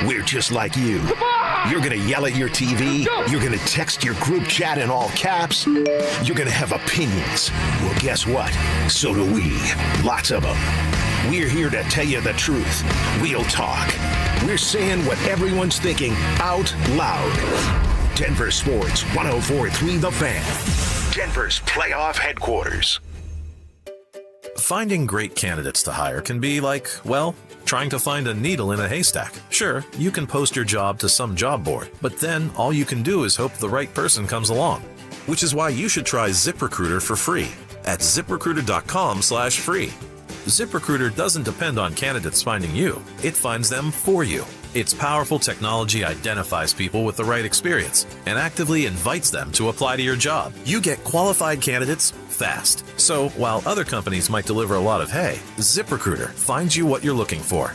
We're just like you. You're going to yell at your TV. You're going to text your group chat in all caps. You're going to have opinions. Well, guess what? So do we. Lots of them. We're here to tell you the truth. We'll talk. We're saying what everyone's thinking out loud. Denver Sports 104.3 The Fan. Denver's playoff headquarters. Finding great candidates to hire can be like, well, trying to find a needle in a haystack. Sure, you can post your job to some job board, but then all you can do is hope the right person comes along. Which is why you should try ZipRecruiter for free at ZipRecruiter.com/free. ZipRecruiter doesn't depend on candidates finding you. It finds them for you. Its powerful technology identifies people with the right experience and actively invites them to apply to your job. You get qualified candidates fast. So while other companies might deliver a lot of hay, ZipRecruiter finds you what you're looking for.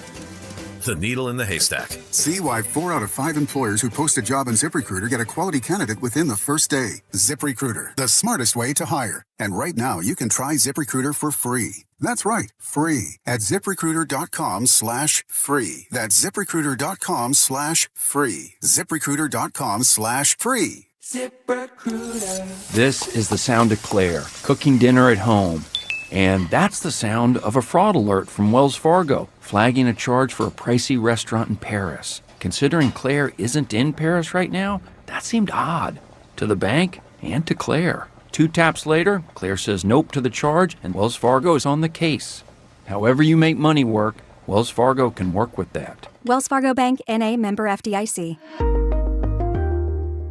The needle in the haystack. See why 4 out of 5 employers who post a job on ZipRecruiter get a quality candidate within the first day. ZipRecruiter, the smartest way to hire. And right now, you can try ZipRecruiter for free. That's right, free at ZipRecruiter.com/free. That's ZipRecruiter.com/free. ZipRecruiter.com/free. ZipRecruiter. This is the sound of Claire cooking dinner at home. And that's the sound of a fraud alert from Wells Fargo, flagging a charge for a pricey restaurant in Paris. Considering Claire isn't in Paris right now, that seemed odd to the bank and to Claire. 2 taps later, Claire says nope to the charge, and Wells Fargo is on the case. However you make money work, Wells Fargo can work with that. Wells Fargo Bank, N.A., member FDIC.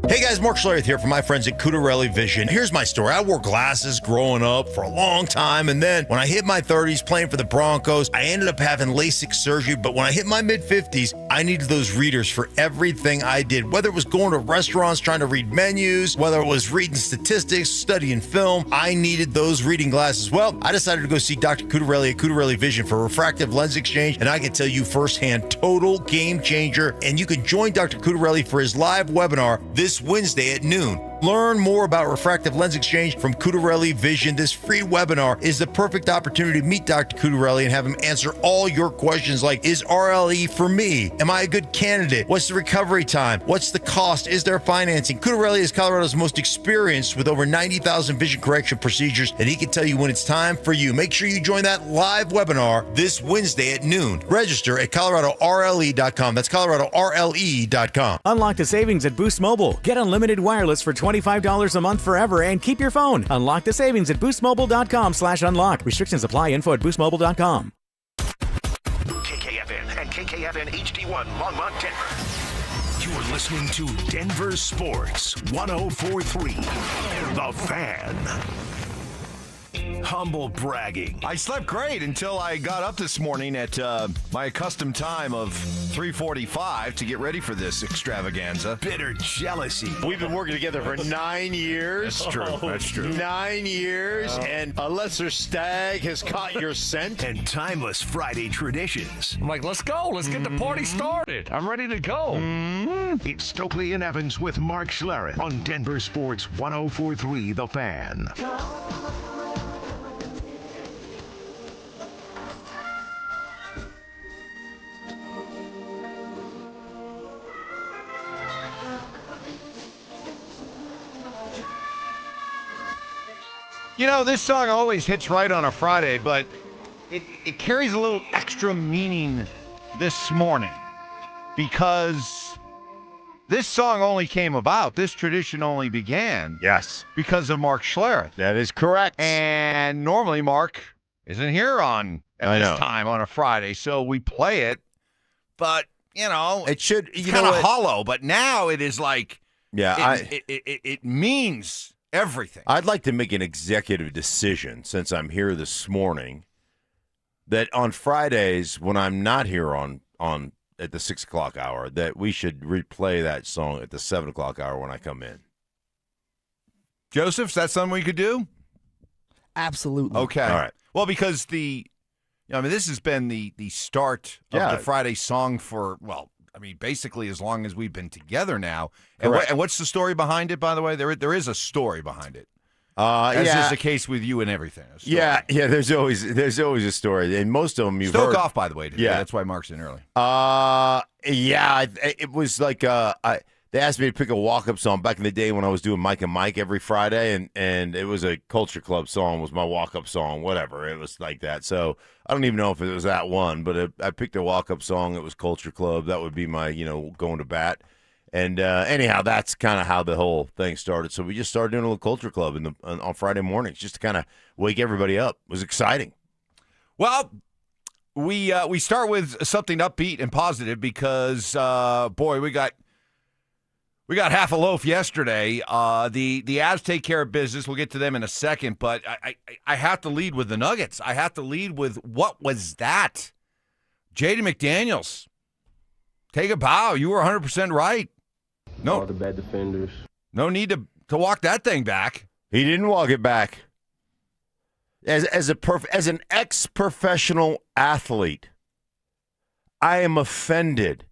Hey guys, Mark Schlereth here from my friends at Cudarelli Vision. Here's my story. I wore glasses growing up for a long time, and then when I hit my 30s playing for the Broncos, I ended up having LASIK surgery, but when I hit my mid-50s, I needed those readers for everything I did, whether it was going to restaurants trying to read menus, whether it was reading statistics, studying film, I needed those reading glasses. Well, I decided to go see Dr. Cudarelli at Cudarelli Vision for refractive lens exchange, and I can tell you firsthand, total game changer, and you can join Dr. Cudarelli for his live webinar this Wednesday at noon. Learn more about refractive lens exchange from Cudarelli Vision. This free webinar is the perfect opportunity to meet Dr. Cudarelli and have him answer all your questions like, is RLE for me? Am I a good candidate? What's the recovery time? What's the cost? Is there financing? Cudarelli is Colorado's most experienced with over 90,000 vision correction procedures, and he can tell you when it's time for you. Make sure you join that live webinar this Wednesday at noon. Register at coloradorle.com. That's coloradorle.com. Unlock the savings at Boost Mobile. Get unlimited wireless for $25 a month forever and keep your phone. Unlock the savings at boostmobile.com/unlock. Restrictions apply. Info at boostmobile.com. KKFN and KKFN HD1 Longmont, Denver. You are listening to Denver Sports 104.3 The Fan. Humble bragging. I slept great until I got up this morning at my accustomed time of 3:45 to get ready for this extravaganza. Bitter jealousy. We've been working together for 9 years. That's true. That's true. 9 years, and a lesser stag has caught your scent. And timeless Friday traditions. I'm like, let's go. Let's get the party started. I'm ready to go. It's Stokley and Evans with Mark Schlereth on Denver Sports 104.3 The Fan. You know, this song always hits right on a Friday, but it carries a little extra meaning this morning because this song only came about, this tradition only began. Yes. Because of Mark Schlereth. That is correct. And normally Mark isn't here at this time on a Friday, so we play it, but, you know, It should, it's kind of hollow, but now it is like, Yeah, it means everything. I'd like to make an executive decision since I'm here this morning that on Fridays when I'm not here on at the 6 o'clock hour, that we should replay that song at the 7 o'clock hour when I come in. Joseph, is that something we could do? Absolutely. Okay. All right. Well, because this has been the start of the Friday song for, basically as long as we've been together now. And, Correct. and what's the story behind it, by the way? There is a story behind it. As is the case with you and everything. Yeah. There's always a story, and most of them you've Stoke heard. off, by the way. Today. Yeah, that's why Mark's in early. It was like they asked me to pick a walk-up song back in the day when I was doing Mike and Mike every Friday, and it was a Culture Club song was my walk-up song, whatever. It was like that. So I don't even know if it was that one, but I picked a walk-up song. It was Culture Club. That would be my, going to bat. And anyhow, that's kind of how the whole thing started. So we just started doing a little Culture Club on Friday mornings just to kind of wake everybody up. It was exciting. Well, we start with something upbeat and positive because, boy, we got half a loaf yesterday. The Avs take care of business. We'll get to them in a second, but I have to lead with the Nuggets. I have to lead with what was that? Jaden McDaniels, take a bow. You were 100% right. No, all the bad defenders. No need to walk that thing back. He didn't walk it back. As an ex-professional athlete, I am offended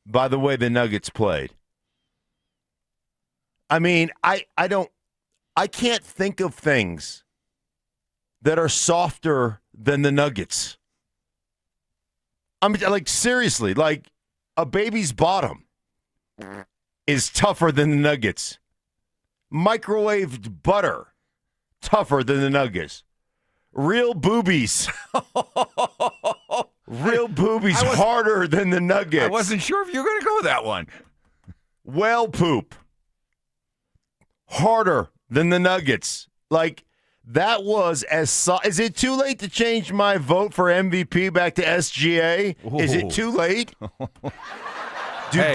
by the way the Nuggets played. I mean, I can't think of things that are softer than the Nuggets. I mean, like, seriously, like a baby's bottom is tougher than the Nuggets. Microwaved butter, tougher than the Nuggets. Real boobies. Real boobies harder than the Nuggets. I wasn't sure if you were going to go with that one. Whale poop. Harder than the Nuggets. Like, that was is it too late to change my vote for MVP back to SGA? Ooh. Is it too late? Dude, hey.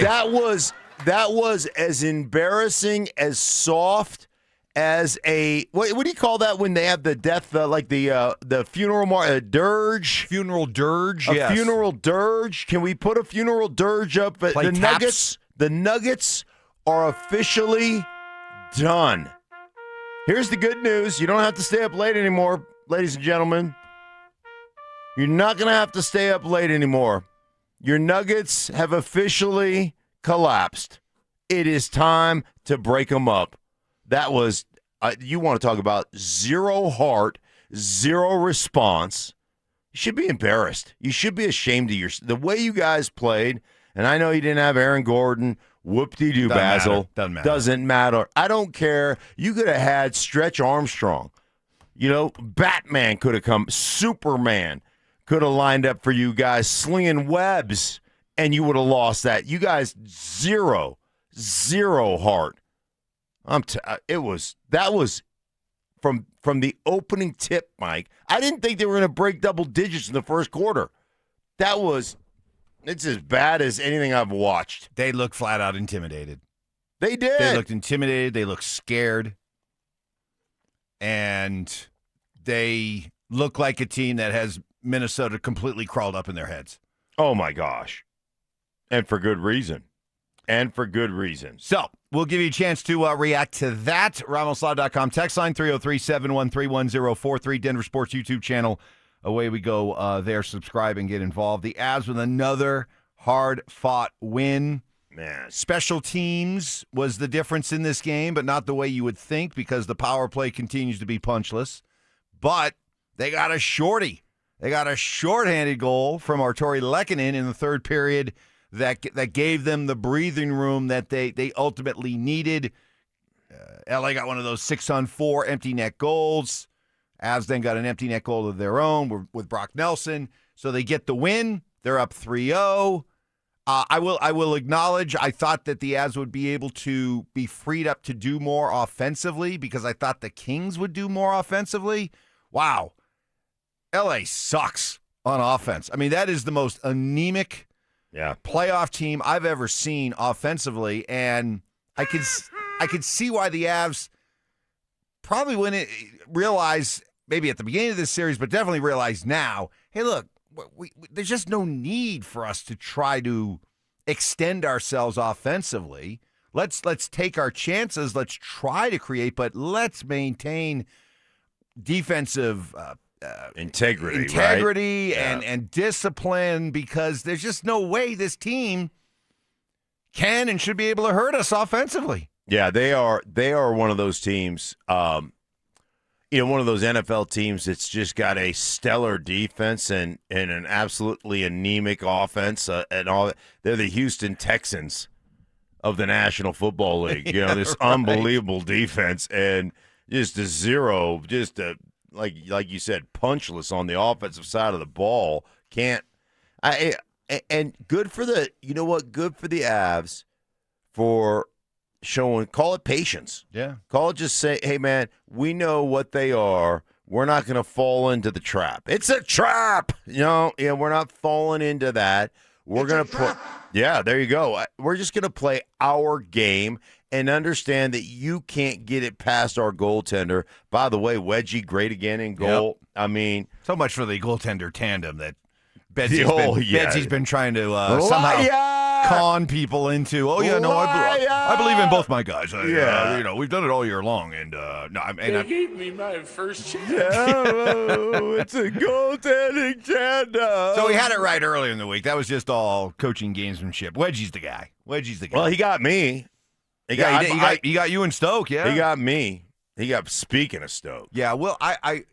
That was as embarrassing, as soft as a what do you call that when they have the death the funeral dirge? Funeral dirge, yes. Funeral dirge. Can we put a funeral dirge up? Play the taps. Nuggets are officially done. Here's the good news. You don't have to stay up late anymore, ladies and gentlemen. You're not going to have to stay up late anymore. Your Nuggets have officially collapsed. It is time to break them up. That was, you want to talk about zero heart, zero response. You should be embarrassed. You should be ashamed of the way you guys played. And I know you didn't have Aaron Gordon. Whoop-de-doo, Basil. Doesn't matter. I don't care. You could have had Stretch Armstrong. Batman could have come. Superman could have lined up for you guys, slinging webs, and you would have lost that. You guys, zero heart. That was from the opening tip, Mike. I didn't think they were going to break double digits in the first quarter. It's as bad as anything I've watched. They looked flat out intimidated. They did. They looked intimidated. They looked scared. And they look like a team that has Minnesota completely crawled up in their heads. Oh, my gosh. And for good reason. So, we'll give you a chance to react to that. RamosLaw.com text line 303-713-1043. Denver Sports YouTube channel. Away we go there. Subscribe and get involved. The Avs with another hard-fought win. Man. Special teams was the difference in this game, but not the way you would think because the power play continues to be punchless. But they got a shorty. They got a shorthanded goal from Arturi Lehkonen in the third period that gave them the breathing room that they ultimately needed. LA got one of those 6-on-4 empty net goals. Avs then got an empty net goal of their own with Brock Nelson. So they get the win. They're up 3-0. I will acknowledge I thought that the Avs would be able to be freed up to do more offensively because I thought the Kings would do more offensively. Wow. LA sucks on offense. I mean, that is the most anemic playoff team I've ever seen offensively. And I could see why the Avs probably wouldn't realize maybe at the beginning of this series, but definitely realize now, hey, look, there's just no need for us to try to extend ourselves offensively. Let's take our chances. Let's try to create, but let's maintain defensive integrity right? and discipline because there's just no way this team can and should be able to hurt us offensively. Yeah, they are one of those teams. one of those NFL teams that's just got a stellar defense and an absolutely anemic offense and all. They're the Houston Texans of the National Football League. This right. unbelievable defense and just like you said, punchless on the offensive side of the ball. And good for the good for the Avs for showing, call it patience. Yeah. Call it just say, hey, man, we know what they are. We're not going to fall into the trap. It's a trap. We're not falling into that. We're going to play. Yeah, there you go. We're just going to play our game and understand that you can't get it past our goaltender. By the way, Wedgie, great again in goal. Yep. I mean, so much for the goaltender tandem that Betsy's been trying to somehow con people into. I believe in both my guys. We've done it all year long, and they gave me my first chance. It's a goaltending tandem. So we had it right earlier in the week. That was just all coaching gamesmanship. Wedgie's the guy. Well, he got me. He got you and Stoke. Yeah, he got me. Speaking of Stoke. Yeah. Well, I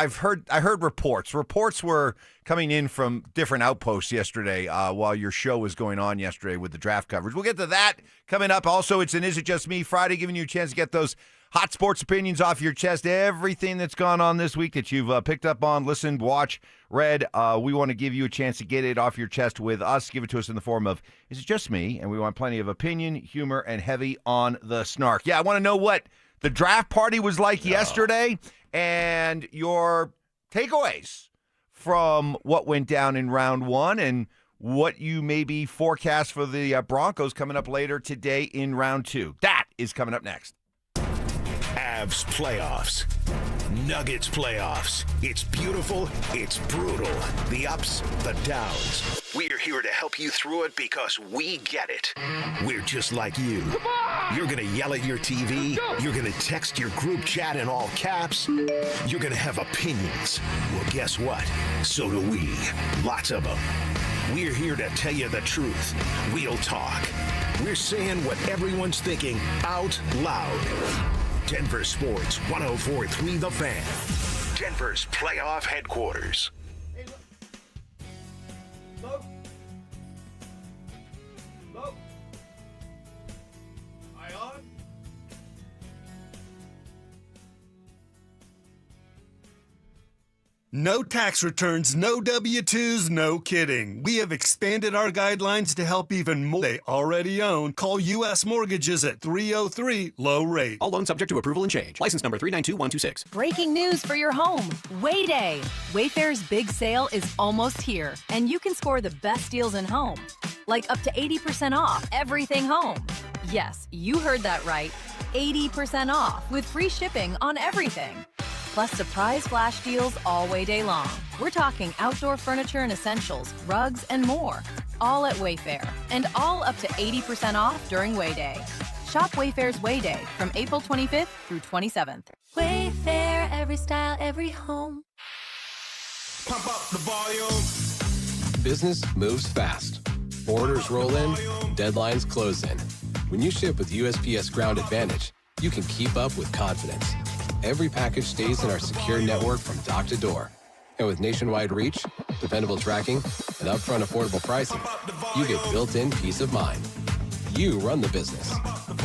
heard reports. Reports were coming in from different outposts yesterday while your show was going on yesterday with the draft coverage. We'll get to that coming up. Also, it's an Is It Just Me Friday, giving you a chance to get those hot sports opinions off your chest. Everything that's gone on this week that you've picked up on, listened, watched, read, we want to give you a chance to get it off your chest with us. Give it to us in the form of Is It Just Me? And we want plenty of opinion, humor, and heavy on the snark. Yeah, I want to know what the draft party was like yesterday and your takeaways from what went down in round one and what you maybe forecast for the Broncos coming up later today in round two. That is coming up next. Avs playoffs. Nuggets playoffs. It's beautiful. It's brutal. The ups, the downs. We're here to help you through it because we get it. We're just like you. You're going to yell at your TV. You're going to text your group chat in all caps. You're going to have opinions. Well, guess what? So do we. Lots of them. We're here to tell you the truth. Real talk. We're saying what everyone's thinking out loud. Denver Sports 104.3 The Fan. Denver's playoff headquarters. Hey, look. Look. Am I on? No tax returns, no W-2s, no kidding. We have expanded our guidelines to help even more they already own. Call U.S. Mortgages at 303 low rate. All loans subject to approval and change. License number 392126. Breaking news for your home. Wayday. Wayfair's big sale is almost here, and you can score the best deals in home. Like up to 80% off everything home. Yes, you heard that right. 80% off with free shipping on everything. Plus surprise flash deals all way day long. We're talking outdoor furniture and essentials, rugs, and more. All at Wayfair, and all up to 80% off during Wayday. Shop Wayfair's Wayday from April 25th through 27th. Wayfair, every style, every home. Pump up the volume. Business moves fast. Orders roll in, deadlines close in. When you ship with USPS Ground Advantage, you can keep up with confidence. Every package stays in our secure network from dock to door. And with nationwide reach, dependable tracking, and upfront affordable pricing, you get built-in peace of mind. You run the business.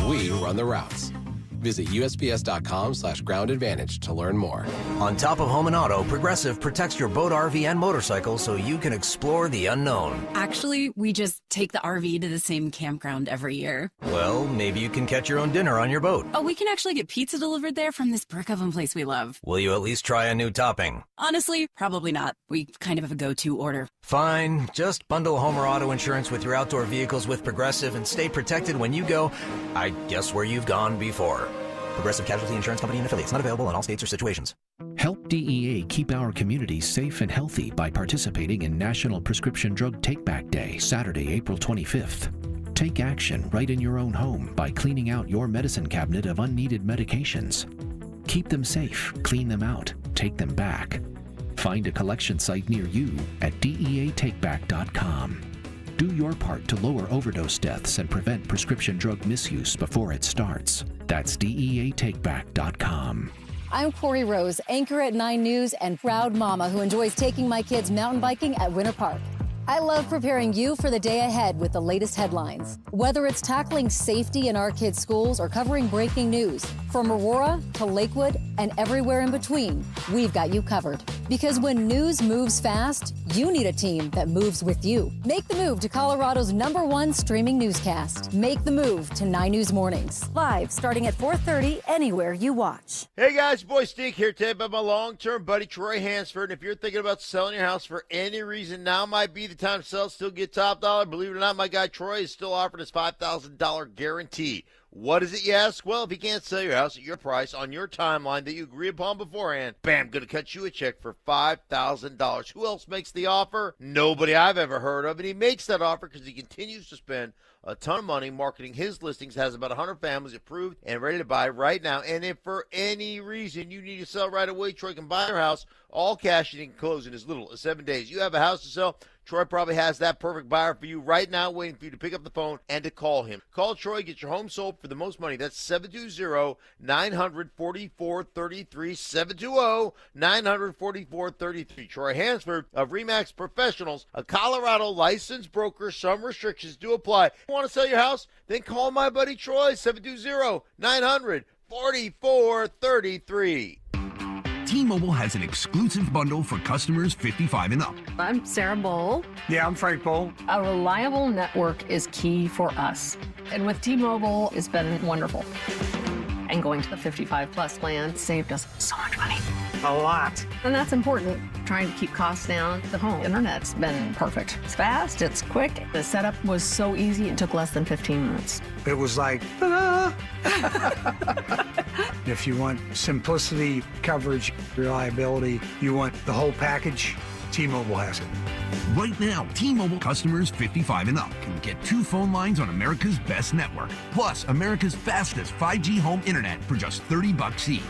We run the routes. Visit USPS.com/Ground Advantage to learn more. On top of home and auto, Progressive protects your boat, RV, and motorcycle so you can explore the unknown. Actually, we just take the RV to the same campground every year. Well, maybe you can catch your own dinner on your boat. Oh, we can actually get pizza delivered there from this brick oven place we love. Will you at least try a new topping? Honestly, probably not. We kind of have a go-to order. Fine. Just bundle home or auto insurance with your outdoor vehicles with Progressive and stay protected when you go, I guess, where you've gone before. Progressive Casualty Insurance Company and Affiliates. Not available in all states or situations. Help DEA keep our communities safe and healthy by participating in National Prescription Drug Take-Back Day, Saturday, April 25th. Take action right in your own home by cleaning out your medicine cabinet of unneeded medications. Keep them safe, clean them out, take them back. Find a collection site near you at DEATakeback.com. Do your part to lower overdose deaths and prevent prescription drug misuse before it starts. That's DEATakeback.com. I'm Corey Rose, anchor at 9 News and proud mama who enjoys taking my kids mountain biking at Winter Park. I love preparing you for the day ahead with the latest headlines. Whether it's tackling safety in our kids' schools or covering breaking news, from Aurora to Lakewood and everywhere in between, we've got you covered. Because when news moves fast, you need a team that moves with you. Make the move to Colorado's #1 streaming newscast. Make the move to 9 News Mornings. Live starting at 4:30 anywhere you watch. Hey guys, boy Steve here today about my long-term buddy Troy Hansford. And if you're thinking about selling your house for any reason, now might be the time to sell, still get top dollar. Believe it or not, my guy Troy is still offering his $5,000 guarantee. What is it, you ask? Well, if you can't sell your house at your price on your timeline that you agree upon beforehand, bam, going to cut you a check for $5,000. Who else makes the offer? Nobody I've ever heard of. And he makes that offer because he continues to spend a ton of money marketing his listings, has about 100 families approved and ready to buy right now. And if for any reason you need to sell right away, Troy can buy your house, all cash, and he can close in as little as 7 days. You have a house to sell, Troy probably has that perfect buyer for you right now, waiting for you to pick up the phone and to call him. Call Troy, get your home sold for the most money. That's 720-900-4433, 720-900-4433. Troy Hansford of RE/MAX Professionals, a Colorado licensed broker. Some restrictions do apply. Want to sell your house? Then call my buddy Troy, 720-900-4433. T-Mobile has an exclusive bundle for customers 55 and up. I'm Sarah Bowl. Yeah, I'm Frank Bowl. A reliable network is key for us. And with T-Mobile, it's been wonderful. And going to the 55-plus plan saved us so much money. A lot. And that's important. Trying to keep costs down. The home internet's been perfect. It's fast, it's quick. The setup was so easy, it took less than 15 minutes. It was like, ta-da! If you want simplicity, coverage, reliability, you want the whole package, T-Mobile has it. Right now, T-Mobile customers 55 and up can get 2 phone lines on America's best network, plus America's fastest 5G home internet for just $30 each.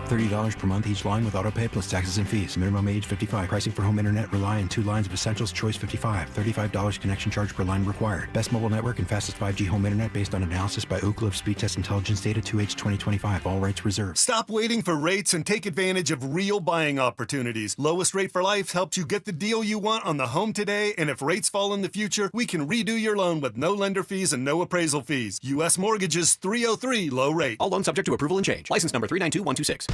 $30 per month each line with autopay plus taxes and fees. Minimum age 55. Pricing for home internet rely on 2 lines of essentials. Choice 55. $35 connection charge per line required. Best mobile network and fastest 5G home internet based on analysis by Ookla of Speed Test Intelligence data 2H 2025. All rights reserved. Stop waiting for rates and take advantage of real buying opportunities. Lowest Rate for Life helps you get the deal you want on the home today, and if rates fall in the future, we can redo your loan with no lender fees and no appraisal fees. U.S. Mortgages 303 low rate. All loans subject to approval and change. License number 392126.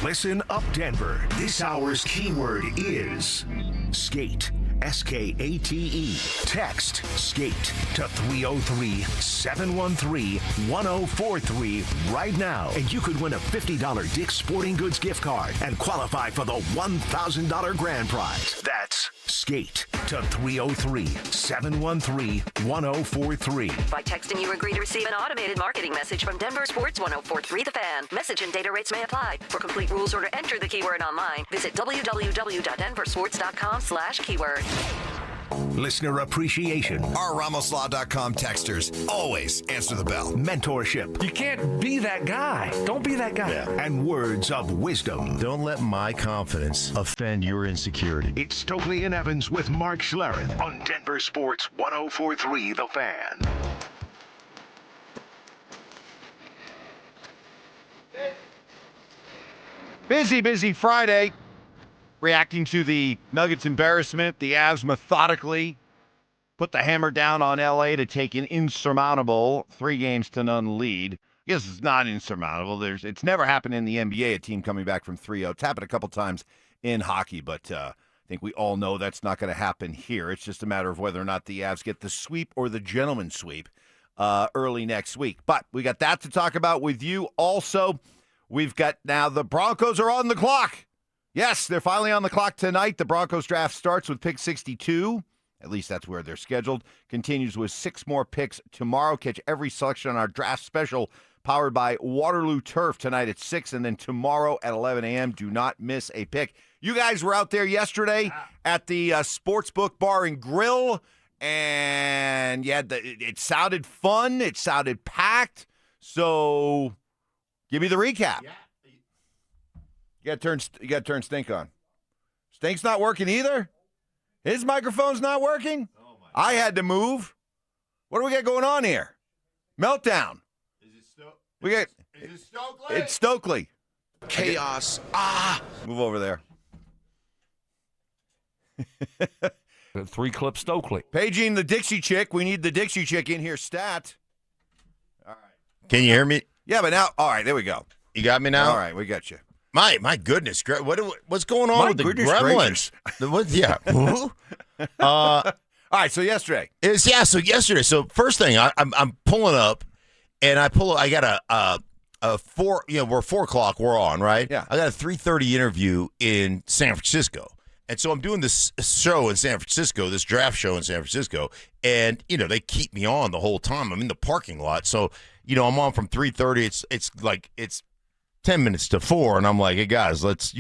Listen up, Denver. This hour's keyword is skate. SKATE. Text SKATE to 303-713-1043 right now, and you could win a $50 Dick's Sporting Goods gift card and qualify for the $1,000 grand prize. That's SKATE to 303-713-1043. By texting, you agree to receive an automated marketing message from DenverSports 1043 The Fan. Message and data rates may apply. For complete rules or to enter the keyword online, visit www.denversports.com/keyword. Listener appreciation. Our RamosLaw.com texters always answer the bell. Mentorship. You can't be that guy. Don't be that guy. Yeah. And words of wisdom. Don't let my confidence offend your insecurity. It's Stokley and Evans with Mark Schlereth on Denver Sports 1043 The Fan. Busy Friday. Reacting to the Nuggets' embarrassment, the Avs methodically put the hammer down on L.A. to take an insurmountable 3-0 lead. I guess it's not insurmountable. It's never happened in the NBA, a team coming back from 3-0. It's happened a couple times in hockey, but I think we all know that's not going to happen here. It's just a matter of whether or not the Avs get the sweep or the gentleman's sweep early next week. But we got that to talk about with you. Also, we've got now the Broncos are on the clock. Yes, they're finally on the clock tonight. The Broncos draft starts with pick 62. At least that's where they're scheduled. Continues with 6 more picks tomorrow. Catch every selection on our draft special powered by Waterloo Turf tonight at 6 and then tomorrow at 11 a.m. Do not miss a pick. You guys were out there yesterday at the Sportsbook Bar and Grill, and yeah, it sounded fun. It sounded packed. So give me the recap. Yeah. You got to turn Stink on. Stink's not working either. His microphone's not working. Oh I had to move. What do we got going on here? Meltdown. Is it still? We got it's Stokley. Chaos. Move over there. 3-clip Stokley. Paging the Dixie Chick. We need the Dixie Chick in here stat. All right. Can you hear me? Yeah, but now, all right, there we go. You got me now? All right, we got you. My goodness, what's going on with the gremlins? All right, so yesterday. So first thing, I'm pulling up, and I got a 4. We're 4 o'clock. We're on, right? Yeah. I got a 3:30 interview in San Francisco. And so I'm doing this show in San Francisco, this draft show in San Francisco, and they keep me on the whole time. I'm in the parking lot, so I'm on from 3:30. It's 10 minutes to 4, and I'm like, hey guys, let's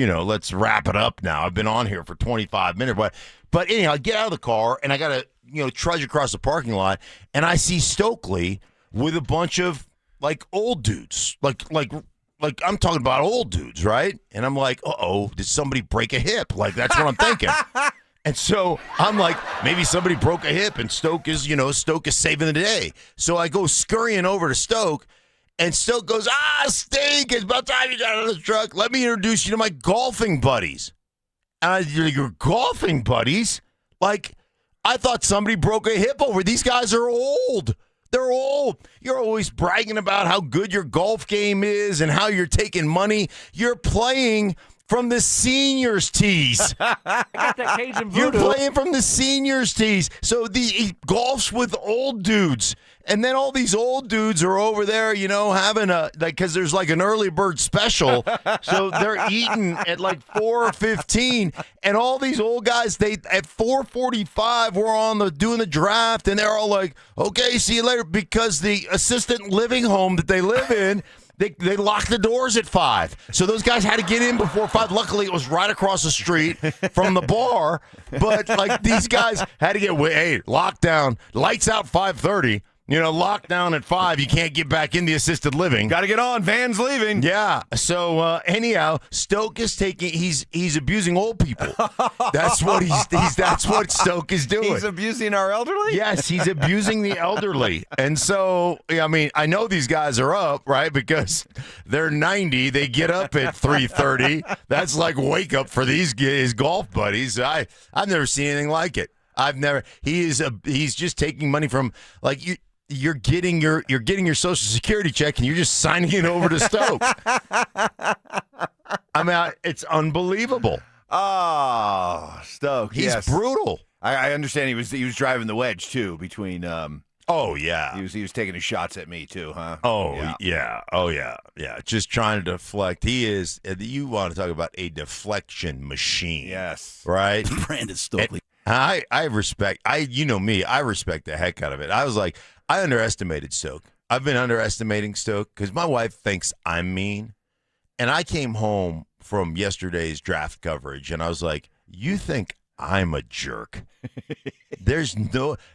wrap it up now. I've been on here for 25 minutes, but anyhow, I get out of the car and I gotta trudge across the parking lot, and I see Stokley with a bunch of old dudes, like I'm talking about old dudes, right? And I'm like, uh-oh, did somebody break a hip? That's what I'm thinking. And so I'm like, maybe somebody broke a hip and Stoke is saving the day. So I go scurrying over to Stoke, and Stoke goes, Stink, it's about time you got out of the truck. Let me introduce you to my golfing buddies. And your golfing buddies? I thought somebody broke a hip over. These guys are old. They're old. You're always bragging about how good your golf game is and how you're taking money. You're playing from the seniors' tees. I got that Cajun voodoo. You're playing from the seniors' tees. So he golfs with old dudes. And then all these old dudes are over there, having because there's an early bird special. So they're eating at 4:15. And all these old guys, at 4:45, we're doing the draft. And they're all like, okay, see you later. Because the assistant living home that they live in, They locked the doors at 5. So those guys had to get in before 5. Luckily, it was right across the street from the bar. But, these guys had to get, locked down, lights out 5:30. Locked down at 5. You can't get back in the assisted living. Got to get on. Van's leaving. Yeah. So, anyhow, Stoke is he's abusing old people. That's what that's what Stoke is doing. He's abusing our elderly? Yes, he's abusing the elderly. And so, I know these guys are up, right? Because they're 90. They get up at 3:30. That's wake up for his golf buddies. I've never seen anything like it. He's just taking money from, you're getting your Social Security check and you're just signing it over to Stoke. It's unbelievable. Oh, Stoke. He's brutal. I understand he was driving the wedge too between. Oh yeah, he was taking his shots at me too, huh? Oh yeah. Oh yeah. Just trying to deflect. He is. You want to talk about a deflection machine? Yes. Right. Brandon Stokley. I respect. Me. I respect the heck out of it. I was like, I underestimated Stoke. I've been underestimating Stoke because my wife thinks I'm mean. And I came home from yesterday's draft coverage, and I was like, you think I'm a jerk?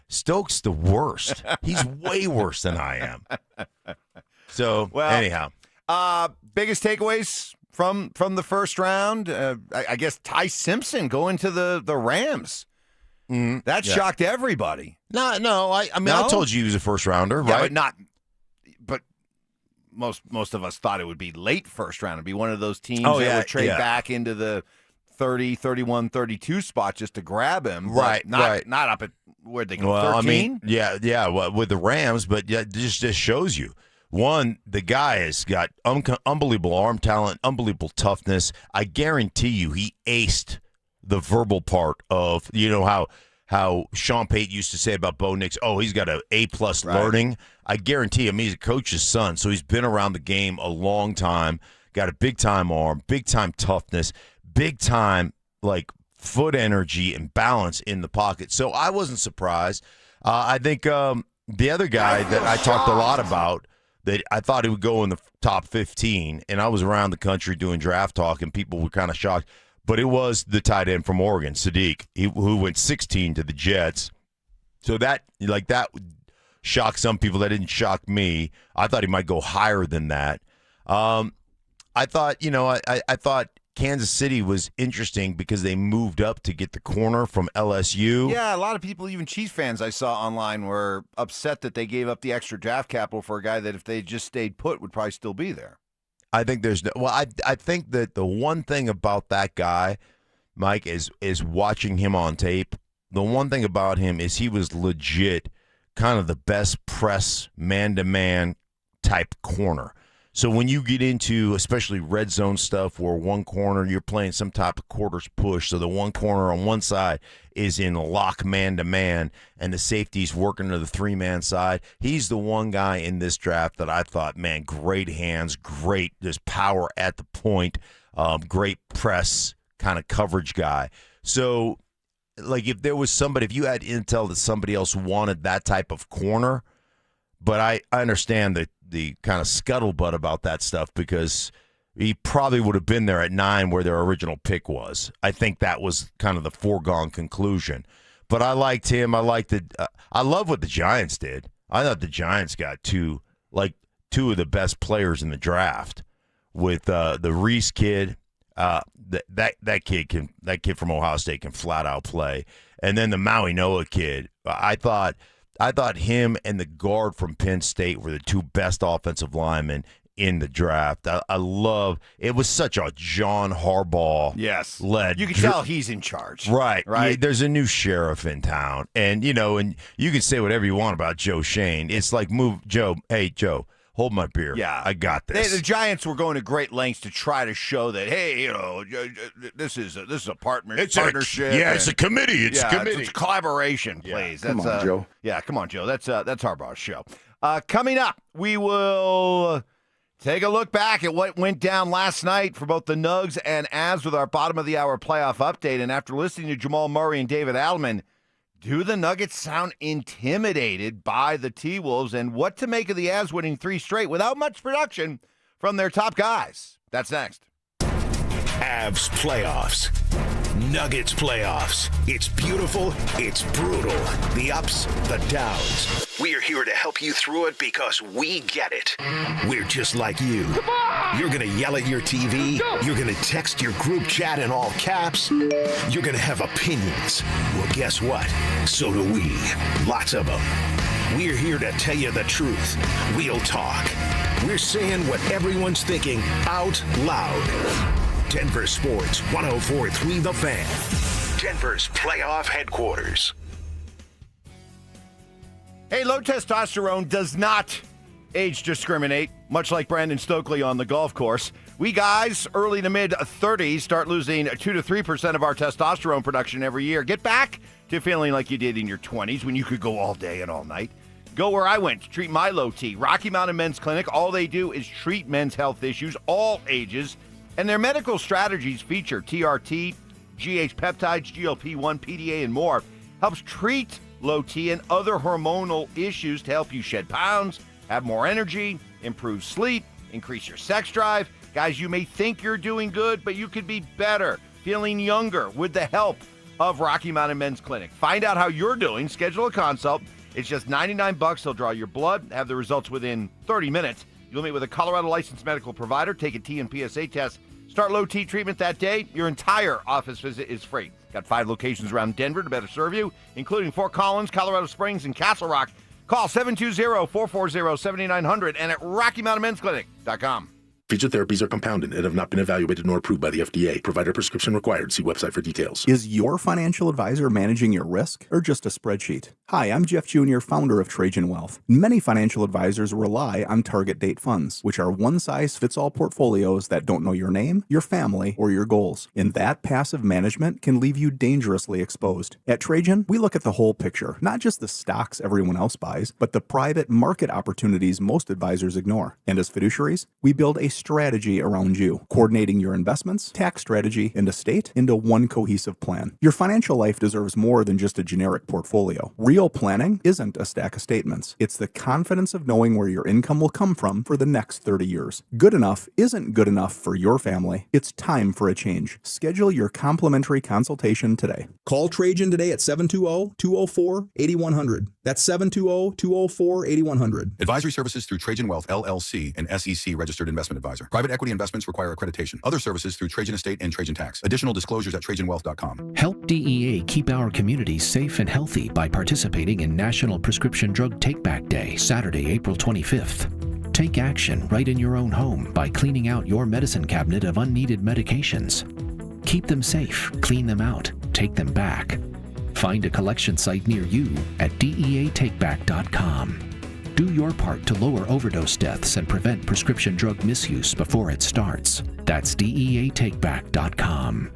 Stoke's the worst. He's way worse than I am. So, anyhow. Biggest takeaways from the first round? I guess Ty Simpson going to the Rams. That shocked everybody. No. I told you he was a first rounder, right? But most of us thought it would be late first round. It'd be one of those teams that would trade back into the 30, 31, 32 spot just to grab him. Right. Not up at where'd they go? 13? With the Rams, but this just shows you. One, the guy has got unbelievable arm talent, unbelievable toughness. I guarantee you he aced the verbal part of, how Sean Payton used to say about Bo Nix, he's got an A+ learning. I guarantee him he's a coach's son, so he's been around the game a long time, got a big-time arm, big-time toughness, big-time, foot energy and balance in the pocket. So I wasn't surprised. I think the other guy that I talked a lot about that I thought he would go in the top 15, and I was around the country doing draft talk, and people were kind of shocked. But it was the tight end from Oregon, Sadiq, who went 16 to the Jets. So that shocked some people. That didn't shock me. I thought he might go higher than that. I thought Kansas City was interesting because they moved up to get the corner from LSU. Yeah, a lot of people, even Chiefs fans I saw online, were upset that they gave up the extra draft capital for a guy that if they just stayed put would probably still be there. I think I think that the one thing about that guy, Mike, is watching him on tape. The one thing about him is he was legit kind of the best press man-to-man type corner. So when you get into especially red zone stuff where one corner you're playing some type of quarters push, so the one corner on one side is in lock man-to-man and the safety's working to the three-man side, he's the one guy in this draft that I thought, man, great hands, great just power at the point, great press kind of coverage guy. So like if there was somebody, if you had intel that somebody else wanted that type of corner, but I understand the kind of scuttlebutt about that stuff because he probably would have been there at 9 where their original pick was. I think that was kind of the foregone conclusion. But I liked him. I love what the Giants did. I thought the Giants got two of the best players in the draft with the Reese kid. That kid from Ohio State can flat out play, and then the Maui Noah kid. I thought him and the guard from Penn State were the two best offensive linemen in the draft. I love it. Was such a John Harbaugh led. You can tell he's in charge, right? Yeah, there's a new sheriff in town, and and you can say whatever you want about Joe Shane. It's like move Joe. Hey Joe. Hold my beer. Yeah, I got this. The Giants were going to great lengths to try to show that, hey, this is a partnership. It's a committee. It's a committee. It's collaboration, please. Come on, Joe. Yeah, come on, Joe. That's Harbaugh's show. Coming up, we will take a look back at what went down last night for both the Nugs and Avs with our bottom of the hour playoff update. And after listening to Jamal Murray and David Adelman, do the Nuggets sound intimidated by the T-Wolves, and what to make of the Avs winning 3 straight without much production from their top guys? That's next. Avs playoffs. Nuggets playoffs. It's beautiful. It's brutal. The ups, the downs. We're here to help you through it because we get it. We're just like you. You're going to yell at your TV. You're going to text your group chat in all caps. You're going to have opinions. Well, guess what? So do we. Lots of them. We're here to tell you the truth. We'll talk. We're saying what everyone's thinking out loud. Denver Sports 104.3 The Fan. Denver's playoff headquarters. Hey, low testosterone does not age discriminate, much like Brandon Stokley on the golf course. We guys, early to mid-30s, start losing 2 to 3% of our testosterone production every year. Get back to feeling like you did in your 20s when you could go all day and all night. Go where I went to treat my low T. Rocky Mountain Men's Clinic. All they do is treat men's health issues, all ages. And their medical strategies feature TRT, GH peptides, GLP-1, PDA, and more. Helps treat low T and other hormonal issues to help you shed pounds, have more energy, improve sleep, increase your sex drive. Guys, you may think you're doing good, but you could be better, feeling younger with the help of Rocky Mountain Men's Clinic. Find out how you're doing. Schedule a consult. It's just $99. They'll draw your blood, have the results within 30 minutes. You'll meet with a Colorado licensed medical provider, take a T and PSA test, start low T treatment that day. Your entire office visit is free. Got 5 locations around Denver to better serve you, including Fort Collins, Colorado Springs, and Castle Rock. Call 720-440-7900 and at RockyMountainMen'sClinic.com. Featured therapies are compounded and have not been evaluated nor approved by the FDA. Provider prescription required. See website for details. Is your financial advisor managing your risk or just a spreadsheet? Hi, I'm Jeff Jr., founder of Trajan Wealth. Many financial advisors rely on target date funds, which are one-size-fits-all portfolios that don't know your name, your family, or your goals. And that passive management can leave you dangerously exposed. At Trajan, we look at the whole picture, not just the stocks everyone else buys, but the private market opportunities most advisors ignore. And as fiduciaries, we build a strategy around you, coordinating your investments, tax strategy, and estate into one cohesive plan. Your financial life deserves more than just a generic portfolio. Real planning isn't a stack of statements. It's the confidence of knowing where your income will come from for the next 30 years. Good enough isn't good enough for your family. It's time for a change. Schedule your complimentary consultation today. Call Trajan today at 720-204-8100. That's 720-204-8100. Advisory services through Trajan Wealth, LLC, and SEC registered investment advisor. advisor. Private equity investments require accreditation. Other services through Trajan Estate and Trajan Tax. Additional disclosures at TrajanWealth.com. Help DEA keep our communities safe and healthy by participating in National Prescription Drug Take-Back Day, Saturday, April 25th. Take action right in your own home by cleaning out your medicine cabinet of unneeded medications. Keep them safe, clean them out, take them back. Find a collection site near you at DEATakeback.com. Do your part to lower overdose deaths and prevent prescription drug misuse before it starts. That's DEATakeback.com.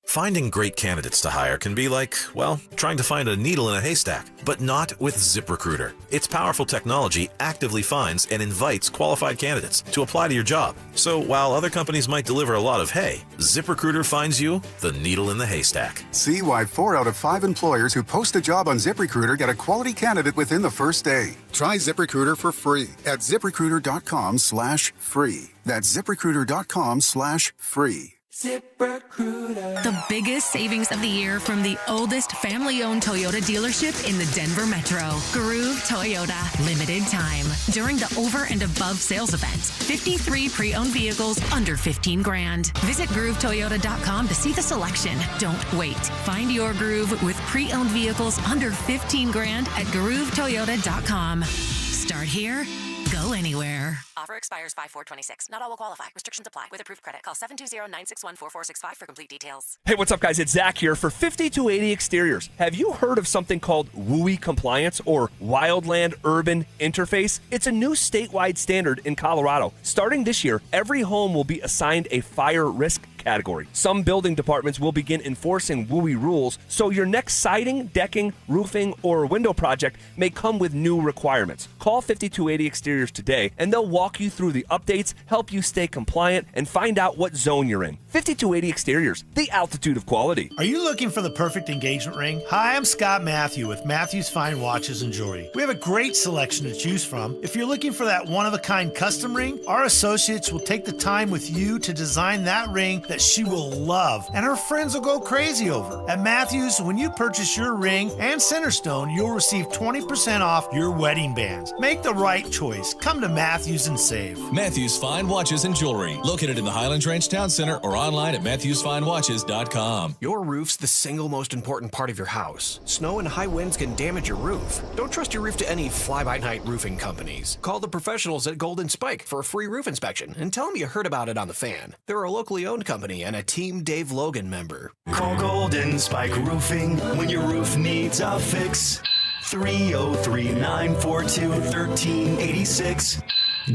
Finding great candidates to hire can be like, well, trying to find a needle in a haystack, but not with ZipRecruiter. Its powerful technology actively finds and invites qualified candidates to apply to your job. So while other companies might deliver a lot of hay, ZipRecruiter finds you the needle in the haystack. See why 4 out of 5 employers who post a job on ZipRecruiter get a quality candidate within the first day. Try ZipRecruiter for free at ZipRecruiter.com/free. That's ZipRecruiter.com/free. ZipRecruiter. The biggest savings of the year from the oldest family-owned Toyota dealership in the Denver Metro. Groove Toyota. Limited time. During the over and above sales event. 53 pre-owned vehicles under $15,000. Visit GrooveToyota.com to see the selection. Don't wait. Find your groove with pre-owned vehicles under $15,000 at GrooveToyota.com. Start here. Go anywhere. Offer expires 5/4/26. Not all will qualify. Restrictions apply. With approved credit, call 720-961-4465 for complete details. Hey, what's up, guys? It's Zach here for 5280 Exteriors. Have you heard of something called WUI Compliance or Wildland Urban Interface? It's a new statewide standard in Colorado. Starting this year, every home will be assigned a fire risk category. Some building departments will begin enforcing WUI rules, so your next siding, decking, roofing, or window project may come with new requirements. Call 5280 Exteriors today, and they'll walk you through the updates, help you stay compliant, and find out what zone you're in. 5280 Exteriors, the altitude of quality. Are you looking for the perfect engagement ring? Hi, I'm Scott Matthew with Matthew's Fine Watches and Jewelry. We have a great selection to choose from. If you're looking for that one-of-a-kind custom ring, our associates will take the time with you to design that ring that she will love, and her friends will go crazy over. At Matthews, when you purchase your ring and Centerstone, you'll receive 20% off your wedding bands. Make the right choice. Come to Matthews and save. Matthews Fine Watches and Jewelry, located in the Highlands Ranch Town Center or online at MatthewsFineWatches.com. Your roof's the single most important part of your house. Snow and high winds can damage your roof. Don't trust your roof to any fly-by-night roofing companies. Call the professionals at Golden Spike for a free roof inspection and tell them you heard about it on The Fan. They're a locally owned company and a Team Dave Logan member. Call Golden Spike Roofing when your roof needs a fix. 303-942-1386.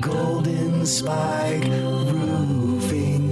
Golden Spike Roofing.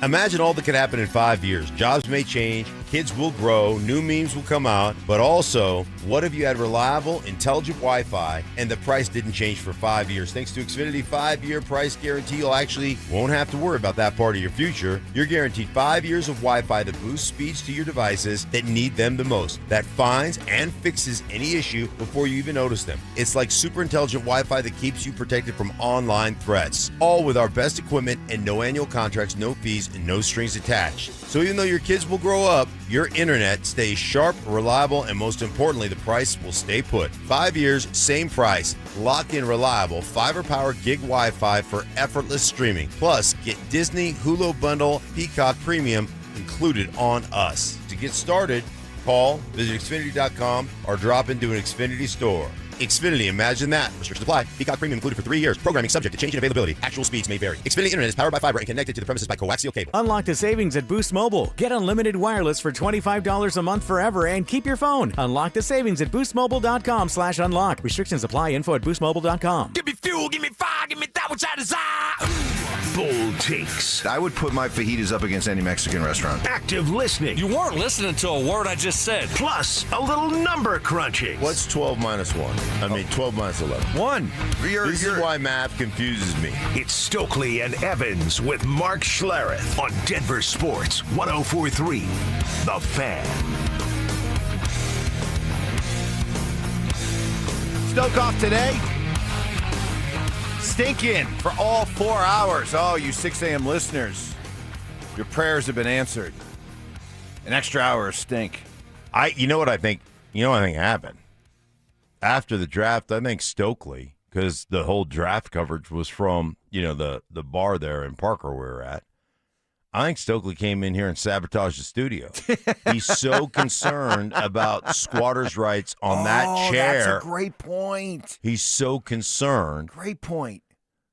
Imagine all that could happen in 5 years. Jobs may change, kids will grow, new memes will come out, but also, what if you had reliable, intelligent Wi-Fi and the price didn't change for 5 years? Thanks to Xfinity 5-year price guarantee, you actually won't have to worry about that part of your future. You're guaranteed 5 years of Wi-Fi that boosts speeds to your devices that need them the most, that finds and fixes any issue before you even notice them. It's like super intelligent Wi-Fi that keeps you protected from online threats, all with our best equipment and no annual contracts, no fees, and no strings attached. So even though your kids will grow up, your internet stays sharp, reliable, and most importantly, the price will stay put. 5 years, same price, locked in reliable, fiber-powered gig Wi-Fi for effortless streaming. Plus, get Disney, Hulu Bundle, Peacock Premium included on us. To get started, call, visit Xfinity.com, or drop into an Xfinity store. Xfinity, imagine that. Restrictions apply. Peacock Premium included for 3 years. Programming subject to change in availability. Actual speeds may vary. Xfinity Internet is powered by fiber and connected to the premises by coaxial cable. Unlock the savings at Boost Mobile. Get unlimited wireless for $25 a month forever and keep your phone. Unlock the savings at boostmobile.com/unlock. Restrictions apply. Info at boostmobile.com. Give me fuel, give me fire, give me that which I desire. Bold takes. I would put my fajitas up against any Mexican restaurant. Active listening. You weren't listening to a word I just said. Plus, a little number crunching. What's 12 minus 1? 12 minus 11. 1. This is why math confuses me. It's Stokley and Evans with Mark Schlereth on Denver Sports 104.3. The Fan. Stoke off today. Stinking for all 4 hours. Oh, you 6 a.m. listeners. Your prayers have been answered. An extra hour of stink. You know what I think happened? after the draft, I think Stokley, because the whole draft coverage was from, the bar there in Parker we were at. I think Stokley came in here and sabotaged the studio. He's so concerned about squatters' rights on that chair. That's a great point. He's so concerned. Great point.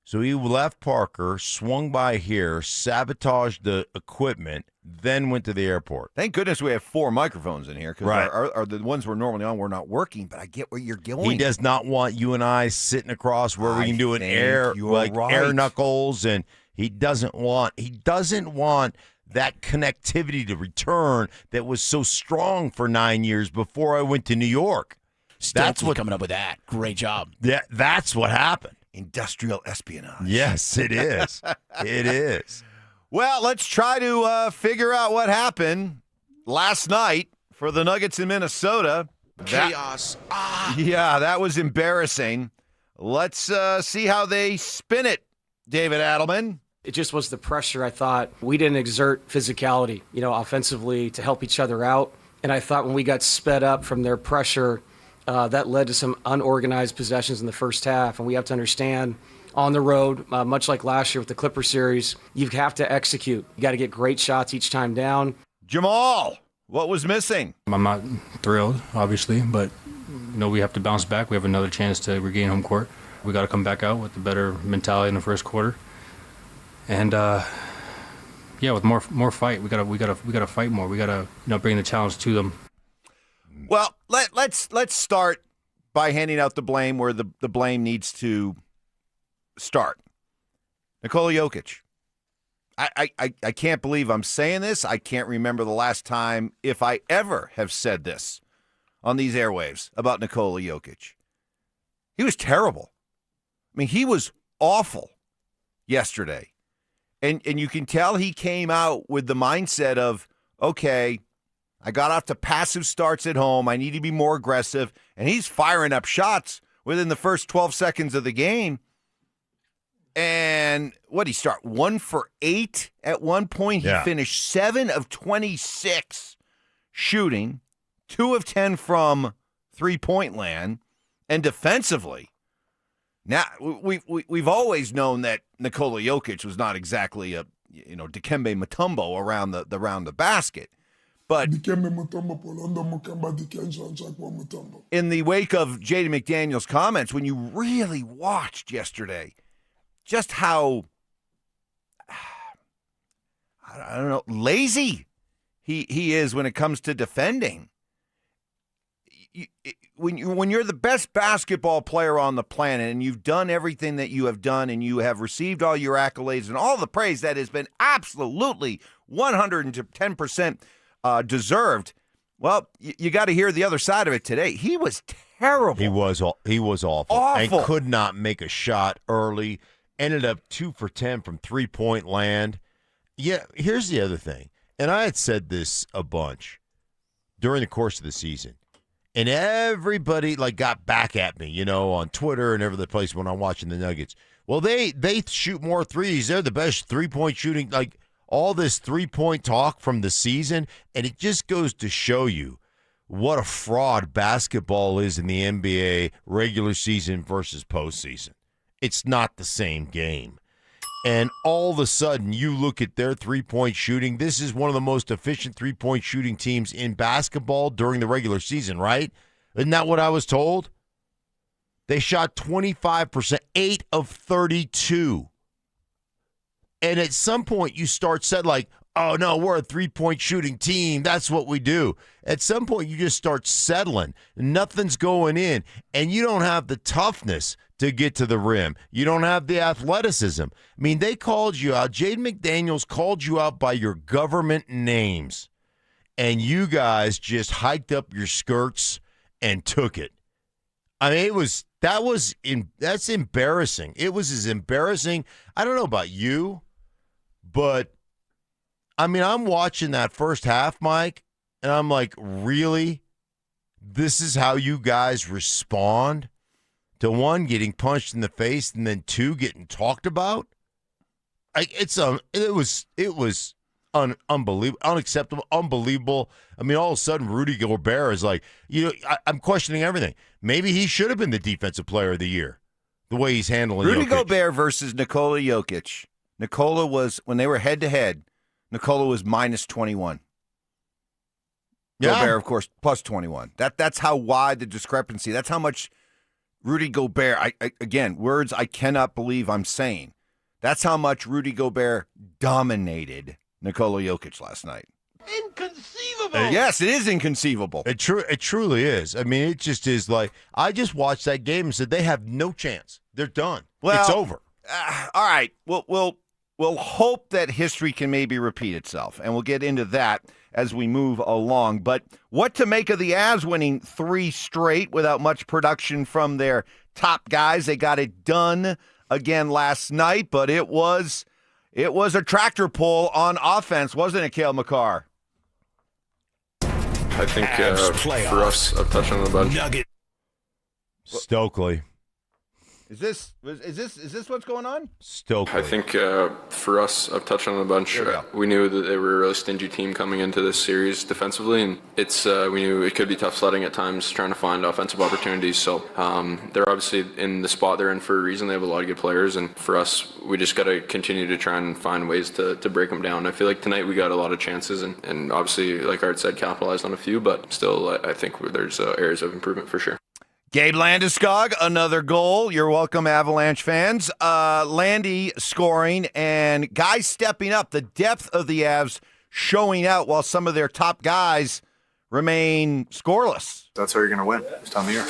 So he left Parker, swung by here, sabotaged the equipment, then went to the airport. Thank goodness we have 4 microphones in here, because our the ones we're normally on were not working, but I get where you're going. He does not want you and I sitting across where we can do an air knuckles, and he doesn't want that connectivity to return that was so strong for 9 years before I went to New York. That's what coming up with that. Great job. That's what happened. Industrial espionage. Yes, it is. It is. Well, let's try to figure out what happened last night for the Nuggets in Minnesota. Chaos. Yeah, that was embarrassing. Let's see how they spin it, David Adelman. It just was the pressure. I thought we didn't exert physicality, offensively to help each other out. And I thought when we got sped up from their pressure, that led to some unorganized possessions in the first half. And we have to understand, on the road, much like last year with the Clipper series, you have to execute. You got to get great shots each time down. Jamal, what was missing? I'm not thrilled, obviously, but we have to bounce back. We have another chance to regain home court. We got to come back out with a better mentality in the first quarter. And with more fight, we gotta fight more. We gotta bring the challenge to them. Well, let's start by handing out the blame where the blame needs to start. Nikola Jokic. I can't believe I'm saying this. I can't remember the last time, if I ever have said this on these airwaves about Nikola Jokic. He was terrible. I mean, he was awful yesterday. And you can tell he came out with the mindset of, okay, I got off to passive starts at home. I need to be more aggressive. And he's firing up shots within the first 12 seconds of the game. And what did he start? 1 for 8 at one point. He finished 7 of 26 shooting, 2 of 10 from three-point land. And defensively, now we've always known that Nikola Jokic was not exactly a Dikembe Mutombo around the basket. But in the wake of Jaden McDaniels' comments, when you really watched yesterday, just how, I don't know, lazy he is when it comes to defending. When you're the best basketball player on the planet and you've done everything that you have done and you have received all your accolades and all the praise that has been absolutely 110% deserved, well, you got to hear the other side of it today. He was terrible. He was awful. And could not make a shot early. Ended up 2 for 10 from three-point land. Yeah, here's the other thing. And I had said this a bunch during the course of the season. And everybody got back at me, on Twitter and every other place when I'm watching the Nuggets. Well, they shoot more threes. They're the best three-point shooting, all this three-point talk from the season, and it just goes to show you what a fraud basketball is in the NBA regular season versus postseason. It's not the same game. And all of a sudden, you look at their three-point shooting. This is one of the most efficient three-point shooting teams in basketball during the regular season, right? Isn't that what I was told? They shot 25%, 8 of 32. And at some point, you start said oh, no, we're a three-point shooting team. That's what we do. At some point, you just start settling. Nothing's going in. And you don't have the toughness to get to the rim. You don't have the athleticism. I mean, they called you out. Jaden McDaniels called you out by your government names. And you guys just hiked up your skirts and took it. I mean, that's embarrassing. It was as embarrassing. I don't know about you, but I mean, I'm watching that first half, Mike, and I'm like, really? This is how you guys respond to one, getting punched in the face, and then two, getting talked about? It was unbelievable, unacceptable, unbelievable. I mean, all of a sudden, Rudy Gobert is like, I'm questioning everything. Maybe he should have been the defensive player of the year, the way he's handling Rudy Jokic. Gobert versus Nikola Jokic. Nikola was, when they were head-to-head, Nikola was minus 21. Yeah. Gobert, of course, plus 21. That's how wide the discrepancy. That's how much Rudy Gobert, again, words I cannot believe I'm saying. That's how much Rudy Gobert dominated Nikola Jokic last night. Inconceivable. Yes, it is inconceivable. It truly is. I mean, it just is like, I just watched that game and said they have no chance. They're done. Well, it's over. All right. We'll hope that history can maybe repeat itself, and we'll get into that as we move along. But what to make of the Avs winning 3 straight without much production from their top guys? They got it done again last night, but it was a tractor pull on offense, wasn't it, Cale Makar? I think for us, I've touched on the bunch. Stokely. Is this what's going on? Stokely. I think for us, I've touched on a bunch. We knew that they were a really stingy team coming into this series defensively, and we knew it could be tough sledding at times, trying to find offensive opportunities. So they're obviously in the spot they're in for a reason. They have a lot of good players, and for us, we just got to continue to try and find ways to break them down. I feel like tonight we got a lot of chances, and obviously, like Art said, capitalized on a few, but still, I think there's areas of improvement for sure. Gabe Landeskog, another goal. You're welcome, Avalanche fans. Landy scoring and guys stepping up. The depth of the Avs showing out while some of their top guys remain scoreless. That's how you're going to win this time of year.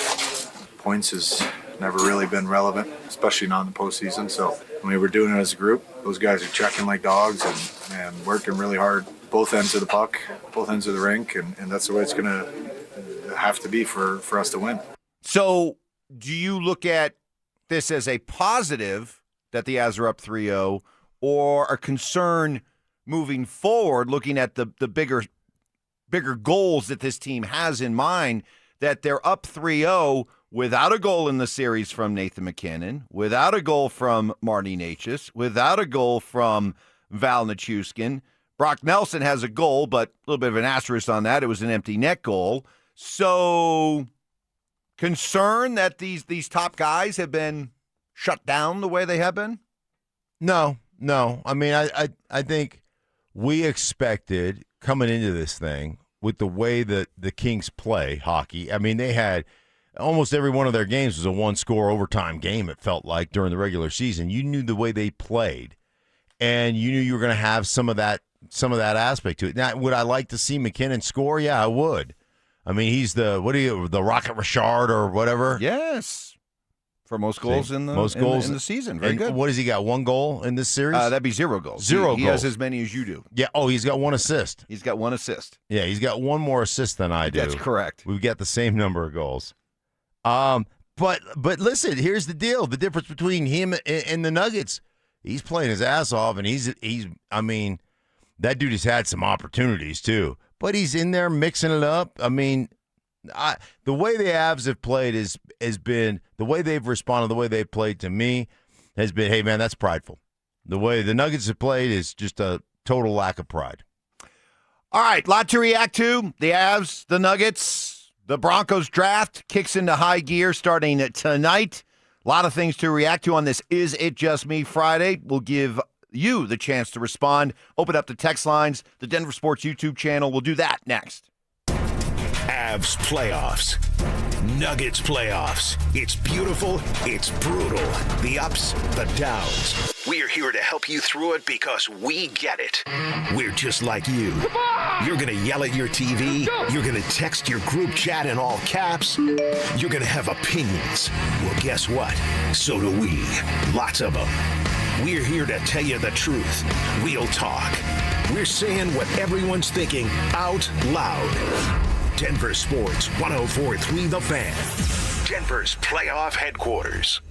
Points has never really been relevant, especially not in the postseason. So, I mean, we're doing it as a group. Those guys are checking like dogs and working really hard, both ends of the puck, both ends of the rink, and that's the way it's going to have to be for us to win. So do you look at this as a positive that the Avs are up 3-0 or a concern moving forward, looking at the bigger goals that this team has in mind, that they're up 3-0 without a goal in the series from Nathan McKinnon, without a goal from Marty Necas, without a goal from Val Nichushkin. Brock Nelson has a goal, but a little bit of an asterisk on that. It was an empty net goal. So concern that these top guys have been shut down the way they have been? No. I mean, I think we expected coming into this thing with the way that the Kings play hockey. I mean, they had almost every one of their games was a one-score overtime game, it felt like, during the regular season. You knew the way they played, and you knew you were going to have some of that aspect to it. Now, would I like to see McKinnon score? Yeah, I would. I mean, he's the Rocket Richard or whatever? Yes. For most goals in the season. Very good. What has he got, 1 goal in this series? That'd be 0 goals. He has as many as you do. Yeah. Oh, he's got 1 assist. He's got 1 assist. Yeah, he's got 1 more assist than I do. That's correct. We've got the same number of goals. But listen, here's the deal. The difference between him and the Nuggets, he's playing his ass off, and he's I mean, that dude has had some opportunities too. But he's in there mixing it up. I mean, the way the Avs have played has been, the way they've responded, the way they've played to me has been, hey, man, that's prideful. The way the Nuggets have played is just a total lack of pride. All right, lot to react to. The Avs, the Nuggets, the Broncos draft kicks into high gear starting tonight. A lot of things to react to on this Is It Just Me Friday. We'll give you the chance to respond. Open up the text lines, the Denver Sports YouTube channel. We'll do that next. Avs playoffs. Nuggets playoffs. It's beautiful. It's brutal. The ups, the downs. We're here to help you through it because we get it. We're just like you. You're going to yell at your TV. You're going to text your group chat in all caps. You're going to have opinions. Well, guess what? So do we. Lots of them. We're here to tell you the truth. Real talk. We're saying what everyone's thinking out loud. Denver Sports 104.3 The Fan. Denver's playoff headquarters.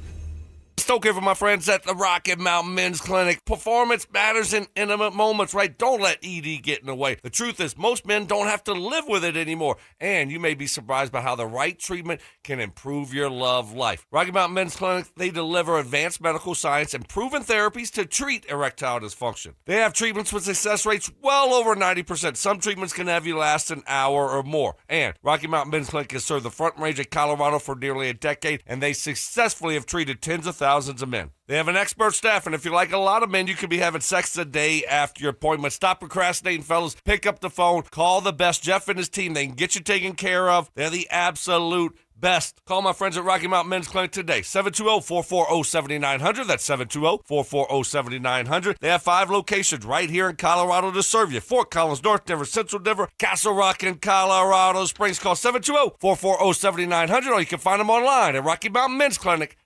Stoke here for my friends at the Rocky Mountain Men's Clinic. Performance matters in intimate moments, right? Don't let ED get in the way. The truth is, most men don't have to live with it anymore. And you may be surprised by how the right treatment can improve your love life. Rocky Mountain Men's Clinic, they deliver advanced medical science and proven therapies to treat erectile dysfunction. They have treatments with success rates well over 90%. Some treatments can have you last an hour or more. And Rocky Mountain Men's Clinic has served the Front Range of Colorado for nearly a decade, and they successfully have treated tens of thousands of men. They have an expert staff, and if you're like a lot of men, you could be having sex the day after your appointment. Stop procrastinating, fellas. Pick up the phone. Call the best. Jeff and his team, they can get you taken care of. They're the absolute best. Call my friends at Rocky Mountain Men's Clinic today. 720-440-7900. That's 720-440-7900. They have 5 locations right here in Colorado to serve you. Fort Collins, North Denver, Central Denver, Castle Rock, and Colorado Springs. Call 720-440-7900, or you can find them online at Rocky Mountain Men's Clinic.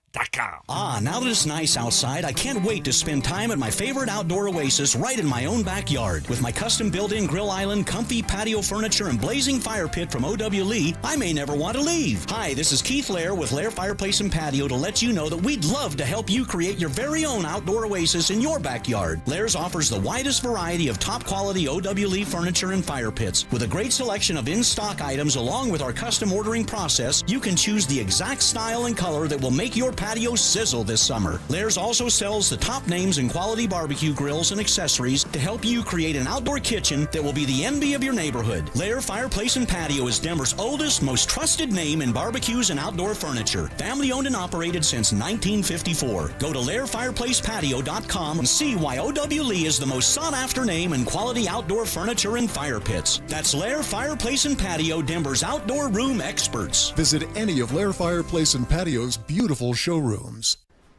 Ah, now that it's nice outside, I can't wait to spend time at my favorite outdoor oasis right in my own backyard. With my custom built-in grill island, comfy patio furniture, and blazing fire pit from O.W. Lee, I may never want to leave. Hi, this is Keith Lair with Lair Fireplace and Patio to let you know that we'd love to help you create your very own outdoor oasis in your backyard. Lair's offers the widest variety of top-quality O.W. Lee furniture and fire pits. With a great selection of in-stock items along with our custom ordering process, you can choose the exact style and color that will make your patio sizzle this summer. Lair's also sells the top names in quality barbecue grills and accessories to help you create an outdoor kitchen that will be the envy of your neighborhood. Lair Fireplace and Patio is Denver's oldest, most trusted name in barbecues and outdoor furniture. Family owned and operated since 1954. Go to LairFireplacePatio.com and see why O.W. Lee is the most sought after name in quality outdoor furniture and fire pits. That's Lair Fireplace and Patio, Denver's outdoor room experts. Visit any of Lair Fireplace and Patio's beautiful showrooms.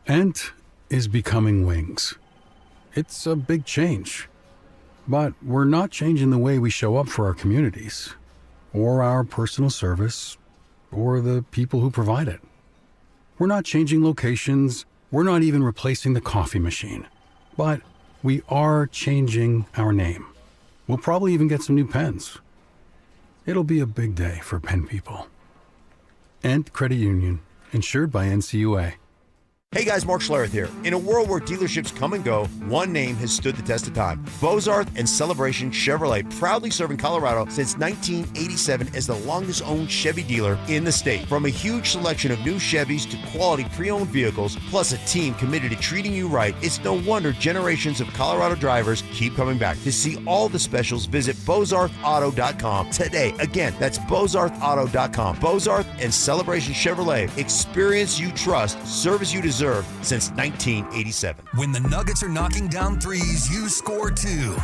Ent is becoming Wings. It's a big change, but we're not changing the way we show up for our communities, or our personal service, or the people who provide it. We're not changing locations. We're not even replacing the coffee machine, but we are changing our name. We'll probably even get some new pens. It'll be a big day for pen people. Ent Credit Union. Insured by NCUA. Hey guys, Mark Schlereth here. In a world where dealerships come and go, one name has stood the test of time. Bozarth and Celebration Chevrolet, proudly serving Colorado since 1987 as the longest owned Chevy dealer in the state. From a huge selection of new Chevys to quality pre-owned vehicles, plus a team committed to treating you right, it's no wonder generations of Colorado drivers keep coming back. To see all the specials, visit BozarthAuto.com today. Again, that's BozarthAuto.com. Bozarth and Celebration Chevrolet. Experience you trust, service you deserve since 1987. When the Nuggets are knocking down threes, you score too.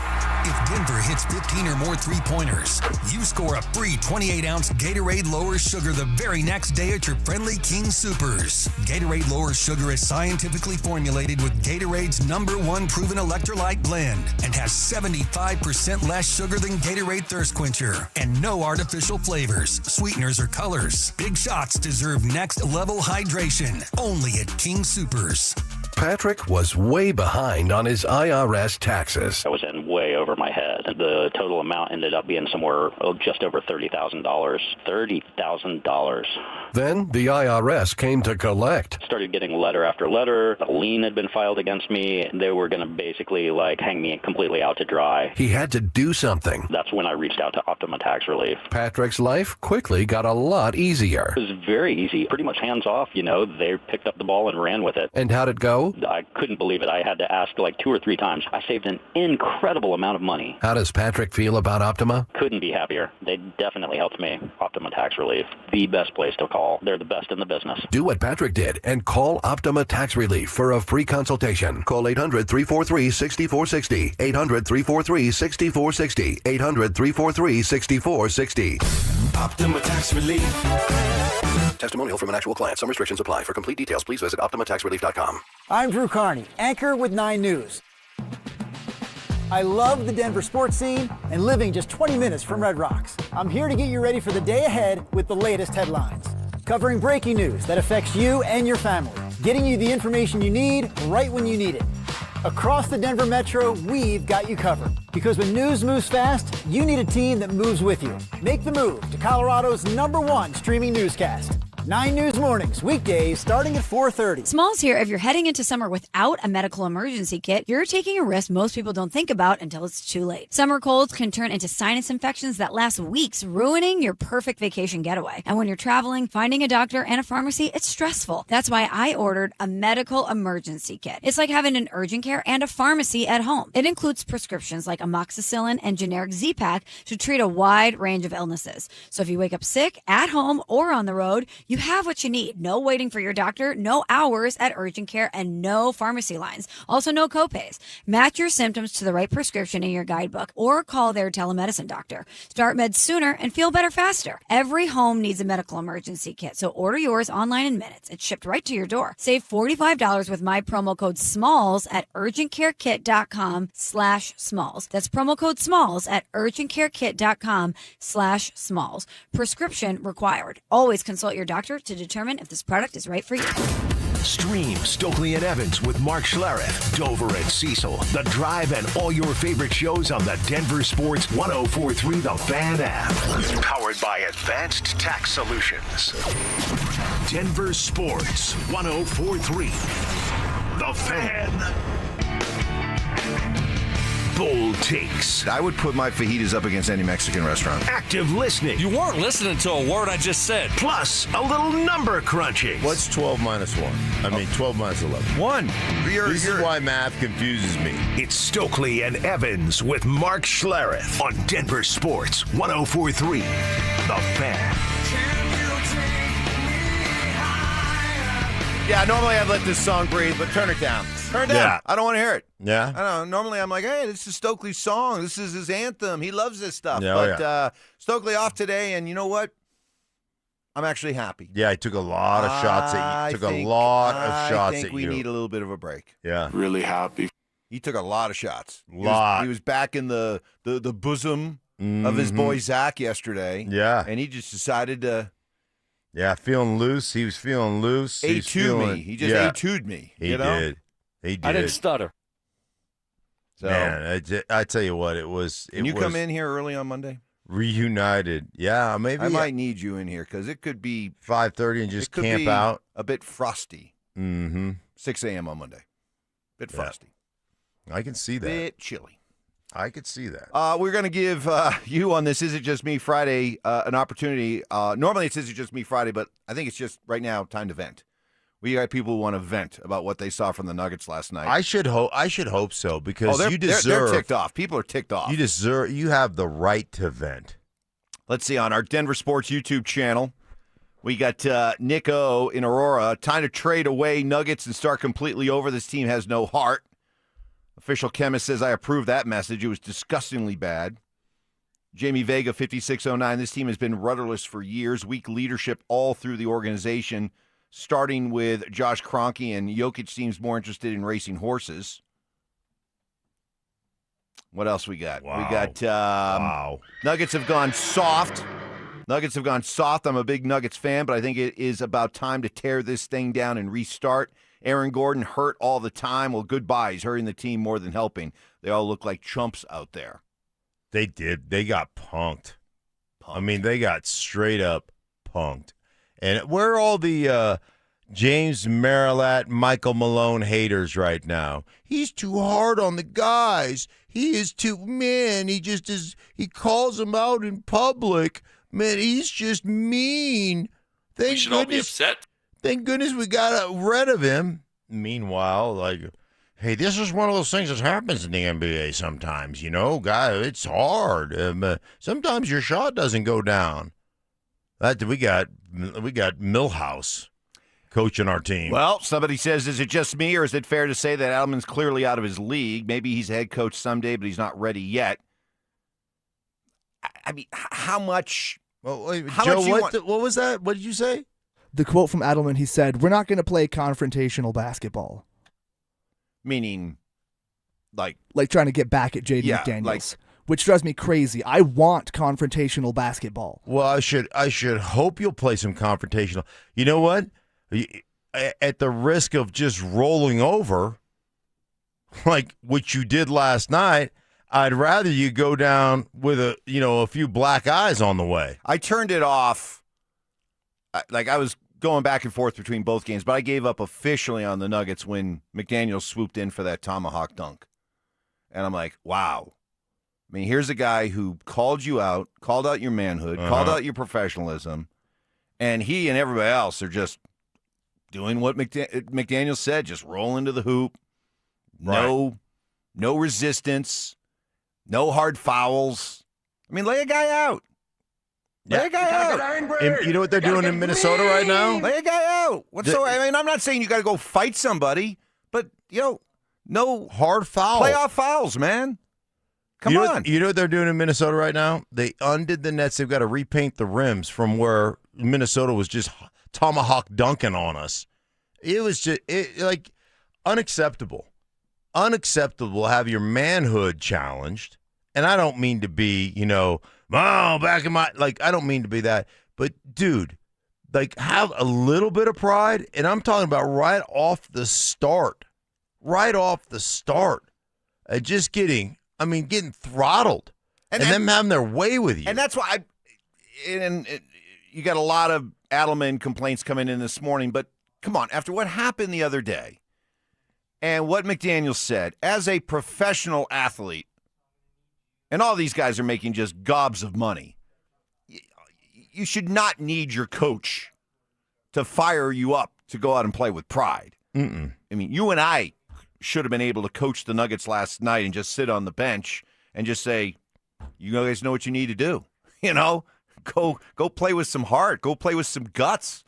If Denver hits 15 or more three-pointers, you score a free 28-ounce Gatorade Lower Sugar the very next day at your friendly King Soopers. Gatorade Lower Sugar is scientifically formulated with Gatorade's #1 proven electrolyte blend and has 75% less sugar than Gatorade Thirst Quencher and no artificial flavors, sweeteners, or colors. Big shots deserve next-level hydration. Only at King Soopers. Patrick was way behind on his IRS taxes. I was in way over my head. The total amount ended up being somewhere just over $30,000. $30,000. Then the IRS came to collect. Started getting letter after letter. A lien had been filed against me. They were going to basically hang me completely out to dry. He had to do something. That's when I reached out to Optima Tax Relief. Patrick's life quickly got a lot easier. It was very easy. Pretty much hands off. They picked up the ball and ran with it. And how'd it go? I couldn't believe it. I had to ask 2 or 3 times. I saved an incredible amount of money. How does Patrick feel about Optima? Couldn't be happier. They definitely helped me. Optima Tax Relief, the best place to call. They're the best in the business. Do what Patrick did and call Optima Tax Relief for a free consultation. Call 800-343-6460. 800-343-6460. 800-343-6460. Optima Tax Relief. Testimonial from an actual client. Some restrictions apply. For complete details, please visit OptimaTaxRelief.com. I'm Drew Carney, anchor with 9 News. I love the Denver sports scene and living just 20 minutes from Red Rocks. I'm here to get you ready for the day ahead with the latest headlines. Covering breaking news that affects you and your family. Getting you the information you need right when you need it. Across the Denver Metro, we've got you covered. Because when news moves fast, you need a team that moves with you. Make the move to Colorado's #1 streaming newscast. 9 News Mornings, weekdays starting at 4:30. Smalls here. If you're heading into summer without a medical emergency kit, you're taking a risk most people don't think about until it's too late. Summer colds can turn into sinus infections that last weeks, ruining your perfect vacation getaway. And when you're traveling, finding a doctor and a pharmacy, it's stressful. That's why I ordered a medical emergency kit. It's like having an urgent care and a pharmacy at home. It includes prescriptions like amoxicillin and generic Z-Pak to treat a wide range of illnesses. So if you wake up sick, at home, or on the road, you have what you need. No waiting for your doctor, no hours at urgent care, and no pharmacy lines. Also, no copays. Match your symptoms to the right prescription in your guidebook or call their telemedicine doctor. Start meds sooner and feel better faster. Every home needs a medical emergency kit, so order yours online in minutes. It's shipped right to your door. Save $45 with my promo code SMALLS at urgentcarekit.com/smalls. That's promo code SMALLS at urgentcarekit.com/smalls. Prescription required. Always consult your doctor to determine if this product is right for you. Stream Stokley and Evans with Mark Schlereth, Dover and Cecil, The Drive, and all your favorite shows on the Denver Sports 104.3 The Fan app. Powered by Advanced Tax Solutions. Denver Sports 104.3 The Fan. Bold takes. I would put my fajitas up against any Mexican restaurant. Active listening. You weren't listening to a word I just said. Plus, a little number crunching. What's 12 minus 1? 12 minus 11. 1. This is why math confuses me. It's Stokley and Evans with Mark Schlereth on Denver Sports 104.3 The Fan. Yeah, normally I'd let this song breathe, but turn it down. Turn it down. Yeah. I don't want to hear it. Yeah. I don't know. Normally I'm like, hey, this is Stokley's song. This is his anthem. He loves this stuff. Yeah, but Stokley off today, and you know what? I'm actually happy. Yeah, he took a lot of shots at you. I think we need a little bit of a break. Yeah. Really happy. He took a lot of shots. He was back in the bosom of his boy Zach yesterday. Yeah. And he just decided to... Yeah, feeling loose. He was feeling loose. Me. He just A2'd me. He did. He did. I didn't stutter. So, man, I tell you what, it was. Can you come in here early on Monday? Reunited. Yeah, maybe. I might need you in here because it could be 5:30 and just camp out. A bit frosty. Mm-hmm. 6 a.m. on Monday. Bit frosty. I can see that. Bit chilly. I could see that. We're going to give you on this Is It Just Me Friday an opportunity. Normally it's Is It Just Me Friday, but I think it's just right now time to vent. We got people who want to vent about what they saw from the Nuggets last night. I should hope so because you they're deserve. They're ticked off. People are ticked off. You have the right to vent. Let's see, on our Denver Sports YouTube channel, we got Nick O in Aurora. Time to trade away Nuggets and start completely over. This team has no heart. Official chemist says, I approve that message. It was disgustingly bad. Jamie Vega, 5609. This team has been rudderless for years. Weak leadership all through the organization, starting with Josh Kroenke, and Jokic seems more interested in racing horses. What else we got? Wow. We got Nuggets have gone soft. I'm a big Nuggets fan, but I think it is about time to tear this thing down and restart. Aaron Gordon hurt all the time. Well, goodbye. He's hurting the team more than helping. They all look like chumps out there. They did. They got punked. I mean, they got straight up punked. And where are all the James Marilat, Michael Malone haters right now? He's too hard on the guys. He is too, man, he just is, he calls them out in public. Man, he's just mean. We should all be upset. Thank goodness we got rid of him. Meanwhile, like, hey, this is one of those things that happens in the NBA sometimes, you know, guy. It's hard. Sometimes your shot doesn't go down. We got Millhouse coaching our team. Well, somebody says, is it just me, or is it fair to say that Adelman's clearly out of his league? Maybe he's a head coach someday, but he's not ready yet. I mean, how much? Well, Joe, what was that? What did you say? The quote from Adelman, he said, we're not going to play confrontational basketball. Meaning, like trying to get back at Jaden McDaniels, which drives me crazy. I want confrontational basketball. Well, I should hope you'll play some confrontational. You know what? At the risk of just rolling over, like what you did last night, I'd rather you go down with a few black eyes on the way. I turned it off. I was going back and forth between both games, but I gave up officially on the Nuggets when McDaniels swooped in for that tomahawk dunk. And I'm like, wow. I mean, here's a guy who called you out, called out your manhood, called out your professionalism, and he and everybody else are just doing what McDaniels said, just roll into the hoop. No resistance, no hard fouls. I mean, lay a guy out. Lay a guy out. And you know what they're doing in Minnesota right now? Lay a guy out. I mean, I'm not saying you got to go fight somebody, but, no hard foul. Playoff fouls, man. Come on. You know what they're doing in Minnesota right now? They undid the nets. They've got to repaint the rims from where Minnesota was just tomahawk dunking on us. It was just unacceptable. Unacceptable to have your manhood challenged. And I don't mean to be, back in my, I don't mean to be that. But, dude, have a little bit of pride. And I'm talking about right off the start. Right off the start. Just getting throttled. And them having their way with you. And that's why you got a lot of Adelman complaints coming in this morning. But, come on, after what happened the other day and what McDaniels said, as a professional athlete, and all these guys are making just gobs of money, you should not need your coach to fire you up to go out and play with pride. Mm-mm. I mean, you and I should have been able to coach the Nuggets last night and just sit on the bench and just say, you guys know what you need to do. Go play with some heart. Go play with some guts.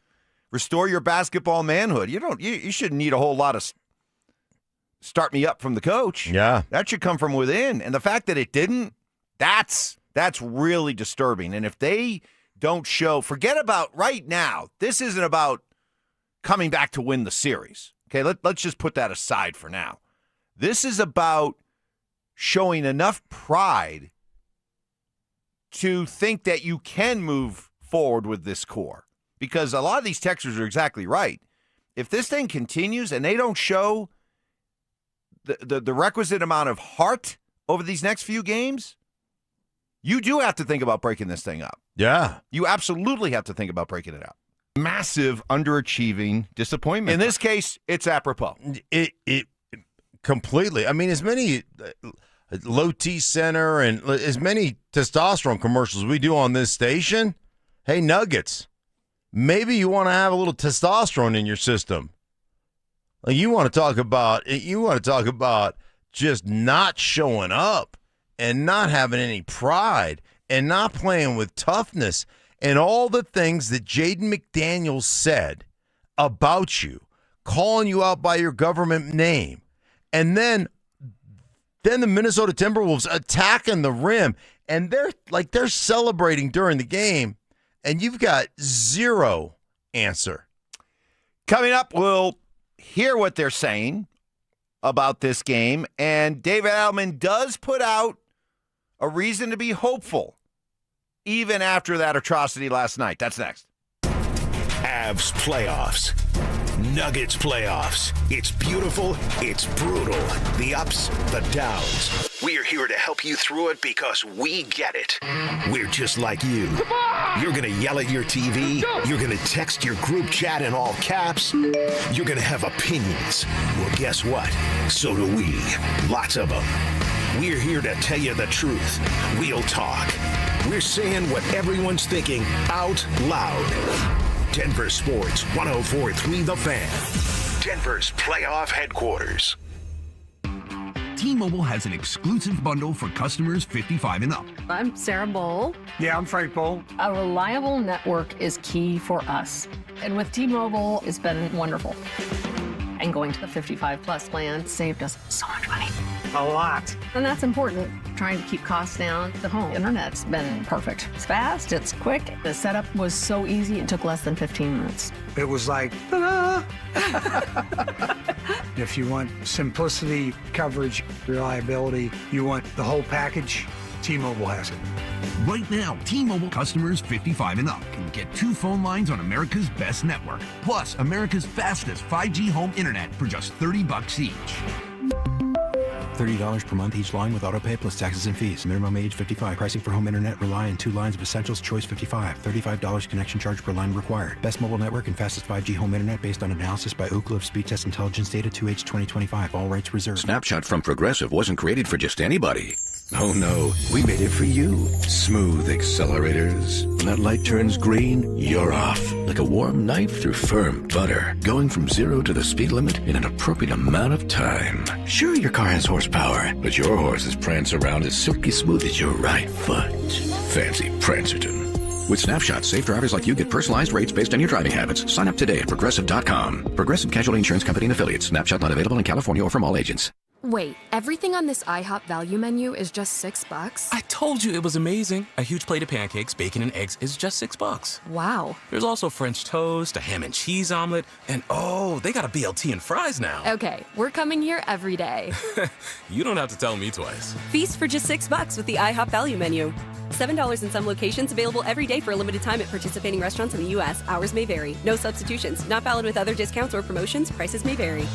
Restore your basketball manhood. You shouldn't need a whole lot of start me up from the coach. Yeah. That should come from within. And the fact that it didn't, that's really disturbing. And if they don't show, forget about right now. This isn't about coming back to win the series. Okay, let's just put that aside for now. This is about showing enough pride to think that you can move forward with this core. Because a lot of these texters are exactly right. If this thing continues and they don't show the requisite amount of heart over these next few games, you do have to think about breaking this thing up. Yeah. You absolutely have to think about breaking it up. Massive underachieving disappointment. In this case, it's apropos. It completely. I mean, as many low T center and as many testosterone commercials we do on this station, hey, Nuggets, maybe you want to have a little testosterone in your system. You want to talk about just not showing up and not having any pride and not playing with toughness. And all the things that Jaden McDaniels said about you, calling you out by your government name, and then the Minnesota Timberwolves attacking the rim, and they're celebrating during the game, and you've got zero answer. Coming up, we'll hear what they're saying about this game, and David Adelman does put out a reason to be hopeful even after that atrocity last night. That's next. Avs playoffs. Nuggets playoffs. It's beautiful. It's brutal. The ups, the downs. We're here to help you through it because we get it. We're just like you. You're going to yell at your TV. You're going to text your group chat in all caps. You're going to have opinions. Well, guess what? So do we. Lots of them. We're here to tell you the truth. Real talk. We're saying what everyone's thinking out loud. Denver Sports 104.3 The Fan. Denver's playoff headquarters. T-Mobile has an exclusive bundle for customers 55 and up. I'm Sarah Bowl. Yeah, I'm Frank Bowl. A reliable network is key for us. And with T-Mobile, it's been wonderful. And going to the 55 plus plan saved us so much money. A lot. And that's important. Trying to keep costs down. The home internet's been perfect. It's fast, it's quick. The setup was so easy, it took less than 15 minutes. It was like, ta-da! If you want simplicity, coverage, reliability, you want the whole package, T-Mobile has it. Right now, T-Mobile customers 55 and up can get 2 phone lines on America's best network, plus America's fastest 5G home internet for just $30 each. $30 per month each line with autopay plus taxes and fees. Minimum age 55. Pricing for home internet rely on 2 lines of essentials. Choice 55. $35 connection charge per line required. Best mobile network and fastest 5G home internet based on analysis by Ookla of Speed Test Intelligence data 2H 2025. All rights reserved. Snapshot from Progressive wasn't created for just anybody. Oh no, we made it for you. Smooth accelerators. When that light turns green, you're off. Like a warm knife through firm butter. Going from 0 to the speed limit in an appropriate amount of time. Sure, your car has horsepower, but your horses prance around as silky smooth as your right foot. Fancy Prancerton. With Snapshot, safe drivers like you get personalized rates based on your driving habits. Sign up today at Progressive.com. Progressive Casualty Insurance Company and Affiliates. Snapshot not available in California or from all agents. Wait, everything on this IHOP value menu is just $6? I told you it was amazing. A huge plate of pancakes, bacon, and eggs is just $6. Wow. There's also French toast, a ham and cheese omelet, and oh, they got a BLT and fries now. Okay, we're coming here every day. You don't have to tell me twice. Feast for just $6 with the IHOP value menu. $7 in some locations, available every day for a limited time at participating restaurants in the U.S. Hours may vary. No substitutions. Not valid with other discounts or promotions. Prices may vary.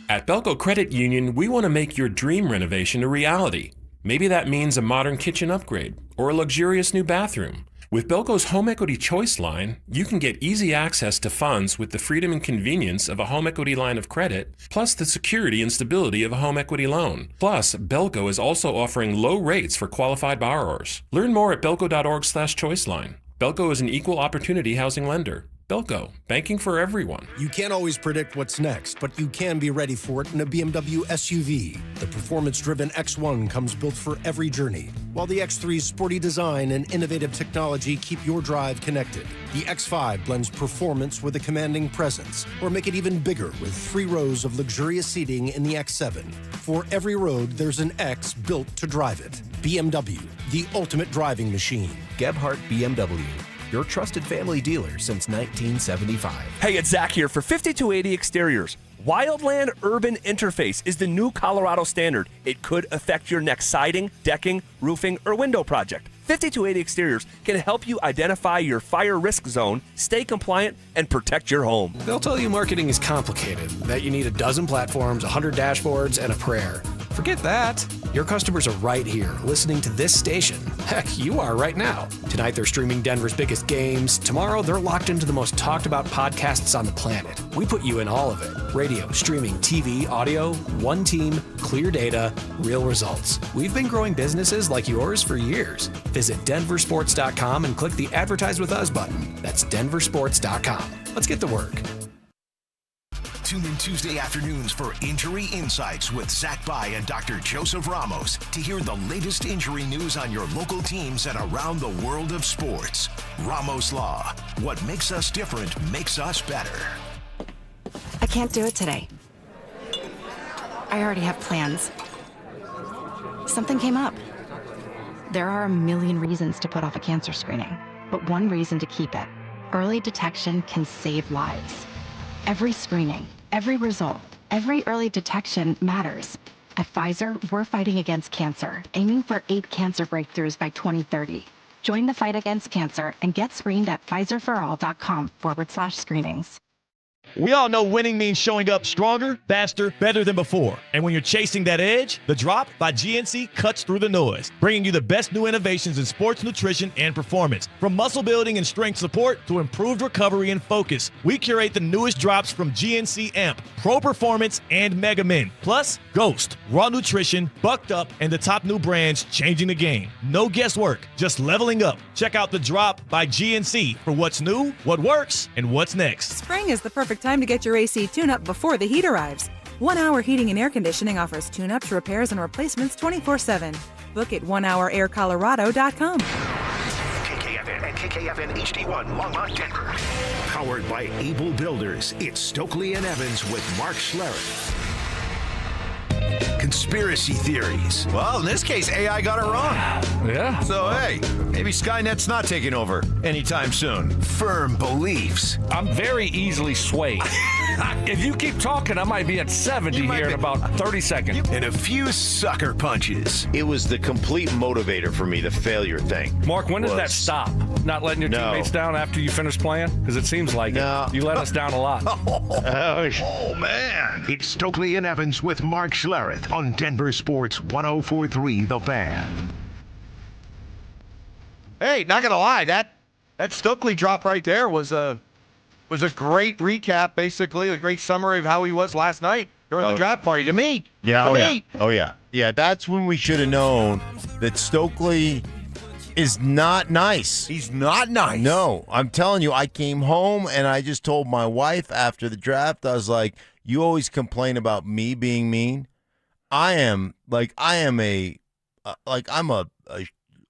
At Belco Credit Union, we want to make your dream renovation a reality. Maybe that means a modern kitchen upgrade or a luxurious new bathroom. With Belco's Home Equity Choice line, you can get easy access to funds with the freedom and convenience of a home equity line of credit, plus the security and stability of a home equity loan. Plus, Belco is also offering low rates for qualified borrowers. Learn more at belco.org/choiceline. Belco is an equal opportunity housing lender. Belco, banking for everyone. You can't always predict what's next, but you can be ready for it in a BMW SUV. The performance-driven X1 comes built for every journey, while the X3's sporty design and innovative technology keep your drive connected. The X5 blends performance with a commanding presence, or make it even bigger with 3 rows of luxurious seating in the X7. For every road, there's an X built to drive it. BMW, the ultimate driving machine. Gebhardt BMW. Your trusted family dealer since 1975. Hey, it's Zach here for 5280 Exteriors. Wildland Urban Interface is the new Colorado standard. It could affect your next siding, decking, roofing, or window project. 5280 Exteriors can help you identify your fire risk zone, stay compliant, and protect your home. They'll tell you marketing is complicated, that you need a dozen platforms, 100 dashboards, and a prayer. Forget that. Your customers are right here, listening to this station. Heck, you are right now. Tonight they're streaming Denver's biggest games. Tomorrow they're locked into the most talked about podcasts on the planet. We put you in all of it. Radio, streaming, TV, audio, one team, clear data, real results. We've been growing businesses like yours for years. Visit DenverSports.com and click the Advertise With Us button. That's DenverSports.com. Let's get to work. Tune in Tuesday afternoons for Injury Insights with Zach Bai and Dr. Joseph Ramos to hear the latest injury news on your local teams and around the world of sports. Ramos Law. What makes us different makes us better. I can't do it today. I already have plans. Something came up. There are a million reasons to put off a cancer screening, but one reason to keep it. Early detection can save lives. Every screening, every result, every early detection matters. At Pfizer, we're fighting against cancer, aiming for 8 cancer breakthroughs by 2030. Join the fight against cancer and get screened at Pfizerforall.com/screenings. We all know winning means showing up stronger, faster, better than before. And when you're chasing that edge, the Drop by GNC cuts through the noise, bringing you the best new innovations in sports nutrition and performance. From muscle building and strength support to improved recovery and focus, we curate the newest drops from GNC Amp, Pro Performance, and Mega Men. Plus, Ghost, Raw Nutrition, Bucked Up, and the top new brands changing the game. No guesswork, just leveling up. Check out the Drop by GNC for what's new, what works, and what's next. Spring is the perfect time to get your AC tune-up before the heat arrives. 1 Hour Heating and Air Conditioning offers tune-ups, repairs, and replacements 24/7. Book at onehouraircolorado.com. KKFN and KKFN HD1 Longmont, Denver. Powered by Able Builders, it's Stokley and Evans with Mark Schlereth. Conspiracy theories. Well, in this case, AI got it wrong. Yeah. So, hey, maybe Skynet's not taking over anytime soon. Firm beliefs. I'm very easily swayed. If you keep talking, I might be at 70 here in about 30 seconds. And a few sucker punches. It was the complete motivator for me, the failure thing. Mark, when does that stop? Not letting your teammates down after you finish playing? Because it seems like it. You let us down a lot. Oh, man. It's Stokley and Evans with Mark Schlereth on Denver Sports 104.3 The Fan. Hey, not gonna lie, that Stokley drop right there was a great recap, basically a great summary of how he was last night during the draft party. To me, Oh yeah. That's when we should have known that Stokley is not nice. He's not nice. No, I'm telling you, I came home and I just told my wife after the draft, I was like, "You always complain about me being mean. I'm a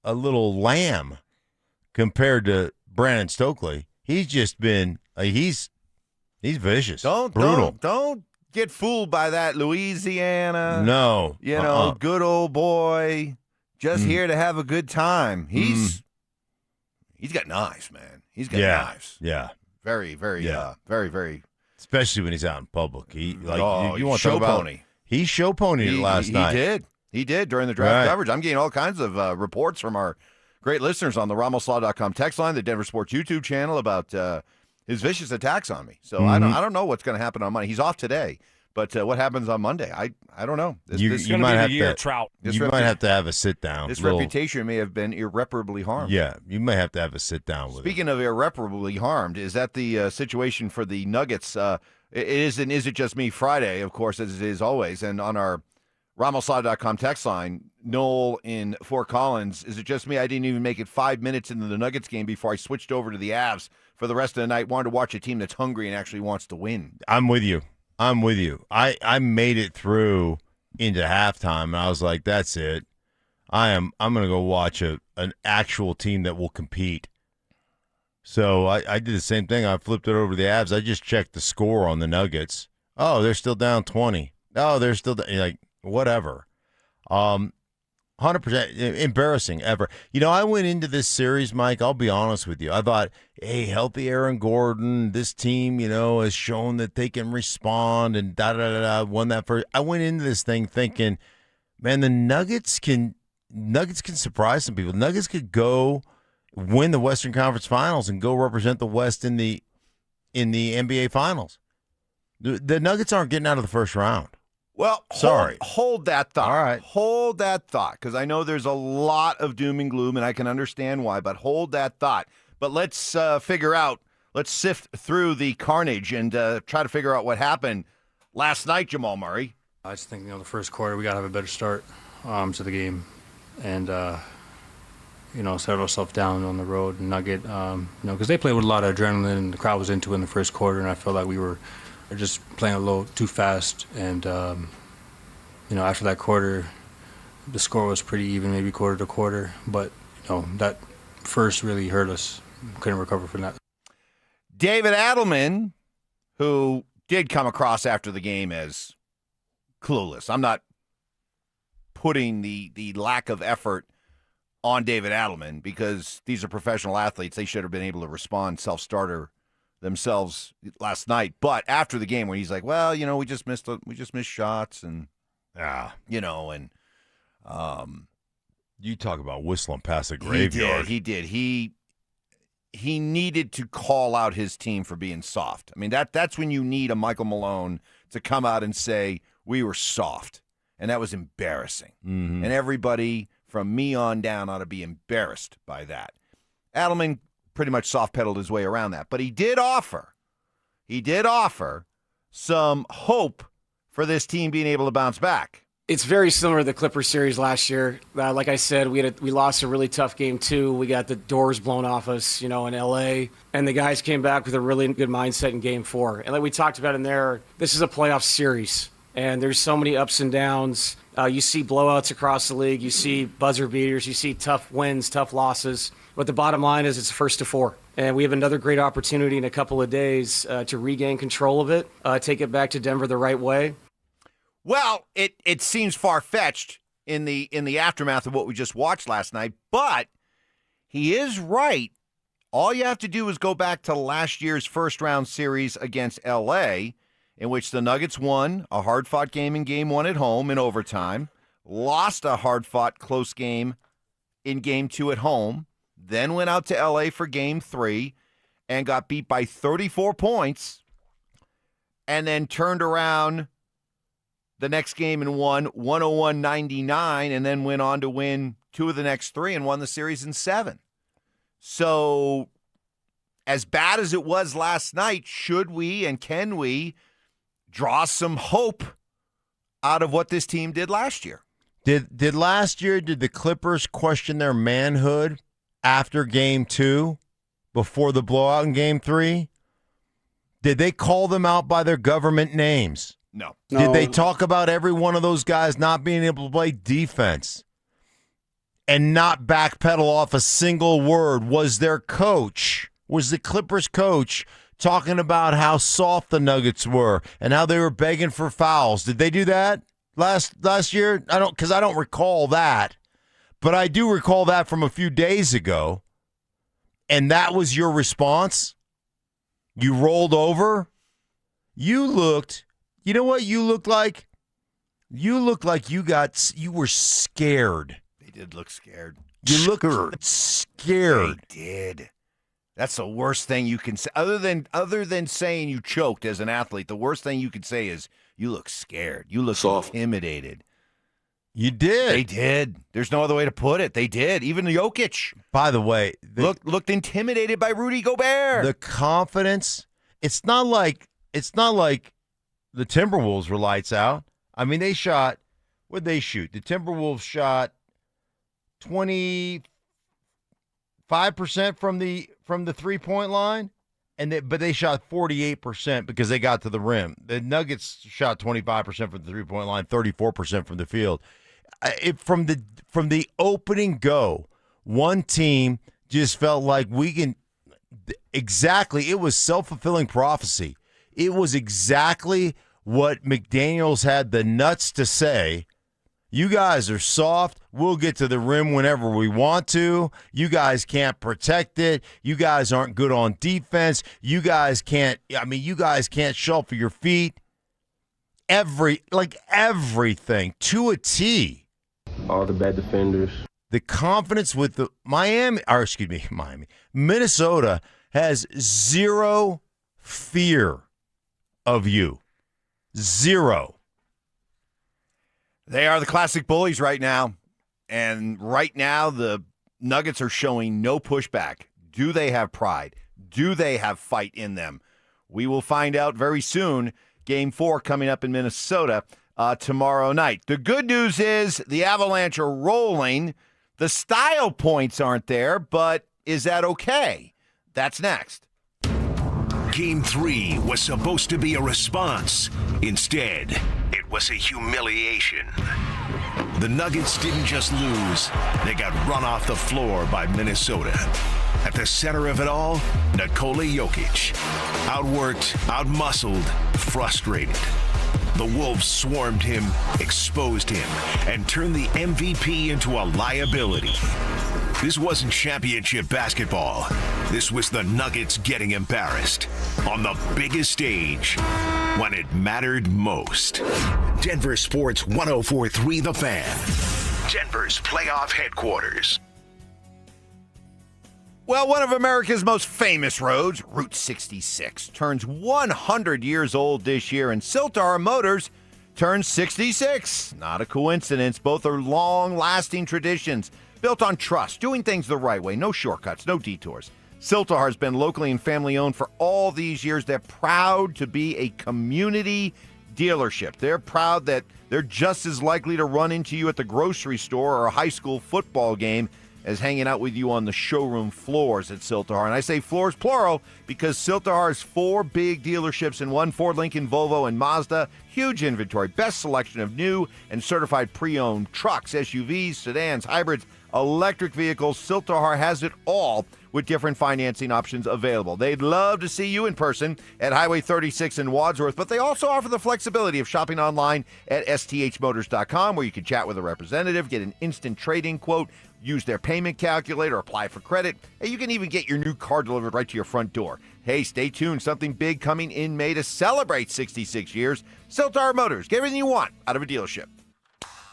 little lamb compared to Brandon Stokley. He's just been he's vicious. Don't get fooled by that Louisiana. No. Good old boy. Just here to have a good time. He's got knives, man. He's got knives. Yeah. Very, very, very, very. Especially when he's out in public. You want to show talk about pony. He show ponied last night. He did during the draft coverage. I'm getting all kinds of reports from our great listeners on the RamosLaw.com text line, the Denver Sports YouTube channel about his vicious attacks on me. So I don't know what's going to happen on Monday. He's off today, but what happens on Monday? I don't know. You might have to. You might have to have a sit down. This reputation may have been irreparably harmed. Yeah, you may have to have a sit down with. Speaking of irreparably harmed, is that the situation for the Nuggets? It is an Is It Just Me Friday, of course, as it is always, and on our RamosLaw.com text line, Noel in Fort Collins, is it just me? I didn't even make it 5 minutes into the Nuggets game before I switched over to the Avs for the rest of the night. Wanted to watch a team that's hungry and actually wants to win. I'm with you. I made it through into halftime, and I was like, that's it. I'm going to go watch an actual team that will compete. So I did the same thing. I flipped it over to the Avs. I just checked the score on the Nuggets. Oh, they're still down 20. Oh, they're still like whatever. 100% embarrassing ever. I went into this series, Mike, I'll be honest with you. I thought, hey, healthy Aaron Gordon, this team, has shown that they can respond and won that first. I went into this thing thinking, man, the Nuggets can surprise some people. Nuggets could go win the Western Conference Finals and go represent the West in the NBA Finals. The Nuggets aren't getting out of the first round. Well, sorry. Hold that thought. All right. Hold that thought, because I know there's a lot of doom and gloom, and I can understand why, but hold that thought. But let's sift through the carnage and try to figure out what happened last night, Jamal Murray. I just think, the first quarter, we got to have a better start to the game and, settle ourselves down on the road and not get, because they played with a lot of adrenaline and the crowd was into it in the first quarter, and I felt like we were just playing a little too fast. And, after that quarter, the score was pretty even, maybe quarter to quarter. But, that first really hurt us. Couldn't recover from that. David Adelman, who did come across after the game as clueless. I'm not putting the lack of effort on David Adelman because these are professional athletes. They should have been able to respond self-starter themselves last night. But after the game, when he's like, well, we just missed shots and you talk about whistling past the graveyard. He did. He needed to call out his team for being soft. I mean, that's when you need a Michael Malone to come out and say, we were soft. And that was embarrassing. Mm-hmm. And everybody from me on down ought to be embarrassed by that. Adelman pretty much soft-pedaled his way around that. But he did offer some hope for this team being able to bounce back. It's very similar to the Clippers series last year. Like I said, we lost a really tough game, too. We got the doors blown off us, in L.A., and the guys came back with a really good mindset in Game 4. And like we talked about in there, this is a playoff series, and there's so many ups and downs. You see blowouts across the league. You see buzzer beaters. You see tough wins, tough losses. But the bottom line is it's first to 4. And we have another great opportunity in a couple of days to regain control of it, take it back to Denver the right way. Well, it seems far-fetched in the aftermath of what we just watched last night, but he is right. All you have to do is go back to last year's first-round series against L.A., in which the Nuggets won a hard-fought game in Game 1 at home in overtime, lost a hard-fought close game in Game 2 at home, then went out to L.A. for Game 3 and got beat by 34 points, and then turned around the next game and won 101-99, and then went on to win 2 of the next 3 and won the series in 7. So as bad as it was last night, should we and can we draw some hope out of what this team did last year? Did last year, did the Clippers question their manhood after Game 2, before the blowout in Game 3? Did they call them out by their government names? No. Did they talk about every one of those guys not being able to play defense and not backpedal off a single word? Was their coach, was the Clippers coach, talking about how soft the Nuggets were and how they were begging for fouls? Did they do that last year? Because I don't recall that, but I do recall that from a few days ago. And that was your response? You rolled over? You looked, you know what you looked like? You looked like you were scared. They did look scared. You looked scared. They did. That's the worst thing you can say. Other than saying you choked as an athlete, the worst thing you could say is you look scared. You look intimidated. You did. They did. There's no other way to put it. They did. Even Jokic. By the way, looked intimidated by Rudy Gobert. The confidence. It's not like the Timberwolves were lights out. I mean, they shot. What'd they shoot? The Timberwolves shot 25% from the 3-point line, but they shot 48% because they got to the rim. The Nuggets shot 25% from the 3-point line, 34% from the field. From the opening go, one team just felt like we can exactly. It was self-fulfilling prophecy. It was exactly what McDaniels had the nuts to say. You guys are soft. We'll get to the rim whenever we want to. You guys can't protect it. You guys aren't good on defense. You guys can't shuffle your feet. Everything to a T. All the bad defenders. The confidence with the Minnesota has zero fear of you. Zero. They are the classic bullies right now. And right now, the Nuggets are showing no pushback. Do they have pride? Do they have fight in them? We will find out very soon. Game 4 coming up in Minnesota tomorrow night. The good news is the Avalanche are rolling. The style points aren't there, but is that okay? That's next. Game 3 was supposed to be a response. Instead, it was a humiliation. The Nuggets didn't just lose, they got run off the floor by Minnesota. At the center of it all, Nikola Jokic. Outworked, outmuscled, frustrated. The Wolves swarmed him, exposed him, and turned the MVP into a liability. This wasn't championship basketball. This was the Nuggets getting embarrassed on the biggest stage when it mattered most. Denver Sports 104.3 The Fan. Denver's playoff headquarters. Well, one of America's most famous roads, Route 66, turns 100 years old this year, and Siltar Motors turns 66. Not a coincidence. Both are long-lasting traditions built on trust, doing things the right way, no shortcuts, no detours. Siltar has been locally and family-owned for all these years. They're proud to be a community dealership. They're proud that they're just as likely to run into you at the grocery store or a high school football game as hanging out with you on the showroom floors at Siltar. And I say floors plural because Siltar has 4 big dealerships in one: Ford, Lincoln, Volvo, and Mazda. Huge inventory, best selection of new and certified pre-owned trucks, SUVs, sedans, hybrids, electric vehicles. Siltar has it all with different financing options available. They'd love to see you in person at Highway 36 in Wadsworth, but they also offer the flexibility of shopping online at sthmotors.com, where you can chat with a representative, get an instant trade-in quote, use their payment calculator, apply for credit, and you can even get your new car delivered right to your front door. Hey, stay tuned. Something big coming in May to celebrate 66 years. Siltar Motors. Get everything you want out of a dealership.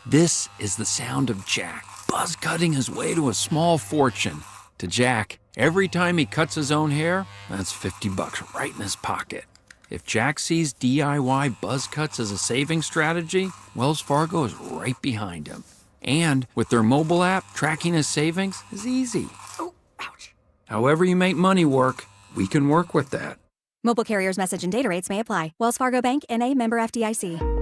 This is the sound of Jack, buzz cutting his way to a small fortune. To Jack, every time he cuts his own hair, that's $50 right in his pocket. If Jack sees DIY buzz cuts as a saving strategy, Wells Fargo is right behind him. And with their mobile app, tracking his savings is easy. Oh, ouch. However you make money work, we can work with that. Mobile carriers' message and data rates may apply. Wells Fargo Bank, N.A., member FDIC.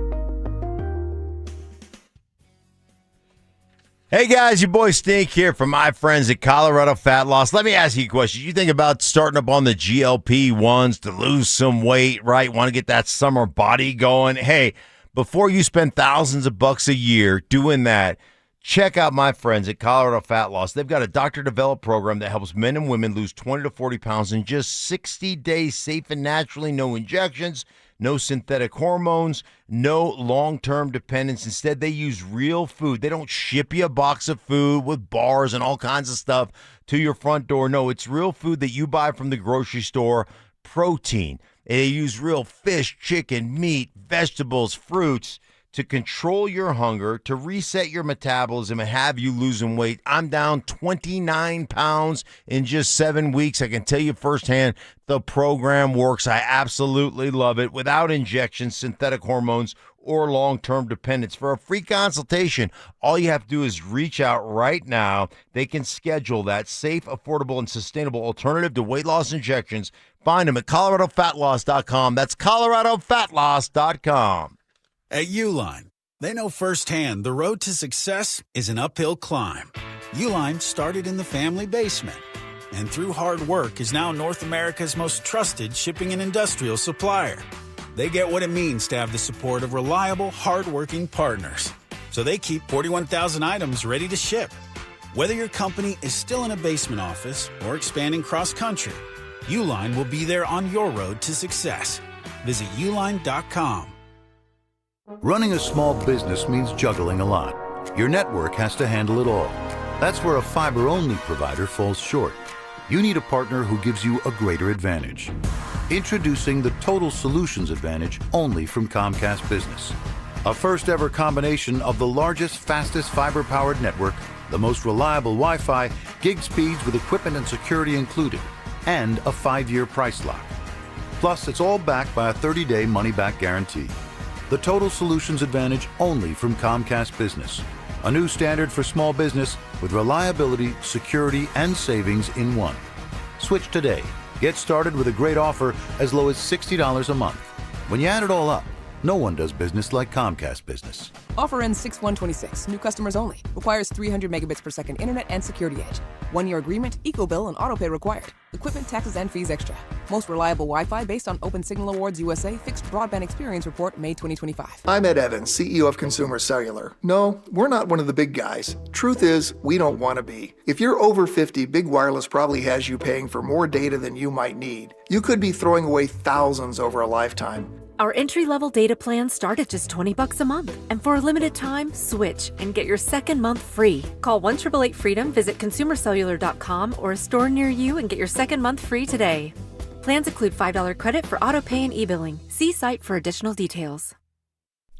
Hey guys, your boy Stink here from my friends at Colorado Fat Loss. Let me ask you a question. You think about starting up on the GLP-1s to lose some weight, right? Want to get that summer body going? Hey, before you spend thousands of bucks a year doing that, check out my friends at Colorado Fat Loss. They've got a doctor-developed program that helps men and women lose 20 to 40 pounds in just 60 days, safe and naturally, no injections, no synthetic hormones, no long-term dependence. Instead, they use real food. They don't ship you a box of food with bars and all kinds of stuff to your front door. No, it's real food that you buy from the grocery store, protein. They use real fish, chicken, meat, vegetables, fruits to control your hunger, to reset your metabolism and have you losing weight. I'm down 29 pounds in just 7 weeks. I can tell you firsthand, the program works. I absolutely love it. Without injections, synthetic hormones, or long-term dependence. For a free consultation, all you have to do is reach out right now. They can schedule that safe, affordable, and sustainable alternative to weight loss injections. Find them at coloradofatloss.com. That's coloradofatloss.com. At Uline, they know firsthand the road to success is an uphill climb. Uline started in the family basement, and through hard work is now North America's most trusted shipping and industrial supplier. They get what it means to have the support of reliable, hardworking partners. So they keep 41,000 items ready to ship. Whether your company is still in a basement office or expanding cross-country, Uline will be there on your road to success. Visit uline.com. Running a small business means juggling a lot. Your network has to handle it all. That's where a fiber-only provider falls short. You need a partner who gives you a greater advantage. Introducing the Total Solutions Advantage only from Comcast Business. A first-ever combination of the largest, fastest fiber-powered network, the most reliable Wi-Fi, gig speeds with equipment and security included, and a 5-year price lock. Plus, it's all backed by a 30-day money-back guarantee. The Total Solutions Advantage only from Comcast Business. A new standard for small business with reliability, security, and savings in one. Switch today. Get started with a great offer as low as $60 a month. When you add it all up, no one does business like Comcast Business. Offer ends 6/1/26. New customers only. Requires 300 megabits per second internet and security edge. 1-year agreement, eco-bill, and autopay required. Equipment, taxes, and fees extra. Most reliable Wi-Fi based on Open Signal Awards USA Fixed Broadband Experience Report, May 2025. I'm Ed Evans, CEO of Consumer Cellular. No, we're not one of the big guys. Truth is, we don't want to be. If you're over 50, Big Wireless probably has you paying for more data than you might need. You could be throwing away thousands over a lifetime. Our entry-level data plans start at just $20 a month. And for a limited time, switch and get your second month free. Call 1-888-FREEDOM, visit consumercellular.com or a store near you and get your second month free today. Plans include $5 credit for auto pay and e-billing. See site for additional details.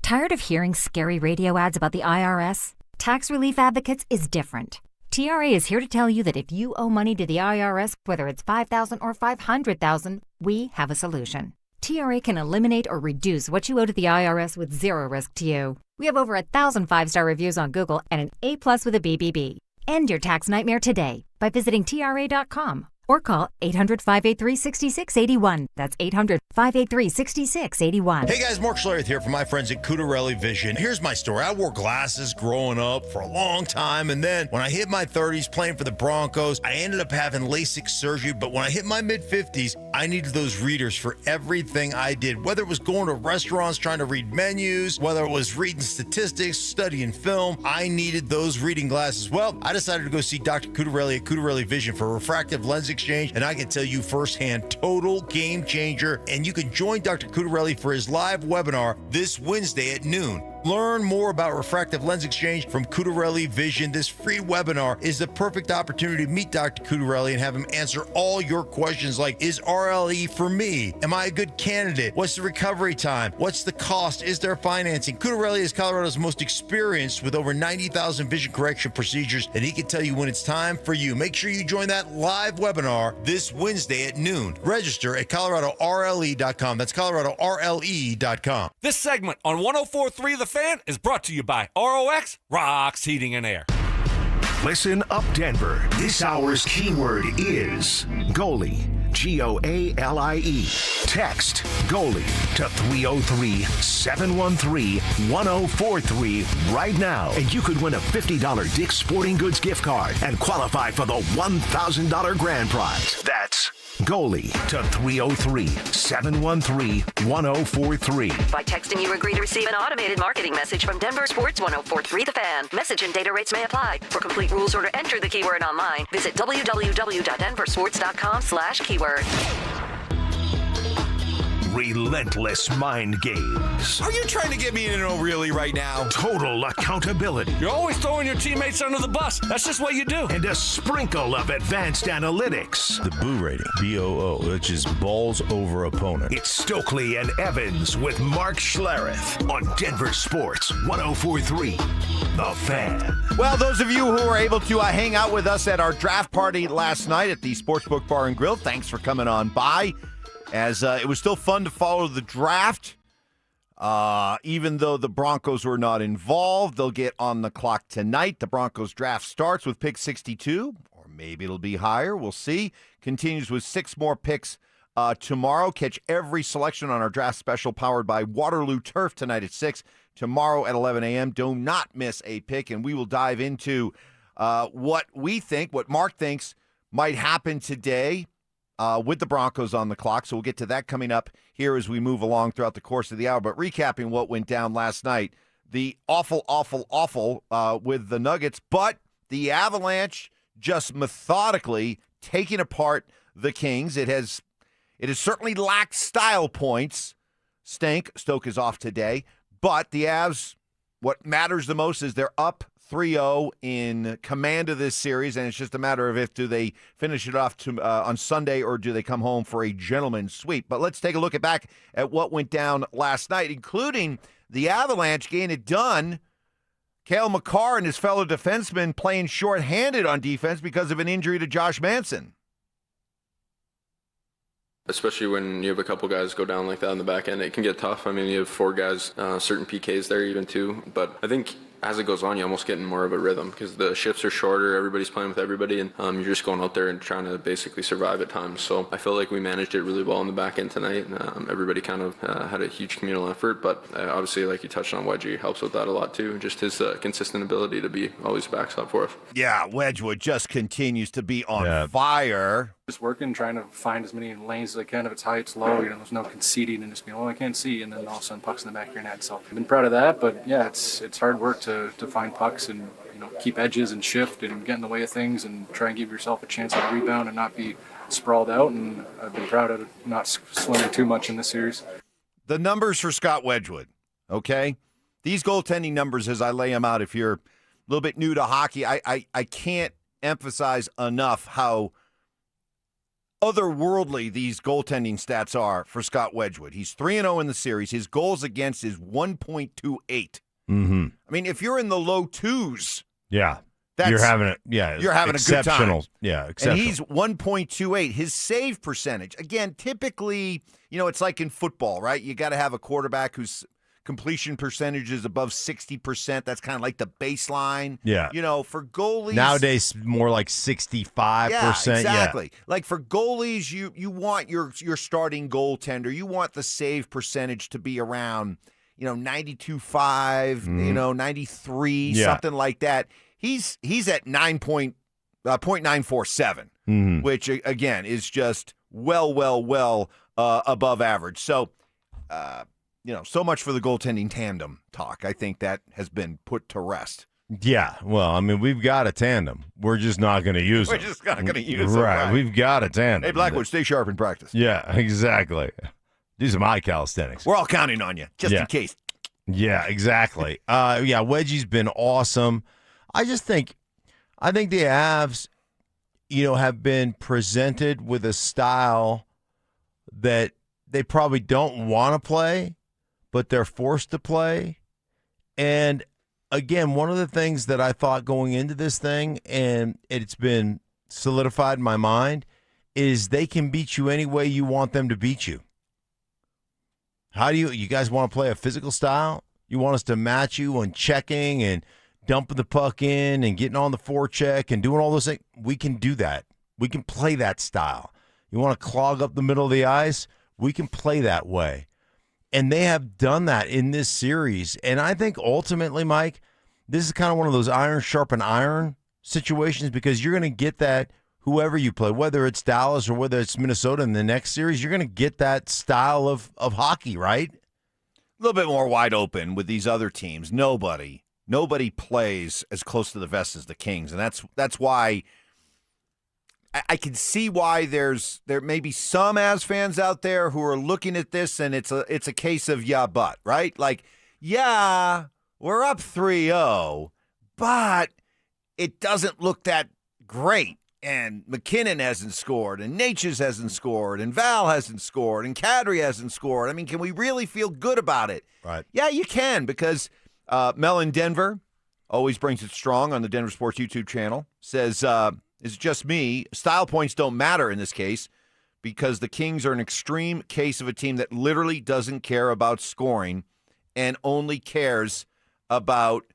Tired of hearing scary radio ads about the IRS? Tax Relief Advocates is different. TRA is here to tell you that if you owe money to the IRS, whether it's $5,000 or $500,000, we have a solution. TRA can eliminate or reduce what you owe to the IRS with zero risk to you. We have over 1,000 5-star reviews on Google and an A+ with a BBB. End your tax nightmare today by visiting TRA.com or call 800-583-6681. That's 800-583-6681. Hey guys, Mark Schlereth here from my friends at Cudarelli Vision. Here's my story. I wore glasses growing up for a long time, and then when I hit my 30s playing for the Broncos, I ended up having LASIK surgery, but when I hit my mid-50s, I I needed those readers for everything I did, whether it was going to restaurants, trying to read menus, whether it was reading statistics, studying film. I needed those reading glasses. Well, I decided to go see Dr. Cudarelli at Cudarelli Vision for refractive lens exchange, and I can tell you firsthand, total game changer. And you can join Dr. Cudarelli for his live webinar this Wednesday at noon. Learn more about refractive lens exchange from Cudarelli Vision. This free webinar is the perfect opportunity to meet Dr. Cudarelli and have him answer all your questions like, is RLE for me? Am I a good candidate? What's the recovery time? What's the cost? Is there financing? Cudarelli is Colorado's most experienced with over 90,000 vision correction procedures, and he can tell you when it's time for you. Make sure you join that live webinar this Wednesday at noon. Register at ColoradoRLE.com. That's ColoradoRLE.com. This segment on 104.3 The Fan is brought to you by ROX Rocks Heating and Air. Listen up, Denver. This hour's keyword is goalie. Goalie. Text goalie to 303-713-1043 right now, and you could win a $50 Dick's Sporting Goods gift card and qualify for the $1,000 grand prize. That's goalie to 303-713-1043. By texting, you agree to receive an automated marketing message from DenverSports 104.3 The Fan. Message and data rates may apply. For complete rules or to enter the keyword online, visit www.denversports.com/keyword. Relentless mind games. Are you trying to get me in an really right now? Total accountability. You're always throwing your teammates under the bus. That's just what you do. And a sprinkle of advanced analytics. The Boo rating, BOO, which is balls over opponent. It's Stokley and Evans with Mark Schlereth on Denver Sports 104.3 The Fan. Well, those of you who were able to hang out with us at our draft party last night at the Sportsbook Bar and Grill, thanks for coming on by. As it was still fun to follow the draft, even though the Broncos were not involved. They'll get on the clock tonight. The Broncos draft starts with pick 62, or maybe it'll be higher. We'll see. Continues with 6 more picks tomorrow. Catch every selection on our draft special powered by Waterloo Turf tonight at 6. Tomorrow at 11 a.m. Do not miss a pick, and we will dive into what we think, what Mark thinks might happen today with the Broncos on the clock. So we'll get to that coming up here as we move along throughout the course of the hour. But recapping what went down last night, the awful with the Nuggets, but the Avalanche just methodically taking apart the Kings. It has certainly lacked style points. Stoke is off today. But the Avs, what matters the most is they're up 3-0 in command of this series, and it's just a matter of do they finish it off on Sunday or do they come home for a gentleman's sweep. But let's take a look back at what went down last night, including the Avalanche getting it done. Cale Makar and his fellow defenseman playing shorthanded on defense because of an injury to Josh Manson. Especially when you have a couple guys go down like that on the back end, it can get tough. I mean, you have 4 guys, certain PKs there even too. But I think as it goes on, you almost get in more of a rhythm because the shifts are shorter, everybody's playing with everybody, and you're just going out there and trying to basically survive at times. So I feel like we managed it really well on the back end tonight. Everybody kind of had a huge communal effort, but obviously, like you touched on, Wedgie helps with that a lot too. Just his consistent ability to be always a backstop for us. Yeah, Wedgwood just continues to be on fire. Just working, trying to find as many lanes as I can. If it's high, it's low. There's no conceding and just being, I can't see, and then all of a sudden pucks in the back of your net. So I've been proud of that, but yeah, it's hard work to find pucks and keep edges and shift and get in the way of things and try and give yourself a chance to rebound and not be sprawled out. And I've been proud of not swimming too much in this series. The numbers for Scott Wedgwood, okay? These goaltending numbers, as I lay them out, if you're a little bit new to hockey, I can't emphasize enough how otherworldly these goaltending stats are for Scott Wedgwood. He's 3-0 in the series. His goals against is 1.28. Mm-hmm. I mean, if you're in the low 2s, you're having it. Yeah, you're having a good time. Yeah, exceptional. And he's 1.28. His save percentage, again, typically, it's like in football, right? You got to have a quarterback whose completion percentage is above 60%. That's kind of like the baseline. Yeah. For goalies nowadays, more like 65%. Yeah, exactly. Yeah. Like for goalies, you want your starting goaltender. You want the save percentage to be around 92.5, 93, something like that. He's at 9.8 .947, which again is just well above average. So, so much for the goaltending tandem talk. I think that has been put to rest. Yeah, well, I mean, we've got a tandem. We're just not going to use We're them. just not going to use them. Right, we've got a tandem. Hey, Blackwood, stay sharp in practice. Yeah, exactly. Do some eye calisthenics. We're all counting on you, just in case. Yeah, exactly. Wedgie's been awesome. I think the Avs, have been presented with a style that they probably don't want to play, but they're forced to play. And again, one of the things that I thought going into this thing, and it's been solidified in my mind, is they can beat you any way you want them to beat you. How do you guys want to play a physical style? You want us to match you on checking and dumping the puck in and getting on the forecheck and doing all those things? We can do that. We can play that style. You want to clog up the middle of the ice? We can play that way. And they have done that in this series. And I think ultimately, Mike, this is kind of one of those iron sharpen iron situations, because you're going to get that whoever you play, whether it's Dallas or whether it's Minnesota in the next series, you're going to get that style of hockey, right? A little bit more wide open with these other teams. Nobody plays as close to the vest as the Kings, and that's why I can see why there may be some Avs fans out there who are looking at this, and it's a case of but, right? Like, yeah, we're up 3-0, but it doesn't look that great. And McKinnon hasn't scored, and Natchez hasn't scored, and Val hasn't scored, and Kadri hasn't scored. I mean, can we really feel good about it? Right. Yeah, you can, because Mel in Denver always brings it strong on the DenverSports YouTube channel. Says, it's just me. Style points don't matter in this case because the Kings are an extreme case of a team that literally doesn't care about scoring and only cares about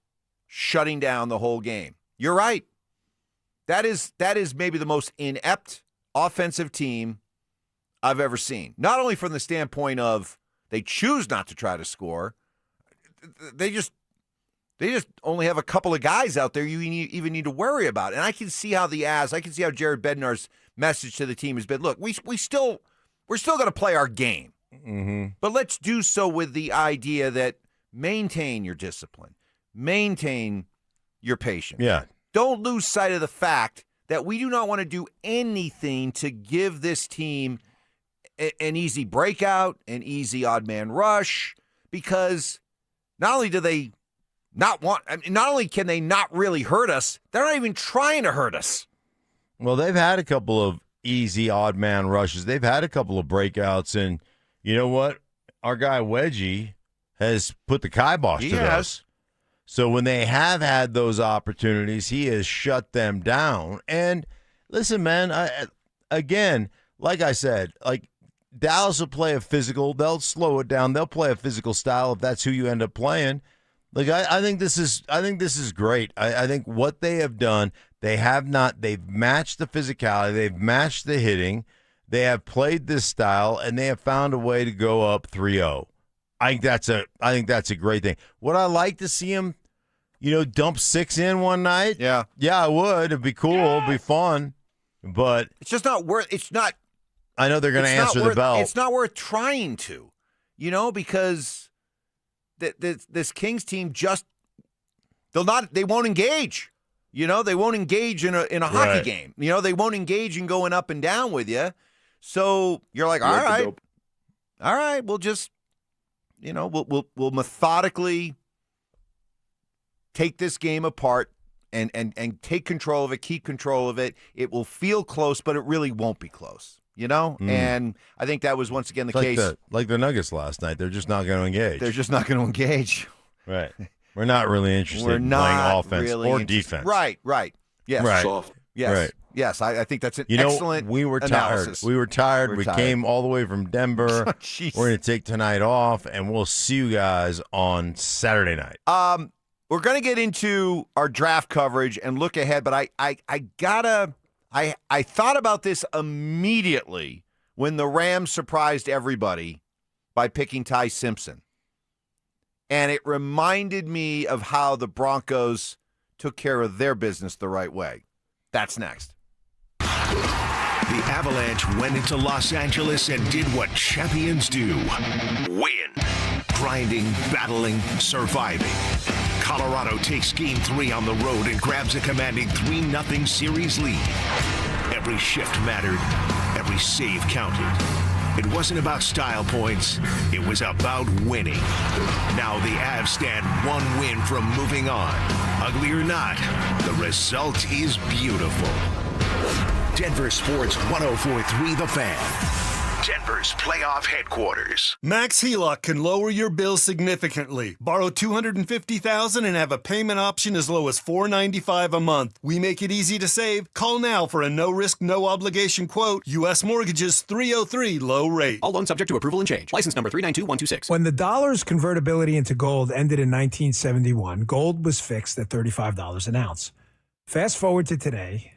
shutting down the whole game. You're right. That is maybe the most inept offensive team I've ever seen. Not only from the standpoint of they choose not to try to score, they just only have a couple of guys out there you even need to worry about. And I can see how I can see how Jared Bednar's message to the team has been, look, we're still going to play our game. Mm-hmm. But let's do so with the idea that maintain your discipline, maintain your patience. Yeah. Don't lose sight of the fact that we do not want to do anything to give this team an easy breakout, an easy odd man rush, because not only can they not really hurt us, they're not even trying to hurt us. Well, they've had a couple of easy odd man rushes. They've had a couple of breakouts, and you know what? Our guy Wedgie has put the kibosh to those. So when they have had those opportunities, he has shut them down. And listen, man, again, like I said, like Dallas will play a physical. They'll slow it down. They'll play a physical style if that's who you end up playing. Like I think this is great. I think what they have done, they've matched the physicality, they've matched the hitting, they have played this style, and they have found a way to go up 3-0. I think that's a great thing. Would I like to see him, dump 6 in one night? Yeah. Yeah, I would. It'd be cool. It'd be fun. But it's just not worth. It's not. I know they're going to answer the bell. It's not worth trying to, because this Kings team they won't engage. They won't engage in a hockey game. They won't engage in going up and down with you. So you're like, all right, we'll just. We'll methodically take this game apart and take control of it, keep control of it. It will feel close, but it really won't be close, And I think that was once again the case. Like the Nuggets last night. They're just not going to engage. They're just not going to engage. Right. We're not really interested in playing offense or defense. Right. Yes. Right. Soft. Yes. Right. Yes, I think that's an excellent we were analysis. tired. We were tired. We came all the way from Denver. We're going to take tonight off, and we'll see you guys on Saturday night. We're going to get into our draft coverage and look ahead, but I thought about this immediately when the Rams surprised everybody by picking Ty Simpson. And it reminded me of how the Broncos took care of their business the right way. That's next. The Avalanche went into Los Angeles and did what champions do. Win. Grinding, battling, surviving. Colorado takes Game 3 on the road and grabs a commanding 3-0 series lead. Every shift mattered. Every save counted. It wasn't about style points. It was about winning. Now the Avs stand one win from moving on. Ugly or not, the result is beautiful. Denver Sports 104.3 The Fan. Denver's playoff headquarters. Max HELOC can lower your bill significantly. Borrow $250,000 and have a payment option as low as $495 a month. We make it easy to save. Call now for a no-risk, no-obligation quote. U.S. Mortgages 303 low rate. All loans subject to approval and change. License number 392126. When the dollar's convertibility into gold ended in 1971, gold was fixed at $35 an ounce. Fast forward to today,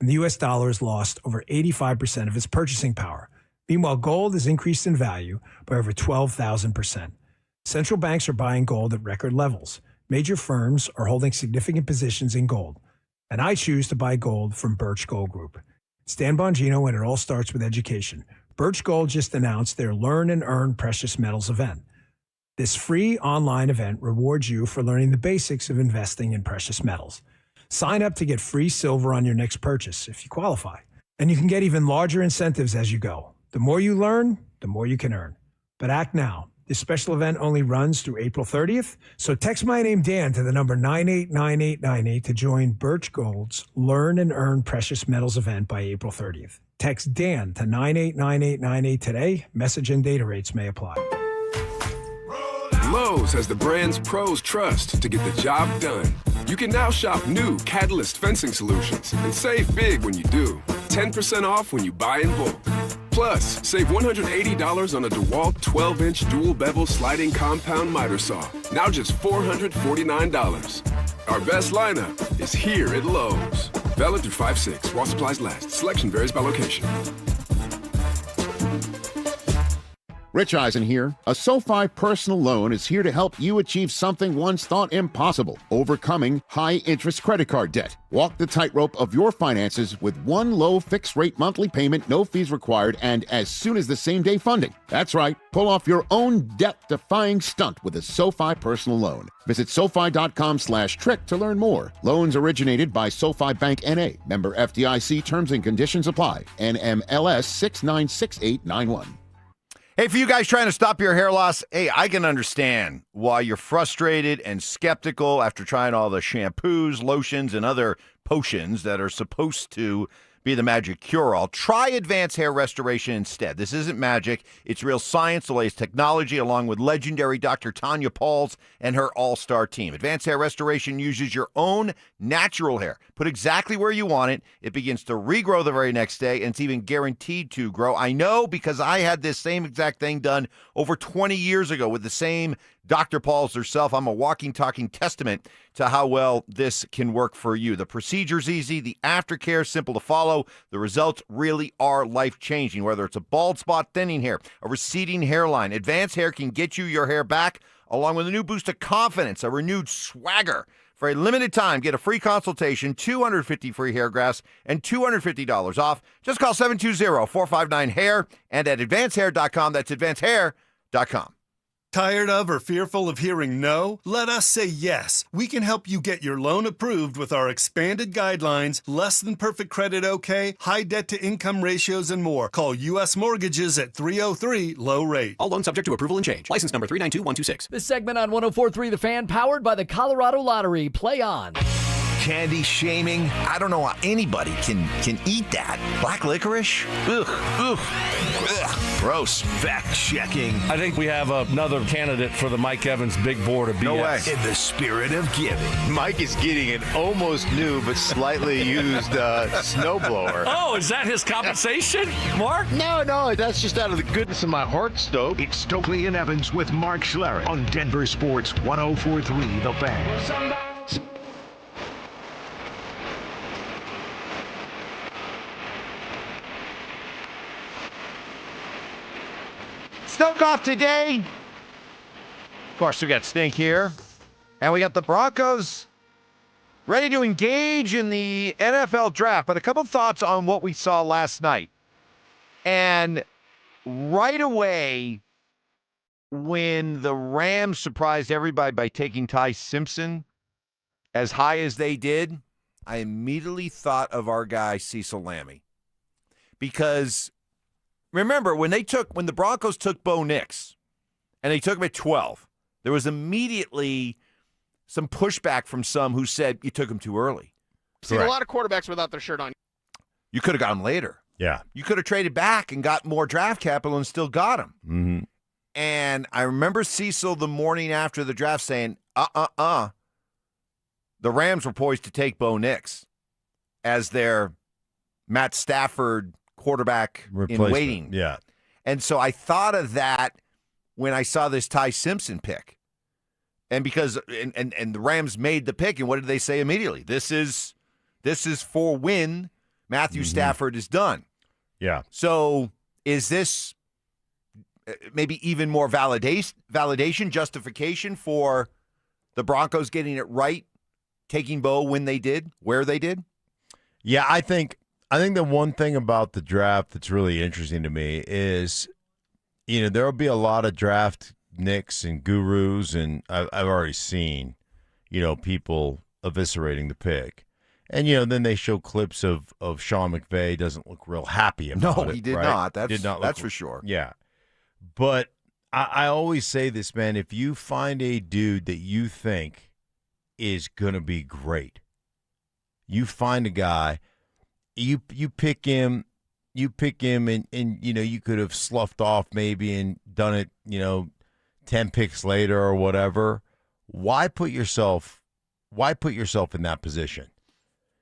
and the U.S. dollar has lost over 85% of its purchasing power. Meanwhile, gold has increased in value by over 12,000%. Central banks are buying gold at record levels. Major firms are holding significant positions in gold. And I choose to buy gold from Birch Gold Group. Stan Bongino, and it all starts with education. Birch Gold just announced their Learn and Earn Precious Metals event. This free online event rewards you for learning the basics of investing in precious metals. Sign up to get free silver on your next purchase if you qualify. And you can get even larger incentives as you go. The more you learn, the more you can earn. But act now. This special event only runs through April 30th. So text my name, Dan, to the number 989898 to join Birch Gold's Learn and Earn Precious Metals event by April 30th. Text Dan to 989898 today. Message and data rates may apply. Lowe's has the brands pros trust to get the job done. You can now shop new Catalyst fencing solutions and save big when you do. 10% off when you buy in bulk. Plus, save $180 on a DeWalt 12-inch dual-bevel sliding compound miter saw. Now just $449. Our best lineup is here at Lowe's. Valid through 5/6 while supplies last. Selection varies by location. Rich Eisen here. A SoFi personal loan is here to help you achieve something once thought impossible, overcoming high-interest credit card debt. Walk the tightrope of your finances with one low fixed-rate monthly payment, no fees required, and as soon as the same-day funding. That's right. Pull off your own debt-defying stunt with a SoFi personal loan. Visit SoFi.com/trick to learn more. Loans originated by SoFi Bank N.A. Member FDIC. Terms and conditions apply. NMLS 696891. Hey, for you guys trying to stop your hair loss, hey, I can understand why you're frustrated and skeptical after trying all the shampoos, lotions, and other potions that are supposed to be the magic cure-all. Try Advanced Hair Restoration instead. This isn't magic. It's real science, the latest technology, along with legendary Dr. Tanya Pauls and her all-star team. Advanced Hair Restoration uses your own natural hair. Put exactly where you want it. It begins to regrow the very next day, and it's even guaranteed to grow. I know because I had this same exact thing done over 20 years ago with the same Dr. Pauls herself. I'm a walking, talking testament to how well this can work for you. The procedure's easy, the aftercare simple to follow. The results really are life-changing, whether it's a bald spot, thinning hair, a receding hairline. Advanced Hair can get you your hair back, along with a new boost of confidence, a renewed swagger. For a limited time, get a free consultation, 250 free hair grafts, and $250 off. Just call 720-459-HAIR and at advancedhair.com. That's advancedhair.com. Tired of or fearful of hearing no? Let us say yes. We can help you get your loan approved with our expanded guidelines, less than perfect credit okay, high debt to income ratios, and more. Call U.S. Mortgages at 303 low rate. All loans subject to approval and change. License number 392126. This segment on 104.3 The Fan, powered by the Colorado Lottery. Play on. Candy shaming. I don't know how anybody can eat that. Black licorice? Ugh. Gross. Fact checking. I think we have another candidate for the Mike Evans Big Board of BS. No way. In the spirit of giving. Mike is getting an almost new but slightly used snowblower. Oh, is that his compensation, Mark? No, that's just out of the goodness of my heart, Stoke. It's Stokley and Evans with Mark Schlereth on Denver Sports 104.3 The Fan. Stoke off today. Of course, we got Stink here. And we got the Broncos ready to engage in the NFL draft. But a couple thoughts on what we saw last night. And right away, when the Rams surprised everybody by taking Ty Simpson as high as they did, I immediately thought of our guy Cecil Lammey. Because remember, when the Broncos took Bo Nix, and they took him at 12, there was immediately some pushback from some who said you took him too early. Seen a lot of quarterbacks without their shirt on. You could have got him later. Yeah. You could have traded back and got more draft capital and still got him. Mm-hmm. And I remember Cecil the morning after the draft saying, the Rams were poised to take Bo Nix as their Matt Stafford quarterback in waiting. Yeah. And so I thought of that when I saw this Ty Simpson pick. And because and the Rams made the pick, and what did they say immediately? This is for when Matthew Stafford is done. Yeah. So is this maybe even more validation, justification for the Broncos getting it right, taking Bo when they did, where they did? Yeah, I think the one thing about the draft that's really interesting to me is, there'll be a lot of draft nicks and gurus, and I've already seen, people eviscerating the pick. And, then they show clips of Sean McVay doesn't look real happy about it. No, he did right? not. That's for sure. Yeah. But I always say this, man, if you find a dude that you think is going to be great, you find a guy, you pick him, and you could have sloughed off maybe and done it, 10 picks later or whatever. Why put yourself in that position?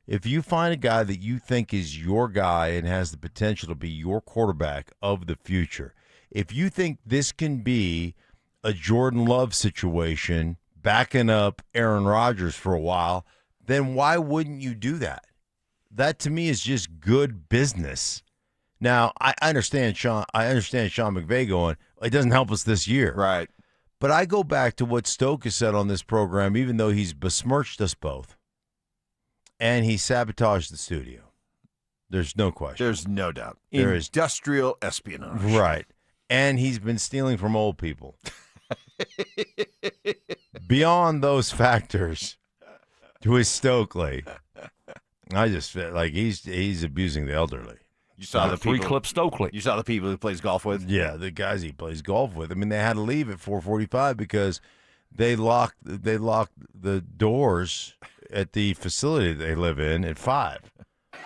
If you find a guy that you think is your guy and has the potential to be your quarterback of the future, if you think this can be a Jordan Love situation, backing up Aaron Rodgers for a while, then why wouldn't you do that? That to me is just good business. Now, I understand Sean McVay going, it doesn't help us this year. Right. But I go back to what Stoke has said on this program, even though he's besmirched us both. And he sabotaged the studio. There's no question. There's no doubt. There is industrial espionage. Right. And he's been stealing from old people. Beyond those factors, to his Stokley, I just feel like he's abusing the elderly. You saw the people, clip Stokley. You saw the people he plays golf with? Yeah, the guys he plays golf with. I mean, they had to leave at 4:45 because they locked the doors at the facility they live in at 5.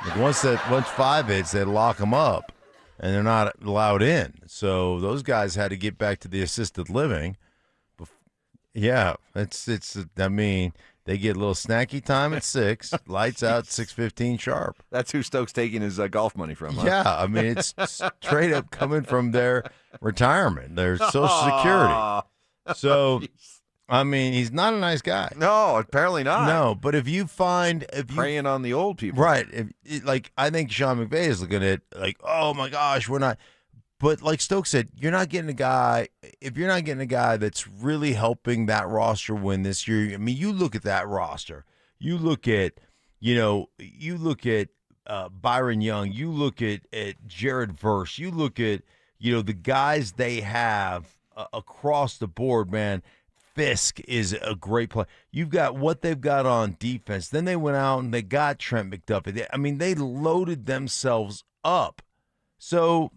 Like once 5 hits, they lock them up, and they're not allowed in. So those guys had to get back to the assisted living. Yeah, it's. I mean, they get a little snacky time at 6, lights out 6:15 sharp. That's who Stoke's taking his golf money from, huh? Yeah, I mean, it's straight up coming from their retirement, their Social Security. So, I mean, he's not a nice guy. No, apparently not. No, but if you preying on the old people, right? I think Sean McVay is looking at oh my gosh, we're not. But like Stokes said, you're not getting a guy. If you're not getting a guy that's really helping that roster win this year, I mean, you look at that roster. You look at, Byron Young. You look at Jared Verse. You look at, the guys they have across the board, man. Fisk is a great player. You've got what they've got on defense. Then they went out and they got Trent McDuffie. I mean, they loaded themselves up. So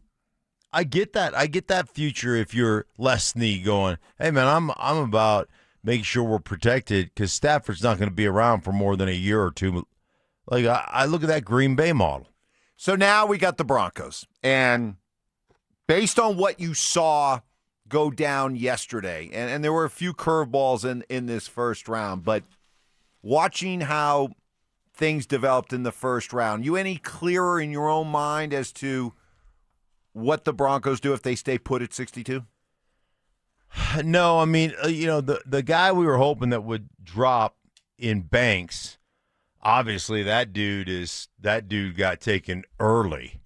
I get that. I get that future if you're Les Snead going, hey, man, I'm about making sure we're protected because Stafford's not going to be around for more than a year or two. Like, I look at that Green Bay model. So now we got the Broncos. And based on what you saw go down yesterday, and there were a few curveballs in this first round, but watching how things developed in the first round, you any clearer in your own mind as to what the Broncos do if they stay put at 62? No, I mean, the guy we were hoping that would drop in Banks, obviously that dude got taken early.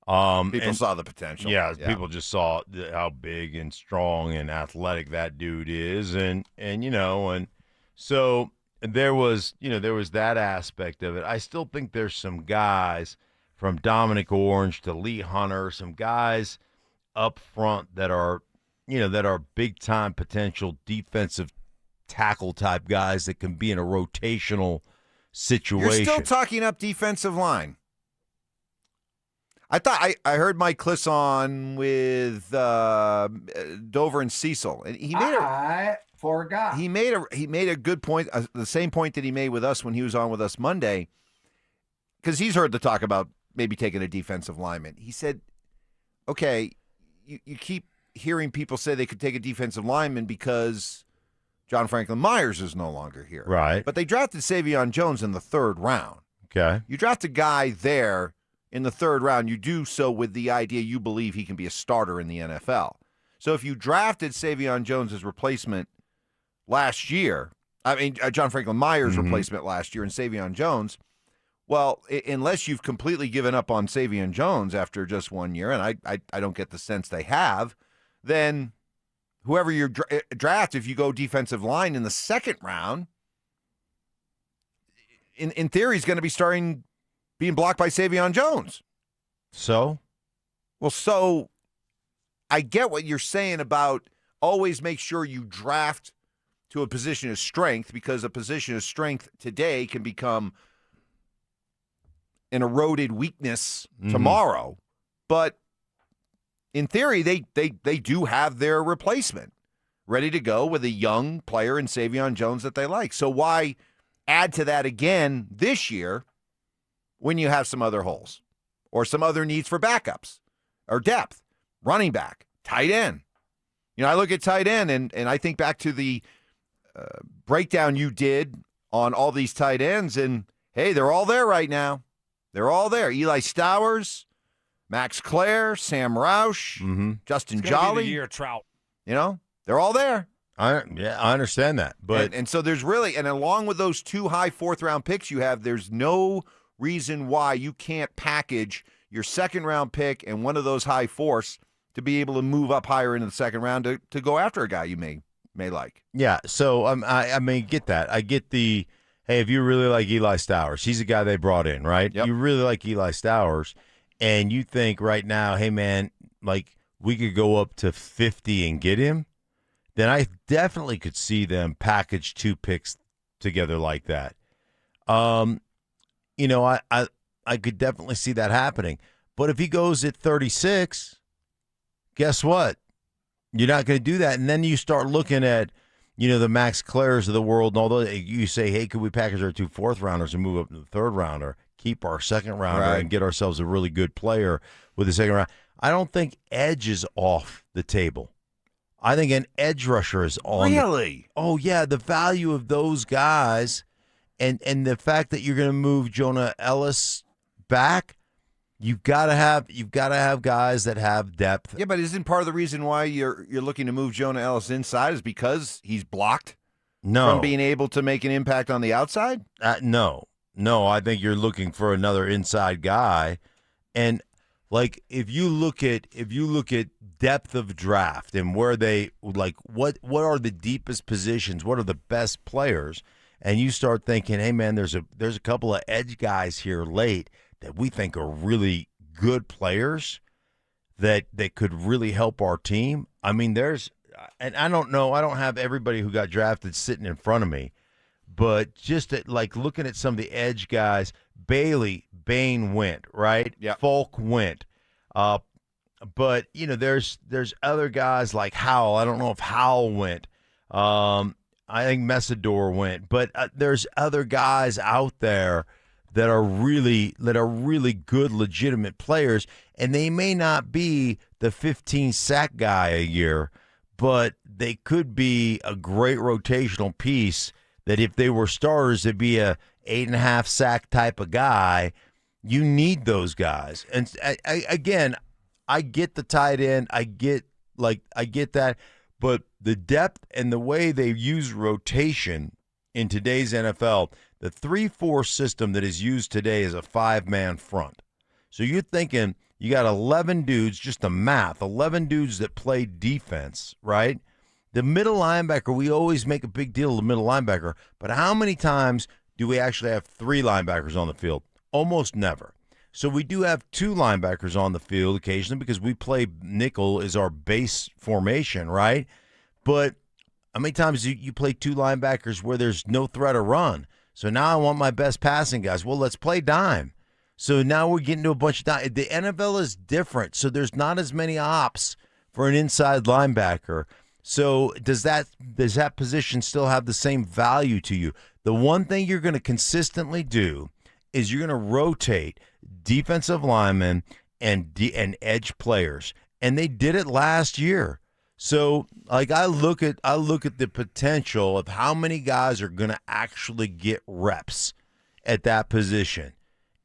People saw the potential. Yeah, people just saw how big and strong and athletic that dude is, and so there was that aspect of it. I still think there's some guys from Dominic Orange to Lee Hunter, some guys up front that are big time potential defensive tackle type guys that can be in a rotational situation. You're still talking up defensive line. I thought I heard Mike Clisson with Dover and Cecil, and he made forgot. He made a good point, the same point that he made with us when he was on with us Monday, because he's heard the talk about maybe taking a defensive lineman. He said, okay, you keep hearing people say they could take a defensive lineman because John Franklin Myers is no longer here. Right. But they drafted Savion Jones in the 3rd round. Okay. You draft a guy there in the 3rd round, you do so with the idea you believe he can be a starter in the NFL. So if you drafted Savion Jones' replacement last year, John Franklin Myers' replacement last year and Savion Jones, well, unless you've completely given up on Savion Jones after just 1 year, and I don't get the sense they have, then whoever you draft, if you go defensive line in the 2nd round, in theory, is going to be being blocked by Savion Jones. So? Well, so I get what you're saying about always make sure you draft to a position of strength, because a position of strength today can become an eroded weakness tomorrow. But in theory, they do have their replacement ready to go with a young player in Savion Jones that they like. So why add to that again this year when you have some other holes or some other needs for backups or depth, running back, tight end? I look at tight end and I think back to the breakdown you did on all these tight ends, and hey, they're all there right now. They're all there. Eli Stowers, Max Clare, Sam Roush, Justin Jolly. Be the year, Trout. They're all there. I understand that. But and so there's really, and along with those 2 high 4th-round picks you have, there's no reason why you can't package your 2nd-round pick and one of those high 4s to be able to move up higher into the 2nd round to go after a guy you may like. Yeah, so I get that. I get the, hey, if you really like Eli Stowers, he's a guy they brought in, right? Yep. You really like Eli Stowers, and you think right now, hey, man, like we could go up to 50 and get him, then I definitely could see them package 2 picks together like that. I could definitely see that happening. But if he goes at 36, guess what? You're not going to do that. And then you start looking at, the Max Clares of the world. And although you say, hey, could we package our 2 4th-rounders and move up to the 3rd rounder, keep our 2nd-rounder and get ourselves a really good player with the 2nd round? I don't think edge is off the table. I think an edge rusher is on. Really? Oh, yeah. The value of those guys and the fact that you're going to move Jonah Ellis back, you've got to have guys that have depth. Yeah, but isn't part of the reason why you're looking to move Jonah Ellis inside is because he's blocked from being able to make an impact on the outside? No. I think you're looking for another inside guy, and like if you look at depth of draft and where they like what are the deepest positions, what are the best players, and you start thinking, hey man, there's a couple of edge guys here late that we think are really good players that could really help our team. I mean, and I don't know, I don't have everybody who got drafted sitting in front of me, but just like looking at some of the edge guys, Bain went, right? Yeah. Folk went. But, there's other guys like Howell. I don't know if Howell went. I think Messidor went. But there's other guys out there that are really good, legitimate players, and they may not be the 15-sack guy a year, but they could be a great rotational piece that if they were starters, it'd be a 8.5-sack type of guy. You need those guys. And again, I get the tight end. I get that, but the depth and the way they use rotation in today's NFL, the 3-4 system that is used today is a 5-man front. So you're thinking you got 11 dudes, just the math, 11 dudes that play defense, right? The middle linebacker, we always make a big deal of the middle linebacker, but how many times do we actually have 3 linebackers on the field? Almost never. So we do have 2 linebackers on the field occasionally because we play nickel as our base formation, right? But how many times do you play 2 linebackers where there's no threat of run? So now I want my best passing guys. Well, let's play dime. So now we're getting to a bunch of dime. The NFL is different, so there's not as many ops for an inside linebacker. So does that position still have the same value to you? The one thing you're going to consistently do is you're going to rotate defensive linemen and edge players, and they did it last year. So, like, I look at the potential of how many guys are going to actually get reps at that position,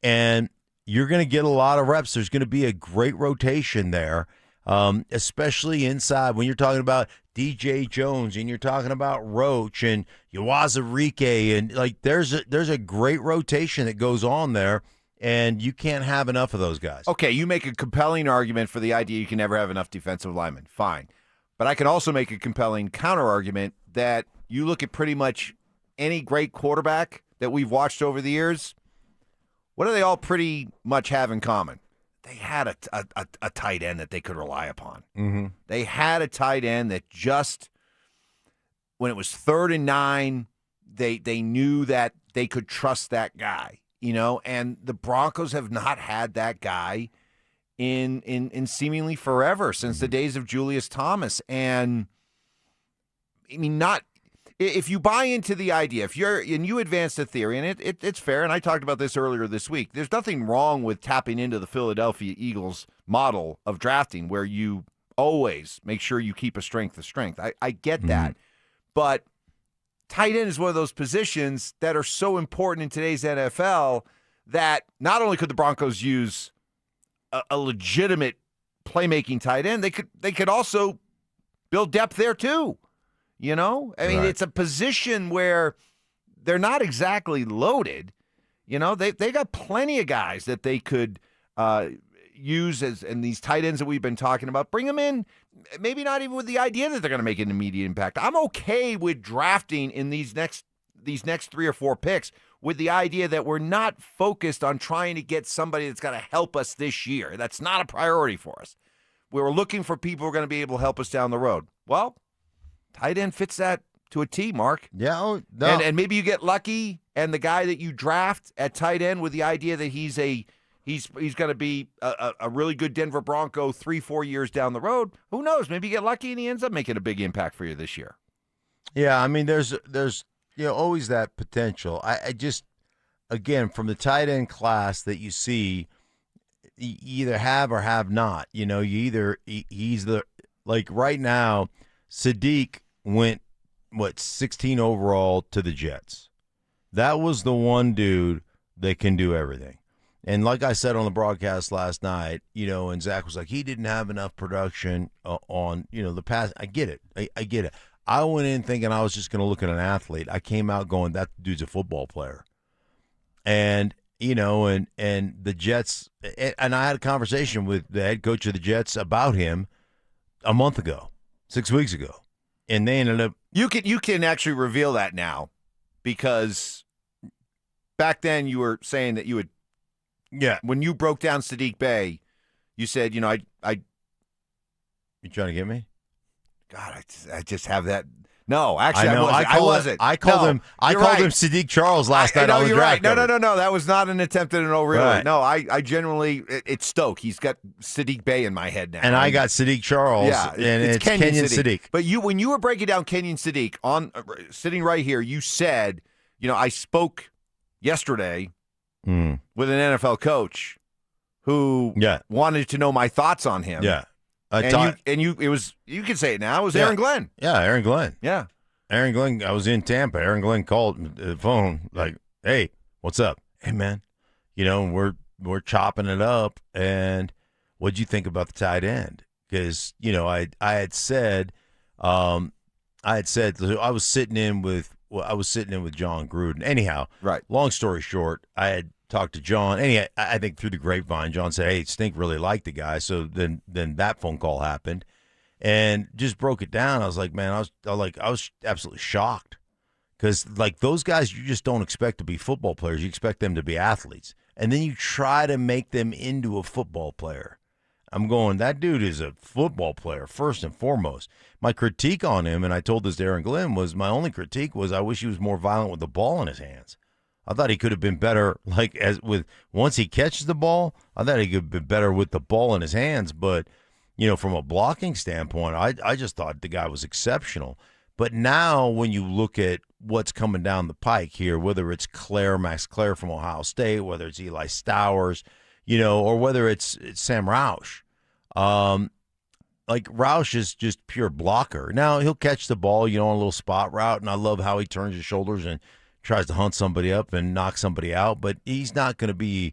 and you're going to get a lot of reps. There's going to be a great rotation there, especially inside when you're talking about DJ Jones and you're talking about Roach and Uwazurike, and like there's a great rotation that goes on there. And you can't have enough of those guys. Okay, you make a compelling argument for the idea you can never have enough defensive linemen. Fine. But I can also make a compelling counter-argument that you look at pretty much any great quarterback that we've watched over the years, what do they all pretty much have in common? They had a tight end that they could rely upon. Mm-hmm. They had a tight end that just, when it was 3rd and 9, they knew that they could trust that guy. You know, and the Broncos have not had that guy in seemingly forever, since the days of Julius Thomas. And I mean, if you buy into the idea, you advance the theory, and it's fair, and I talked about this earlier this week, there's nothing wrong with tapping into the Philadelphia Eagles model of drafting where you always make sure you keep a strength of strength. I get that. But tight end is one of those positions that are so important in today's NFL that not only could the Broncos use a legitimate playmaking tight end, they could also build depth there too. You know, I mean, It's a position where they're not exactly loaded. You know, they got plenty of guys that they could use and these tight ends that we've been talking about. Bring them in. Maybe not even with the idea that they're going to make an immediate impact. I'm okay with drafting in these next 3 or 4 picks with the idea that we're not focused on trying to get somebody that's going to help us this year. That's not a priority for us. We're looking for people who are going to be able to help us down the road. Well, tight end fits that to a T, Mark. Yeah. No. And maybe you get lucky, and the guy that you draft at tight end with the idea that he's going to be a really good Denver Bronco 3-4 years down the road. Who knows? Maybe you get lucky and he ends up making a big impact for you this year. Yeah, I mean, there's always that potential. I just, again, from the tight end class that you see, you either have or have not. You know, he's the, like right now, Sadiq went 16 overall to the Jets. That was the one dude that can do everything. And like I said on the broadcast last night, and Zach was like, he didn't have enough production on, the pass. I get it. I get it. I went in thinking I was just going to look at an athlete. I came out going, that dude's a football player. And, and the Jets, and I had a conversation with the head coach of the Jets about him a month ago, 6 weeks ago. And they ended up. You can actually reveal that now, because back then you were saying that you would. Yeah. When you broke down Sadiq Bey, you said, You trying to get me? God, I just have that. No, actually, I wasn't. I called him Sadiq Charles last night. No, you're right. No. That was not an attempt at an really. Right. No, I generally, it's Stoke. He's got Sadiq Bey in my head now. And I got Sadiq Charles. Yeah, and it's Kenyon Sadiq. But when you were breaking down Kenyon Sadiq, sitting right here, you said, I spoke yesterday with an NFL coach who wanted to know my thoughts on him. Yeah. You can say it now. It was Aaron Glenn. Yeah, Aaron Glenn. Yeah. Aaron Glenn, I was in Tampa. Aaron Glenn called the phone like, hey, what's up? Hey, man, we're chopping it up. And what'd you think about the tight end? Because, I had said I was sitting in with John Gruden. Anyhow, right. Long story short, I had talked to John. I think through the grapevine, John said, hey, Stink really liked the guy. So then that phone call happened. and just broke it down. I was like, man, I was absolutely shocked because like those guys, you just don't expect to be football players. You expect them to be athletes, and then you try to make them into a football player. I'm going, that dude is a football player first and foremost. My critique on him, and I told this to Aaron Glenn, was my only critique was I wish he was more violent with the ball in his hands. I thought he could have been better, like once he catches the ball, I thought he could have been better with the ball in his hands. But, from a blocking standpoint, I just thought the guy was exceptional. But now when you look at what's coming down the pike here, whether it's Max Clare from Ohio State, whether it's Eli Stowers, or whether it's Sam Roush. Like Roush is just pure blocker. Now he'll catch the ball, on a little spot route, and I love how he turns his shoulders and tries to hunt somebody up and knock somebody out, but he's not going to be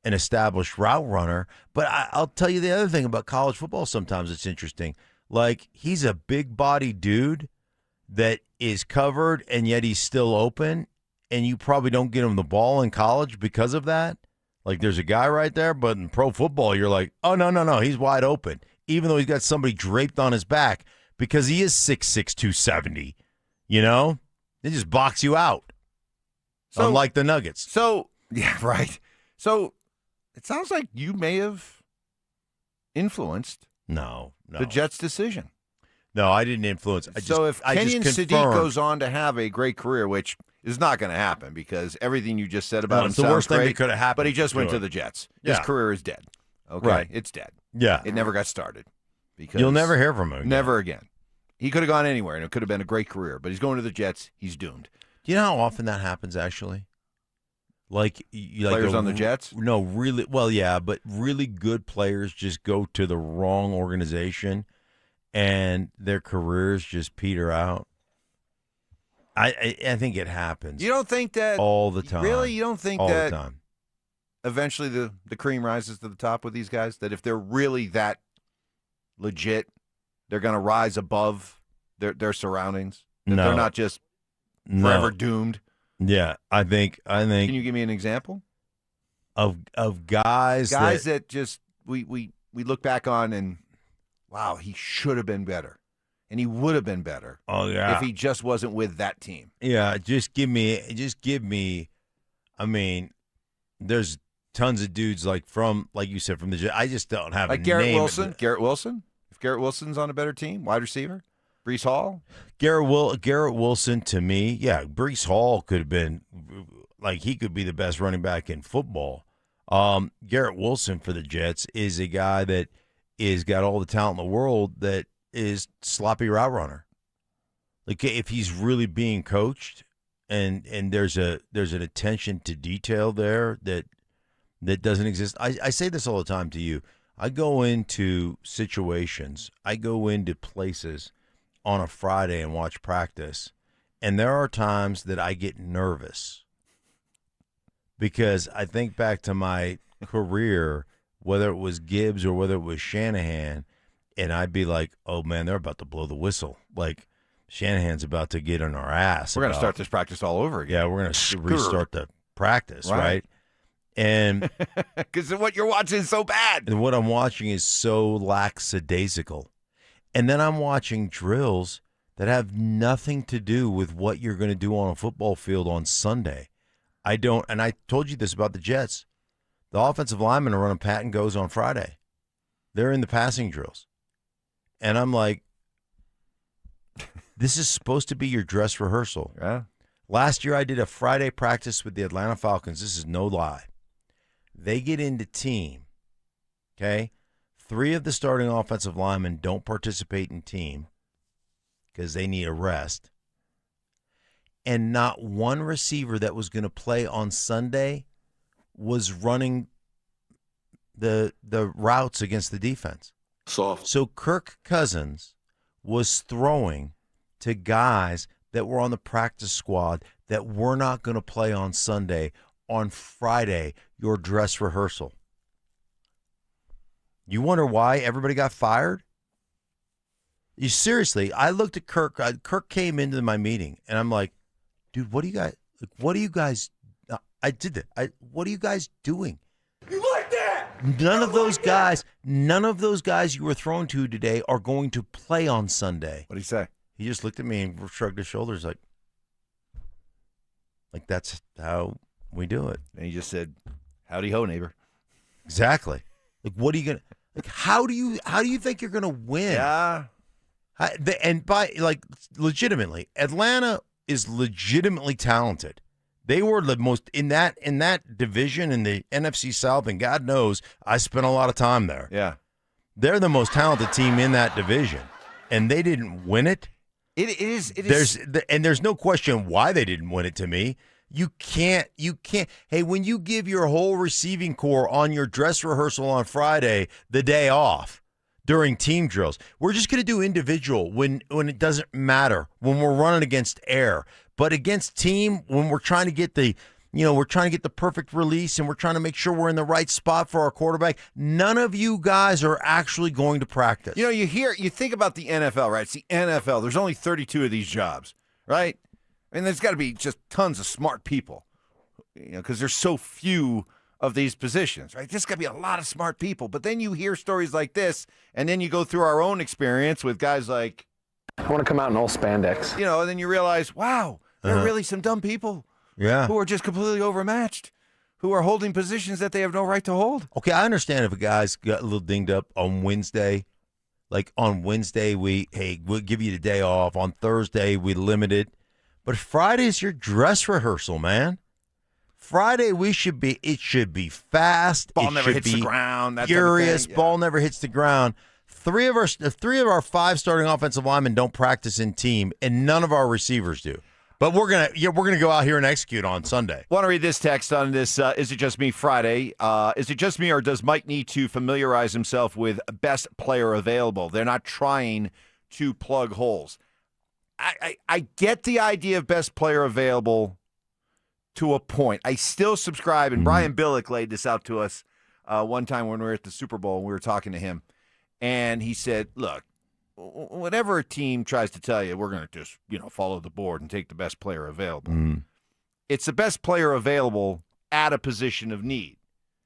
an established route runner. But I'll tell you the other thing about college football sometimes it's interesting. Like, he's a big-bodied dude that is covered, and yet he's still open, and you probably don't get him the ball in college because of that. Like, there's a guy right there, but in pro football, you're like, oh, no, he's wide open, even though he's got somebody draped on his back because he is 6'6", 270, They just box you out. So, unlike the Nuggets. So, yeah, right. So, it sounds like you may have influenced the Jets' decision. No, I didn't influence. If Kenyon Sadiq goes on to have a great career, which is not going to happen because everything you just said about him it's the sounds worst great, thing that could have happened. but he just went Sure. to the Jets. His career is dead. Okay, Right. It's dead. Yeah. It never got started. Because You'll never hear from him again. Never again. He could have gone anywhere, and it could have been a great career, but he's going to the Jets. He's doomed. Do you know how often that happens, actually? Like Players on the Jets? No, really. Well, yeah, but really good players just go to the wrong organization, and their careers just peter out. I think it happens. You don't think that all the time? Really, you don't think all that the time? Eventually the cream rises to the top with these guys? That if they're really that legit, they're going to rise above their surroundings? That they're not just forever doomed? Yeah, I think. Can you give me an example of guys that just we look back on and wow, he should have been better, and he would have been better. Oh yeah, if he just wasn't with that team. Yeah, just give me. I mean, there's tons of dudes like you said from the. I just don't have like a Garrett name. Wilson. Garrett Wilson. If Garrett Wilson's on a better team, wide receiver. Breece Hall? Garrett Wilson, to me, yeah, Breece Hall could have been, like, he could be the best running back in football. Garrett Wilson for the Jets is a guy that is got all the talent in the world that is sloppy route runner. Like, if he's really being coached and there's an attention to detail there that doesn't exist. I say this all the time to you. I go into situations, I go into places on a Friday and watch practice, and there are times that I get nervous because I think back to my career, whether it was Gibbs or whether it was Shanahan, and I'd be like, oh man, they're about to blow the whistle. Like, Shanahan's about to get on our ass. We're going to start this practice all over again. Yeah, we're going to restart the practice, right? And because what you're watching is so bad. And what I'm watching is so lackadaisical. And then I'm watching drills that have nothing to do with what you're going to do on a football field on Sunday. And I told you this about the Jets. The offensive linemen are running pat and goes on Friday. They're in the passing drills. And I'm like, this is supposed to be your dress rehearsal. Yeah. Last year I did a Friday practice with the Atlanta Falcons. This is no lie. They get into team, okay? 3 of the starting offensive linemen don't participate in team because they need a rest. And not one receiver that was going to play on Sunday was running the routes against the defense. Soft. So Kirk Cousins was throwing to guys that were on the practice squad that were not going to play on Sunday. On Friday, your dress rehearsal. You wonder why everybody got fired? You seriously, I looked at Kirk. Kirk came into my meeting, and I'm like, dude, what do you guys I did that. What are you guys doing? You like that? None of those guys you were thrown to today are going to play on Sunday. What did he say? He just looked at me and shrugged his shoulders like that's how we do it. And he just said, "Howdy ho, neighbor." Exactly. Like, what are you gonna? Like, how do you think you're gonna win? Yeah. And legitimately, Atlanta is legitimately talented. They were the most in that division in the NFC South, and God knows I spent a lot of time there. Yeah. They're the most talented team in that division, and they didn't win it. It is. There's no question why they didn't win it to me. You can't. Hey, when you give your whole receiving corps on your dress rehearsal on Friday the day off during team drills, we're just going to do individual when it doesn't matter, when we're running against air. But against team, when we're trying to get the perfect release and we're trying to make sure we're in the right spot for our quarterback, none of you guys are actually going to practice. You think about the NFL, right? It's the NFL. There's only 32 of these jobs, right? And there's got to be just tons of smart people, because there's so few of these positions, right? There's got to be a lot of smart people. But then you hear stories like this, and then you go through our own experience with guys like, I want to come out in all spandex. And then you realize, wow, there are really some dumb people who are just completely overmatched, who are holding positions that they have no right to hold. Okay, I understand if a guy's got a little dinged up on Wednesday. Like on Wednesday, we'll give you the day off. On Thursday, we limit it. But Friday's your dress rehearsal, man. Friday, it should be fast. Ball never hits the ground. Furious. Yeah. Ball never hits the ground. Three of our five starting offensive linemen don't practice in team, and none of our receivers do. But we're gonna go out here and execute on Sunday. Want to read this text on this? Is it just me Friday? Is it just me, or does Mike need to familiarize himself with best player available? They're not trying to plug holes. I get the idea of best player available to a point. I still subscribe, and Brian Billick laid this out to us one time when we were at the Super Bowl and we were talking to him, and he said, "Look, whatever a team tries to tell you, we're going to just follow the board and take the best player available. It's the best player available at a position of need."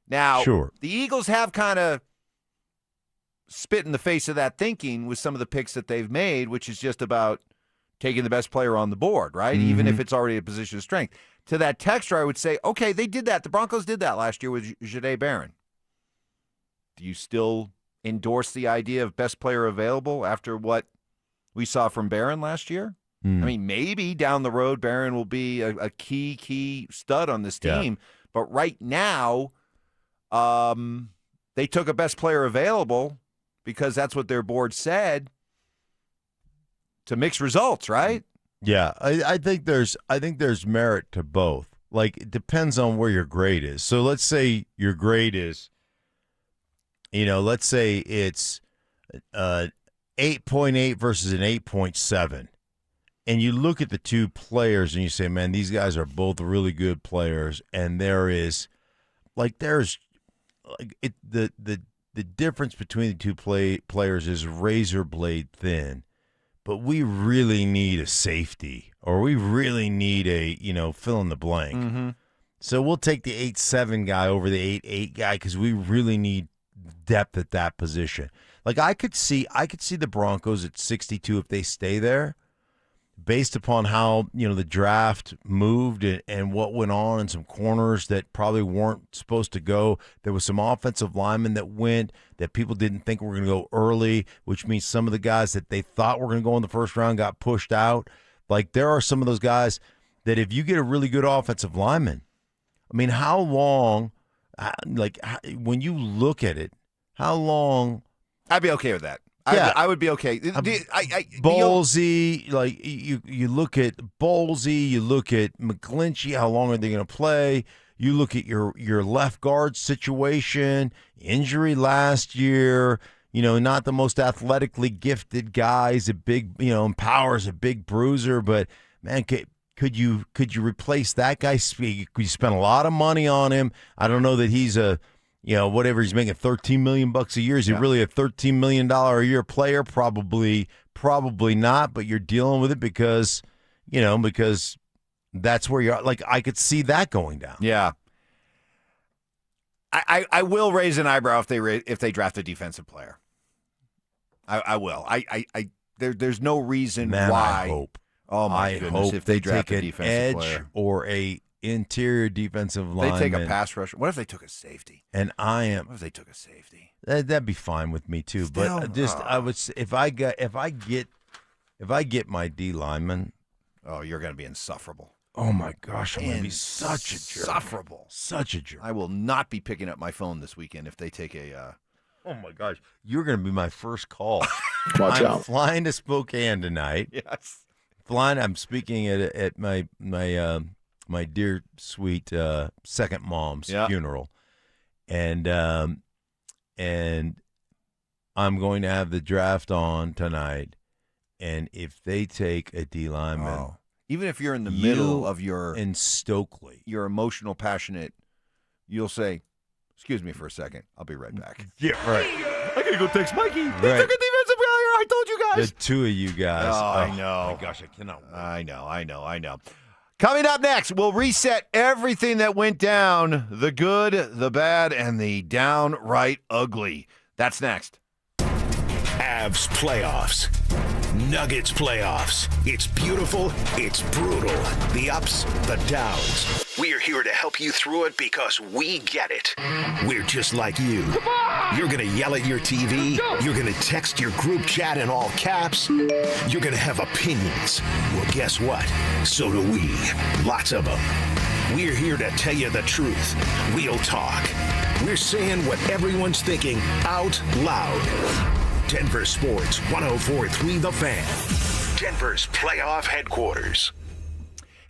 Now, the Eagles have kind of spit in the face of that thinking with some of the picks that they've made, which is just about taking the best player on the board, right? Even if it's already a position of strength. To that texter, I would say, okay, they did that. The Broncos did that last year with Jahdae Barron. Do you still endorse the idea of best player available after what we saw from Barron last year? I mean, maybe down the road, Barron will be a key stud on this team. But right now, they took a best player available because that's what their board said to mix results, right? Yeah, I think there's merit to both. Like, it depends on where your grade is. So let's say your grade is, let's say it's 8.8 versus an 8.7. And you look at the two players and you say, man, these guys are both really good players. And the difference between the two players is razor blade thin. But we really need a safety, or we really need a, fill in the blank. So we'll take the 8.7 guy over the 8.8 guy because we really need depth at that position. Like, I could see the Broncos at 62 if they stay there, based upon how the draft moved and what went on, and some corners that probably weren't supposed to go. There was some offensive linemen that went that people didn't think were going to go early, which means some of the guys that they thought were going to go in the first round got pushed out. Like, there are some of those guys that if you get a really good offensive lineman, I mean, how long, when you look at it, how long? I'd be okay with that. Yeah. I would be okay. Ballsy, you look at Ballsy, you look at McGlinchey, how long are they going to play? You look at your left guard situation, injury last year, not the most athletically gifted guy. He's a big, Power's a big bruiser, but man, could you replace that guy? You spent a lot of money on him. I don't know that he's whatever he's making, $13 million a year. Is he really a $13 million a year player? Probably not. But you're dealing with it because that's where you're. Like, I could see that going down. Yeah. I will raise an eyebrow if they draft a defensive player. I will. There's no reason why. I hope. Oh my goodness! Hope if they draft take a an defensive edge player or a interior defensive lineman, they take a pass rusher. What if they took a safety? And What if they took a safety? That'd be fine with me too. Still, but I would if I get my D lineman. Oh, you're going to be insufferable. Oh my gosh, I'm going to be such a jerk. Insufferable. Such a jerk. I will not be picking up my phone this weekend if they take a. Oh my gosh, you're going to be my first call. Watch I'm out. flying to Spokane tonight. Yes. I'm speaking at my dear sweet second mom's funeral, and I'm going to have the draft on tonight. And if they take a D lineman, even if you're in the middle of in Stokley, your emotional, passionate, you'll say, "Excuse me for a second, I'll be right back." Yeah, right. I gotta go text Mikey. He Right. took a defensive player. I told you guys. The two of you guys. Oh, I know. My gosh, I cannot wait. I know. Coming up next, we'll reset everything that went down, the good, the bad, and the downright ugly. That's next. Avs playoffs. Nuggets playoffs. It's beautiful. It's brutal. The ups, the downs. We're here to help you through it because we get it. We're just like you. You're going to yell at your TV. You're going to text your group chat in all caps. You're going to have opinions. Well, guess what? So do we. Lots of them. We're here to tell you the truth. Real talk. We're saying what everyone's thinking out loud. Denver Sports 104.3 The Fan. Denver's playoff headquarters.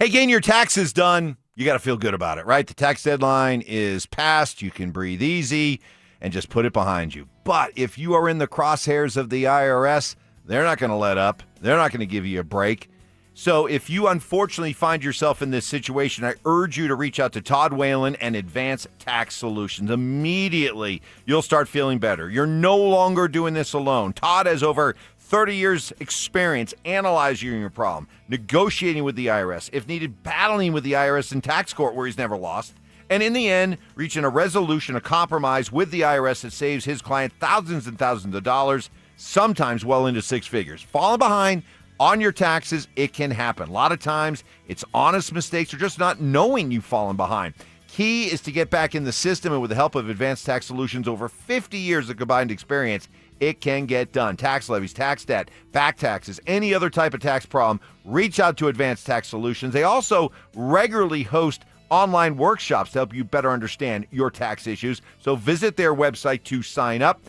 Hey, getting your taxes done, you got to feel good about it, right? The tax deadline is passed. You can breathe easy and just put it behind you. But if you are in the crosshairs of the IRS, they're not going to let up. They're not going to give you a break. So if you unfortunately find yourself in this situation, I urge you to reach out to Todd Whalen and Advanced Tax Solutions. Immediately, you'll start feeling better. You're no longer doing this alone. Todd has over 30 years experience analyzing your problem, negotiating with the IRS, if needed, battling with the IRS in tax court where he's never lost, and in the end, reaching a resolution, a compromise with the IRS that saves his client thousands and thousands of dollars, sometimes well into six figures. Falling behind on your taxes, it can happen. A lot of times, it's honest mistakes or just not knowing you've fallen behind. Key is to get back in the system, and with the help of Advanced Tax Solutions, over 50 years of combined experience, it can get done. Tax levies, tax debt, back taxes, any other type of tax problem, reach out to Advanced Tax Solutions. They also regularly host online workshops to help you better understand your tax issues. So visit their website to sign up,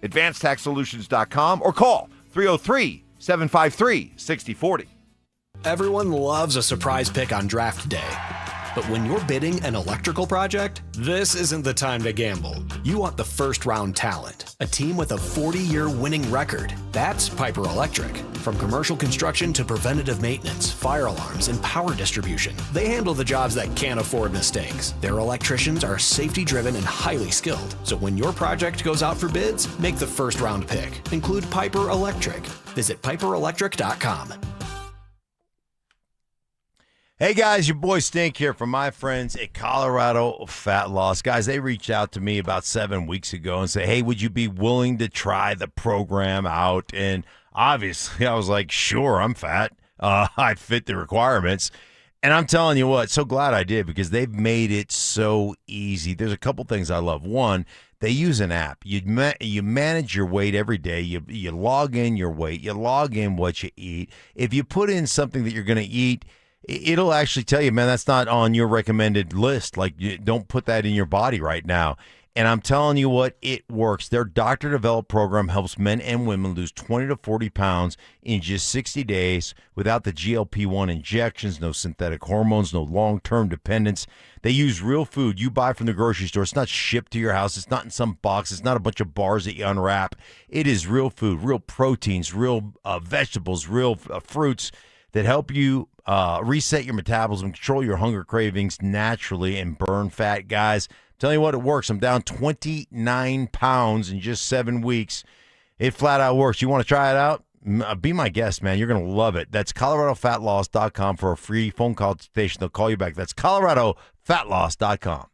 advancedtaxsolutions.com, or call 303-753-6040. Everyone loves a surprise pick on draft day. But when you're bidding an electrical project, this isn't the time to gamble. You want the first round talent, a team with a 40-year winning record. That's Piper Electric. From commercial construction to preventative maintenance, fire alarms, and power distribution, they handle the jobs that can't afford mistakes. Their electricians are safety-driven and highly skilled. So when your project goes out for bids, make the first round pick. Include Piper Electric. Visit piperelectric.com. Hey guys, your boy Stink here from my friends at Colorado Fat Loss. Guys, they reached out to me about 7 weeks ago and said, hey, would you be willing to try the program out? And obviously I was like, sure, I'm fat. I fit the requirements. And I'm telling you what, so glad I did because they've made it so easy. There's a couple things I love. One, they use an app. You manage your weight every day. You log in your weight. You log in what you eat. If you put in something that you're going to eat, it'll actually tell you, man, that's not on your recommended list. Like, you don't put that in your body right now. And I'm telling you what, it works. Their doctor-developed program helps men and women lose 20 to 40 pounds in just 60 days without the GLP-1 injections, no synthetic hormones, no long-term dependence. They use real food you buy from the grocery store. It's not shipped to your house. It's not in some box. It's not a bunch of bars that you unwrap. It is real food, real proteins, real vegetables, real fruits that help you reset your metabolism, control your hunger cravings naturally, and burn fat. Guys, I'm telling you what, it works. I'm down 29 pounds in just 7 weeks. It flat out works. You want to try it out? Be my guest, man. You're going to love it. That's coloradofatloss.com for a free phone consultation. They'll call you back. That's coloradofatloss.com.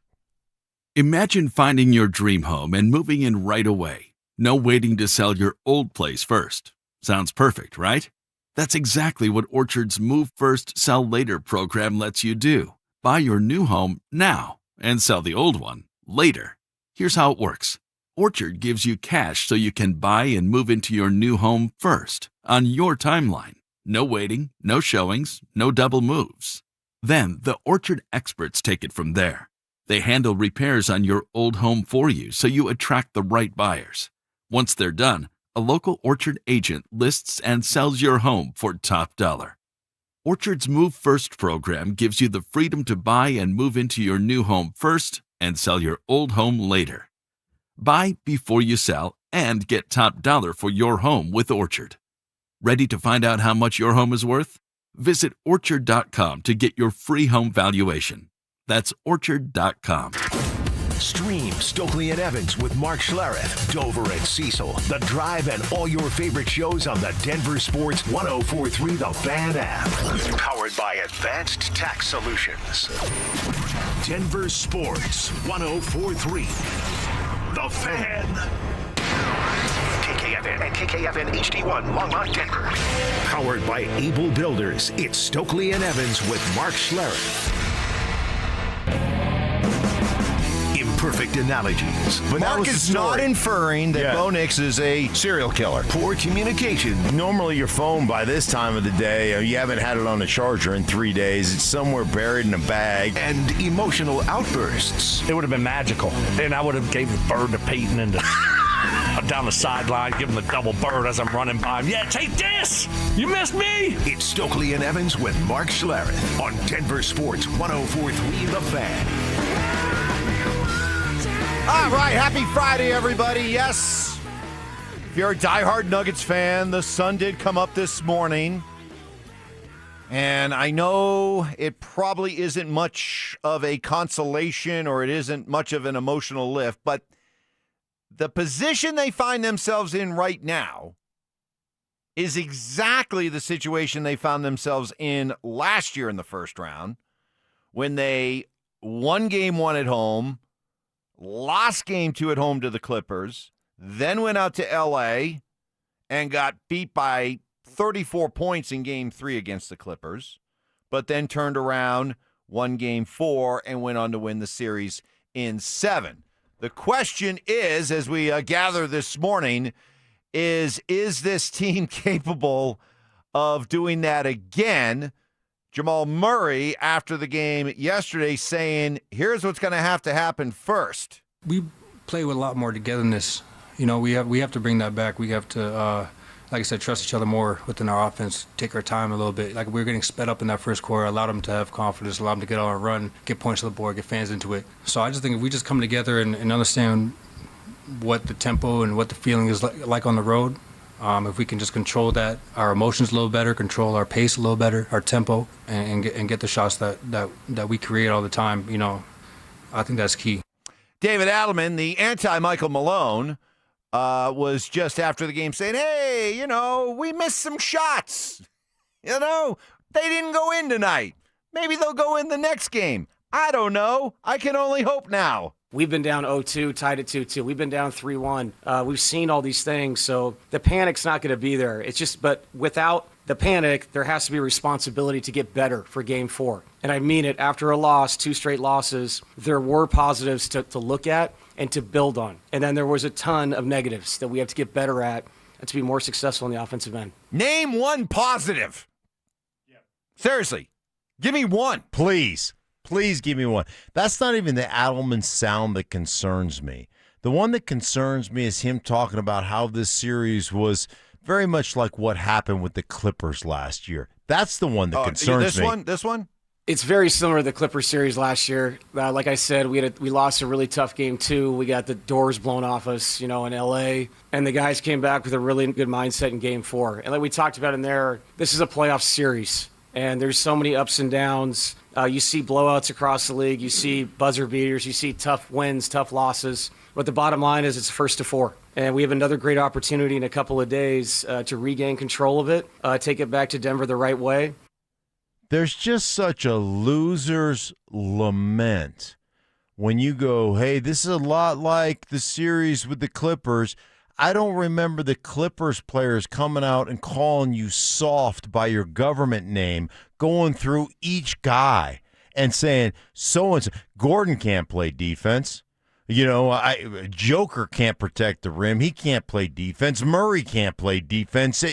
Imagine finding your dream home and moving in right away. No waiting to sell your old place first. Sounds perfect, right? That's exactly what Orchard's Move First, Sell Later program lets you do. Buy your new home now and sell the old one later. Here's how it works. Orchard gives you cash so you can buy and move into your new home first, on your timeline. No waiting, no showings, no double moves. Then the Orchard experts take it from there. They handle repairs on your old home for you so you attract the right buyers. Once they're done, a local Orchard agent lists and sells your home for top dollar. Orchard's Move First program gives you the freedom to buy and move into your new home first and sell your old home later. Buy before you sell and get top dollar for your home with Orchard. Ready to find out how much your home is worth? Visit Orchard.com to get your free home valuation. That's Orchard.com. Stream Stokley and Evans with Mark Schlereth, Dover and Cecil, The Drive, and all your favorite shows on the Denver Sports 104.3 The Fan app. Powered by Advanced Tax Solutions. Denver Sports 104.3 The Fan. KKFN and KKFN HD1 Longmont, Denver. Powered by Able Builders. It's Stokley and Evans with Mark Schlereth. Imperfect analogies. But Mark is not inferring that Bo Nix is a serial killer. Poor communication. Normally your phone by this time of the day, you haven't had it on a charger in 3 days. It's somewhere buried in a bag. And emotional outbursts. It would have been magical. And I would have gave the bird to Payton and down the sideline, give him the double bird as I'm running by him. Yeah, take this! You missed me! It's Stokley and Evans with Mark Schlereth on Denver Sports 104.3 The Fan. All right, happy Friday, everybody. Yes, if you're a diehard Nuggets fan, the sun did come up this morning. And I know it probably isn't much of a consolation or it isn't much of an emotional lift, but the position they find themselves in right now is exactly the situation they found themselves in last year in the first round when they won game one at home, lost game two at home to the Clippers, then went out to L.A. and got beat by 34 points in game three against the Clippers, but then turned around, won game four, and went on to win the series in seven. The question is, as we gather this morning, is this team capable of doing that again? Jamal Murray, after the game yesterday, saying, here's what's going to happen first. We play with a lot more togetherness. You know, we have to bring that back. We have to, like I said, trust each other more within our offense, take our time a little bit. Like, we were getting sped up in that first quarter, allowed them to have confidence, allowed them to get on a run, get points on the board, get fans into it. So I just think if we just come together and understand what the tempo and what the feeling is like on the road, if we can just control that, our emotions a little better, control our pace a little better, our tempo, and get the shots that we create all the time, you know, I think that's key. David Adelman, the anti-Michael Malone, was just after the game saying, hey, you know, we missed some shots. You know, they didn't go in tonight. Maybe they'll go in the next game. I don't know. I can only hope now. We've been down 0-2, tied at 2-2. We've been down 3-1. We've seen all these things, so the panic's not going to be there. It's just, but without the panic, there has to be a responsibility to get better for Game 4. And I mean it. After a loss, 2 straight losses, there were positives to look at and to build on. And then there was a ton of negatives that we have to get better at and to be more successful in the offensive end. Name one positive. Seriously, give me one, please. Please give me one. That's not even the Adelman sound that concerns me. The one that concerns me is him talking about how this series was very much like what happened with the Clippers last year. That's the one that concerns me. This one? It's very similar to the Clippers series last year. Like I said, we lost a really tough game 2. We got the doors blown off us, you know, in L.A. And the guys came back with a really good mindset in Game 4. And like we talked about in there, this is a playoff series. And there's so many ups and downs. You see blowouts across the league. You see buzzer beaters. You see tough wins, tough losses. But the bottom line is it's 1st to 4. And we have another great opportunity in a couple of days to regain control of it, take it back to Denver the right way. There's just such a loser's lament when you go, hey, this is a lot like the series with the Clippers. I don't remember the Clippers players coming out and calling you soft by your government name, going through each guy and saying, so-and-so, Gordon can't play defense. Joker can't protect the rim. He can't play defense. Murray can't play defense.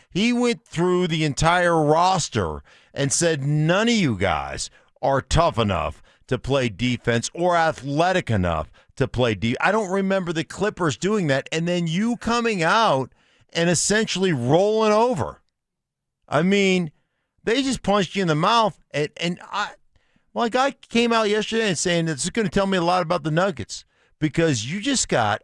He went through the entire roster and said, none of you guys are tough enough to play defense or athletic enough to play defense. I don't remember the Clippers doing that, and then you coming out and essentially rolling over. I mean, they just punched you in the mouth, and I came out yesterday and saying this is going to tell me a lot about the Nuggets because you just got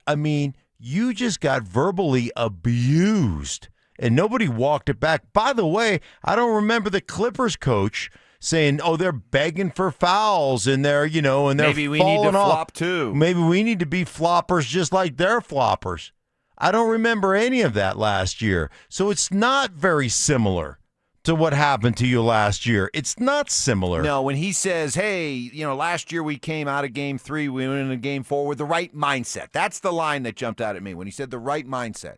verbally abused, and nobody walked it back. By the way, I don't remember the Clippers coach saying, "Oh, they're begging for fouls and they're and they're maybe we need to flop too. Maybe we need to be floppers just like they're floppers." I don't remember any of that last year, so it's not very similar to what happened to you last year. It's not similar. No, when he says, "Hey, last year we came out of Game 3, we went into Game 4 with the right mindset." That's the line that jumped out at me when he said the right mindset.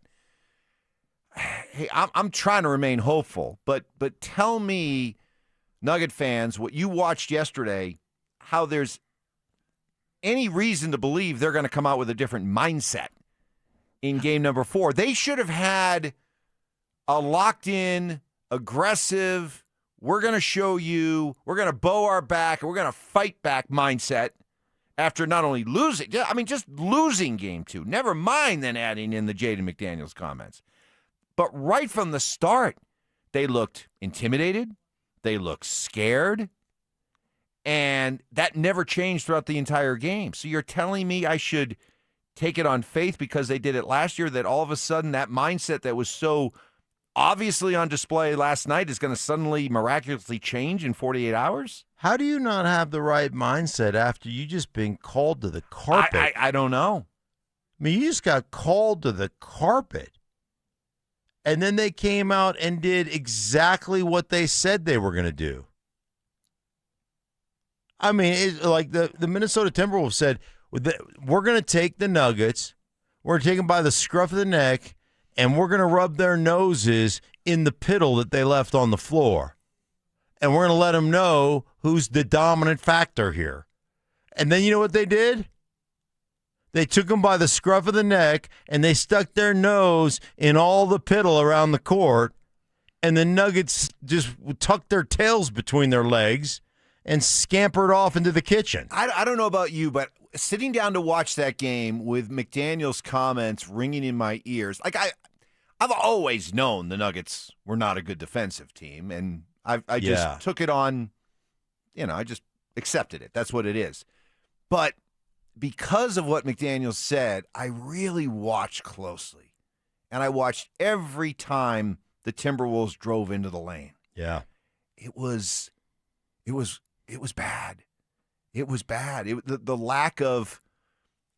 Hey, I'm trying to remain hopeful, but tell me, Nugget fans, what you watched yesterday, how there's any reason to believe they're going to come out with a different mindset in game number 4. They should have had a locked-in, aggressive, we're going to show you, we're going to bow our back, and we're going to fight back mindset after not only losing, just losing game 2. Never mind then adding in the Jaden McDaniels comments. But right from the start, they looked intimidated. They looked scared, and that never changed throughout the entire game. So you're telling me I should take it on faith because they did it last year, that all of a sudden that mindset that was so obviously on display last night is going to suddenly miraculously change in 48 hours? How do you not have the right mindset after you just been called to the carpet? I don't know. I mean, you just got called to the carpet. And then they came out and did exactly what they said they were going to do. I mean, it's like the Minnesota Timberwolves said, we're going to take the Nuggets, we're going to take them by the scruff of the neck, and we're going to rub their noses in the piddle that they left on the floor. And we're going to let them know who's the dominant factor here. And then you know what they did? They took them by the scruff of the neck, and they stuck their nose in all the piddle around the court, and the Nuggets just tucked their tails between their legs and scampered off into the kitchen. I don't know about you, but sitting down to watch that game with McDaniels' comments ringing in my ears, I've always known the Nuggets were not a good defensive team, and I just took it on, I just accepted it. That's what it is. But because of what McDaniels said, I really watched closely. And I watched every time the Timberwolves drove into the lane. Yeah. It was bad. It was bad. The lack of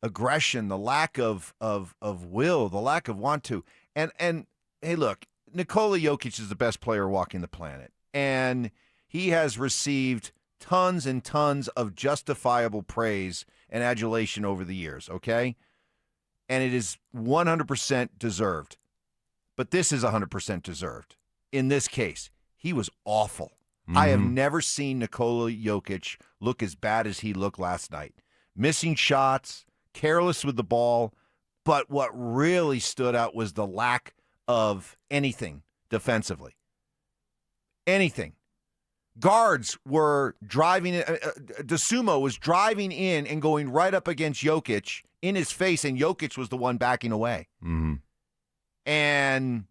aggression, the lack of will, the lack of want to. And hey, look, Nikola Jokic is the best player walking the planet. And he has received tons and tons of justifiable praise and adulation over the years, okay? And it is 100% deserved. But this is 100% deserved. In this case, he was awful. Mm-hmm. I have never seen Nikola Jokic look as bad as he looked last night. Missing shots, careless with the ball, but what really stood out was the lack of anything defensively. Anything. Guards were driving in. DeSumo was driving in and going right up against Jokic in his face, and Jokic was the one backing away. Mm-hmm. And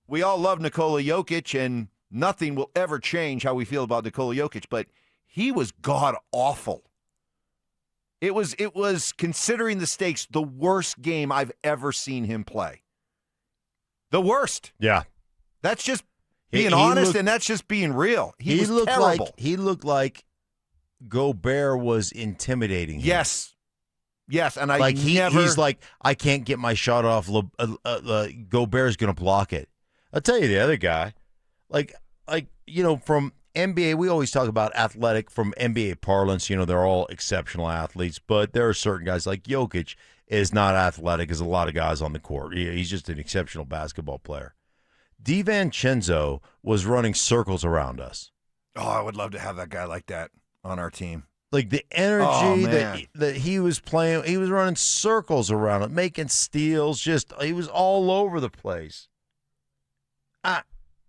we all love Nikola Jokic, and nothing will ever change how we feel about Nikola Jokic, but he was god-awful. It was, considering the stakes, the worst game I've ever seen him play. The worst. Yeah. That's just being honest, and that's just being real. He was looked terrible. He looked like Gobert was intimidating him. Yes, and he's like, I can't get my shot off. Gobert's going to block it. I'll tell you the other guy, from NBA, we always talk about athletic from NBA parlance. They're all exceptional athletes, but there are certain guys like Jokic is not athletic as a lot of guys on the court. He's just an exceptional basketball player. DiVincenzo was running circles around us. Oh, I would love to have that guy like that on our team. Like the energy that he was playing, he was running circles around it, making steals. He was all over the place.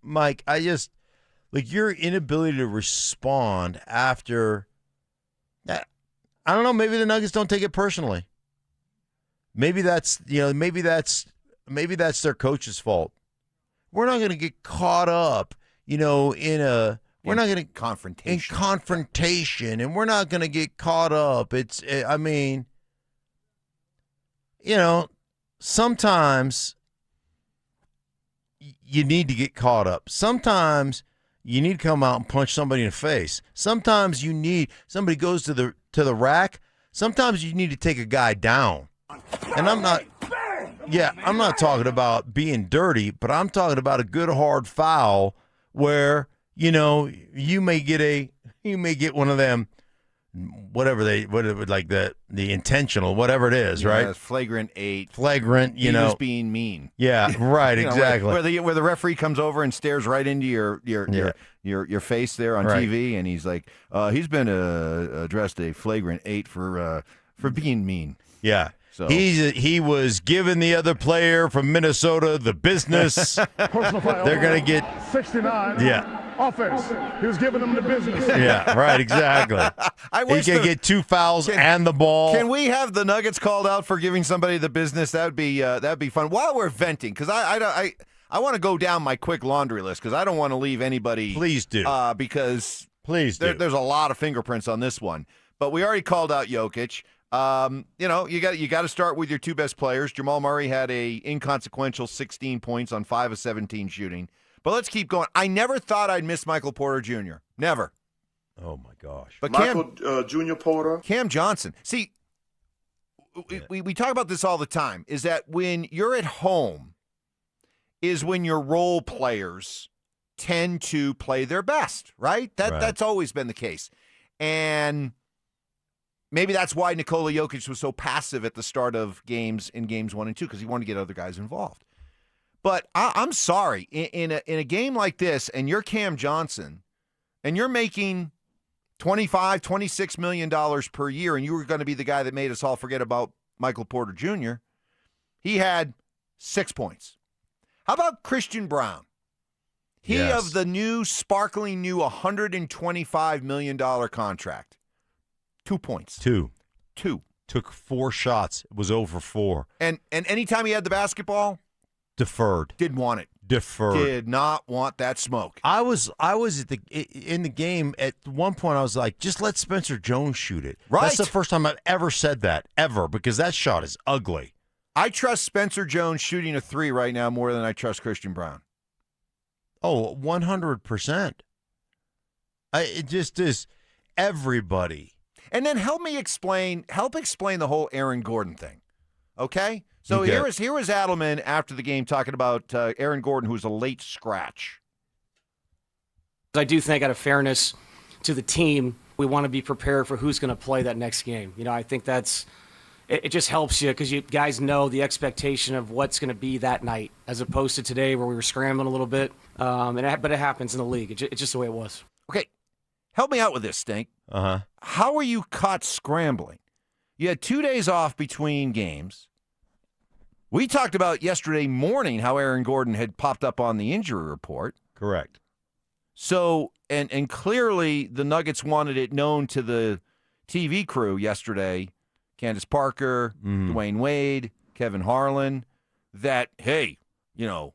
Mike, your inability to respond after that. I don't know. Maybe the Nuggets don't take it personally. Maybe that's their coach's fault. We're not going to get caught up, we're not going to confrontation, and we're not going to get caught up. Sometimes you need to get caught up. Sometimes you need to come out and punch somebody in the face. Sometimes somebody goes to the rack. Sometimes you need to take a guy down. And I'm not talking about being dirty, but I'm talking about a good hard foul where, you may get one of them, the intentional, whatever it is, right? Flagrant 8. Flagrant, he was being mean. Yeah, right, exactly. Where the referee comes over and stares right into your face there on TV, and he's like, he's been addressed a flagrant 8 for being mean. Yeah. So he was giving the other player from Minnesota the business. They're going to get 69. Yeah. Offense. He was giving them the business. Yeah, right, exactly. He can get 2 fouls and the ball. Can we have the Nuggets called out for giving somebody the business? That'd be fun. While we're venting, because I want to go down my quick laundry list because I don't want to leave anybody. Please do. Because please do. There's a lot of fingerprints on this one. But we already called out Jokic. You got to start with your 2 best players. Jamal Murray had a inconsequential 16 points on 5 of 17 shooting. But let's keep going. I never thought I'd miss Michael Porter Jr. Never. Oh my gosh. But Michael Jr. Porter. Cam Johnson. See, we talk about this all the time, is that when you're at home is when your role players tend to play their best, right? That's always been the case. And maybe that's why Nikola Jokic was so passive at the start of games in games 1 and 2, because he wanted to get other guys involved. But I'm sorry, in a game like this, and you're Cam Johnson, and you're making $25, $26 million per year, and you were going to be the guy that made us all forget about Michael Porter Jr., he had 6 points. How about Christian Brown? He of the new, sparkling new $125 million contract. 2 points. Two. Took 4 shots. It was over 4. And anytime he had the basketball, deferred. Didn't want it. Deferred. Did not want that smoke. I was in the game at one point. I was like, just let Spencer Jones shoot it. Right. That's the first time I've ever said that, ever, because that shot is ugly. I trust Spencer Jones shooting a 3 right now more than I trust Christian Brown. Oh, 100%. It just is everybody. And then help explain the whole Aaron Gordon thing, okay? So here was Adelman after the game talking about Aaron Gordon, who's a late scratch. I do think out of fairness to the team, we want to be prepared for who's going to play that next game. I think it just helps you because you guys know the expectation of what's going to be that night as opposed to today where we were scrambling a little bit. But it happens in the league. It's just the way it was. Okay, help me out with this, Stink. Uh-huh. How were you caught scrambling? You had 2 days off between games. We talked about yesterday morning how Aaron Gordon had popped up on the injury report. Correct. So, and clearly the Nuggets wanted it known to the TV crew yesterday, Candace Parker, Dwayne Wade, Kevin Harlan, that, hey,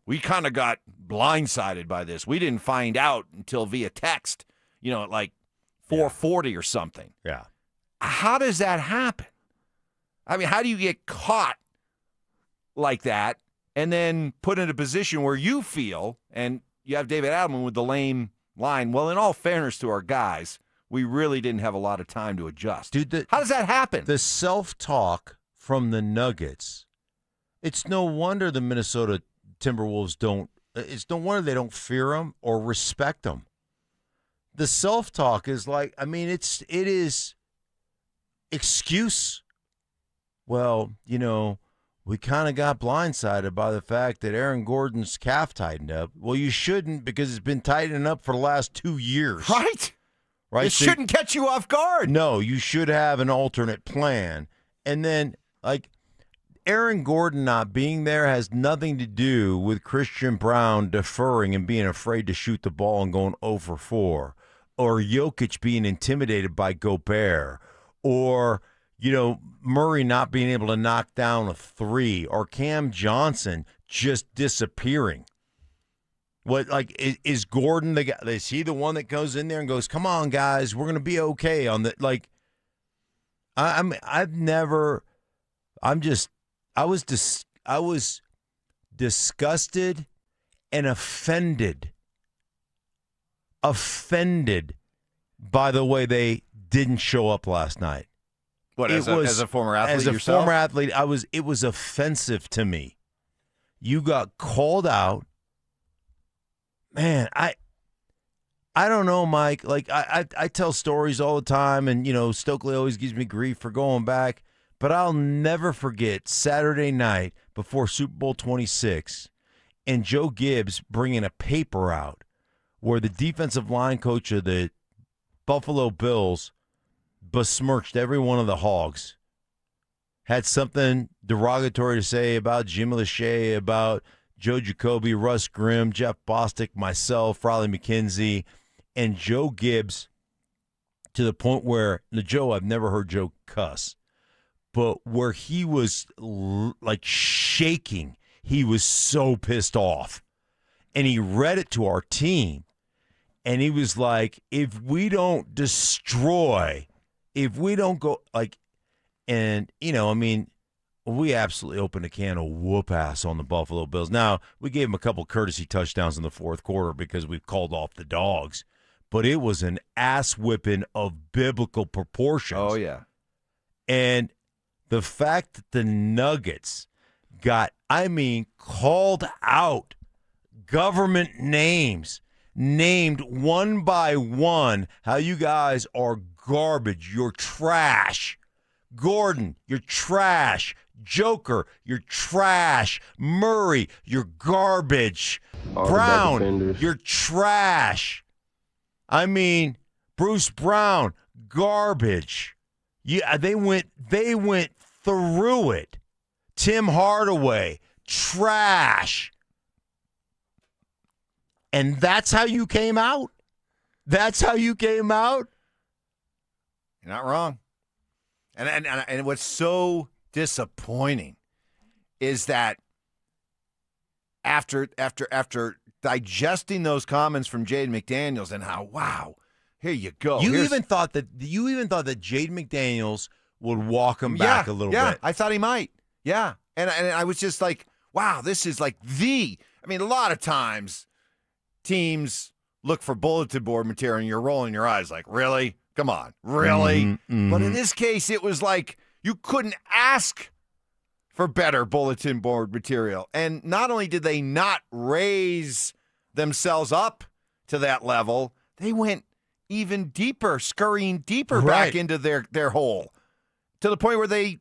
we kind of got blindsided by this. We didn't find out until via text, at like 4:40 or something. Yeah. How does that happen? I mean, how do you get caught like that and then put in a position where you feel, and you have David Adelman with the lame line, well, in all fairness to our guys, we really didn't have a lot of time to adjust. Dude, how does that happen? The self-talk from the Nuggets, it's no wonder the Minnesota Timberwolves it's no wonder they don't fear them or respect them. the self-talk is like, I mean, it is excuse. Well, we kind of got blindsided by the fact that Aaron Gordon's calf tightened up. Well, you shouldn't, because it's been tightening up for the last 2 years. Right? It So shouldn't catch you off guard. No, you should have an alternate plan. And then, Aaron Gordon not being there has nothing to do with Christian Brown deferring and being afraid to shoot the ball and going 0 for 4, or Jokic being intimidated by Gobert, or Murray not being able to knock down a 3, or Cam Johnson just disappearing. What, is Gordon the guy? Is he the one that goes in there and goes, "Come on, guys, we're gonna be okay"? On the I was disgusted and offended by the way they didn't show up last night. What, as a former athlete As a yourself? former athlete, it was offensive to me. You got called out. Man, I don't know, Mike. I tell stories all the time, and, Stokley always gives me grief for going back. But I'll never forget Saturday night before Super Bowl 26 and Joe Gibbs bringing a paper out where the defensive line coach of the Buffalo Bills besmirched every one of the Hogs, had something derogatory to say about Jim Lachey, about Joe Jacoby, Russ Grimm, Jeff Bostic, myself, Riley McKenzie, and Joe Gibbs, to the point where, Joe, I've never heard Joe cuss, but where he was shaking. He was so pissed off. And he read it to our team. And he was like, if we don't destroy, if we don't go, we absolutely opened a can of whoop ass on the Buffalo Bills. Now, we gave them a couple courtesy touchdowns in the fourth quarter because we called off the dogs. But it was an ass whipping of biblical proportions. Oh, yeah. And the fact that the Nuggets got, called out, government names, named one by one, how you guys are garbage, you're trash. Gordon, you're trash. Joker, you're trash. Murray, you're garbage. Brown, you're trash. Bruce Brown, garbage. Yeah, they went through it. Tim Hardaway, trash. And that's how you came out? That's how you came out? You're not wrong. And what's so disappointing is that after digesting those comments from Jaden McDaniels and how, wow, here you go. You even thought that Jaden McDaniels would walk him back a little bit. Yeah, I thought he might. Yeah. And I was just like, wow, this is like a lot of times teams look for bulletin board material and you're rolling your eyes like, really? Come on, really? Mm-hmm. But in this case, it was like you couldn't ask for better bulletin board material. And not only did they not raise themselves up to that level, they went even deeper, scurrying deeper back into their hole, to the point where they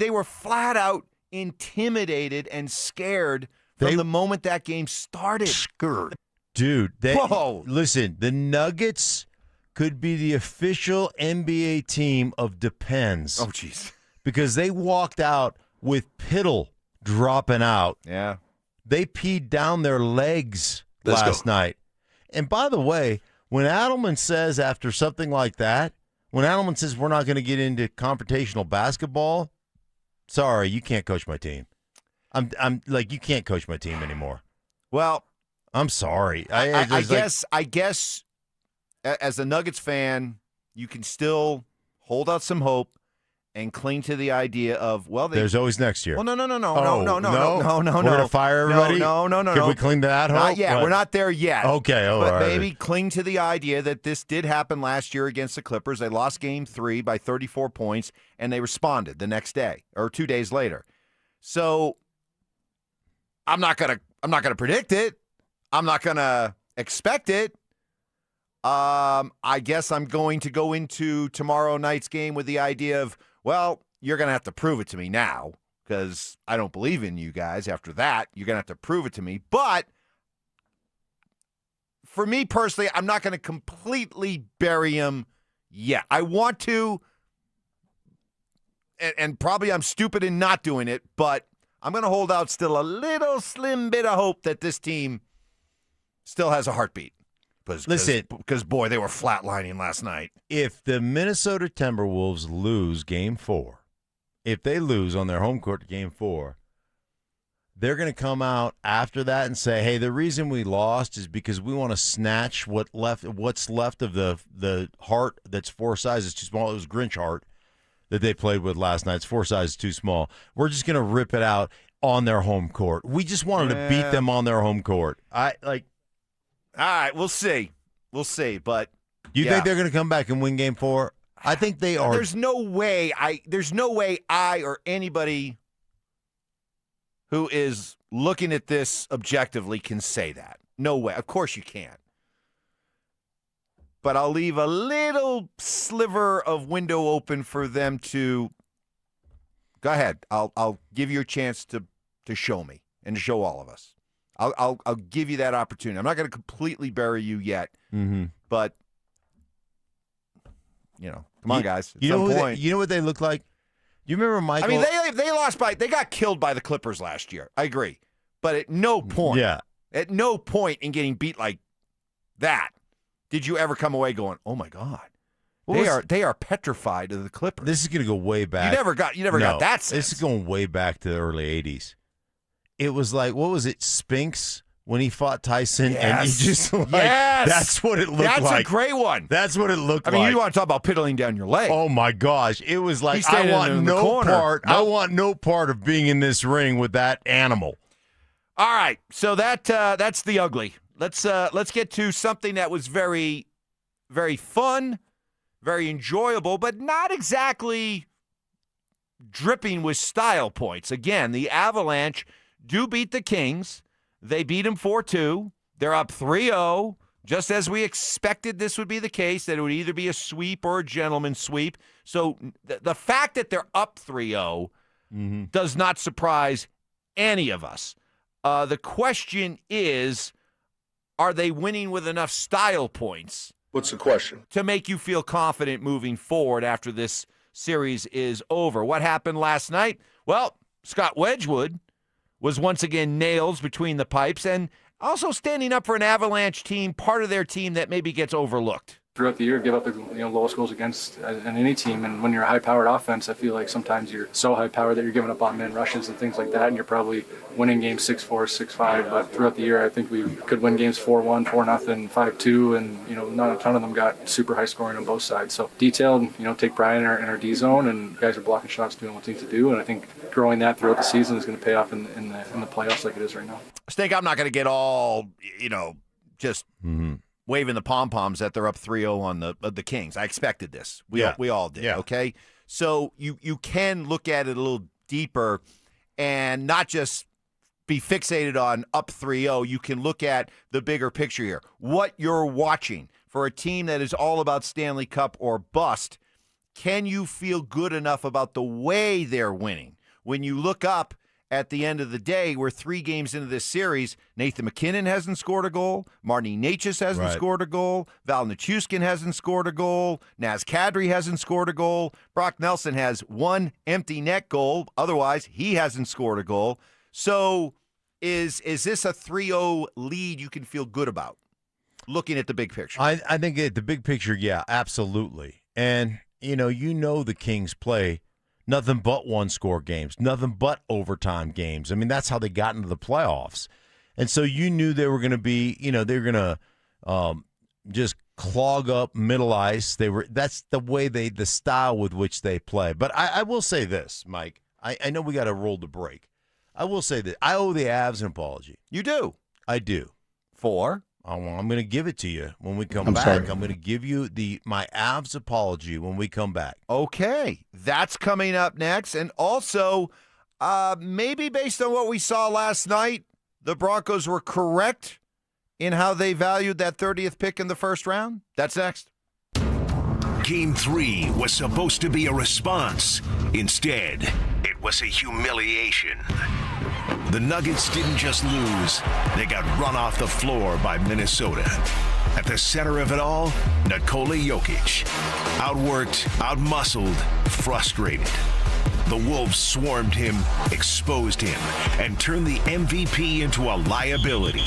were flat out intimidated and scared from the moment that game started. Scared. Dude, listen, the Nuggets could be the official NBA team of Depends. Oh, jeez. Because they walked out with Pittle dropping out. Yeah. They peed down their legs last night. And by the way, when Adelman says after something like that, when Adelman says we're not going to get into confrontational basketball, sorry, you can't coach my team. I'm like, you can't coach my team anymore. Well, I'm sorry. I guess as a Nuggets fan, you can still hold out some hope and cling to the idea of, there's always next year. Well, no. We're gonna fire everybody. No. Can we cling to that hope? Not yet. We're not there yet. Okay, but maybe cling to the idea that this did happen last year against the Clippers. They lost Game 3 by 34 points, and they responded the next day or 2 days later. So I'm not gonna predict it. I'm not gonna expect it. I guess I'm going to go into tomorrow night's game with the idea of, well, you're going to have to prove it to me now because I don't believe in you guys. After that, you're going to have to prove it to me. But for me personally, I'm not going to completely bury him yet. I want to, and probably I'm stupid in not doing it, but I'm going to hold out still a little slim bit of hope that this team still has a heartbeat. Listen, because boy, they were flatlining last night. If the Minnesota Timberwolves lose Game 4, if they lose on their home court Game 4, they're going to come out after that and say, "Hey, the reason we lost is because we want to snatch what's left of the heart that's 4 sizes too small. It was Grinch heart that they played with last night. It's 4 sizes too small. We're just going to rip it out on their home court. We just wanted to beat them on their home court." All right, we'll see. We'll see, but you think they're going to come back and win Game 4? I think they are. There's no way I or anybody who is looking at this objectively can say that. No way. Of course you can't. But I'll leave a little sliver of window open for them to go ahead. I'll give you a chance to show me and to show all of us. I'll give you that opportunity. I'm not going to completely bury you yet, but come on, guys. At some point, you know what they look like? You remember Michael? I mean, they lost they got killed by the Clippers last year. I agree, but at no point, at no point in getting beat like that did you ever come away going, "Oh my God, they are petrified of the Clippers." This is going to go way back. You never got that sense. This is going way back to the early '80s. It was like, what was it, Spinks when he fought Tyson? Yes. And he just that's what it looked like. That's a great one. That's what it looked like. I mean, you want to talk about piddling down your leg. Oh, my gosh. It was like, I want no part of being in this ring with that animal. All right. So that's the ugly. Let's get to something that was very, very fun, very enjoyable, but not exactly dripping with style points. Again, the Avalanche do beat the Kings. They beat them 4-2. They're up 3-0, just as we expected this would be the case, that it would either be a sweep or a gentleman's sweep. So the fact that they're up 3-0 does not surprise any of us. The question is, are they winning with enough style points? What's the question? To make you feel confident moving forward after this series is over. What happened last night? Well, Scott Wedgwood was once again nails between the pipes and also standing up for an Avalanche team, part of their team that maybe gets overlooked. Throughout the year, give up the lowest goals against in any team, and when you're a high-powered offense, I feel like sometimes you're so high-powered that you're giving up on-man rushes and things like that, and you're probably winning games 6-4, 6-5. But throughout the year, I think we could win games 4-1, 4-0, 5-2, and not a ton of them got super high scoring on both sides. So detailed, take pride in our D zone, and guys are blocking shots, doing what they need to do, and I think growing that throughout the season is going to pay off in the playoffs like it is right now. Stink, I'm not going to get all just. Waving the pom-poms that they're up 3-0 on the Kings. I expected this. We all did, okay? So you can look at it a little deeper and not just be fixated on up 3-0. You can look at the bigger picture here. What you're watching for a team that is all about Stanley Cup or bust, can you feel good enough about the way they're winning? When you look up at the end of the day, we're 3 games into this series. Nathan McKinnon hasn't scored a goal. Marty Necas hasn't scored a goal. Val Nichushkin hasn't scored a goal. Naz Kadri hasn't scored a goal. Brock Nelson has 1 empty net goal. Otherwise, he hasn't scored a goal. So is this a 3-0 lead you can feel good about, looking at the big picture? I think at the big picture, yeah, absolutely. And, the Kings play nothing but one-score games, nothing but overtime games. I mean, that's how they got into the playoffs. And so you knew they were going to be, they were going to just clog up middle ice. That's the way the style with which they play. But I will say this, Mike. I know we got to roll the break. I will say that I owe the Avs an apology. You do? I do. For? I'm going to give it to you when we come back. Sorry. I'm going to give you my Avs apology when we come back. Okay. That's coming up next. And also, maybe based on what we saw last night, the Broncos were correct in how they valued that 30th pick in the first round? That's next. Game 3 was supposed to be a response. Instead, it was a humiliation. The Nuggets didn't just lose, they got run off the floor by Minnesota. At the center of it all, Nikola Jokic. Outworked, outmuscled, frustrated. The Wolves swarmed him, exposed him, and turned the MVP into a liability.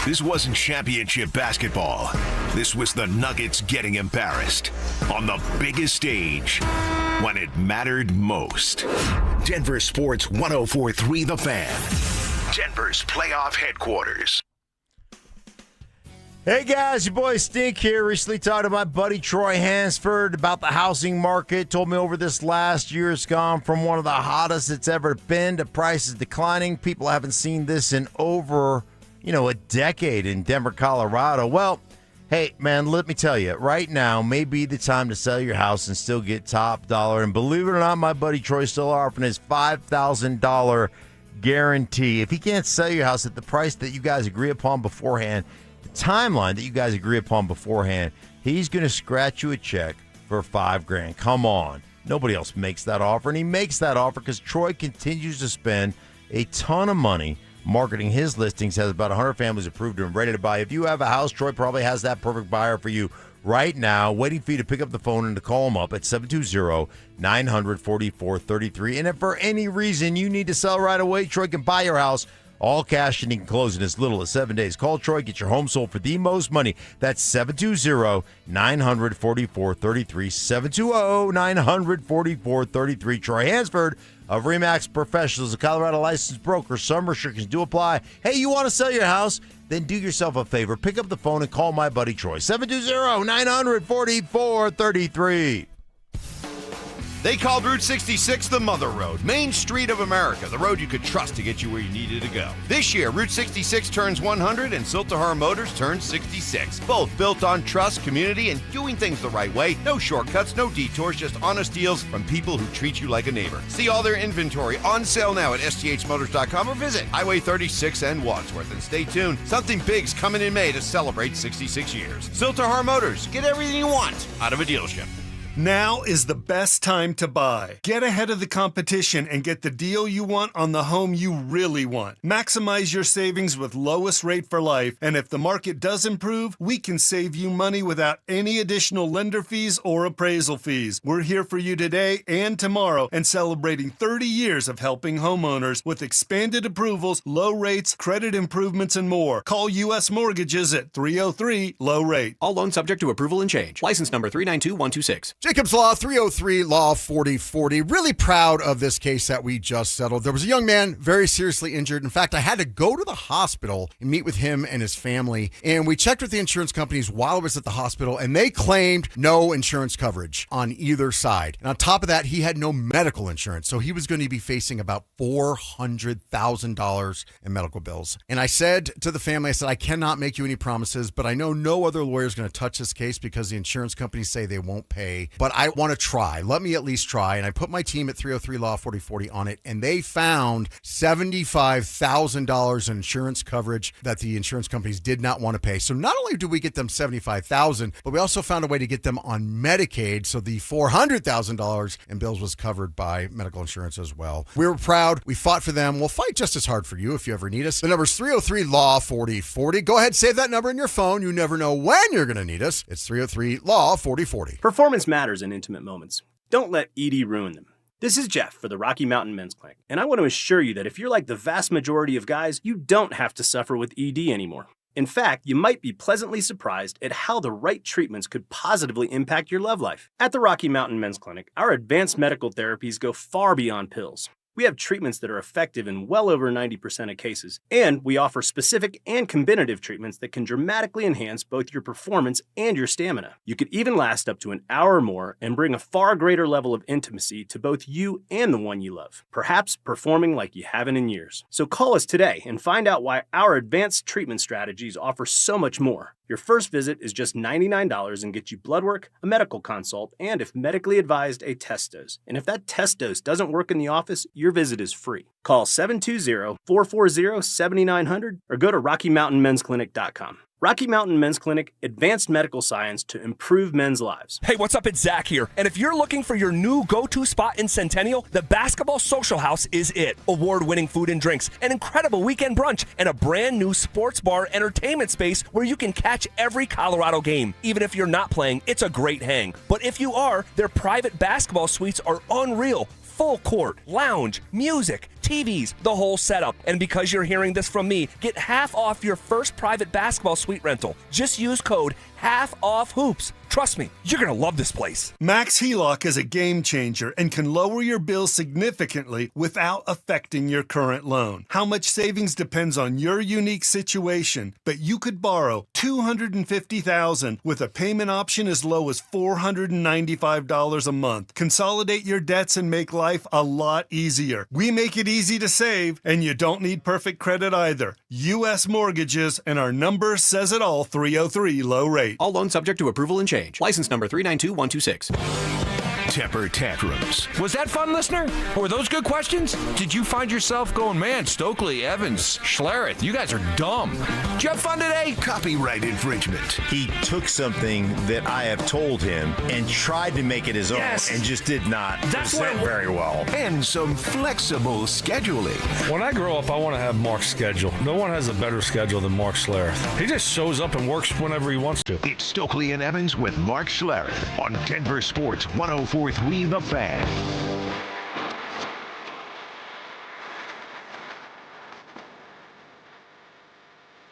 This wasn't championship basketball. This was the Nuggets getting embarrassed on the biggest stage when it mattered most. Denver Sports 104.3 The Fan. Denver's playoff headquarters. Hey guys, your boy Stink here. Recently talked to my buddy Troy Hansford about the housing market. Told me over this last year it's gone from one of the hottest it's ever been to prices declining. People haven't seen this in over, a decade in Denver, Colorado. Well, hey man, let me tell you, right now may be the time to sell your house and still get top dollar. And believe it or not, my buddy Troy's still offering his $5,000 guarantee. If he can't sell your house at the price that you guys agree upon beforehand, timeline that you guys agree upon beforehand, he's going to scratch you a check for $5,000. Come on. Nobody else makes that offer, and he makes that offer because Troy continues to spend a ton of money marketing his listings, has about 100 families approved and ready to buy. If you have a house, Troy probably has that perfect buyer for you right now, waiting for you to pick up the phone and to call him up at 720-900-4433. And if for any reason you need to sell right away, Troy can buy your house all cash, and he can close in as little as 7 days. Call Troy, get your home sold for the most money. That's 720-900-4433. 720-900-4433. Troy Hansford of RE/MAX Professionals, a Colorado licensed broker. Some restrictions do apply. Hey, you want to sell your house? Then do yourself a favor. Pick up the phone and call my buddy Troy. 720-900-4433. They called Route 66 the Mother Road, Main Street of America, the road you could trust to get you where you needed to go. This year, Route 66 turns 100 and Siltahar Motors turns 66. Both built on trust, community, and doing things the right way. No shortcuts, no detours, just honest deals from people who treat you like a neighbor. See all their inventory on sale now at sthmotors.com or visit Highway 36 and Wadsworth. And stay tuned, something big's coming in May to celebrate 66 years. Siltahar Motors, get everything you want out of a dealership. Now is the best time to buy. Get ahead of the competition and get the deal you want on the home you really want. Maximize your savings with lowest rate for life, and if the market does improve, we can save you money without any additional lender fees or appraisal fees. We're here for you today and tomorrow and celebrating 30 years of helping homeowners with expanded approvals, low rates, credit improvements, and more. Call U.S. Mortgages at 303-LOW-RATE. All loans subject to approval and change. License number 392126. Jacob's Law, 303 Law 4040. Really proud of this case that we just settled. There was a young man very seriously injured. In fact, I had to go to the hospital and meet with him and his family. And we checked with the insurance companies while I was at the hospital, and they claimed no insurance coverage on either side. And on top of that, he had no medical insurance. So he was going to be facing about $400,000 in medical bills. And I said to the family, I said, I cannot make you any promises, but I know no other lawyer is going to touch this case because the insurance companies say they won't pay. But I want to try. Let me at least try. And I put my team at 303 Law 4040 on it, and they found $75,000 in insurance coverage that the insurance companies did not want to pay. So not only did we get them $75,000, but we also found a way to get them on Medicaid. So the $400,000 in bills was covered by medical insurance as well. We were proud. We fought for them. We'll fight just as hard for you if you ever need us. The number's 303 Law 4040. Go ahead, save that number in your phone. You never know when you're going to need us. It's 303 Law 4040. Performance matters in intimate moments. Don't let ED ruin them. This is Jeff for the Rocky Mountain Men's Clinic, and I want to assure you that if you're like the vast majority of guys, you don't have to suffer with ED anymore. In fact, you might be pleasantly surprised at how the right treatments could positively impact your love life. At the Rocky Mountain Men's Clinic, our advanced medical therapies go far beyond pills. We have treatments that are effective in well over 90% of cases, and we offer specific and combinative treatments that can dramatically enhance both your performance and your stamina. You could even last up to an hour or more and bring a far greater level of intimacy to both you and the one you love, perhaps performing like you haven't in years. So call us today and find out why our advanced treatment strategies offer so much more. Your first visit is just $99 and gets you blood work, a medical consult, and if medically advised, a test dose. And if that test dose doesn't work in the office, your Your visit is free. Call 720-440-7900 or go to RockyMountainMen'sClinic.com. Rocky Mountain Men's Clinic, advanced medical science to improve men's lives. Hey, what's up? It's Zach here. And if you're looking for your new go-to spot in Centennial, the Basketball Social House is it. Award-winning food and drinks, an incredible weekend brunch, and a brand new sports bar entertainment space where you can catch every Colorado game. Even if you're not playing, it's a great hang. But if you are, their private basketball suites are unreal. Full court, lounge, music, TVs, the whole setup. And because you're hearing this from me, get half off your first private basketball suite rental. Just use code HALFOFFHOOPS. Trust me, you're going to love this place. Max HELOC is a game changer and can lower your bills significantly without affecting your current loan. How much savings depends on your unique situation, but you could borrow $250,000 with a payment option as low as $495 a month. Consolidate your debts and make life a lot easier. We make it easy to save, and you don't need perfect credit either. U.S. Mortgages, and our number says it all, 303 low rate. All loans subject to approval and change. License number 392126. Temper tantrums. Was that fun, listener? Were those good questions? Did you find yourself going, man, Stokley, Evans, Schlereth, you guys are dumb. Did you have fun today? Copyright infringement. He took something that I have told him and tried to make it his own and just did not present very well. And some flexible scheduling. When I grow up, I want to have Mark's schedule. No one has a better schedule than Mark Schlereth. He just shows up and works whenever he wants to. It's Stokley and Evans with Mark Schlereth on Denver Sports 104.3 The Fan.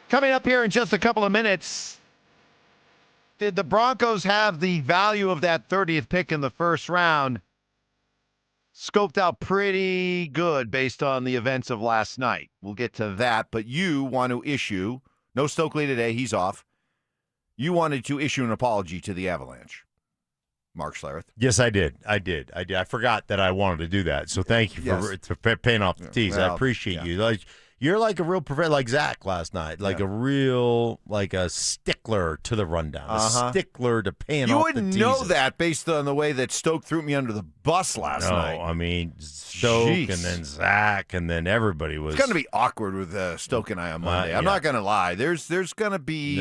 Coming up here in just a couple of minutes, did the Broncos have the value of that 30th pick in the first round scoped out pretty good based on the events of last night? We'll get to that, but you want to issue, no Stokley today, he's off. You wanted to issue an apology to the Avalanche. Mark Schlereth. Yes, I did. I forgot that I wanted to do that. So thank you for paying off the tease. I appreciate you. Like you're like a real like Zach last night, like a real a stickler to the rundown, a stickler to paying off the teases. You wouldn't know that based on the way that Stoke threw me under the bus last night. No, I mean Stoke and then Zach and then everybody was. It's going to be awkward with Stoke and I on Monday. I'm not going to lie. There's going to be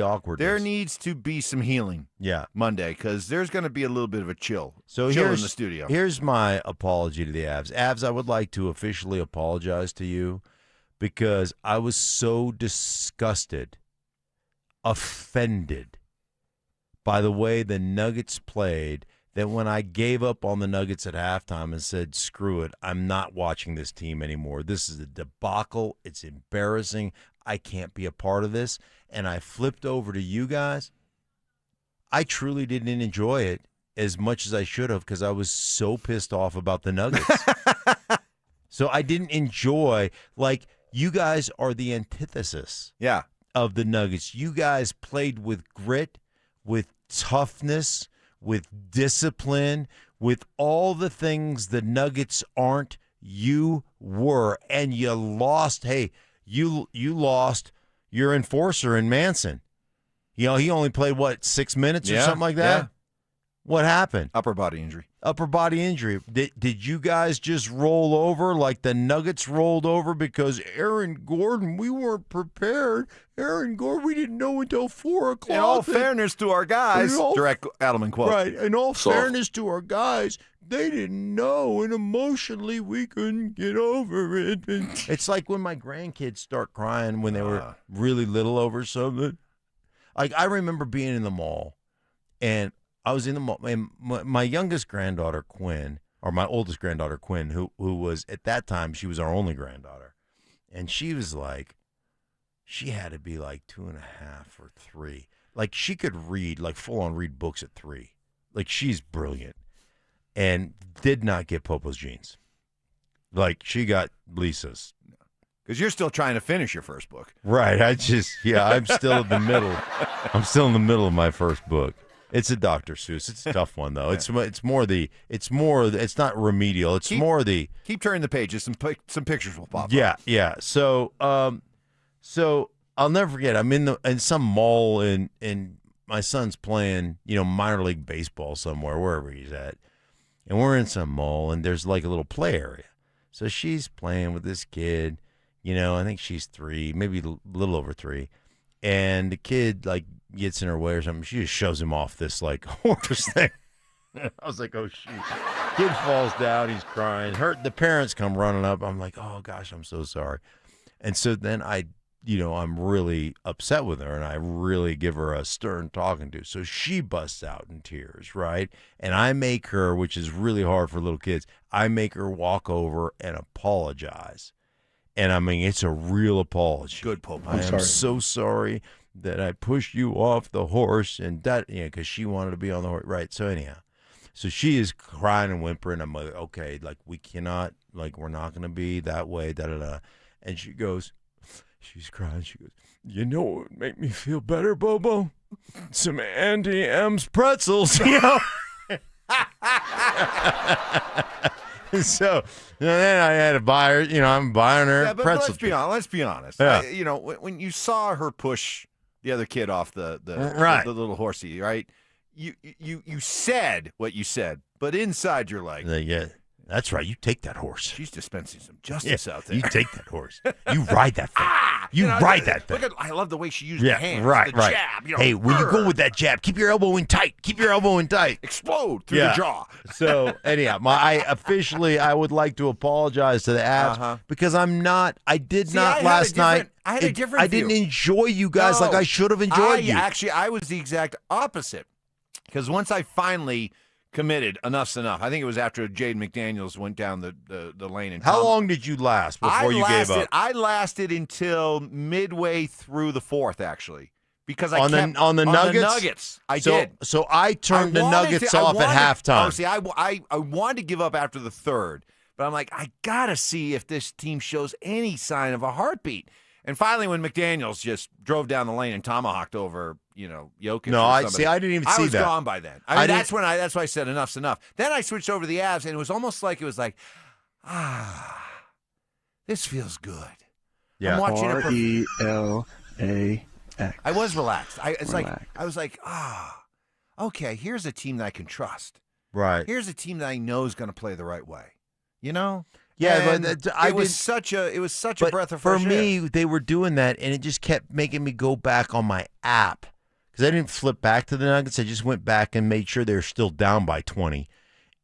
awkwardness. There needs to be some healing. Yeah, Monday, because there's going to be a little bit of a chill in the studio. Here's my apology to the Avs. Avs, I would like to officially apologize to you because I was so disgusted, offended by the way the Nuggets played that when I gave up on the Nuggets at halftime and said, screw it, I'm not watching this team anymore. This is a debacle. It's embarrassing. I can't be a part of this. And I flipped over to you guys. I truly didn't enjoy it as much as I should have because I was so pissed off about the Nuggets. So I didn't enjoy, you guys are the antithesis of the Nuggets. You guys played with grit, with toughness, with discipline, with all the things the Nuggets aren't. You were, and you lost. Hey, you lost your enforcer in Manson. He only played, 6 minutes or something like that? Yeah. What happened? Upper body injury. Did you guys just roll over like the Nuggets rolled over because Aaron Gordon, we weren't prepared. Aaron Gordon, we didn't know until 4 o'clock. In all fairness to our guys, direct Adelman quote. Right, in all fairness to our guys, they didn't know, and emotionally we couldn't get over it. It's like when my grandkids start crying when they were really little over something. I remember being in the mall, and I was in the mall, and my youngest granddaughter, Quinn, or my oldest granddaughter, Quinn, who was, at that time, she was our only granddaughter. And she was she had to be 2.5 or 3. She could read, full-on read books at 3. She's brilliant. And did not get Popo's jeans. She got Lisa's. Because you're still trying to finish your first book. Right. I'm still in the middle. I'm still in the middle of my first book. It's a Dr. Seuss. It's a tough one though. It's not remedial. It's more the keep turning the pages. Some pictures will pop up. Yeah. So I'll never forget. I'm in some mall and my son's playing, minor league baseball somewhere, wherever he's at. And we're in some mall and there's a little play area. So she's playing with this kid, I think she's 3, maybe a little over 3. And the kid, gets in her way or something. She just shoves him off this, horse thing. I was like, oh, shoot. Kid falls down. He's crying. The parents come running up. I'm like, oh, gosh, I'm so sorry. And so then I'm really upset with her, and I really give her a stern talking to. So she busts out in tears, right? And I make her, which is really hard for little kids, I make her walk over and apologize. And, I mean, it's a real apology. Good, Pope. I am so sorry that I pushed you off the horse, and that, because she wanted to be on the horse. Right, so anyhow. So she is crying and whimpering. I'm like, okay, we cannot, we're not going to be that way, da-da-da. And she's crying. She goes, you know what would make me feel better, Bobo? Some Auntie M's pretzels, So then I had to buy her, I'm buying her pretzels. Let's be honest. Yeah. When you saw her push the other kid off the little horsey, right? You said what you said, but inside you're like, yeah, that's right. You take that horse. She's dispensing some justice out there. You take that horse. You ride that thing. Ride that thing. I love the way she used her hands. Right, the right. Jab, hey, when you go with that jab, keep your elbow in tight. Explode through the jaw. So anyhow, I would like to apologize to the Avs because I didn't enjoy you guys like I should have enjoyed you. Actually, I was the exact opposite. Because once I finally committed, enough's enough. I think it was after Jaden McDaniels went down the lane. And how long did you last before you gave up? I lasted until midway through the 4th, actually. Because on the Nuggets, I did. So I turned the Nuggets off at halftime. Oh, see, I wanted to give up after the 3rd, but I'm like, I gotta see if this team shows any sign of a heartbeat. And finally, when McDaniels just drove down the lane and tomahawked over, Jokic. No, I didn't even see that. I was gone by then. That's why I said enough's enough. Then I switched over to the Avs, and it was almost like this feels good. Yeah. I'm watching RELAX. I was relaxed. I was like, okay, here's a team that I can trust. Right. Here's a team that I know is going to play the right way. Yeah, and but it was such a breath of fresh air. For me, they were doing that, and it just kept making me go back on my app because I didn't flip back to the Nuggets. I just went back and made sure they're still down by 20,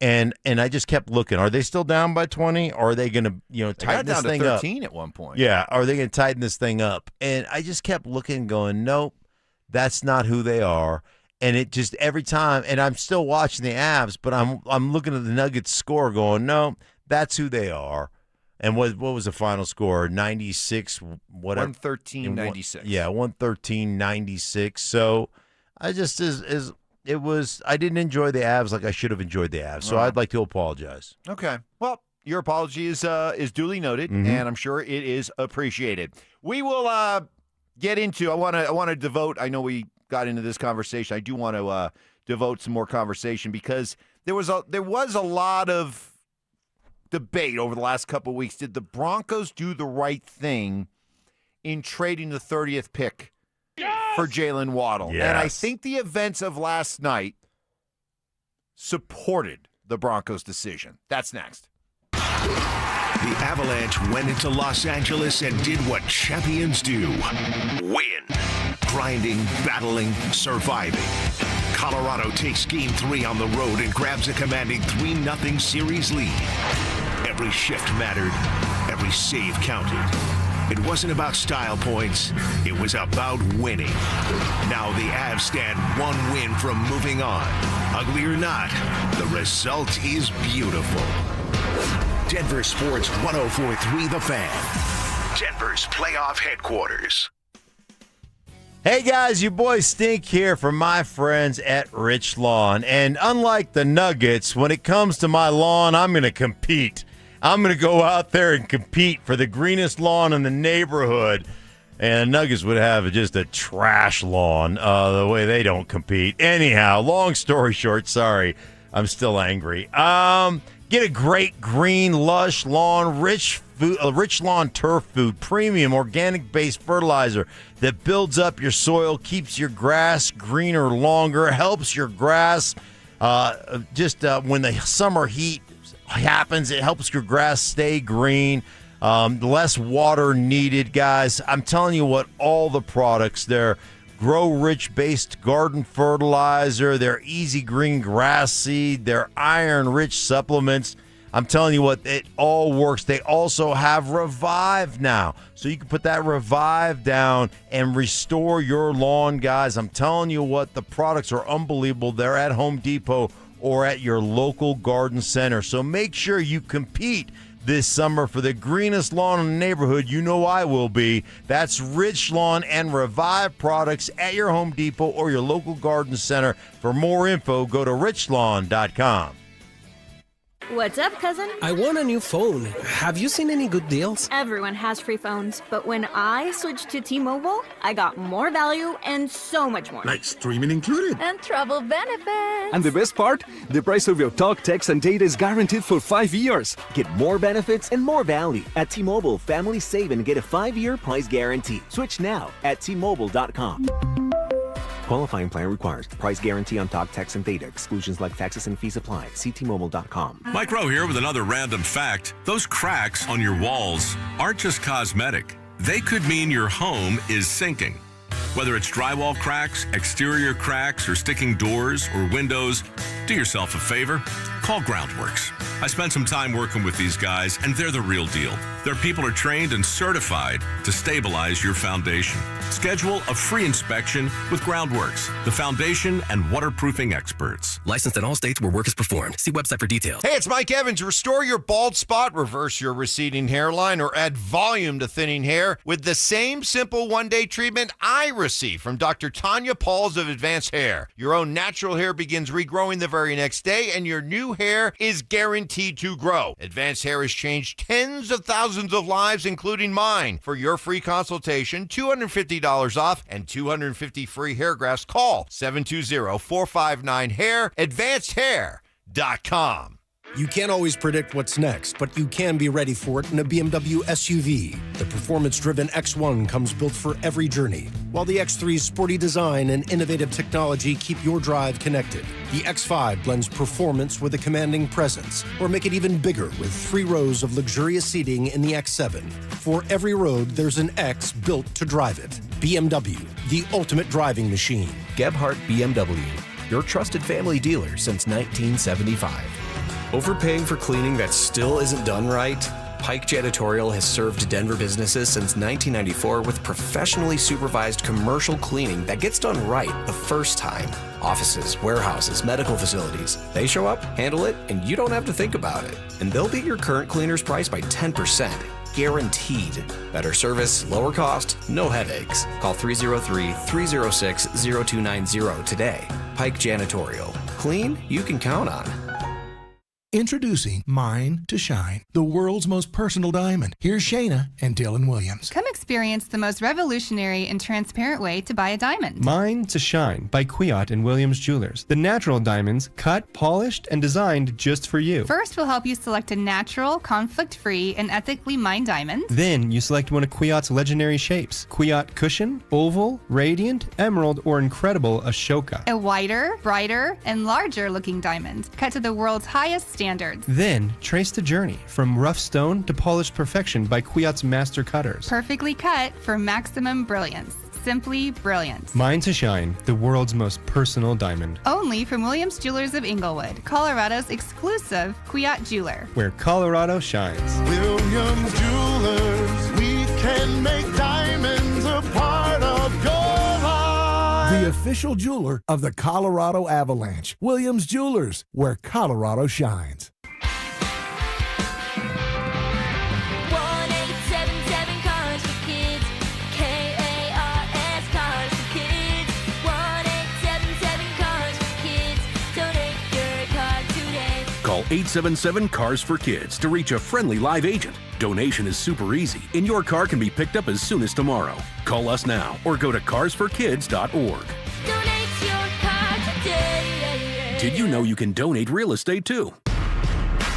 and I just kept looking. Are they still down by 20? Or are they going to tighten this thing up? They got down to 13 at one point. Yeah, are they going to tighten this thing up? And I just kept looking, going, nope, that's not who they are. And it just every time, and I'm still watching the Avs, but I'm looking at the Nuggets score, going, no. That's who they are. And what was the final score? 96, whatever. 113-96. Yeah, 113-96. So I just I didn't enjoy the Avs like I should have enjoyed the Avs. So I'd like to apologize. Okay. Well, your apology is duly noted, and I'm sure it is appreciated. We will get into. I want to devote. I know we got into this conversation. I do want to devote some more conversation because there was a lot of debate over the last couple of weeks. Did the Broncos do the right thing in trading the 30th pick for Jalen Waddle? Yes. And I think the events of last night supported the Broncos' decision. That's next. The Avalanche went into Los Angeles and did what champions do. Win. Grinding, battling, surviving. Colorado takes Game 3 on the road and grabs a commanding 3-0 series lead. Every shift mattered. Every save counted. It wasn't about style points. It was about winning. Now the Avs stand one win from moving on. Ugly or not, the result is beautiful. Denver Sports 104.3 The Fan. Denver's playoff headquarters. Hey guys, your boy Stink here from my friends at Rich Lawn. And unlike the Nuggets, when it comes to my lawn, I'm going to compete. I'm going to go out there and compete for the greenest lawn in the neighborhood. And the Nuggets would have just a trash lawn the way they don't compete. Anyhow, long story short, sorry, I'm still angry. Get a great green, lush lawn, rich lawn turf food, premium organic-based fertilizer that builds up your soil, keeps your grass greener longer, helps your grass when the summer heat happens. It helps your grass stay green. Less water needed, guys. I'm telling you what, all the products, they're Grow Rich based garden fertilizer, their Easy Green grass seed, their iron rich supplements. I'm telling you what, it all works. They also have Revive now. So you can put that Revive down and restore your lawn, guys. I'm telling you what, the products are unbelievable. They're at Home Depot or at your local garden center. So make sure you compete this summer for the greenest lawn in the neighborhood. You know I will be. That's Rich Lawn and Revive products at your Home Depot or your local garden center. For more info, go to richlawn.com. What's up, cousin? I want a new phone. Have you seen any good deals? Everyone has free phones, but when I switched to T-Mobile, I got more value and so much more. Like streaming included. And travel benefits. And the best part? The price of your talk, text, and data is guaranteed for 5 years. Get more benefits and more value. At T-Mobile, families save and get a 5-year price guarantee. Switch now at T-Mobile.com. Qualifying plan requires price guarantee on talk, text, and data. Exclusions like taxes and fees apply. See T-Mobile.com. Mike Rowe here with another random fact. Those cracks on your walls aren't just cosmetic. They could mean your home is sinking. Whether it's drywall cracks, exterior cracks, or sticking doors or windows, do yourself a favor. Call Groundworks. I spent some time working with these guys, and they're the real deal. Their people are trained and certified to stabilize your foundation. Schedule a free inspection with Groundworks, the foundation and waterproofing experts. Licensed in all states where work is performed. See website for details. Hey, it's Mike Evans. Restore your bald spot, reverse your receding hairline, or add volume to thinning hair with the same simple one-day treatment I receive from Dr. Tanya Pauls of Advanced Hair. Your own natural hair begins regrowing the very next day, and your new hair is guaranteed to grow. Advanced Hair has changed tens of thousands of lives, including mine. For your free consultation, $250 off and 250 free hair grafts. Call 720-459-HAIR, advancedhair.com. You can't always predict what's next, but you can be ready for it in a BMW SUV. The performance-driven X1 comes built for every journey, while the X3's sporty design and innovative technology keep your drive connected. The X5 blends performance with a commanding presence, or make it even bigger with 3 rows of luxurious seating in the X7. For every road, there's an X built to drive it. BMW, the ultimate driving machine. Gebhardt BMW, your trusted family dealer since 1975. Overpaying for cleaning that still isn't done right? Pike Janitorial has served Denver businesses since 1994 with professionally supervised commercial cleaning that gets done right the first time. Offices, warehouses, medical facilities. They show up, handle it, and you don't have to think about it. And they'll beat your current cleaner's price by 10%. Guaranteed. Better service, lower cost, no headaches. Call 303-306-0290 today. Pike Janitorial. Clean you can count on. Introducing Mine to Shine, the world's most personal diamond. Here's Shayna and Dylan Williams. Come experience the most revolutionary and transparent way to buy a diamond. Mine to Shine by Kwiat and Williams Jewelers. The natural diamonds cut, polished, and designed just for you. First, we'll help you select a natural, conflict-free, and ethically mined diamond. Then you select one of Kwiat's legendary shapes. Kwiat Cushion, Oval, Radiant, Emerald, or Incredible Ashoka. A wider, brighter, and larger looking diamond, cut to the world's highest standards. Then trace the journey from rough stone to polished perfection by Kwiat's master cutters. Perfectly cut for maximum brilliance. Simply brilliant. Mine to Shine, the world's most personal diamond. Only from Williams Jewelers of Inglewood, Colorado's exclusive Kwiat jeweler. Where Colorado shines. Williams Jewelers, we can make diamonds a part of your life. The official jeweler of the Colorado Avalanche. Williams Jewelers, where Colorado shines. 1-877 Cars for Kids. K-A-R-S Cars for Kids. 1-877 Cars for Kids. Donate your car today. Call 877 Cars for Kids to reach a friendly live agent. Donation is super easy, and your car can be picked up as soon as tomorrow. Call us now or go to carsforkids.org. Donate your car today. Did you know you can donate real estate too?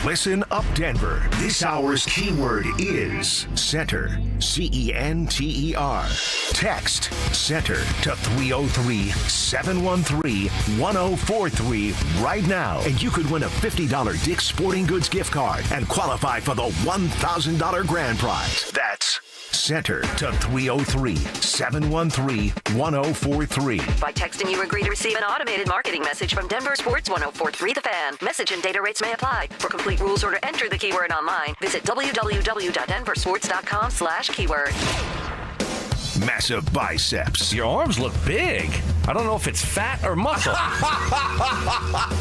Listen up, Denver. This hour's keyword is center. CENTER. Text center to 303-713-1043 right now, and you could win a $50 Dick's Sporting Goods gift card and qualify for the $1,000 grand prize. That's center to 303-713-1043. By texting, you agree to receive an automated marketing message from DenverSports 1043 The Fan. Message and data rates may apply. For complete rules or to enter the keyword online, visit www.denversports.com/keyword. Massive biceps. Your arms look big. I don't know if it's fat or muscle.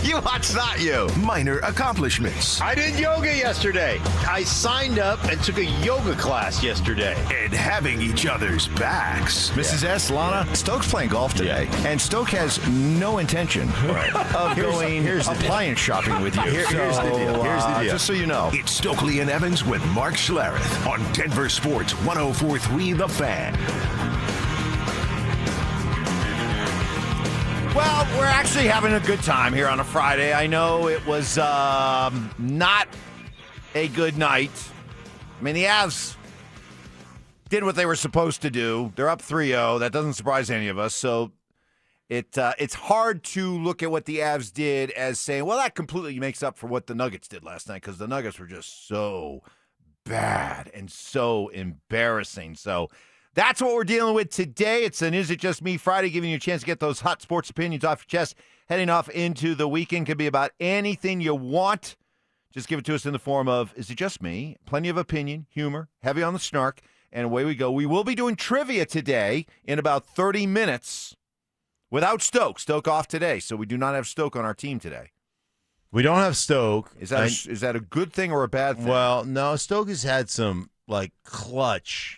You watch that, you. Minor accomplishments. I did yoga yesterday. I signed up and took a yoga class yesterday. And having each other's backs. Mrs. S, Lana, Stoke's playing golf today, and Stoke has no intention of going appliance shopping with you. Here's the deal. Just so you know. It's Stokley and Evans with Mark Schlereth on Denver Sports 1043 The Fan. Well, we're actually having a good time here on a Friday. I know it was not a good night. I mean, the Avs did what they were supposed to do. They're up 3-0. That doesn't surprise any of us. So it's hard to look at what the Avs did as saying, well, that completely makes up for what the Nuggets did last night, because the Nuggets were just so bad and so embarrassing. So that's what we're dealing with today. It's an Is It Just Me Friday, giving you a chance to get those hot sports opinions off your chest. Heading off into the weekend. Could be about anything you want. Just give it to us in the form of, is it just me? Plenty of opinion, humor, heavy on the snark, and away we go. We will be doing trivia today in about 30 minutes without Stoke. Stoke off today, so we do not have Stoke on our team today. We don't have Stoke. Is that a good thing or a bad thing? Well, no, Stoke has had some, clutch.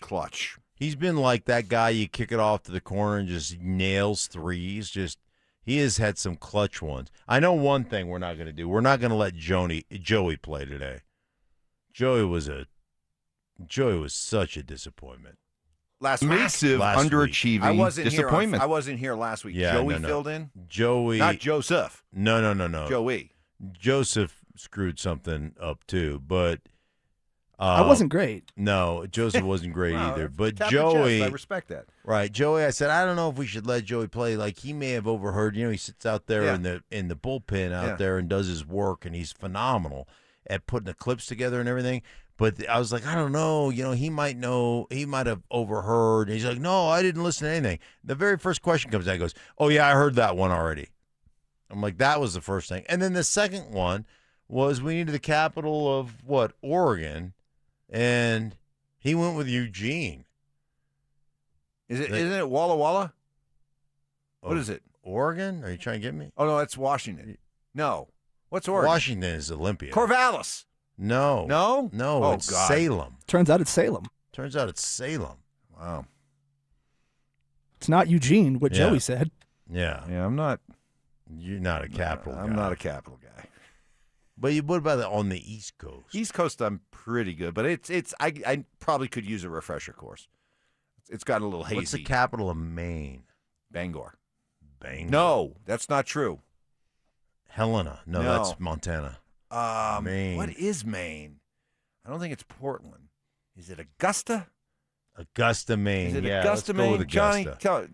He's been like that guy you kick it off to the corner and just nails threes. He has had some clutch ones. I know one thing we're not going to do. We're not going to let Joey play today. Joey was such a disappointment. Massive underachieving I wasn't disappointment. I wasn't here last week. Yeah, Joey filled in? Joey. Not Joseph. No. Joey. Joseph screwed something up too, but I wasn't great. No, Joseph wasn't great either. But Tap Joey, your chest. I respect that. Right, Joey. I said I don't know if we should let Joey play. He may have overheard. He sits out there in the bullpen out there and does his work, and he's phenomenal at putting the clips together and everything. But I was like, I don't know. He might know. He might have overheard. And he's like, no, I didn't listen to anything. The very first question comes out. He goes, oh yeah, I heard that one already. I'm like, that was the first thing, and then the second one was we needed the capital of Oregon. And he went with Eugene. Isn't it Walla Walla? What is it? Oregon? Are you trying to get me? Oh, no, that's Washington. No. What's Oregon? Washington is Olympia. Corvallis. No. No? No, it's God. Salem. Turns out it's Salem. Wow. It's not Eugene, what Joey said. Yeah. Yeah, I'm not. You're not a capital guy. I'm not a capital guy. But what about on the East Coast? East Coast, I'm pretty good, but I probably could use a refresher course. It's got a little hazy. What's the capital of Maine? Bangor. Bangor. No, that's not true. Helena. No, that's Montana. Maine. What is Maine? I don't think it's Portland. Is it Augusta? Augusta, Maine. Is it let's Augusta, go Maine? with Augusta. Johnny,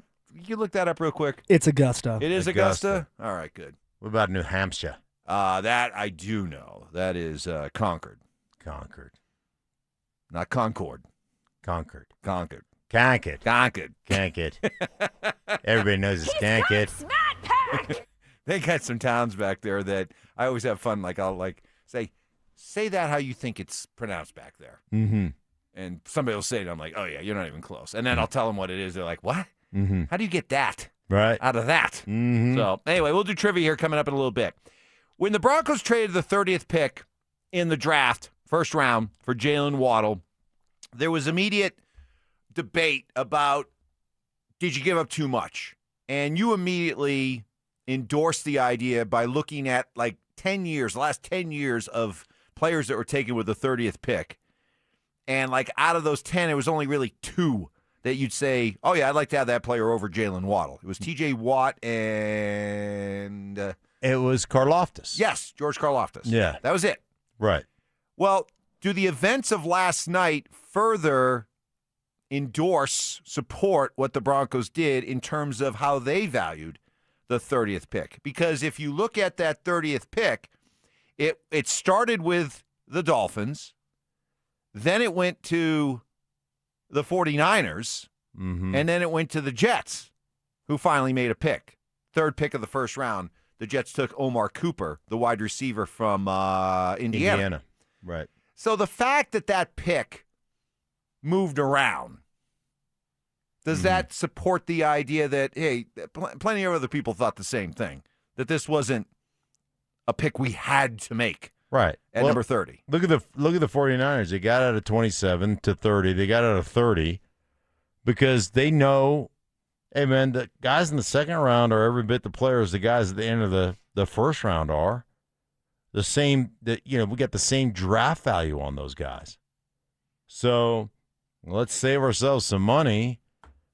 you look that up real quick. It's Augusta. It is Augusta? All right, good. What about New Hampshire? That I do know. That is Concord. Not Concord. Concord. Everybody knows it's Concord. They got some towns back there that I always have fun. I'll say that how you think it's pronounced back there. Mm-hmm. And somebody will say it. I'm like, oh, yeah, you're not even close. And then I'll tell them what it is. They're like, what? Mm-hmm. How do you get that right out of that? Mm-hmm. So anyway, we'll do trivia here coming up in a little bit. When the Broncos traded the 30th pick in the draft, first round, for Jalen Waddle, there was immediate debate about, did you give up too much? And you immediately endorsed the idea by looking at the last 10 years of players that were taken with the 30th pick. And out of those 10, it was only really 2 that you'd say, oh yeah, I'd like to have that player over Jalen Waddle. It was TJ Watt and... it was Karlaftis. Yes, George Karlaftis. Yeah. That was it. Right. Well, do the events of last night further support what the Broncos did in terms of how they valued the 30th pick? Because if you look at that 30th pick, it started with the Dolphins, then it went to the 49ers, and then it went to the Jets, who finally made a pick. Third pick of the first round, the Jets took Omar Cooper, the wide receiver from Indiana. Right. So the fact that pick moved around, does that support the idea that, hey, plenty of other people thought the same thing, that this wasn't a pick we had to make? Right. At number 30. Look at the 49ers. They got out of 27 to 30. They got out of 30 because they know, hey, man, the guys in the second round are every bit the players the guys at the end of the first round are. The same, we got the same draft value on those guys. So let's save ourselves some money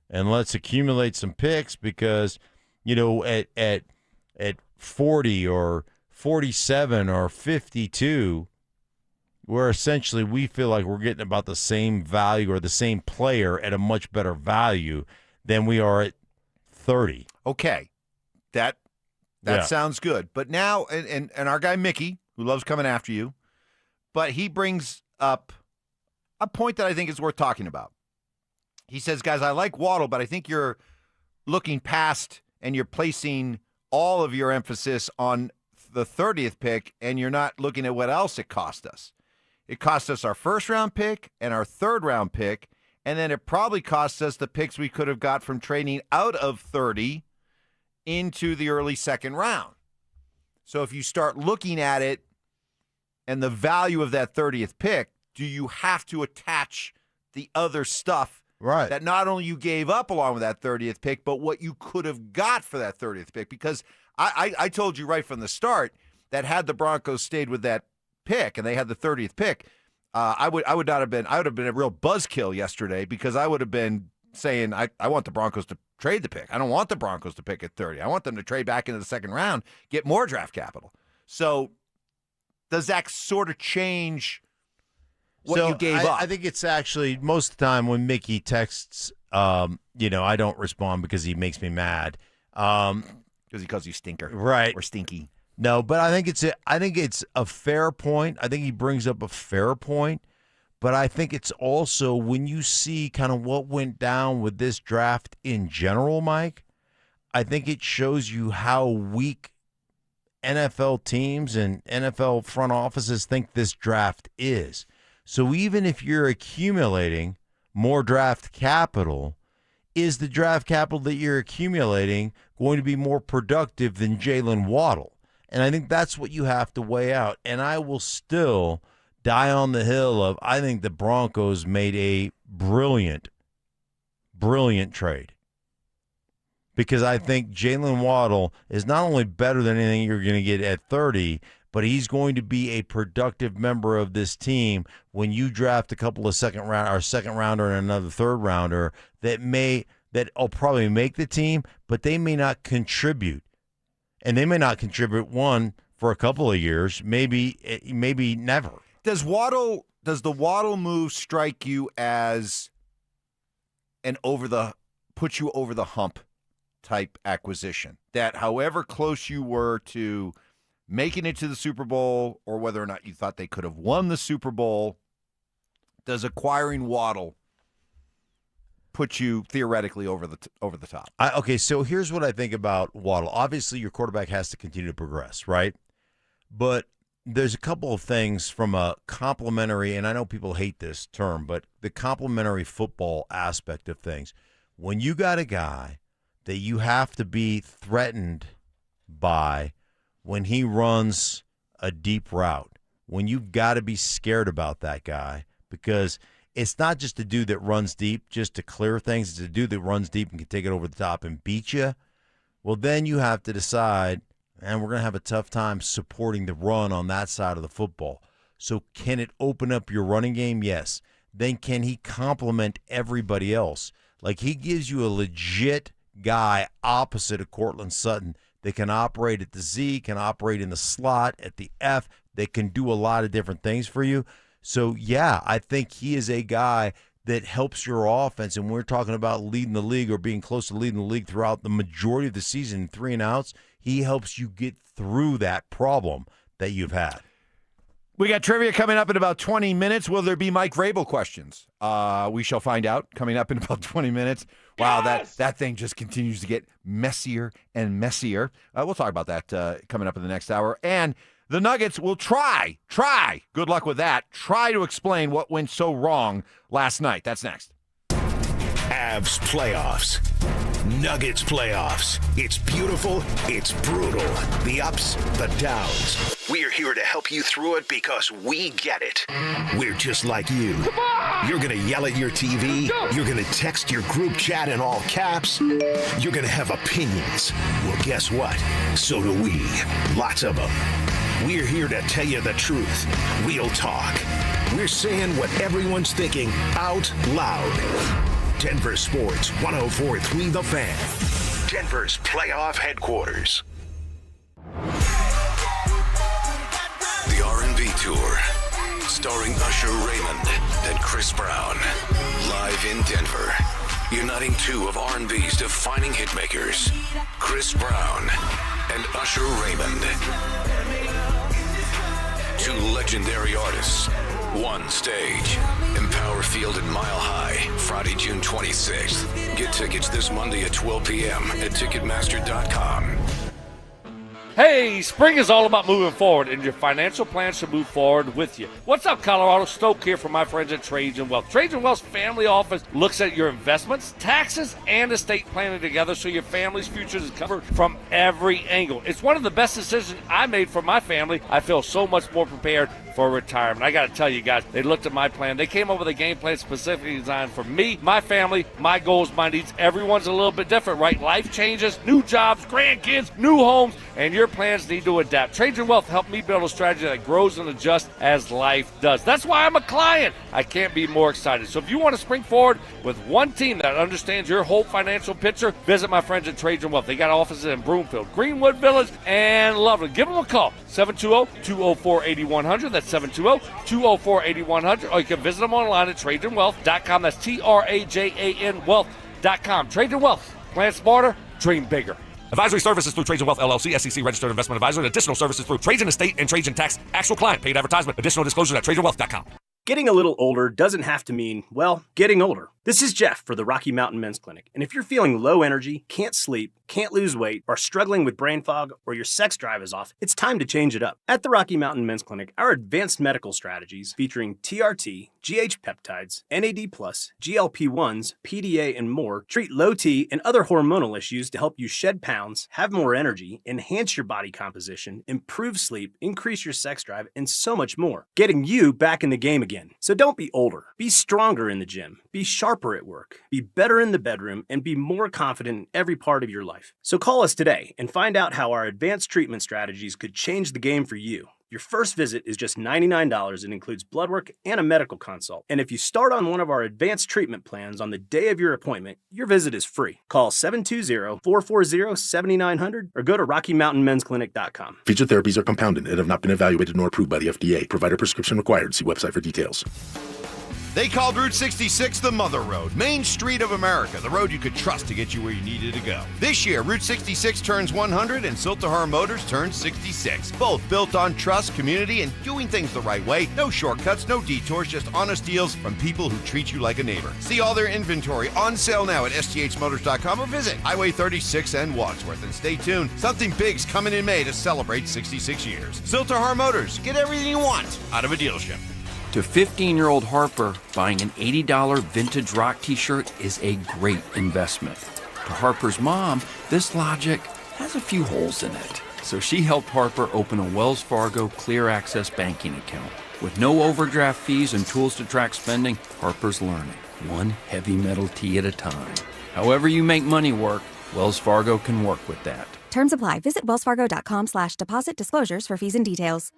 and let's accumulate some picks because, at 40 or 47 or 52, where essentially we feel like we're getting about the same value or the same player at a much better value than we are at 30. Okay. That sounds good. But now, and our guy Mickey, who loves coming after you, but he brings up a point that I think is worth talking about. He says, guys, I like Waddle, but I think you're looking past and you're placing all of your emphasis on the 30th pick, and you're not looking at what else it cost us. It cost us our first-round pick and our third-round pick, and then it probably cost us the picks we could have got from trading out of 30 into the early second round. So if you start looking at it and the value of that 30th pick, do you have to attach the other stuff that not only you gave up along with that 30th pick, but what you could have got for that 30th pick? Because I told you right from the start that had the Broncos stayed with that pick and they had the 30th pick, I would have been a real buzzkill yesterday because I would have been saying I want the Broncos to trade the pick. I don't want the Broncos to pick at 30. I want them to trade back into the second round, get more draft capital. So does that sort of change what you gave up? I think it's actually most of the time when Mickey texts, I don't respond because he makes me mad. Because he calls you stinker, right? Or stinky. No, but I think it's a fair point. I think he brings up a fair point, but I think it's also when you see kind of what went down with this draft in general, Mike. I think it shows you how weak NFL teams and NFL front offices think this draft is. So even if you're accumulating more draft capital, is the draft capital that you're accumulating going to be more productive than Jalen Waddle? And I think that's what you have to weigh out. And I will still die on the hill of I think the Broncos made a brilliant trade. Because I think Jalen Waddle is not only better than anything you're going to get at 30, but he's going to be a productive member of this team when you draft a couple of second rounder and another third rounder that'll probably make the team, but they may not contribute. And they may not contribute one for a couple of years, maybe never. Does the Waddle move strike you as put you over the hump type acquisition? That however close you were to making it to the Super Bowl or whether or not you thought they could have won the Super Bowl, does acquiring Waddle put you theoretically over the top? Okay, so here's what I think about Waddle. Obviously, your quarterback has to continue to progress, right? But there's a couple of things from a complementary, and I know people hate this term, but the complementary football aspect of things. When you got a guy that you have to be threatened by when he runs a deep route, when you've got to be scared about that guy, because it's not just a dude that runs deep just to clear things. It's a dude that runs deep and can take it over the top and beat you. Well, then you have to decide, and we're going to have a tough time supporting the run on that side of the football. So can it open up your running game? Yes. Then can he complement everybody else? Like he gives you a legit guy opposite of Cortland Sutton that can operate at the Z, can operate in the slot, at the F, that can do a lot of different things for you. So, yeah, I think he is a guy that helps your offense. And we're talking about leading the league or being close to leading the league throughout the majority of the season, 3 and outs. He helps you get through that problem that you've had. We got trivia coming up in about 20 minutes. Will there be Mike Vrabel questions? We shall find out coming up in about 20 minutes. Wow, that thing just continues to get messier and messier. We'll talk about that coming up in the next hour. And the Nuggets will try, good luck with that, try to explain what went so wrong last night. That's next. Avs playoffs. Nuggets playoffs. It's beautiful. It's brutal. The ups, the downs. We're here to help you through it because we get it. We're just like you. You're going to yell at your TV. You're going to text your group chat in all caps. You're going to have opinions. Well, guess what? So do we. Lots of them. We're here to tell you the truth. Real talk. We're saying what everyone's thinking out loud. Denver Sports 104.3 The Fan. Denver's playoff headquarters. The R&B Tour, starring Usher Raymond and Chris Brown, live in Denver, uniting two of R&B's defining hitmakers, Chris Brown and Usher Raymond. Two legendary artists, one stage, Empower Field at Mile High, Friday, June 26th. Get tickets this Monday at 12 p.m. at Ticketmaster.com. Hey, spring is all about moving forward, and your financial plan should move forward with you. What's up, Colorado? Stoke here from my friends at Trajan Wealth. Trajan Wealth's family office looks at your investments, taxes, and estate planning together so your family's future is covered from every angle. It's one of the best decisions I made for my family. I feel so much more prepared for retirement. I got to tell you guys, they looked at my plan. They came up with a game plan specifically designed for me, my family, my goals, my needs. Everyone's a little bit different, right? Life changes, new jobs, grandkids, new homes, and your plans need to adapt. Trajan Wealth helped me build a strategy that grows and adjusts as life does. That's why I'm a client. I can't be more excited. So if you want to spring forward with one team that understands your whole financial picture, visit my friends at Trajan Wealth. They got offices in Broomfield, Greenwood Village, and Loveland. Give them a call, 720-204-8100. That's 720-204-8100. Or you can visit them online at TrajanWealth.com. That's TRAJAN Wealth.com. Trajan Wealth. Plan smarter, dream bigger. Advisory services through Trajan Wealth LLC, SEC registered investment advisor. Additional services through Trajan Estate and Trajan Tax. Actual client paid advertisement. Additional disclosures at TrajanWealth.com. Getting a little older doesn't have to mean, well, getting older. This is Jeff for the Rocky Mountain Men's Clinic. And if you're feeling low energy, can't sleep, can't lose weight, are struggling with brain fog, or your sex drive is off, it's time to change it up. At the Rocky Mountain Men's Clinic, our advanced medical strategies featuring TRT, GH peptides, NAD+, GLP-1s, PDA, and more treat low T and other hormonal issues to help you shed pounds, have more energy, enhance your body composition, improve sleep, increase your sex drive, and so much more. Getting you back in the game again. So don't be older. Be stronger in the gym. Be sharper at work. Be better in the bedroom, and be more confident in every part of your life. So call us today and find out how our advanced treatment strategies could change the game for you. Your first visit is just $99 and includes blood work and a medical consult. And if you start on one of our advanced treatment plans on the day of your appointment, your visit is free. Call 720-440-7900 or go to RockyMountainMen'sClinic.com. Featured therapies are compounded and have not been evaluated nor approved by the FDA. Provider prescription required. See website for details. They called Route 66 the Mother Road, Main Street of America, the road you could trust to get you where you needed to go. This year, Route 66 turns 100 and Siltahar Motors turns 66. Both built on trust, community, and doing things the right way. No shortcuts, no detours, just honest deals from people who treat you like a neighbor. See all their inventory on sale now at sthmotors.com or visit Highway 36 and Wadsworth. And stay tuned, something big's coming in May to celebrate 66 years. Siltahar Motors, get everything you want out of a dealership. To 15-year-old Harper, buying an $80 vintage rock t-shirt is a great investment. To Harper's mom, this logic has a few holes in it. So she helped Harper open a Wells Fargo Clear Access banking account. With no overdraft fees and tools to track spending, Harper's learning, one heavy metal tee at a time. However you make money work, Wells Fargo can work with that. Terms apply. Visit wellsfargo.com/deposit disclosures for fees and details.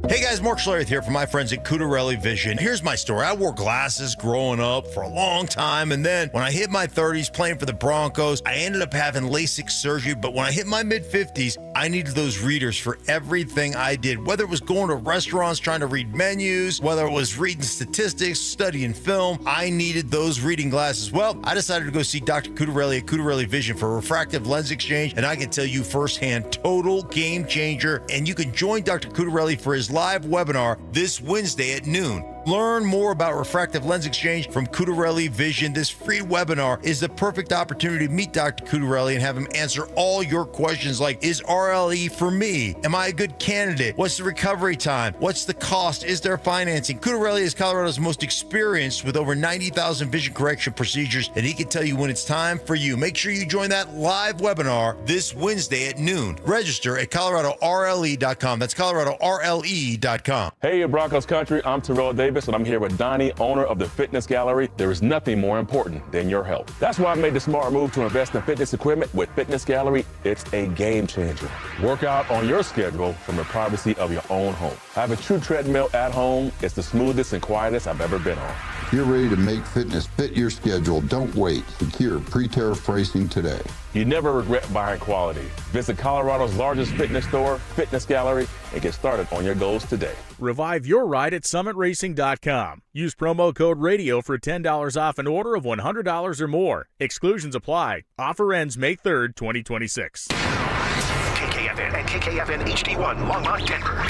Hey guys, Mark Schlereth here from my friends at Cudarelli Vision. Here's my story. I wore glasses growing up for a long time, and then when I hit my 30s playing for the Broncos, I ended up having LASIK surgery, but when I hit my mid-50s, I needed those readers for everything I did, whether it was going to restaurants trying to read menus, whether it was reading statistics, studying film, I needed those reading glasses. Well, I decided to go see Dr. Cudarelli at Cudarelli Vision for refractive lens exchange, and I can tell you firsthand, total game changer, and you can join Dr. Cudarelli for his live webinar this Wednesday at noon. Learn more about refractive lens exchange from Cudarelli Vision. This free webinar is the perfect opportunity to meet Dr. Cudarelli and have him answer all your questions like, is RLE for me? Am I a good candidate? What's the recovery time? What's the cost? Is there financing? Cudarelli is Colorado's most experienced with over 90,000 vision correction procedures, and he can tell you when it's time for you. Make sure you join that live webinar this Wednesday at noon. Register at coloradorle.com. That's coloradorle.com. Hey, Broncos country, I'm Terrell Davis, and I'm here with Donnie, owner of the Fitness Gallery. There is nothing more important than your health. That's why I made the smart move to invest in fitness equipment with Fitness Gallery. It's a game changer. Work out on your schedule from the privacy of your own home. I have a true treadmill at home. It's the smoothest and quietest I've ever been on. If you're ready to make fitness fit your schedule, don't wait. Secure pre-tariff pricing today. You never regret buying quality. Visit Colorado's largest fitness store, Fitness Gallery, and get started on your goals today. Revive your ride at summitracing.com. Use promo code RADIO for $10 off an order of $100 or more. Exclusions apply. Offer ends May 3rd, 2026. KKFN and KKFN HD1, Longmont, Denver.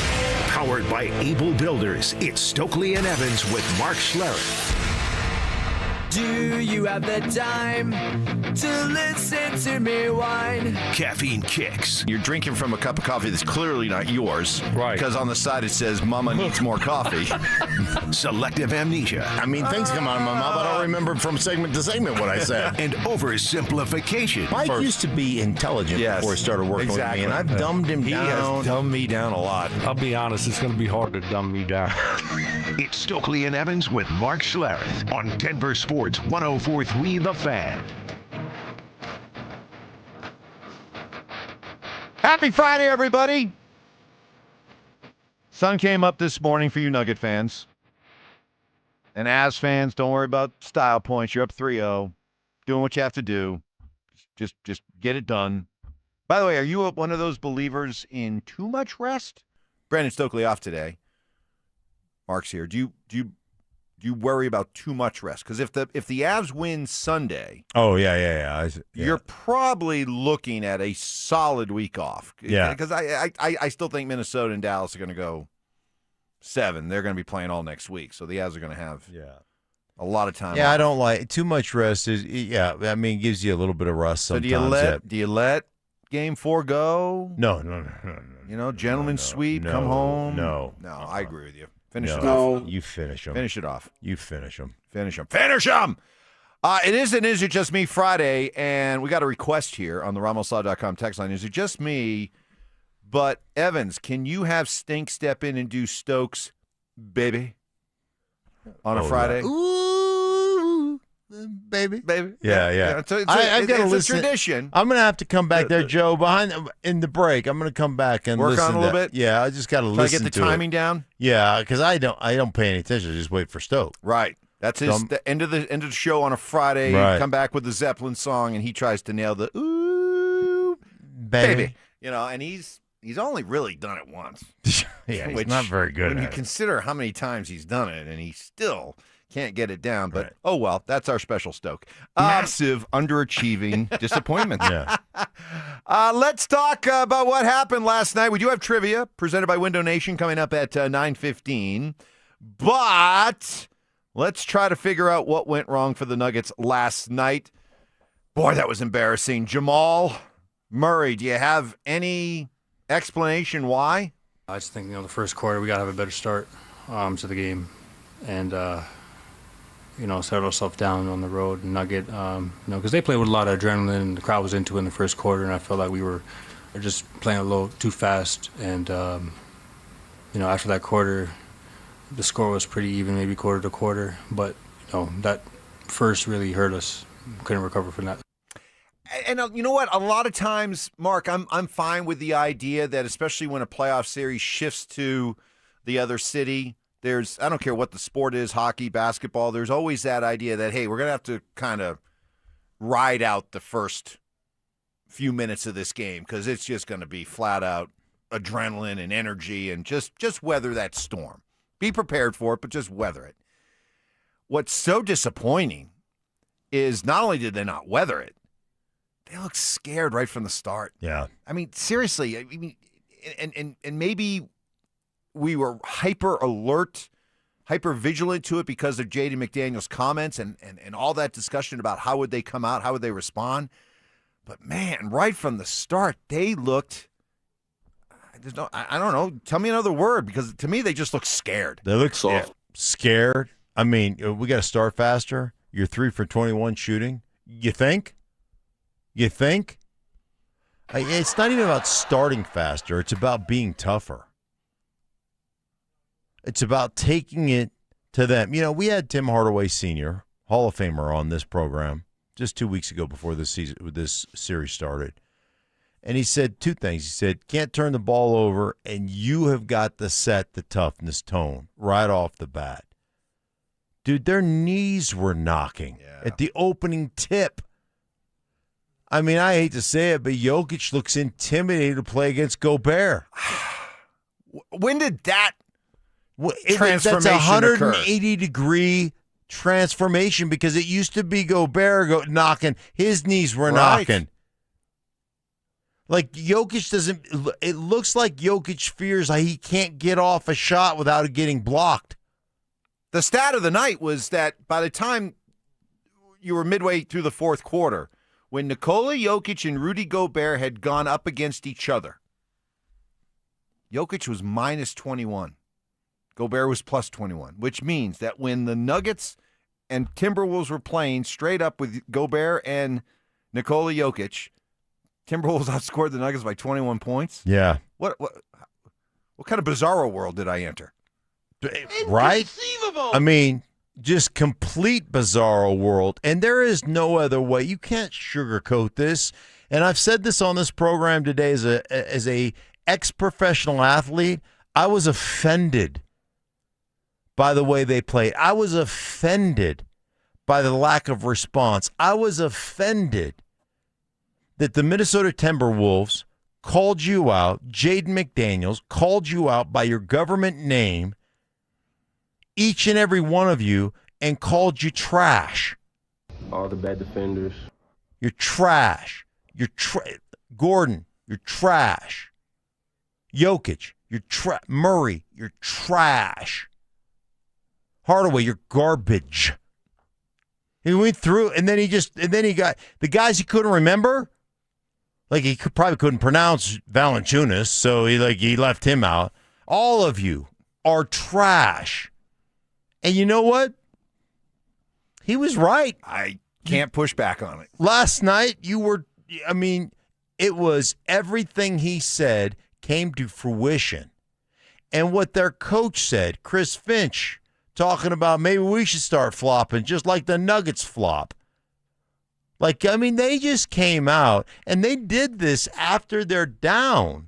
Powered by Able Builders, it's Stokley and Evans with Mark Schlereth. Do you have the time to listen to me whine? Caffeine Kicks. You're drinking from a cup of coffee that's clearly not yours. Right. Because on the side it says, Mama needs more coffee. Selective amnesia. I mean, things come out of my mouth. I don't remember from segment to segment what I said. And oversimplification. Mike used to be intelligent before he started working with me, and I've dumbed him down. He has dumbed me down a lot. I'll be honest, it's going to be hard to dumb me down. It's Stokley and Evans with Mark Schlereth on DenverSports 104.3 The Fan. Happy Friday, everybody. Sun came up this morning for you Nugget fans. And Avs fans, don't worry about style points. You're up 3-0. Doing what you have to do. Just get it done. By the way, are you one of those believers in too much rest? Brandon Stokley off today. Mark's here. Do you worry about too much rest? Because if the Avs win Sunday, you're probably looking at a solid week off. Yeah, because I still think Minnesota and Dallas are going to go 7. They're going to be playing all next week, so the Avs are going to have a lot of time. Yeah, off. I don't like too much rest. It gives you a little bit of rust sometimes. So do you let Game 4 go? No. You know, gentleman's sweep, come home. No, I agree with you. Finish it off. No, you finish them. Finish it off. You finish them. Finish them. Finish them! It is an Is It Just Me Friday, and we got a request here on the RamosLaw.com text line. Is it just me? But, Evans, can you have Stink step in and do Stokes, baby, on a Friday? Yeah. Ooh, baby. Yeah. It's a tradition. I'm going to have to come back there, Joe, in the break. I'm going to come back and work listen on a little bit. Yeah, I just got to listen to it. Try to get the timing down. Yeah, because I don't pay any attention. I just wait for Stoke. Right. That's the end of the show on a Friday. Right. Come back with the Zeppelin song, and he tries to nail the ooh, baby. You know, and he's only really done it once. Yeah, he's not very good when at you it. Consider how many times he's done it, and he still can't get it down. But, oh, well, that's our special Stoke. Massive underachieving disappointment. Yeah. Let's talk about what happened last night. We do have trivia presented by Window Nation coming up at 9:15. But let's try to figure out what went wrong for the Nuggets last night. Boy, that was embarrassing. Jamal Murray, do you have any explanation why? I just think, the first quarter we got to have a better start to the game and, settle ourselves down on the road and Nugget, because they played with a lot of adrenaline and the crowd was into it in the first quarter, and I felt like we were just playing a little too fast. And, after that quarter, the score was pretty even, maybe quarter to quarter. But, that first really hurt us. Couldn't recover from that. And you know what? A lot of times, Mark, I'm fine with the idea that especially when a playoff series shifts to the other city. I don't care what the sport is, hockey, basketball, there's always that idea that, hey, we're going to have to kind of ride out the first few minutes of this game because it's just going to be flat out adrenaline and energy and just weather that storm. Be prepared for it, but just weather it. What's so disappointing is not only did they not weather it, they looked scared right from the start. Yeah. I mean, seriously, and maybe we were hyper alert, hyper vigilant to it because of Jaden McDaniels' comments and all that discussion about how would they come out, how would they respond. But, man, right from the start, they looked I don't know. Tell me another word because to me they just look scared. They look scared. I mean, we got to start faster. You're 3 for 21 shooting. You think? It's not even about starting faster. It's about being tougher. It's about taking it to them. You know, we had Tim Hardaway Sr., Hall of Famer, on this program just 2 weeks ago before this series started. And he said two things. He said, can't turn the ball over, and you have got to set the toughness tone right off the bat. Dude, their knees were knocking at the opening tip. I mean, I hate to say it, but Jokic looks intimidated to play against Gobert. When did that That's transformation a 180-degree transformation because it used to be Gobert knocking. His knees were knocking. Like, Jokic doesn't – it looks like Jokic fears like he can't get off a shot without it getting blocked. The stat of the night was that by the time you were midway through the fourth quarter, when Nikola Jokic and Rudy Gobert had gone up against each other, Jokic was minus 21. Gobert was plus 21, which means that when the Nuggets and Timberwolves were playing straight up with Gobert and Nikola Jokic, Timberwolves outscored the Nuggets by 21 points. Yeah. What kind of bizarro world did I enter? Right? I mean, just complete bizarro world. And there is no other way. You can't sugarcoat this. And I've said this on this program today as a ex-professional athlete. I was offended by the way they played. I was offended by the lack of response. I was offended that the Minnesota Timberwolves called you out, Jaden McDaniels called you out by your government name, each and every one of you, and called you trash. All the bad defenders. You're trash. Gordon, you're trash. Jokic, you're trash. Murray, you're trash. Hardaway, you're garbage. He went through, and then he got the guys he couldn't remember. Like he probably couldn't pronounce Valanciunas, so he left him out. All of you are trash. And you know what? He was right. I can't push back on it. Last night, it was everything he said came to fruition. And what their coach said, Chris Finch, talking about maybe we should start flopping just like the Nuggets flop. They just came out, and they did this after they're down.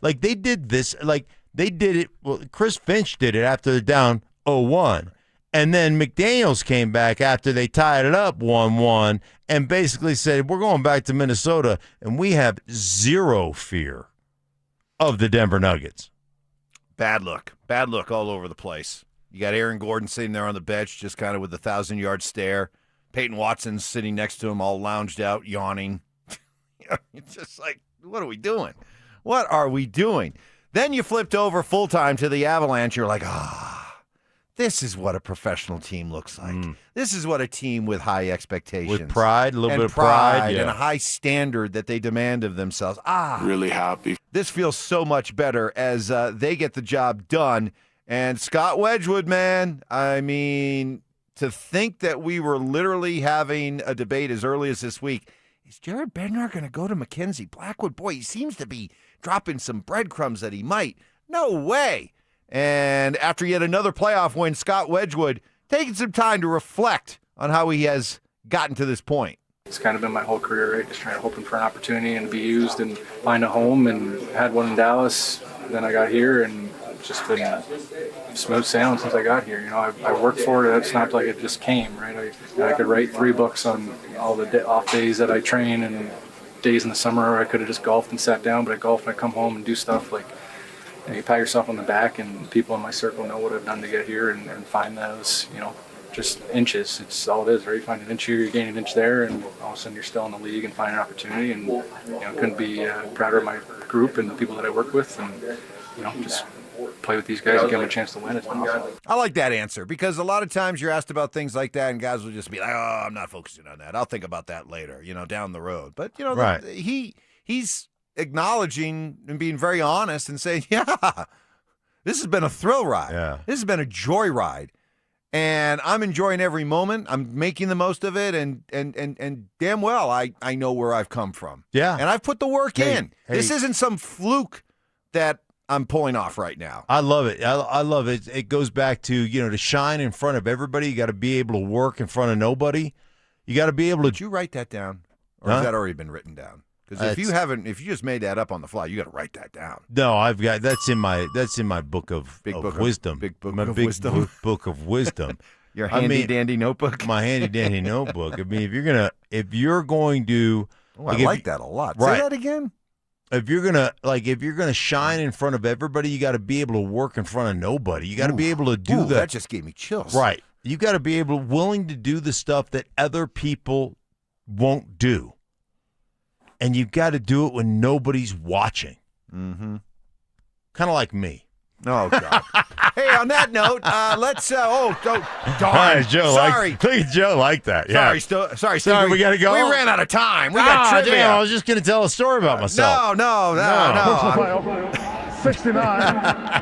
They did this, they did it, Chris Finch did it after they're down 0-1. And then McDaniels came back after they tied it up 1-1 and basically said, we're going back to Minnesota, and we have zero fear of the Denver Nuggets. Bad look all over the place. You got Aaron Gordon sitting there on the bench just kind of with the 1,000-yard stare. Peyton Watson's sitting next to him all lounged out, yawning. It's just like, what are we doing? What are we doing? Then you flipped over full-time to the Avalanche. You're like, this is what a professional team looks like. This is what a team with high expectations. With pride, a little bit of pride. And a high standard that they demand of themselves. Really happy. This feels so much better as they get the job done. And Scott Wedgwood, man, I mean, to think that we were literally having a debate as early as this week, is Jared Bednar going to go to Mackenzie Blackwood? Boy, he seems to be dropping some breadcrumbs that he might. No way. And after yet another playoff win, Scott Wedgwood taking some time to reflect on how he has gotten to this point. It's kind of been my whole career, right? Just hoping for an opportunity and be used and find a home, and had one in Dallas. Then I got here and it's just been smooth sailing since I got here. You know, I worked for it. It's not like it just came, right? I could write 3 books on all the off days that I train and days in the summer. I could have just golfed and sat down, but I golf and I come home and do stuff like, you know, you pat yourself on the back, and people in my circle know what I've done to get here, and find those, you know, just inches. It's all it is, right? You find an inch here, you gain an inch there, and all of a sudden you're still in the league and find an opportunity. And, you know, couldn't be prouder of my group and the people that I work with, and, you know, just play with these guys and give them a chance to win. It's been awesome. I like that answer, because a lot of times you're asked about things like that and guys will just be like, oh, I'm not focusing on that. I'll think about that later, you know, down the road. But, you know, Right. he's acknowledging and being very honest and saying, yeah, this has been a thrill ride. Yeah. This has been a joy ride. And I'm enjoying every moment. I'm making the most of it, and damn well I know where I've come from. Yeah. And I've put the work in. Hey. This isn't some fluke that I'm pulling off right now. I love it. I love it. It goes back to, you know, to shine in front of everybody. You got to be able to work in front of nobody. You got to be able to. Did you write that down, or has that already been written down? Because if you just made that up on the fly, you got to write that down. No, I've got that's in my book of wisdom. Big book my of big wisdom. book of wisdom. Your handy dandy notebook. My handy dandy notebook. I mean, if you're going to, I like that a lot. Right. Say that again. If you're gonna shine in front of everybody, you got to be able to work in front of nobody. You got to be able to do that. That just gave me chills. Right. You got to be willing to do the stuff that other people won't do. And you've got to do it when nobody's watching. Mm-hmm. Kind of like me. Oh, God. Hey, on that note, let's. Darn. Joe. Sorry. Look at Joe like that. Yeah. Sorry, Steve. We got to go. We ran out of time. We got trivia. Damn, I was just going to tell a story about myself. No. 69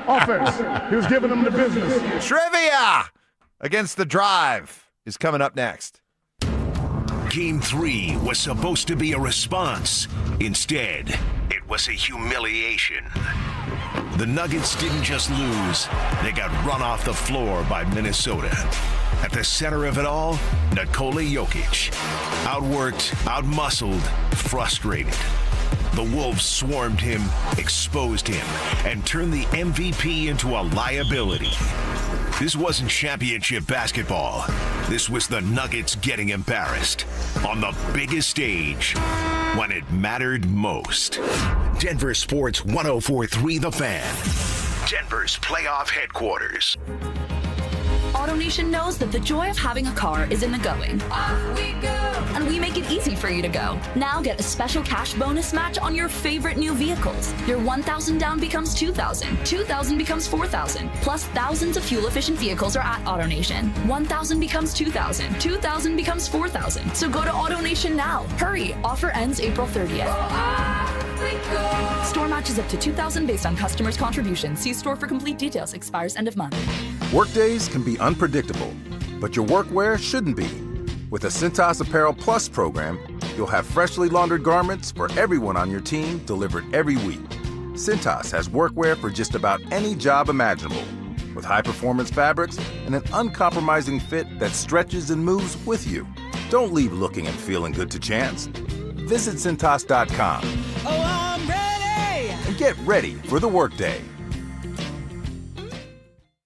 offense. He was giving them the business. Trivia against the Drive is coming up next. Game 3 was supposed to be a response. Instead, it was a humiliation. The Nuggets didn't just lose, they got run off the floor by Minnesota. At the center of it all, Nikola Jokic. Outworked, outmuscled, frustrated. The Wolves swarmed him, exposed him, and turned the MVP into a liability. This wasn't championship basketball. This was the Nuggets getting embarrassed on the biggest stage when it mattered most. Denver Sports 104.3 The Fan. Denver's playoff headquarters. AutoNation knows that the joy of having a car is in the going. Off we go! And we make it easy for you to go. Now get a special cash bonus match on your favorite new vehicles. Your $1,000 down becomes $2,000. $2,000 becomes $4,000. Plus thousands of fuel-efficient vehicles are at AutoNation. $1,000 becomes $2,000. $2,000 becomes $4,000. So go to AutoNation now. Hurry! Offer ends April 30th. Store matches up to $2,000 based on customers' contributions. See store for complete details. Expires end of month. Workdays can be unpredictable, but your workwear shouldn't be. With the Cintas Apparel Plus program, you'll have freshly laundered garments for everyone on your team delivered every week. Cintas has workwear for just about any job imaginable, with high-performance fabrics and an uncompromising fit that stretches and moves with you. Don't leave looking and feeling good to chance. Visit Cintas.com. Oh, I'm ready! And get ready for the workday.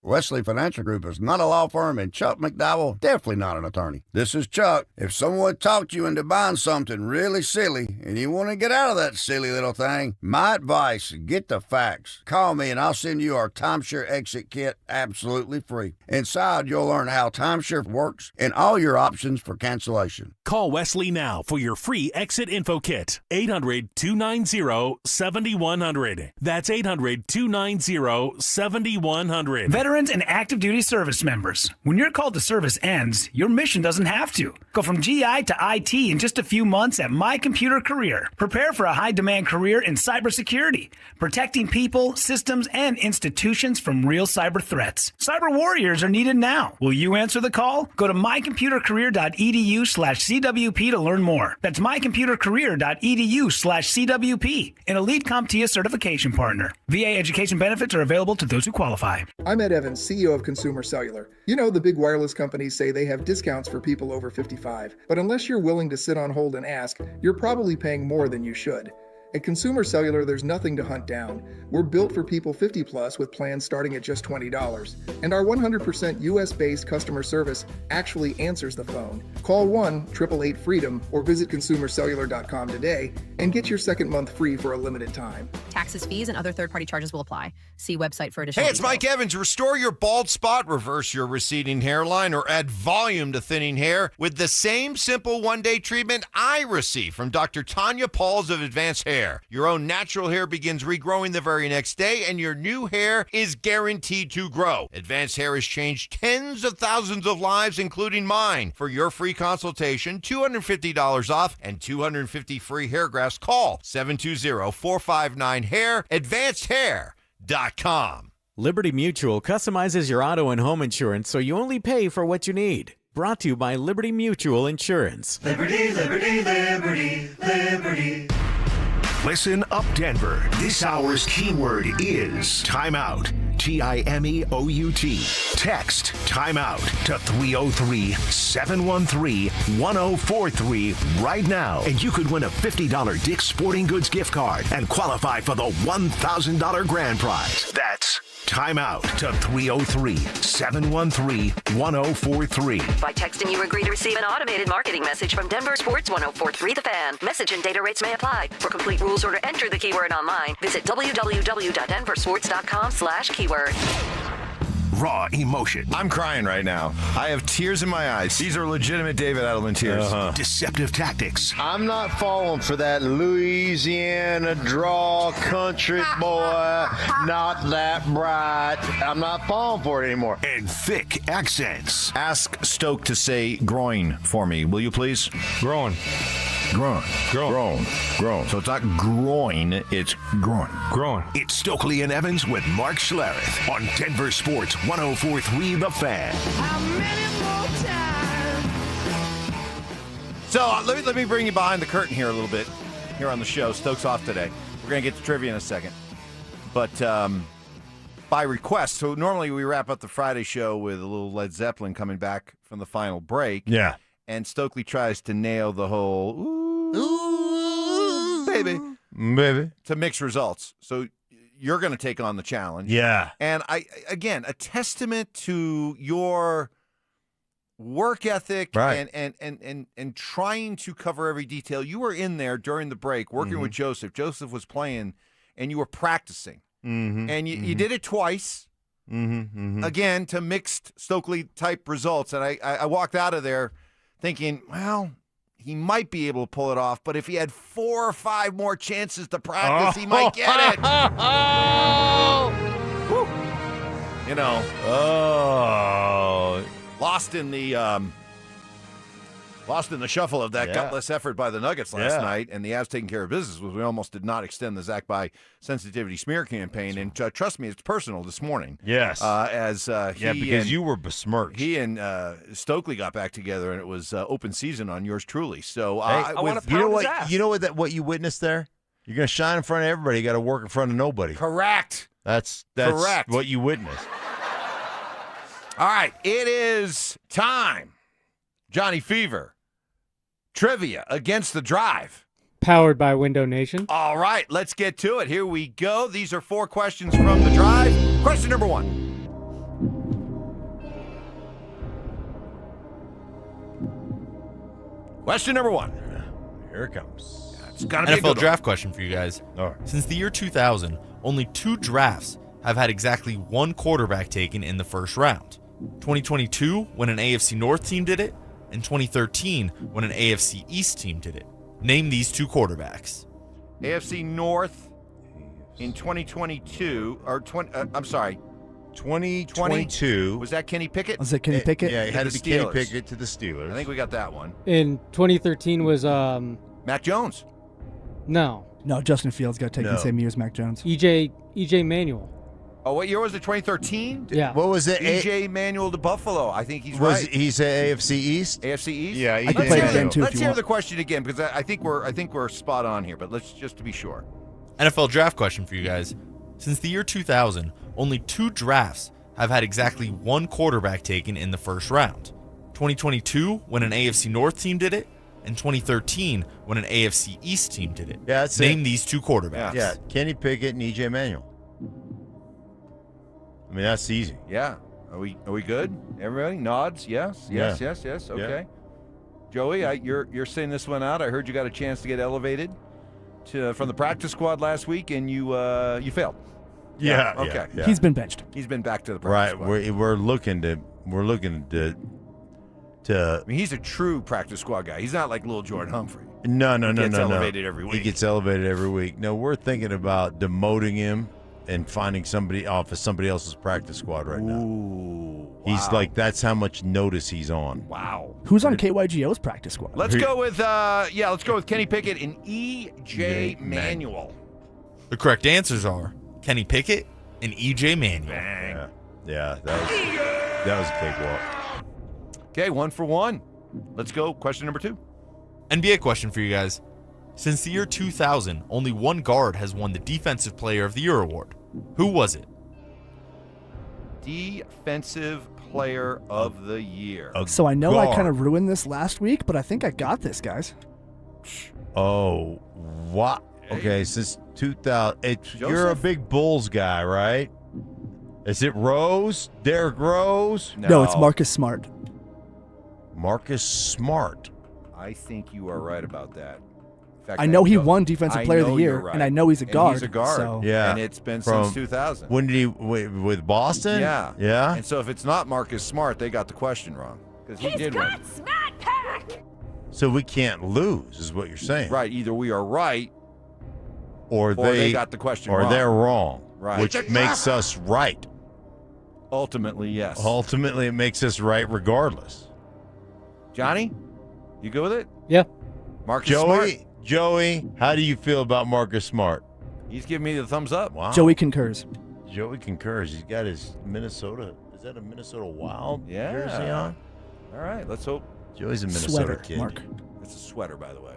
Wesley Financial Group is not a law firm, and Chuck McDowell definitely not an attorney. This is Chuck. If someone talked you into buying something really silly and you want to get out of that silly little thing, my advice, get the facts. Call me and I'll send you our timeshare exit kit absolutely free. Inside, you'll learn how timeshare works and all your options for cancellation. Call Wesley now for your free exit info kit. 800-290-7100. That's 800-290-7100. Veterans and active duty service members, when your call to service ends, your mission doesn't have to. Go from GI to IT in just a few months at My Computer Career. Prepare for a high-demand career in cybersecurity, protecting people, systems, and institutions from real cyber threats. Cyber warriors are needed now. Will you answer the call? Go to mycomputercareer.edu/CWP to learn more. That's mycomputercareer.edu/CWP, an elite CompTIA certification partner. VA education benefits are available to those who qualify. I'm Ed Evans, CEO of Consumer Cellular. You know, the big wireless companies say they have discounts for people over 55, but unless you're willing to sit on hold and ask, you're probably paying more than you should. At Consumer Cellular, there's nothing to hunt down. We're built for people 50 plus with plans starting at just $20. And our 100% US-based customer service actually answers the phone. Call 1-888-FREEDOM or visit consumercellular.com today and get your second month free for a limited time. Taxes, fees, and other third-party charges will apply. See website for additional Hey, it's details. Mike Evans. Restore your bald spot, reverse your receding hairline, or add volume to thinning hair with the same simple one-day treatment I receive from Dr. Tanya Pauls of Advanced Hair. Your own natural hair begins regrowing the very next day, and your new hair is guaranteed to grow. Advanced Hair has changed tens of thousands of lives, including mine. For your free consultation, $250 off, and 250 free hair grafts, call 720-459-HAIR, advancedhair.com. Liberty Mutual customizes your auto and home insurance so you only pay for what you need. Brought to you by Liberty Mutual Insurance. Liberty, liberty, liberty, liberty. Listen up, Denver. This hour's keyword is timeout. TIMEOUT. Text timeout to 303-713-1043 right now, and you could win a $50 Dick's Sporting Goods gift card and qualify for the $1,000 grand prize. That's timeout to 303-713-1043. By texting, you agree to receive an automated marketing message from DenverSports 1043 The Fan. Message and data rates may apply. For complete rules or to enter the keyword online, visit www.denversports.com/keyword. Raw emotion. I'm crying right now. I have tears in my eyes. These are legitimate David Edelman tears. Deceptive tactics. I'm not falling for that Louisiana draw country boy, not that bright. I'm not falling for it anymore. And thick accents. Ask Stoke to say groin for me, will you please? Groin. Groin. Groin. Groin. So it's not groin, it's groin. Groin. It's Stokley and Evans with Mark Schlereth on Denver Sports 1043 The Fan. So let me bring you behind the curtain here a little bit here on the show. Stoke's off today. We're going to get to trivia in a second. But by request, so normally we wrap up the Friday show with a little Led Zeppelin coming back from the final break. Yeah. And Stokely tries to nail the whole ooh, baby to mix results. So you're going to take on the challenge. Yeah. And again, a testament to your work ethic and trying to cover every detail. You were in there during the break working with Joseph. Joseph was playing, and you were practicing. And you did it twice. Again, to mixed Stokely-type results. And I walked out of there thinking, well, he might be able to pull it off, but if he had 4 or 5 more chances to practice, he might get it. You know. Lost in the shuffle of that gutless effort by the Nuggets last night, and the Avs taking care of business was we almost did not extend the Zach by sensitivity smear campaign. And trust me, it's personal this morning. Yes. Because you were besmirched. He and Stokley got back together, and it was open season on yours truly. So I want to pound his ass. You know what you witnessed there? You're going to shine in front of everybody. You got to work in front of nobody. Correct. That's correct. What you witnessed. All right, it is time. Johnny Fever. Trivia against the drive. Powered by Window Nation. All right, let's get to it. Here we go. These are 4 questions from the drive. Question number 1. Question number 1. Here it comes. It's gonna be a NFL good draft question for you guys. All right. Since the year 2000, only 2 drafts have had exactly 1 quarterback taken in the first round. 2022, when an AFC North team did it, and 2013, when an AFC East team did it. Name these 2 quarterbacks. AFC North in 2022, or 2022. Was that Kenny Pickett? Was that Kenny Pickett? Yeah, it had to be Kenny Pickett to the Steelers. I think we got that one. In 2013 was Mac Jones. No, Justin Fields got taken the same year as Mac Jones. EJ Manuel. Oh, what year was it? 2013? Yeah. What was it? EJ Manuel to Buffalo. I think he's right. He's AFC East? AFC East? Yeah. I can play it again, too, Let's if you hear want. the question again, because I think we're spot on here, but let's just to be sure. NFL draft question for you guys. Since the year 2000, only 2 drafts have had exactly 1 quarterback taken in the first round. 2022, when an AFC North team did it, and 2013 when an AFC East team did it. Yeah, that's Name these two quarterbacks. Yeah, Kenny Pickett and EJ Manuel. I mean, that's easy. Yeah. Are we good? Everybody nods. Yes. Yeah. Yes. Okay. Yeah. Joey, you're sitting this one out. I heard you got a chance to get elevated from the practice squad last week, and you failed. Yeah. Okay. Yeah. He's been benched. He's been back to the practice Right. squad. We're looking to. I mean, he's a true practice squad guy. He's not like little Jordan Humphrey. No. He gets elevated every week. He gets elevated every week. No, we're thinking about demoting him and finding somebody off of somebody else's practice squad right now. Ooh, He's like, that's how much notice he's on. Wow. Who's on KYGO's practice squad? Let's go with Kenny Pickett and EJ Manuel. The correct answers are Kenny Pickett and EJ Manuel. Yeah, that was a cakewalk. Okay, 1 for 1. Let's go. Question number 2. NBA question for you guys. Since the year 2000, only one guard has won the Defensive Player of the Year award. Who was it? Defensive Player of the Year. So I know I kind of ruined this last week, but I think I got this, guys. Oh, what? Okay, since 2000, you're a big Bulls guy, right? Is it Rose? Derrick Rose? No, it's Marcus Smart. Marcus Smart. I think you are right about that. In fact, I know he won Defensive Player of the Year, right. and I know he's a guard. He's a guard. So. Yeah. And it's been since 2000. When did he, with Boston? Yeah. Yeah. And so if it's not Marcus Smart, they got the question wrong. Because he did win. Smack Pack! So we can't lose, is what you're saying. Right. Either we are right, or they got the question or wrong. they're wrong. Right. Which makes us right. Ultimately, yes. Ultimately, it makes us right regardless. Johnny, you go with it? Yeah. Marcus Smart? Joey, how do you feel about Marcus Smart? He's giving me the thumbs up. Wow. Joey concurs. Joey concurs. He's got his Minnesota. Is that a Minnesota Wild Yeah. jersey on? All right, let's hope. Joey's a Minnesota Sweater, kid. Mark. It's a sweater, by the way.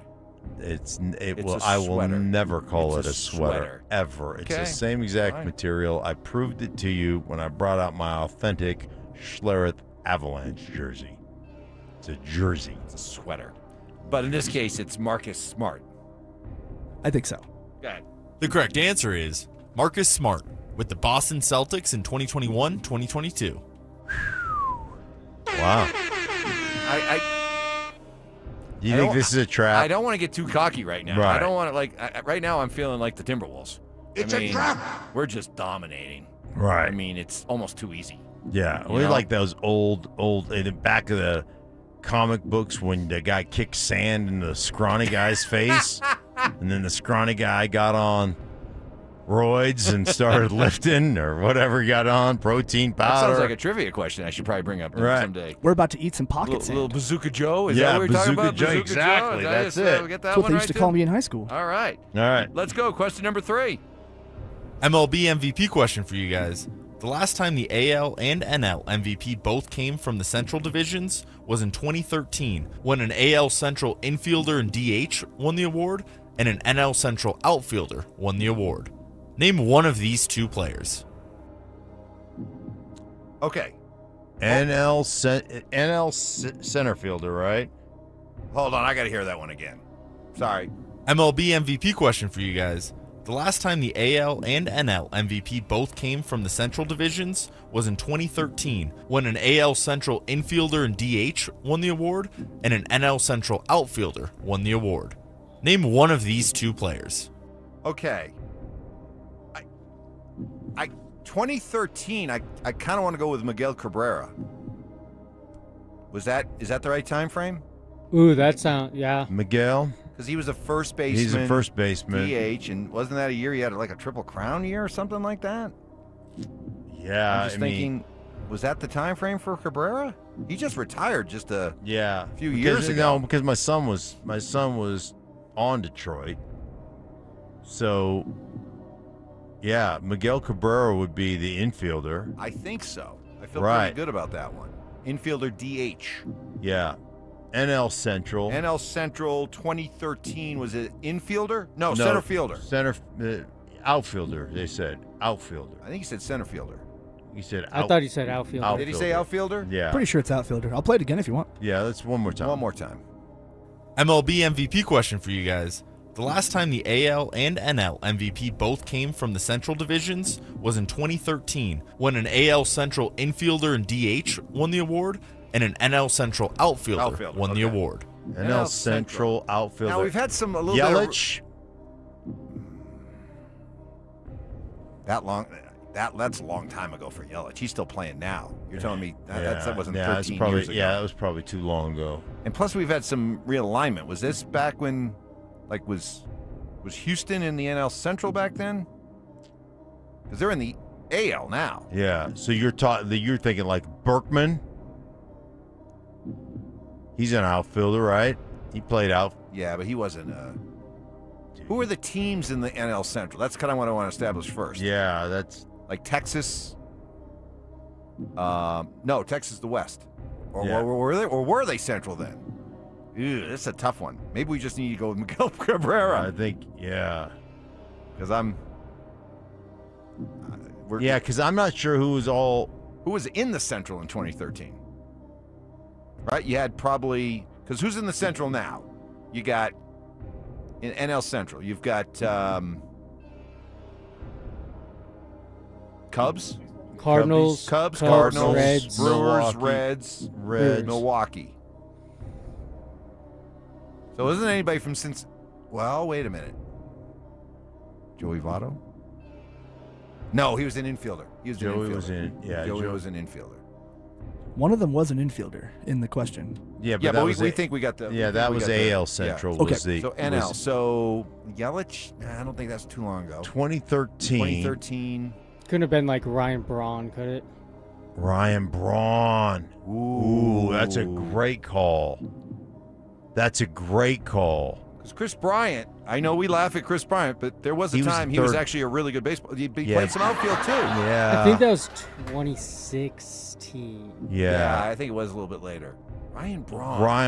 I will never call It's it a a sweater ever. It's Okay. the same exact Fine. material. I proved it to you when I brought out my authentic Schlereth Avalanche jersey. It's a jersey. It's a sweater. But in this case, it's Marcus Smart. I think so. Go ahead. The correct answer is Marcus Smart with the Boston Celtics in 2021-2022. Wow. Do you think this is a trap? I don't want to get too cocky right now. Right. I don't want to, right now I'm feeling like the Timberwolves. It's a trap. We're just dominating. Right. I mean, it's almost too easy. Yeah, You we know? like those old in the back of the comic books when the guy kicked sand in the scrawny guy's face, and then the scrawny guy got on roids and started lifting or whatever he got on, protein That powder. sounds like a trivia question I should probably bring up Right. someday. We're about to eat some pocket sand. Little Bazooka Joe? Is Yeah, that what we're talking Bazooka about? Joe, Bazooka exactly, Joe? that's We it. get that That's what one they used right to call too? me in high school. All right. All right. Let's go. Question number 3. MLB MVP question for you guys. The last time the AL and NL MVP both came from the Central Divisions was in 2013 when an AL Central infielder and DH won the award and an NL Central outfielder won the award. Name one of these two players. Okay. NL center fielder, right? Hold on. I got to hear that one again. Sorry. MLB MVP question for you guys. The last time the AL and NL MVP both came from the Central Divisions was in 2013 when an AL Central infielder and DH won the award and an NL Central outfielder won the award. Name one of these two players. Okay. 2013, I kind of want to go with Miguel Cabrera. Is that the right time frame? Ooh, that sound, yeah. Miguel? Because he was a first baseman. He's a first baseman. DH, and wasn't that a year he had like a Triple Crown year or something like that? Yeah, I'm just thinking, was that the time frame for Cabrera? He just retired just a few years ago. No, because my son was on Detroit. So, yeah, Miguel Cabrera would be the infielder. I think so. I feel Right. pretty good about that one. Infielder DH. Yeah. NL Central. NL Central 2013, was it infielder? No, center fielder. Outfielder, they said. Outfielder. I think he said center fielder. He said I thought he said outfielder. Did he say outfielder? Yeah. Pretty sure it's outfielder. I'll play it again if you want. Yeah, that's one more time. One more time. MLB MVP question for you guys. The last time the AL and NL MVP both came from the Central Divisions was in 2013, when an AL Central infielder and DH won the award, and an NL Central outfielder won the award. NL Central outfielder. Now, we've had a little Yelich. That's a long time ago for Yelich. He's still playing now. You're telling me that wasn't 13 probably, years ago. Yeah, that was probably too long ago. And plus, we've had some realignment. Was this back when, was Houston in the NL Central back then? Because they're in the AL now. Yeah, so you're thinking like Berkman. He's an outfielder, right? He played out. Yeah, but he wasn't. Who are the teams in the NL Central? That's kind of what I want to establish first. Yeah, that's like Texas. No, Texas the West. Or were they Central then? Ew, that's a tough one. Maybe we just need to go with Miguel Cabrera. I think, yeah. Because I'm. Because I'm not sure who was in the Central in 2013. Right? You had probably, because who's in the Central now? You got in NL Central. You've got Cubs, Cardinals, Cardinals, Reds, Brewers, Milwaukee. Reds, Milwaukee. So isn't anybody from Well, wait a minute. Joey Votto? No, he was an infielder. Joey was an infielder. One of them was an infielder in the question. Yeah, but we think we got the. Yeah, that was AL Central. Yeah. Was the so NL. So Yelich, I don't think that's too long ago. 2013. Couldn't have been like Ryan Braun, could it? Ryan Braun. Ooh, that's a great call. That's a great call. Because Chris Bryant, I know we laugh at Chris Bryant, but there was a time he was actually a really good baseball. He played some outfield too. Yeah. I think that was 2016. Yeah. I think it was a little bit later. Ryan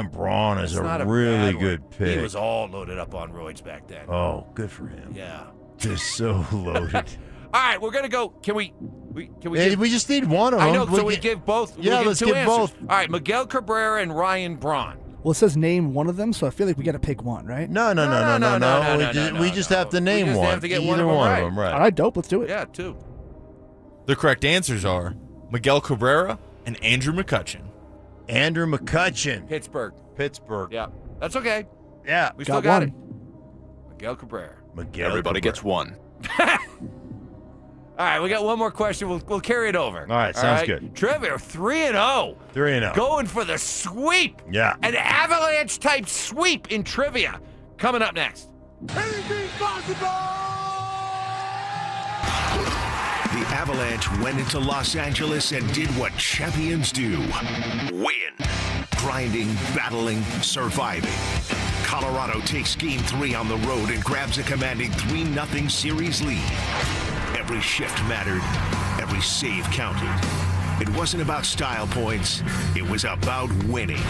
Braun is a really good pick. He was all loaded up on roids back then. Oh, good for him. Yeah. Just so loaded. All right, we're gonna go. Can we we just need one of them. I know. So we give both. Yeah, let's give both. All right, Miguel Cabrera and Ryan Braun. Well, it says name one of them, so I feel like we got to pick one, right? No. We just have to name one. Have to get Either one of them, right? All right, dope. Let's do it. Yeah, two. The correct answers are Miguel Cabrera and Andrew McCutchen. Andrew McCutchen. Pittsburgh. Yeah. That's okay. Yeah. We still got it. Miguel Cabrera. Everybody gets one. All right, we got one more question. We'll carry it over. All right, sounds good. Trivia 3-0. 3-0. Going for the sweep. Yeah. An Avalanche type sweep in trivia. Coming up next. Anything possible! The Avalanche went into Los Angeles and did what champions do. Win. Grinding, battling, surviving. Colorado takes Game 3 on the road and grabs a commanding 3-0 series lead. Every shift mattered. Every save counted. It wasn't about style points. It was about winning.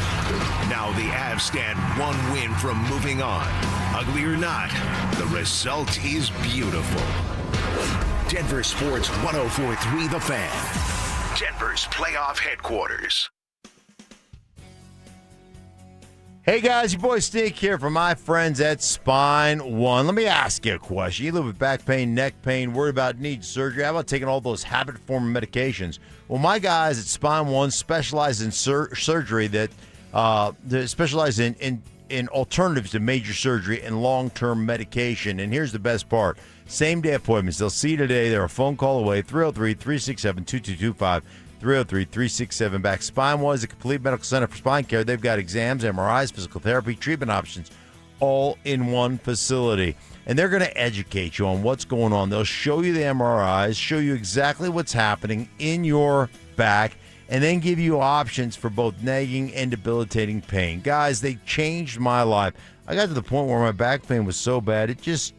Now the Avs stand one win from moving on. Ugly or not, the result is beautiful. Denver Sports 104.3 The Fan. Denver's playoff headquarters. Hey guys, your boy Stick here from my friends at Spine One. Let me ask you a question. You live with back pain, neck pain, worried about needing surgery. How about taking all those habit-forming medications? Well, my guys at Spine One specialize in surgery that they specialize in alternatives to major surgery and long-term medication. And here's the best part. Same-day appointments. They'll see you today. They're a phone call away, 303-367-2225. 303-367-BACK. Spine One is a complete medical center for spine care. They've got exams, MRIs, physical therapy, treatment options, all in one facility. And they're going to educate you on what's going on. They'll show you the MRIs, show you exactly what's happening in your back, and then give you options for both nagging and debilitating pain. Guys, they changed my life. I got to the point where my back pain was so bad, it just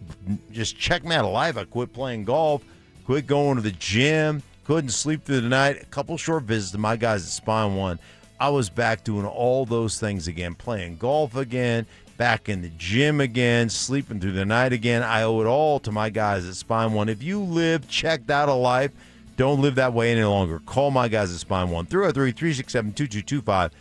checked me out of life. I quit playing golf, quit going to the gym, couldn't sleep through the night. A couple short visits to my guys at Spine One. I was back doing all those things again, playing golf again, back in the gym again, sleeping through the night again. I owe it all to my guys at Spine One. If you live checked out of life, don't live that way any longer. Call my guys at Spine One, 303-367-2225,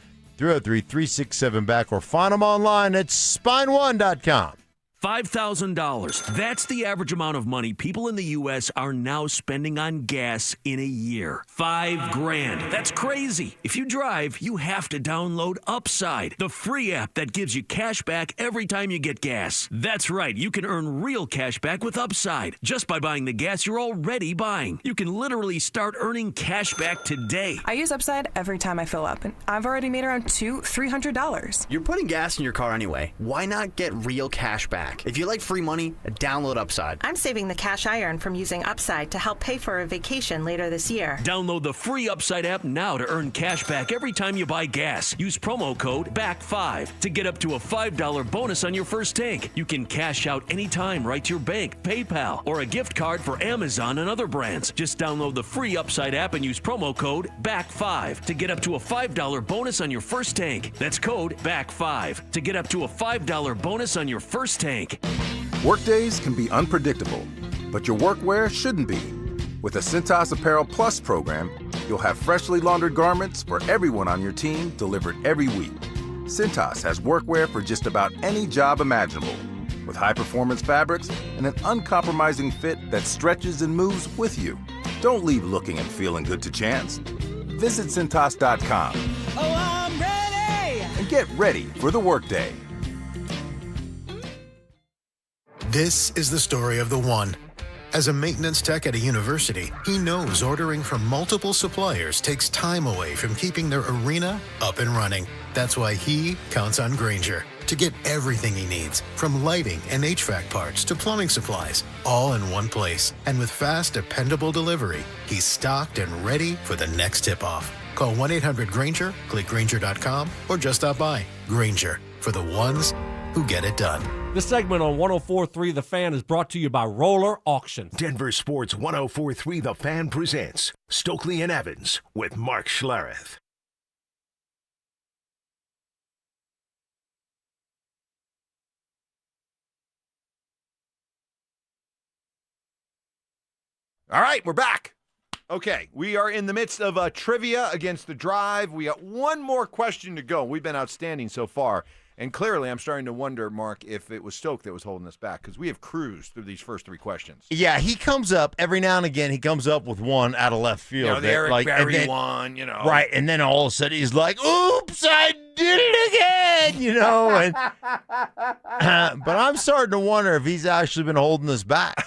303-367-BACK, or find them online at spine1.com. $5,000. That's the average amount of money people in the U.S. are now spending on gas in a year. $5,000. That's crazy. If you drive, you have to download Upside, the free app that gives you cash back every time you get gas. That's right. You can earn real cash back with Upside just by buying the gas you're already buying. You can literally start earning cash back today. I use Upside every time I fill up, and I've already made around $300. You're putting gas in your car anyway. Why not get real cash back? If you like free money, download Upside. I'm saving the cash I earn from using Upside to help pay for a vacation later this year. Download the free Upside app now to earn cash back every time you buy gas. Use promo code BACK5 to get up to a $5 bonus on your first tank. You can cash out anytime right to your bank, PayPal, or a gift card for Amazon and other brands. Just download the free Upside app and use promo code BACK5 to get up to a $5 bonus on your first tank. That's code BACK5 to get up to a $5 bonus on your first tank. Workdays can be unpredictable, but your workwear shouldn't be. With the Cintas Apparel Plus program, you'll have freshly laundered garments for everyone on your team delivered every week. Cintas has workwear for just about any job imaginable, with high-performance fabrics and an uncompromising fit that stretches and moves with you. Don't leave looking and feeling good to chance. Visit Cintas.com. Oh, I'm ready! And get ready for the workday. This is the story of the one. As a maintenance tech at a university, he knows ordering from multiple suppliers takes time away from keeping their arena up and running. That's why he counts on Grainger to get everything he needs, from lighting and HVAC parts to plumbing supplies, all in one place. And with fast, dependable delivery, he's stocked and ready for the next tip-off. Call 1-800-GRAINGER, click Grainger.com, or just stop by. Grainger, for the ones who get it done. This segment on 104.3 The Fan is brought to you by Roller Auctions. Denver Sports 104.3 The Fan presents Stokley and Evans with Mark Schlereth. All right, we're back. Okay, we are in the midst of trivia against the drive. We got one more question to go. We've been outstanding so far. And clearly, I'm starting to wonder, Mark, if it was Stoke that was holding us back, because we have cruised through these first three questions. Yeah, he comes up every now and again. He comes up with one out of left field. You know, the Eric Berry one, you know. Right, and then all of a sudden he's like, oops, I did it again, you know. And, but I'm starting to wonder if he's actually been holding us back.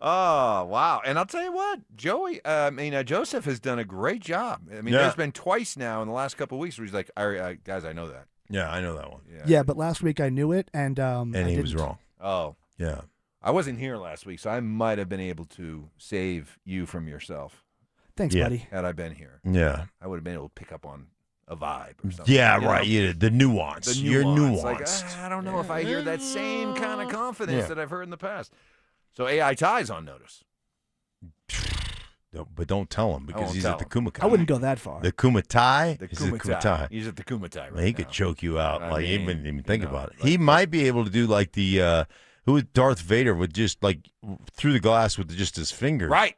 Oh, wow. And I'll tell you what, Joseph has done a great job. I mean, there's been twice now in the last couple of weeks where he's like, guys, I know that. Yeah, I know that one. Yeah, but last week I knew it, and he was wrong. Oh. Yeah. I wasn't here last week, so I might have been able to save you from yourself. Thanks, buddy. Had I been here. Yeah. I would have been able to pick up on a vibe or something. Yeah, right. The nuance. Your nuance. Like, I don't know if I hear that same kind of confidence that I've heard in the past. So AI Ty's on notice. But don't tell him because he's at the Kumatai. I wouldn't go that far. The Kumatai? He's at the Kumatai. He's at the Kumatai right He now. could choke you out. He wouldn't even think about it. He might be able to do like the who was Darth Vader with just like through the glass with just his fingers. Right.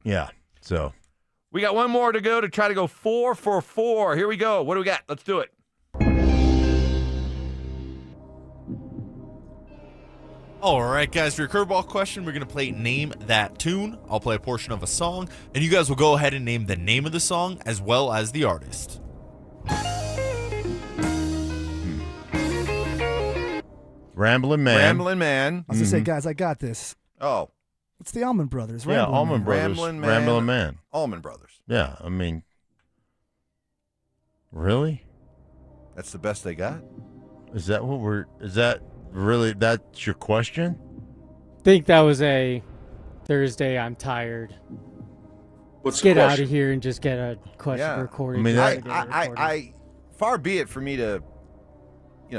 Yeah. So we got one more to go to try to go 4 for 4. Here we go. What do we got? Let's do it. All right, guys, for your curveball question, we're going to play Name That Tune. I'll play a portion of a song, and you guys will go ahead and name the name of the song as well as the artist. Ramblin' Man. Ramblin' Man. I was going to say, guys, I got this. Oh. It's the Allman Brothers. Yeah, Ramblin' Allman Man. Brothers. Ramblin' Man. Allman Brothers. Yeah, I mean, really? That's the best they got? Is that really, that's your question? I think that was a Thursday, I'm tired. Let's get out of here and just get a question Yeah. recorded. I mean, I far be it for me to,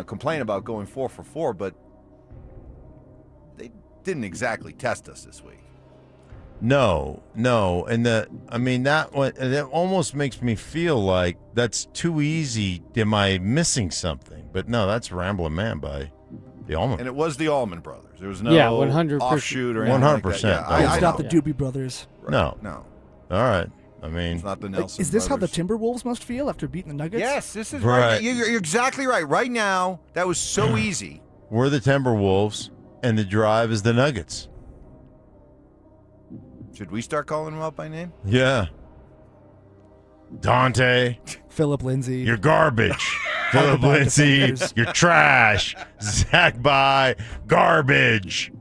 complain about going 4 for 4, but they didn't exactly test us this week. No, and that almost makes me feel like that's too easy. Am I missing something? But no, that's Ramblin' Man by the Allman. And it was the Allman Brothers. There was no 100%. offshoot or anything 100%. like that. It's not the Doobie Brothers. No. No. All right. I mean, It's not the Nelson Is this brothers. how the Timberwolves must feel after beating the Nuggets? Yes, this is Right. right. You're exactly right. Right now, that was so easy. we're the Timberwolves, and the drive is the Nuggets. Should we start calling them out by name? Yeah. Dante, Philip Lindsay. you're garbage. Philip Bye, Lindsay, defenders. you're trash. Zach By, garbage.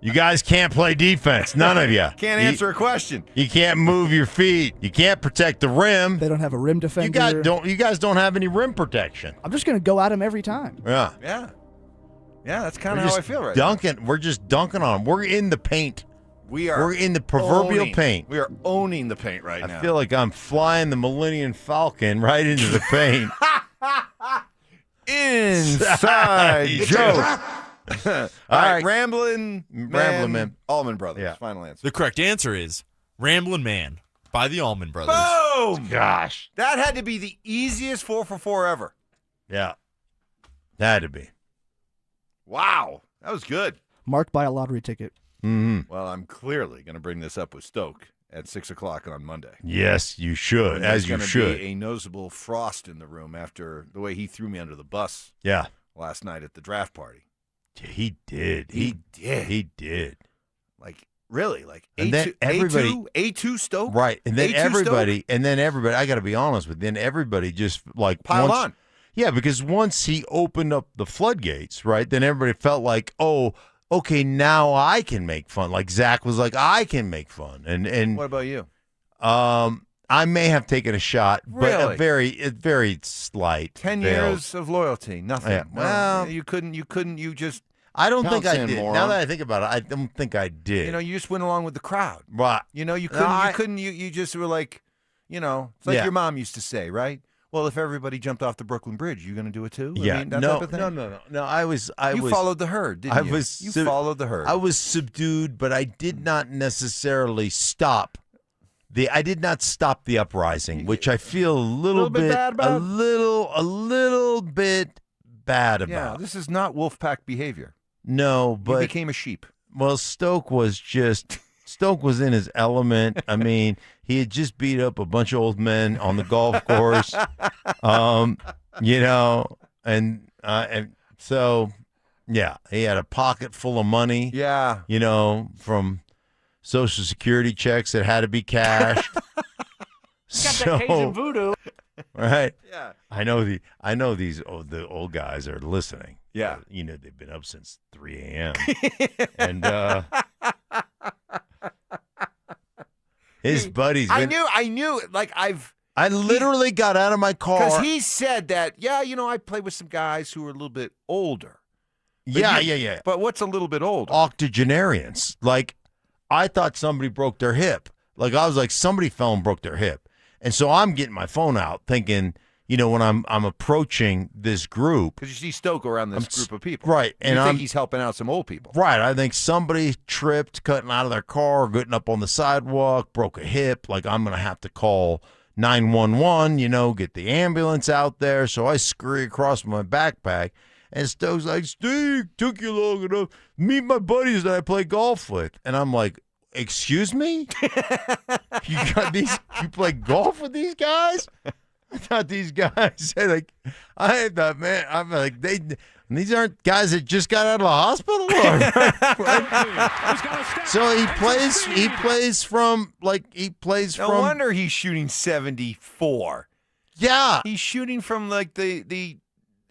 You guys can't play defense. None of you. Can't answer a question. You can't move your feet. You can't protect the rim. They don't have a rim defender. You guys don't have any rim protection. I'm just going to go at him every time. Yeah. Yeah. Yeah, that's kind We're of how I just feel right dunking. We're just dunking on them. We're in the paint. We're in the proverbial owning. paint. We are owning the paint right now. I feel like I'm flying the Millennium Falcon right into the paint. Inside joke. All right, Ramblin' Man. Allman Brothers. Yeah. Final answer. The correct answer is Ramblin' Man by the Allman Brothers. Boom! Gosh. That had to be the easiest 4 for 4 ever. Yeah. Had to be. Wow. That was good. Mark, buy a lottery ticket. Mm-hmm. Well, I'm clearly going to bring this up with Stoke at 6 o'clock on Monday. Yes, you should, There's as you gonna should. Be a noticeable frost in the room after the way he threw me under the bus. Yeah. Last night at the draft party. He did. He did. He did. Like really, like And A2, then everybody- A2 Stoke, Right. And then A2 everybody, Stoke? I got to be honest with you, then everybody just like Piled once- on. Yeah, because once he opened up the floodgates, right, then everybody felt like, oh, okay, now I can make fun. Like Zach was like, I can make fun. And What about you? I may have taken a shot, but a Really? very slight. 10 veiled. years of loyalty, nothing. Yeah. Well, you couldn't. You just. I don't think I Pounce in, did. moron. Now that I think about it, I don't think I did. You know, you just went along with the crowd. Right. You know, you No, couldn't. I- you couldn't. You just were like, you know, it's like Yeah. your mom used to say, right? Well, if everybody jumped off the Brooklyn Bridge, you going to do it too? Yeah, I mean, that no, type of thing? no. I was. You followed the herd, didn't you? You followed the herd. I was subdued, but I did not necessarily stop. I did not stop the uprising, which I feel a little bit bad about? a little bit bad Yeah, about. this is not wolfpack behavior. No, He but became a sheep. well, Stoke was in his element. I mean, he had just beat up a bunch of old men on the golf course. You know, and so yeah, he had a pocket full of money. Yeah. You know, from Social Security checks that had to be cashed. Got that Cajun voodoo. Right. Yeah. I know the old guys are listening. Yeah. You know, they've been up since 3 a.m. and his buddies. I knew. Like I literally got out of my car. because he said that. Yeah, you know, I played with some guys who were a little bit older. But Yeah. But what's a little bit older? Octogenarians. Like, I thought somebody broke their hip. Like, I was like, somebody fell and broke their hip. And so I'm getting my phone out thinking, you know, when I'm approaching this group. Because you see Stoke around this group of people. Right. And you think he's helping out some old people. Right. I think somebody tripped, cutting out of their car, getting up on the sidewalk, broke a hip. Like, I'm going to have to call 911, you know, get the ambulance out there. So I scurry across my backpack. And Stoke's like, Steve, took you long enough. Meet my buddies that I play golf with. And I'm like, excuse me? You play golf with these guys? I thought these guys I'm like, these aren't guys that just got out of the hospital. So he plays No from. wonder he's shooting 74. Yeah. He's shooting from like the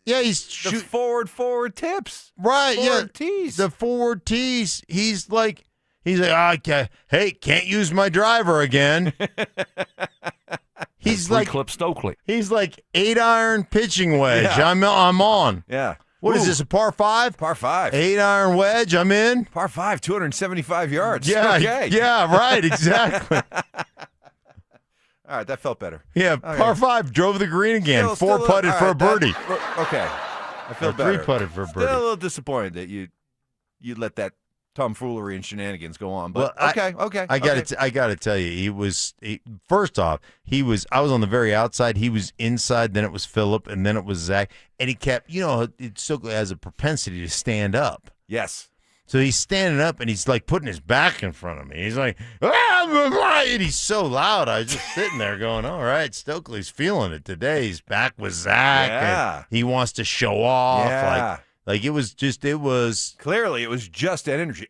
Yeah, he's the forward tips. Right, Forward yeah. tees. The forward tees. He's like, okay, hey, can't use my driver again. He's like Clip Stokley. He's like 8-iron pitching wedge. Yeah. I'm on. Yeah. What is this, a par 5? Par 5. 8-iron wedge, I'm in. Par 5, 275 yards. Yeah, Okay. yeah, right, exactly. All right, that felt better. Yeah, Okay. par 5, drove the green again, Still 4-putted all for a right, birdie. Okay. I feel Or better. 3-putted for a Still birdie. a little disappointed that you let that tomfoolery and shenanigans go on. But Well, okay. I got to tell you, first off, I was on the very outside. He was inside. Then it was Philip, and then it was Zach. And he kept, Stokley has a propensity to stand up. Yes. So he's standing up and he's like putting his back in front of me. He's like, and he's so loud. I was just sitting there going, all right, Stokley's feeling it today. He's back with Zach. Yeah. And he wants to show off. Yeah. Like it was clearly it was just energy.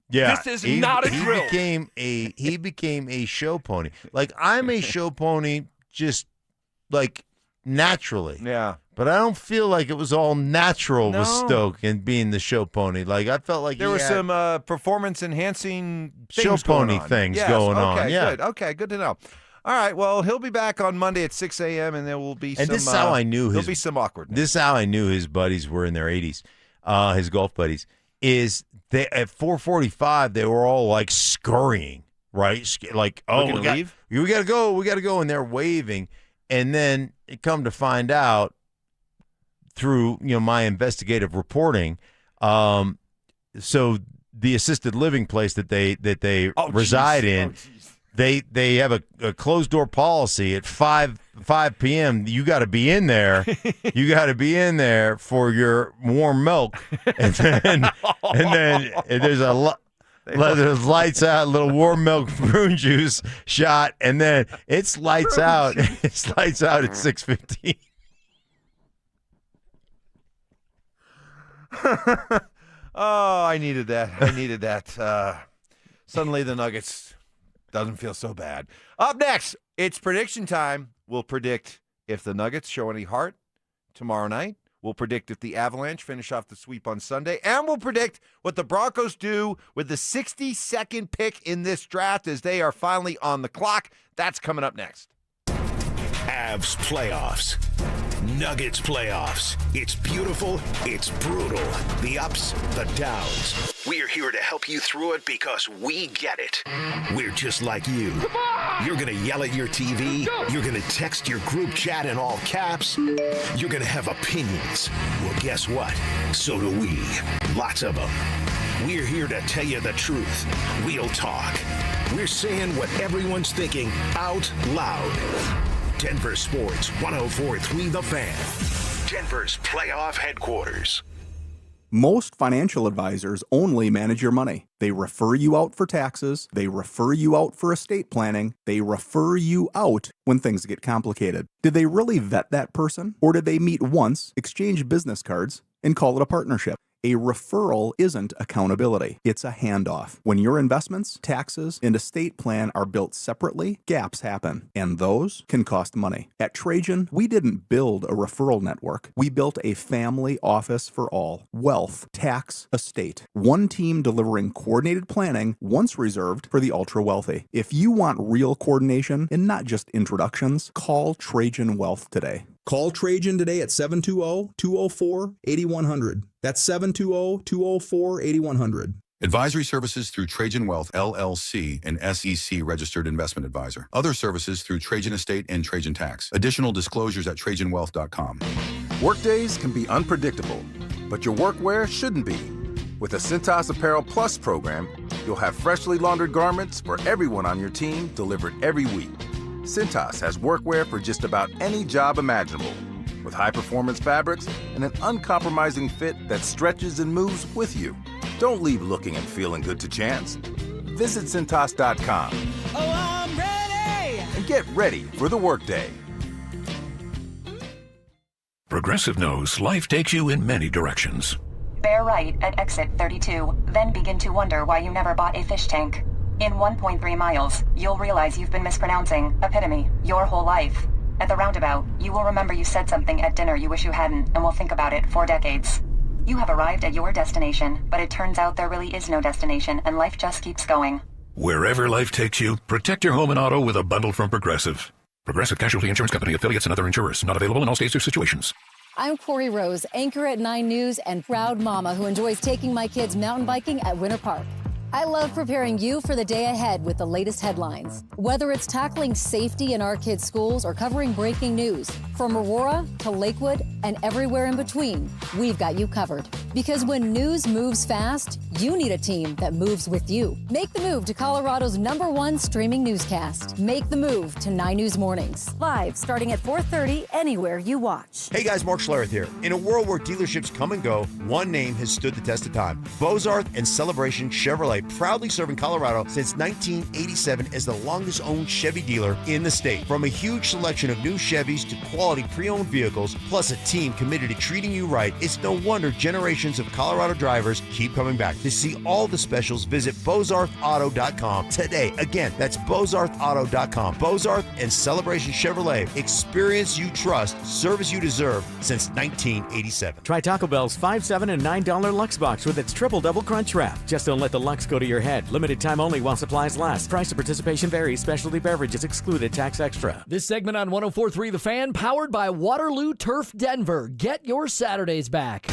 Yeah. This is not a drill. He became a show pony. Like I'm a show pony just like naturally. Yeah. But I don't feel like it was all natural with Stoke and being the show pony. Like I felt like there were some performance enhancing show pony things going on. Yeah. Good. Okay, good to know. All right. Well, he'll be back on Monday at 6 a.m. and there will be some. And this is how I knew there'll be some awkwardness. This is how I knew his buddies were in their 80s. His golf buddies at 4:45 they were all like scurrying, right? Like we got to go, and they're waving. And then it come to find out through my investigative reporting, so the assisted living place that they reside in, they have a closed door policy at 5 p.m. You got to be in there. You got to be in there for your warm milk, and then there's there's lights out, little warm milk prune juice shot, and then it's lights out. It's lights out at 6:15. Oh, I needed that. Suddenly the Nuggets doesn't feel so bad. Up next, it's prediction time. We'll predict if the Nuggets show any heart tomorrow night. We'll predict if the Avalanche finish off the sweep on Sunday. And we'll predict what the Broncos do with the 62nd pick in this draft as they are finally on the clock. That's coming up next. Avs playoffs. Nuggets playoffs. It's beautiful. It's brutal. The ups, the downs. We're here to help you through it because we get it. We're just like you. You're going to yell at your TV. You're going to text your group chat in all caps. You're going to have opinions. Well, guess what? So do we. Lots of them. We're here to tell you the truth. Real talk. We're saying what everyone's thinking out loud. Denver Sports 104.3 The Fan. Denver's playoff headquarters. Most financial advisors only manage your money. They refer you out for taxes. They refer you out for estate planning. They refer you out when things get complicated. Did they really vet that person? Or did they meet once, exchange business cards, and call it a partnership? A referral isn't accountability. It's a handoff. When your investments, taxes, and estate plan are built separately, gaps happen, and those can cost money. At Trajan, we didn't build a referral network. We built a family office for all. Wealth, tax, estate. One team delivering coordinated planning, once reserved for the ultra-wealthy. If you want real coordination and not just introductions, call Trajan Wealth today. Call Trajan today at 720-204-8100. That's 720-204-8100. Advisory services through Trajan Wealth, LLC, an SEC registered investment advisor. Other services through Trajan Estate and Trajan Tax. Additional disclosures at TrajanWealth.com. Workdays can be unpredictable, but your workwear shouldn't be. With the Cintas Apparel Plus program, you'll have freshly laundered garments for everyone on your team delivered every week. Cintas has workwear for just about any job imaginable, with high-performance fabrics and an uncompromising fit that stretches and moves with you. Don't leave looking and feeling good to chance. Visit Cintas.com. Oh, I'm ready! And get ready for the workday. Progressive knows life takes you in many directions. Bear right at exit 32, then begin to wonder why you never bought a fish tank. In 1.3 miles, you'll realize you've been mispronouncing epitome your whole life. At the roundabout, you will remember you said something at dinner you wish you hadn't and will think about it for decades. You have arrived at your destination, but it turns out there really is no destination and life just keeps going. Wherever life takes you, protect your home and auto with a bundle from Progressive. Progressive Casualty Insurance Company, affiliates, and other insurers. Not available in all states or situations. I'm Corey Rose, anchor at 9 News and proud mama who enjoys taking my kids mountain biking at Winter Park. I love preparing you for the day ahead with the latest headlines. Whether it's tackling safety in our kids' schools or covering breaking news, from Aurora to Lakewood and everywhere in between, we've got you covered. Because when news moves fast, you need a team that moves with you. Make the move to Colorado's #1 streaming newscast. Make the move to 9 News Mornings. Live starting at 4:30 anywhere you watch. Hey guys, Mark Schlereth here. In a world where dealerships come and go, one name has stood the test of time. Bozarth and Celebration Chevrolet, proudly serving Colorado since 1987 as the longest owned Chevy dealer in the state. From a huge selection of new Chevys to quality pre-owned vehicles, plus a team committed to treating you right, it's no wonder generations of Colorado drivers keep coming back. To see all the specials, visit BozarthAuto.com today. Again, that's BozarthAuto.com. Bozarth and Celebration Chevrolet. Experience you trust, service you deserve since 1987. Try Taco Bell's $5, $7, and $9 Lux Box with its triple double crunch wrap. Just don't let the Lux go to your head. Limited time only while supplies last. Price of participation varies. Specialty beverages excluded. Tax extra. This segment on 104.3 The Fan, powered by Waterloo Turf Denver. Get your Saturdays back.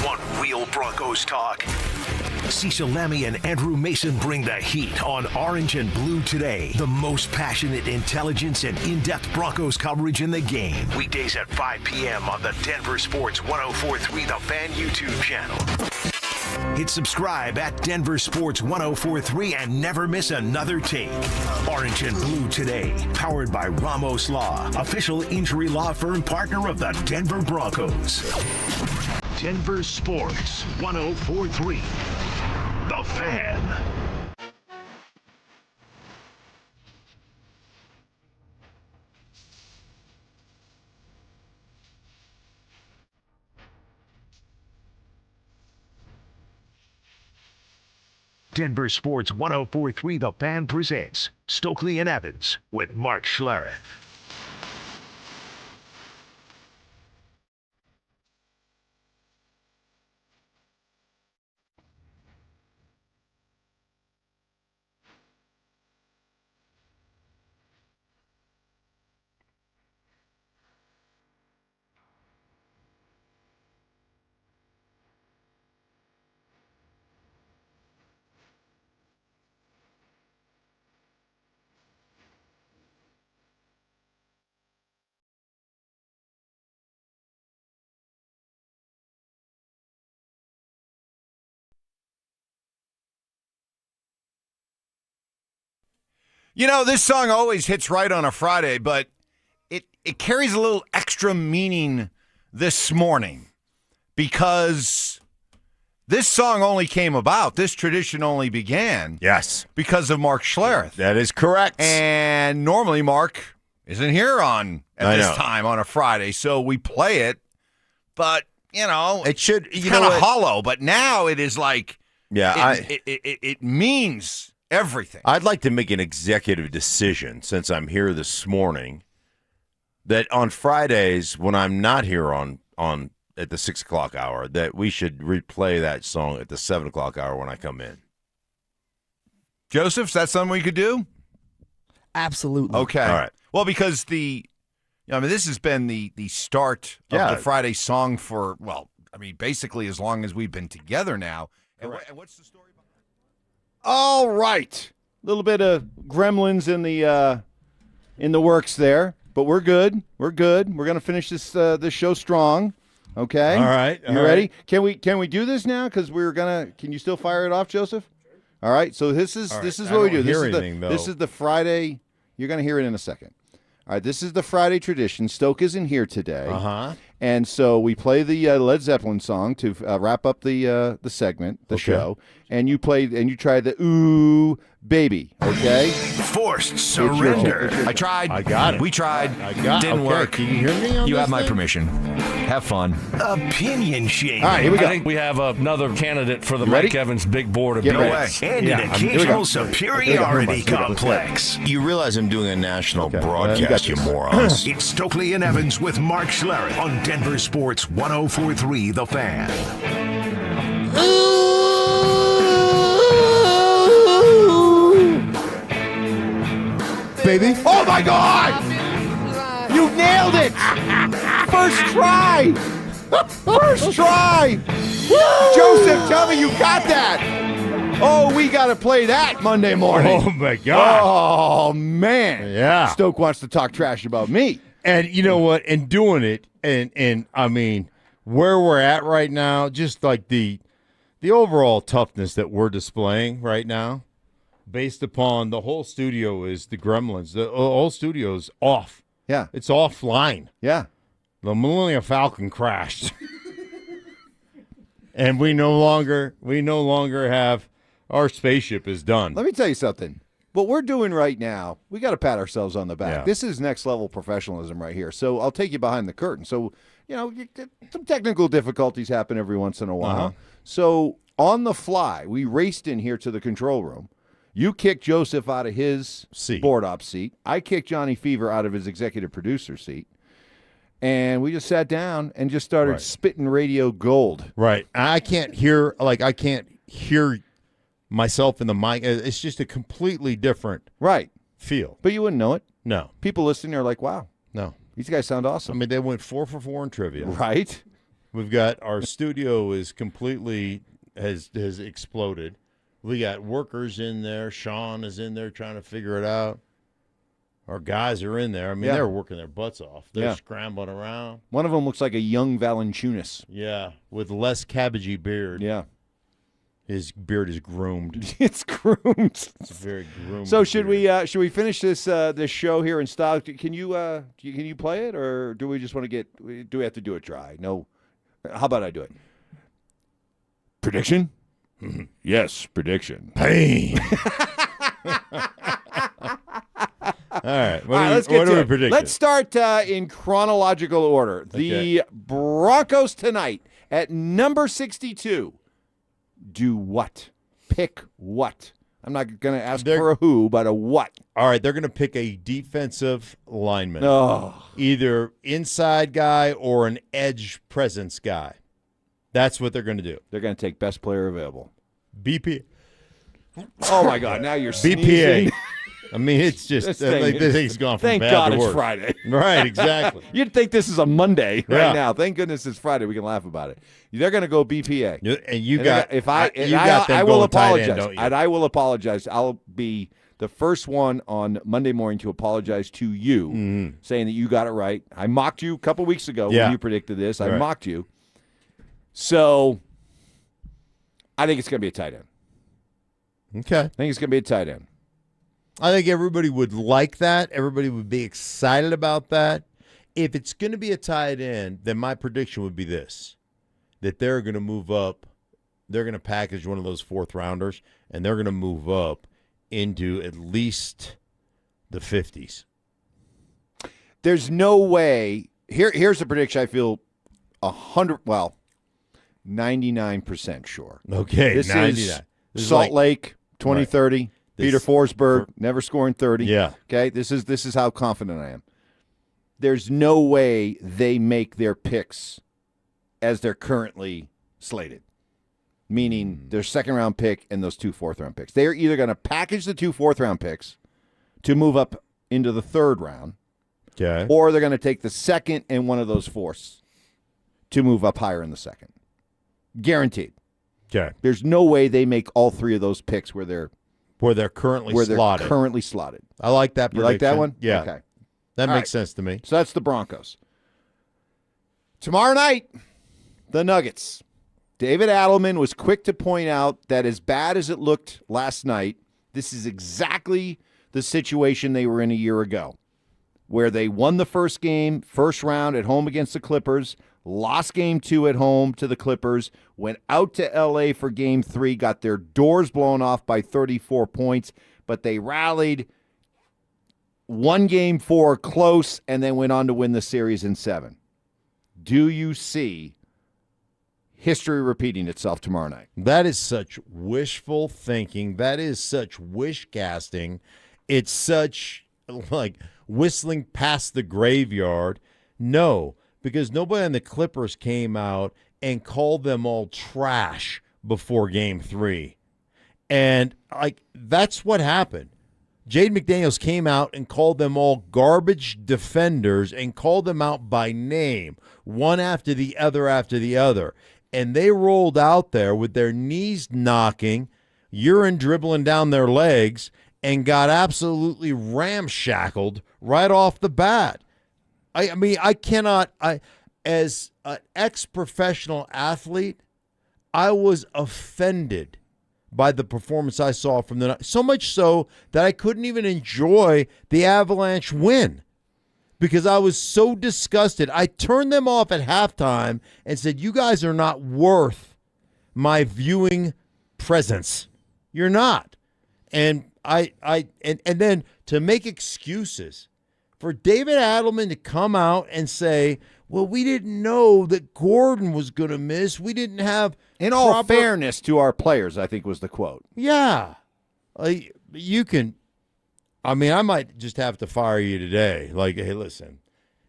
Want real Broncos talk? Cecil Lammy and Andrew Mason bring the heat on Orange and Blue Today. The most passionate intelligence and in-depth Broncos coverage in the game. Weekdays at 5 p.m. on the Denver Sports 104.3 The Fan YouTube channel. Hit subscribe at Denver Sports 104.3 and never miss another take. Orange and Blue Today, powered by Ramos Law, official injury law firm partner of the Denver Broncos. Denver Sports 104.3 The Fan. Denver Sports 104.3 The Fan presents Stokley and Evans with Mark Schlereth. You know, this song always hits right on a Friday, but it carries a little extra meaning this morning because this song only came about, this tradition only began. Yes. Because of Mark Schlereth. That is correct. And normally Mark isn't here at this time on a Friday, so we play it, but, you know, it should, it's kind of hollow, but now it is like, it means everything. I'd like to make an executive decision since I'm here this morning that on Fridays when I'm not here on at the 6 o'clock hour, that we should replay that song at the 7 o'clock hour when I come in. Joseph, is that something we could do? Absolutely. Okay. All right. Well, because this has been the start of the Friday song for, basically as long as we've been together now. And what's the story? All right, a little bit of gremlins in the works there, but we're good. We're good. We're gonna finish this show strong. Okay. All right. You ready? Can we do this now? Because Can you still fire it off, Joseph? All right. So this is what we do. This is the Friday. You're gonna hear it in a second. All right. This is the Friday tradition. Stoke isn't here today. And so we play the Led Zeppelin song to wrap up the segment, the show. And you tried the Ooh Baby, okay? Forced surrender. I tried. I got it. We tried. I got it. Didn't work. Can you hear me on You this have my thing? permission. Have fun. Opinion shaming. All right, here we go. I think we have another candidate for the You ready? Mike Evans big board of Get ready. billets. And an occasional superiority complex. You realize I'm doing a national broadcast, you morons. It's Stokley and Evans with Mark Schlereth on Denver Sports 104.3 The Fan. Baby. Oh, my God! You nailed it! First try! First try! Joseph, tell me you got that! Oh, we got to play that Monday morning. Oh, my God. Oh, man. Yeah. Stoke wants to talk trash about me. And you know what? And doing it, and I mean, where we're at right now, just like the overall toughness that we're displaying right now, based upon the whole studio is the gremlins. The whole studio is off. Yeah. It's offline. Yeah. The Millennium Falcon crashed. And we no longer have our spaceship is done. Let me tell you something. What we're doing right now, we got to pat ourselves on the back. Yeah. This is next level professionalism right here. So I'll take you behind the curtain. So, some technical difficulties happen every once in a while. Uh-huh. So on the fly, we raced in here to the control room. You kicked Joseph out of his board op seat. I kicked Johnny Fever out of his executive producer seat. And we just sat down and just started spitting radio gold. Right. I can't hear myself in the mic. It's just a completely different feel. But you wouldn't know it. No. People listening are like, wow. No. These guys sound awesome. I mean, they went 4 for 4 in trivia. Right. We've got our studio is completely has exploded. We got workers in there. Sean is in there trying to figure it out. Our guys are in there. I mean, they're working their butts off. They're scrambling around. One of them looks like a young Valanciunas. Yeah, with less cabbagey beard. Yeah. His beard is groomed. It's groomed. It's very groomed. So should we finish this show here in style? Can you play it, or do we just want to do we have to do it dry? No. How about I do it? Prediction? Mm-hmm. Yes, prediction. Pain. All right. Let's get to it. Let's start in chronological order. The Broncos tonight at number 62 do what? Pick what? I'm not going to ask for a who, but a what. All right. They're going to pick a defensive lineman. Oh. Either inside guy or an edge presence guy. That's what they're going to do. They're going to take best player available. BP. Oh, my God. Now you're sneezing. BPA. I mean, it's just this thing's gone from thank bad God to worse. It's Friday. Right, exactly. You'd think this is a Monday right now. Thank goodness it's Friday. We can laugh about it. They're going to go BPA. I will apologize. And I will apologize. I'll be the first one on Monday morning to apologize to you, saying that you got it right. I mocked you a couple weeks ago when you predicted this. I mocked you. So I think it's going to be a tight end. Okay. I think it's going to be a tight end. I think everybody would like that. Everybody would be excited about that. If it's going to be a tight end, then my prediction would be this, that they're going to move up. They're going to package one of those fourth-rounders, and they're going to move up into at least the 50s. There's no way. Here's the prediction I feel 99% sure. Okay, this 99. Is Salt Lake, 2030. Right. Peter Forsberg, never scoring 30. Yeah. Okay, this is how confident I am. There's no way they make their picks as they're currently slated, meaning their second-round pick and those 2 fourth-round picks. They're either going to package the 2 fourth-round picks to move up into the third round, or they're going to take the second and one of those fourths to move up higher in the second. Guaranteed. Okay. There's no way they make all 3 of those picks where they're currently slotted. I like that prediction. You like that one? Yeah. Okay. That makes sense to me. So that's the Broncos. Tomorrow night, the Nuggets. David Adelman was quick to point out that as bad as it looked last night, this is exactly the situation they were in a year ago, where they won the first game, first round at home against the Clippers, lost game 2 at home to the Clippers, went out to L.A. for game 3, got their doors blown off by 34 points, but they rallied, won game 4 close, and then went on to win the series in 7. Do you see history repeating itself tomorrow night? That is such wishful thinking. That is such wish casting. It's such like whistling past the graveyard. No. Because nobody on the Clippers came out and called them all trash before game 3. And that's what happened. Jaden McDaniels came out and called them all garbage defenders and called them out by name, one after the other after the other. And they rolled out there with their knees knocking, urine dribbling down their legs and got absolutely ramshackled right off the bat. I mean, I cannot, as an ex-professional athlete, I was offended by the performance I saw from the night. So much so that I couldn't even enjoy the Avalanche win because I was so disgusted. I turned them off at halftime and said, you guys are not worth my viewing presence. You're not. And and then to make excuses for David Adelman to come out and say, well, we didn't know that Gordon was going to miss. We didn't have in all fairness to our players, I think was the quote. Yeah. You can, I mean, I might just have to fire you today. Like, hey, listen,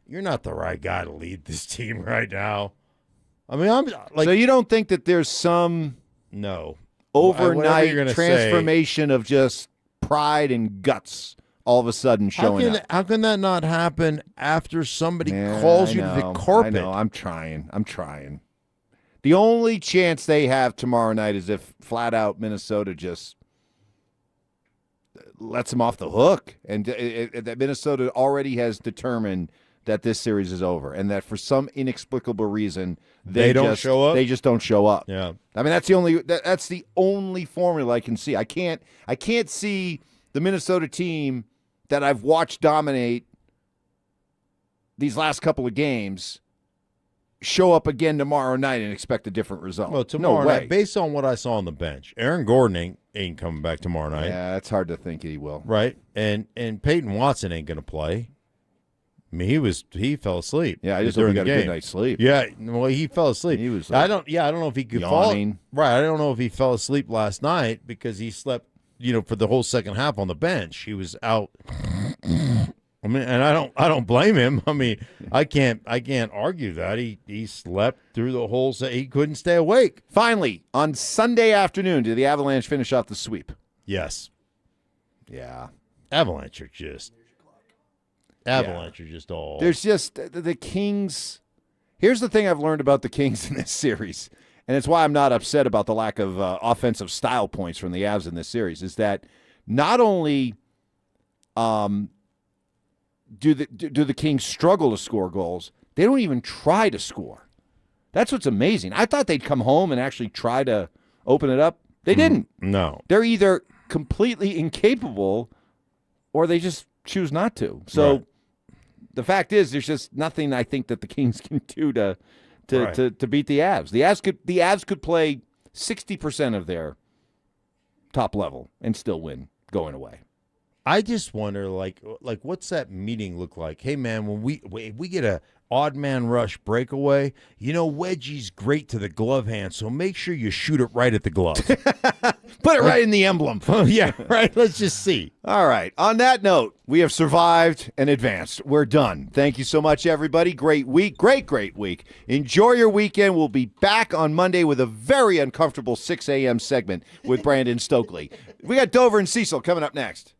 you're not the right guy to lead this team right now. I mean, I'm like. So you don't think that there's some overnight transformation of just pride and guts all of a sudden showing up? How can that not happen after somebody calls you to the carpet? I know. I'm trying. The only chance they have tomorrow night is if flat out Minnesota just lets them off the hook, and that Minnesota already has determined that this series is over, and that for some inexplicable reason they don't show up. They just don't show up. Yeah, I mean that's the only formula I can see. I can't see the Minnesota team that I've watched dominate these last couple of games show up again tomorrow night and expect a different result. Well, tomorrow night, based on what I saw on the bench, Aaron Gordon ain't coming back tomorrow night. Yeah, it's hard to think he will. Right, and Payton Watson ain't going to play. I mean, he fell asleep. Yeah, I just hope he got a good night's sleep. Yeah, well, he fell asleep. He was. I don't know if he could yawning. Right, I don't know if he fell asleep last night because he slept, for the whole second half on the bench. He was out. I mean, and I don't blame him. I mean, I can't argue that he slept through the whole. He couldn't stay awake. Finally, on Sunday afternoon, did the Avalanche finish off the sweep? Yes. Yeah. Avalanche are just all. There's just the Kings. Here's the thing I've learned about the Kings in this series, and it's why I'm not upset about the lack of offensive style points from the Avs in this series, is that not only do the Kings struggle to score goals, they don't even try to score. That's what's amazing. I thought they'd come home and actually try to open it up. They didn't. No. They're either completely incapable or they just choose not to. So the fact is there's just nothing I think that the Kings can do to beat the Avs. The Avs could play 60% of their top level and still win going away. I just wonder, like what's that meeting look like? Hey, man, when we get a odd man rush breakaway, Wedgie's great to the glove hand, so make sure you shoot it right at the glove. Put it right in the emblem. Yeah, right. Let's just see. All right. On that note, we have survived and advanced. We're done. Thank you so much, everybody. Great week. Great week. Enjoy your weekend. We'll be back on Monday with a very uncomfortable 6 a.m. segment with Brandon Stokley. We got Dover and Cecil coming up next.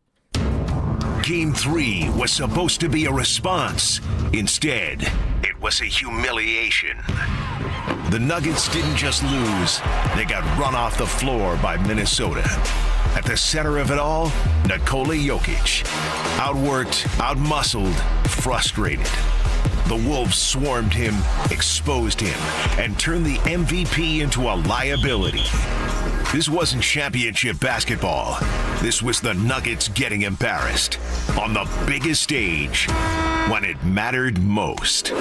Game 3 was supposed to be a response. Instead, it was a humiliation. The Nuggets didn't just lose, they got run off the floor by Minnesota. At the center of it all, Nikola Jokic. Outworked, outmuscled, frustrated. The Wolves swarmed him, exposed him, and turned the MVP into a liability. This wasn't championship basketball. This was the Nuggets getting embarrassed on the biggest stage when it mattered most.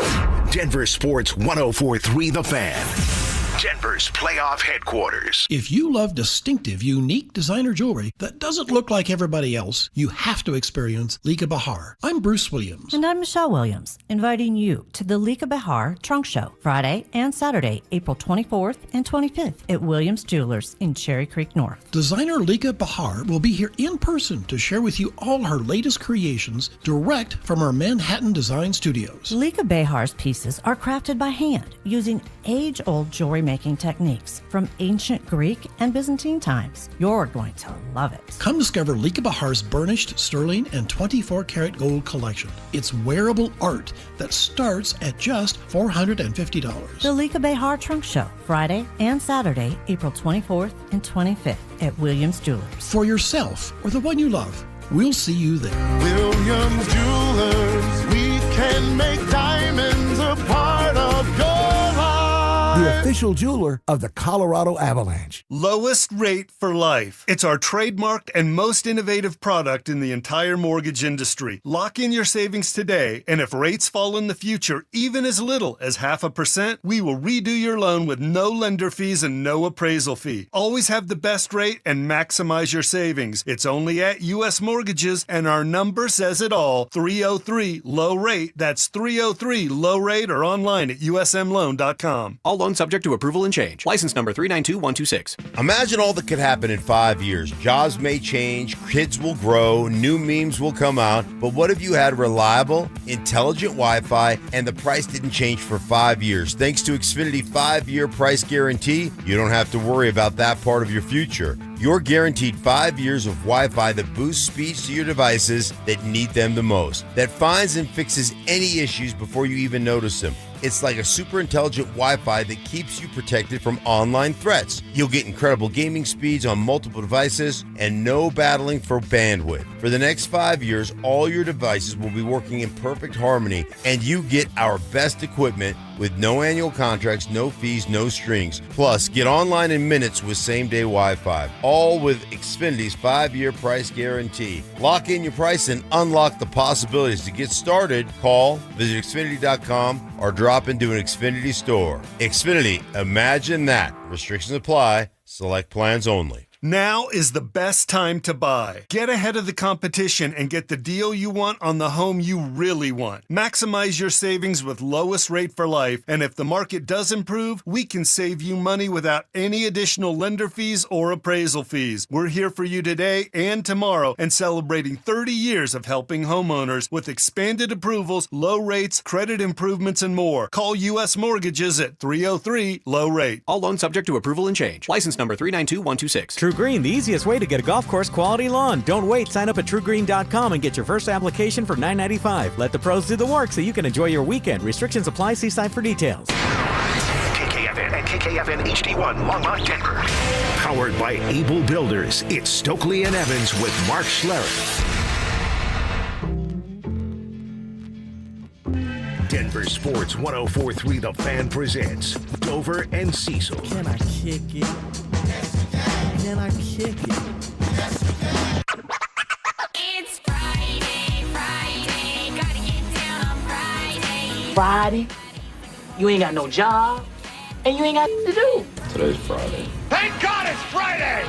Denver Sports 104.3 The Fan. Denver's playoff headquarters. If you love distinctive, unique designer jewelry that doesn't look like everybody else, you have to experience Lika Bahar. I'm Bruce Williams. And I'm Michelle Williams, inviting you to the Lika Bahar Trunk Show, Friday and Saturday, April 24th and 25th at Williams Jewelers in Cherry Creek North. Designer Lika Bahar will be here in person to share with you all her latest creations direct from her Manhattan design studios. Lika Bahar's pieces are crafted by hand using age-old jewelry jewelry-making techniques from ancient Greek and Byzantine times. You're going to love it. Come discover Lika Bahar's burnished, sterling, and 24-karat gold collection. It's wearable art that starts at just $450. The Lika Bahar Trunk Show, Friday and Saturday, April 24th and 25th at Williams Jewelers. For yourself or the one you love, we'll see you there. Williams Jewelers, we can make diamonds a part of your life. The official jeweler of the Colorado Avalanche. Lowest rate for life. It's our trademarked and most innovative product in the entire mortgage industry. Lock in your savings today, and if rates fall in the future, even as little as 0.5%, we will redo your loan with no lender fees and no appraisal fee. Always have the best rate and maximize your savings. It's only at U.S. Mortgages, and our number says it all. 303 low rate. That's 303 low rate, or online at usmloan.com. All loans subject to approval and change. License number 392126. Imagine all that could happen in 5 years. Jobs may change, kids will grow, new memes will come out, but what if you had reliable, intelligent Wi-Fi and the price didn't change for 5 years? Thanks to Xfinity 5-year price guarantee, you don't have to worry about that part of your future. You're guaranteed 5 years of Wi-Fi that boosts speeds to your devices that need them the most, that finds and fixes any issues before you even notice them. It's like a super intelligent Wi-Fi that keeps you protected from online threats. You'll get incredible gaming speeds on multiple devices and no battling for bandwidth. For the next 5 years, all your devices will be working in perfect harmony, and you get our best equipment with no annual contracts, no fees, no strings. Plus, get online in minutes with same-day Wi-Fi. All with Xfinity's 5-year price guarantee. Lock in your price and unlock the possibilities. To get started, call, visit Xfinity.com, or drop into an Xfinity store. Xfinity, imagine that. Restrictions apply. Select plans only. Now is the best time to buy. Get ahead of the competition and get the deal you want on the home you really want. Maximize your savings with lowest rate for life, and if the market does improve, we can save you money without any additional lender fees or appraisal fees. We're here for you today and tomorrow, and celebrating 30 years of helping homeowners with expanded approvals, low rates, credit improvements, and more. Call U.S. Mortgages at 303 low rate. All loans subject to approval and change. License number 392126. True Green, the easiest way to get a golf course quality lawn. Don't wait. Sign up at truegreen.com and get your first application for $9.95. Let the pros do the work so you can enjoy your weekend. Restrictions apply. See site for details. KKFN and KKFN HD1 Longmont, Denver. Powered by Able Builders. It's Stokley and Evans with Mark Schlereth. Denver Sports 104.3 The Fan presents Dover and Cecil. Can I kick it? Can I kick it? It's Friday, gotta get down on Friday. Friday, you ain't got no job, and you ain't got to do. Today's Friday. Thank God it's Friday!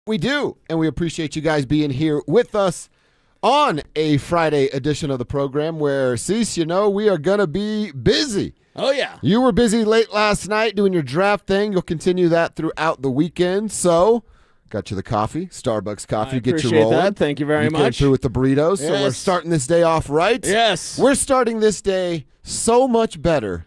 We do, and we appreciate you guys being here with us on a Friday edition of the program where, Cease, you know, we are going to be busy. Oh, yeah. You were busy late last night doing your draft thing. You'll continue that throughout the weekend. So, got you the coffee, Starbucks coffee. Get you rolling. That. Thank you very much. Came through with the burritos, Yes. so we're starting this day off right. Yes. We're starting this day so much better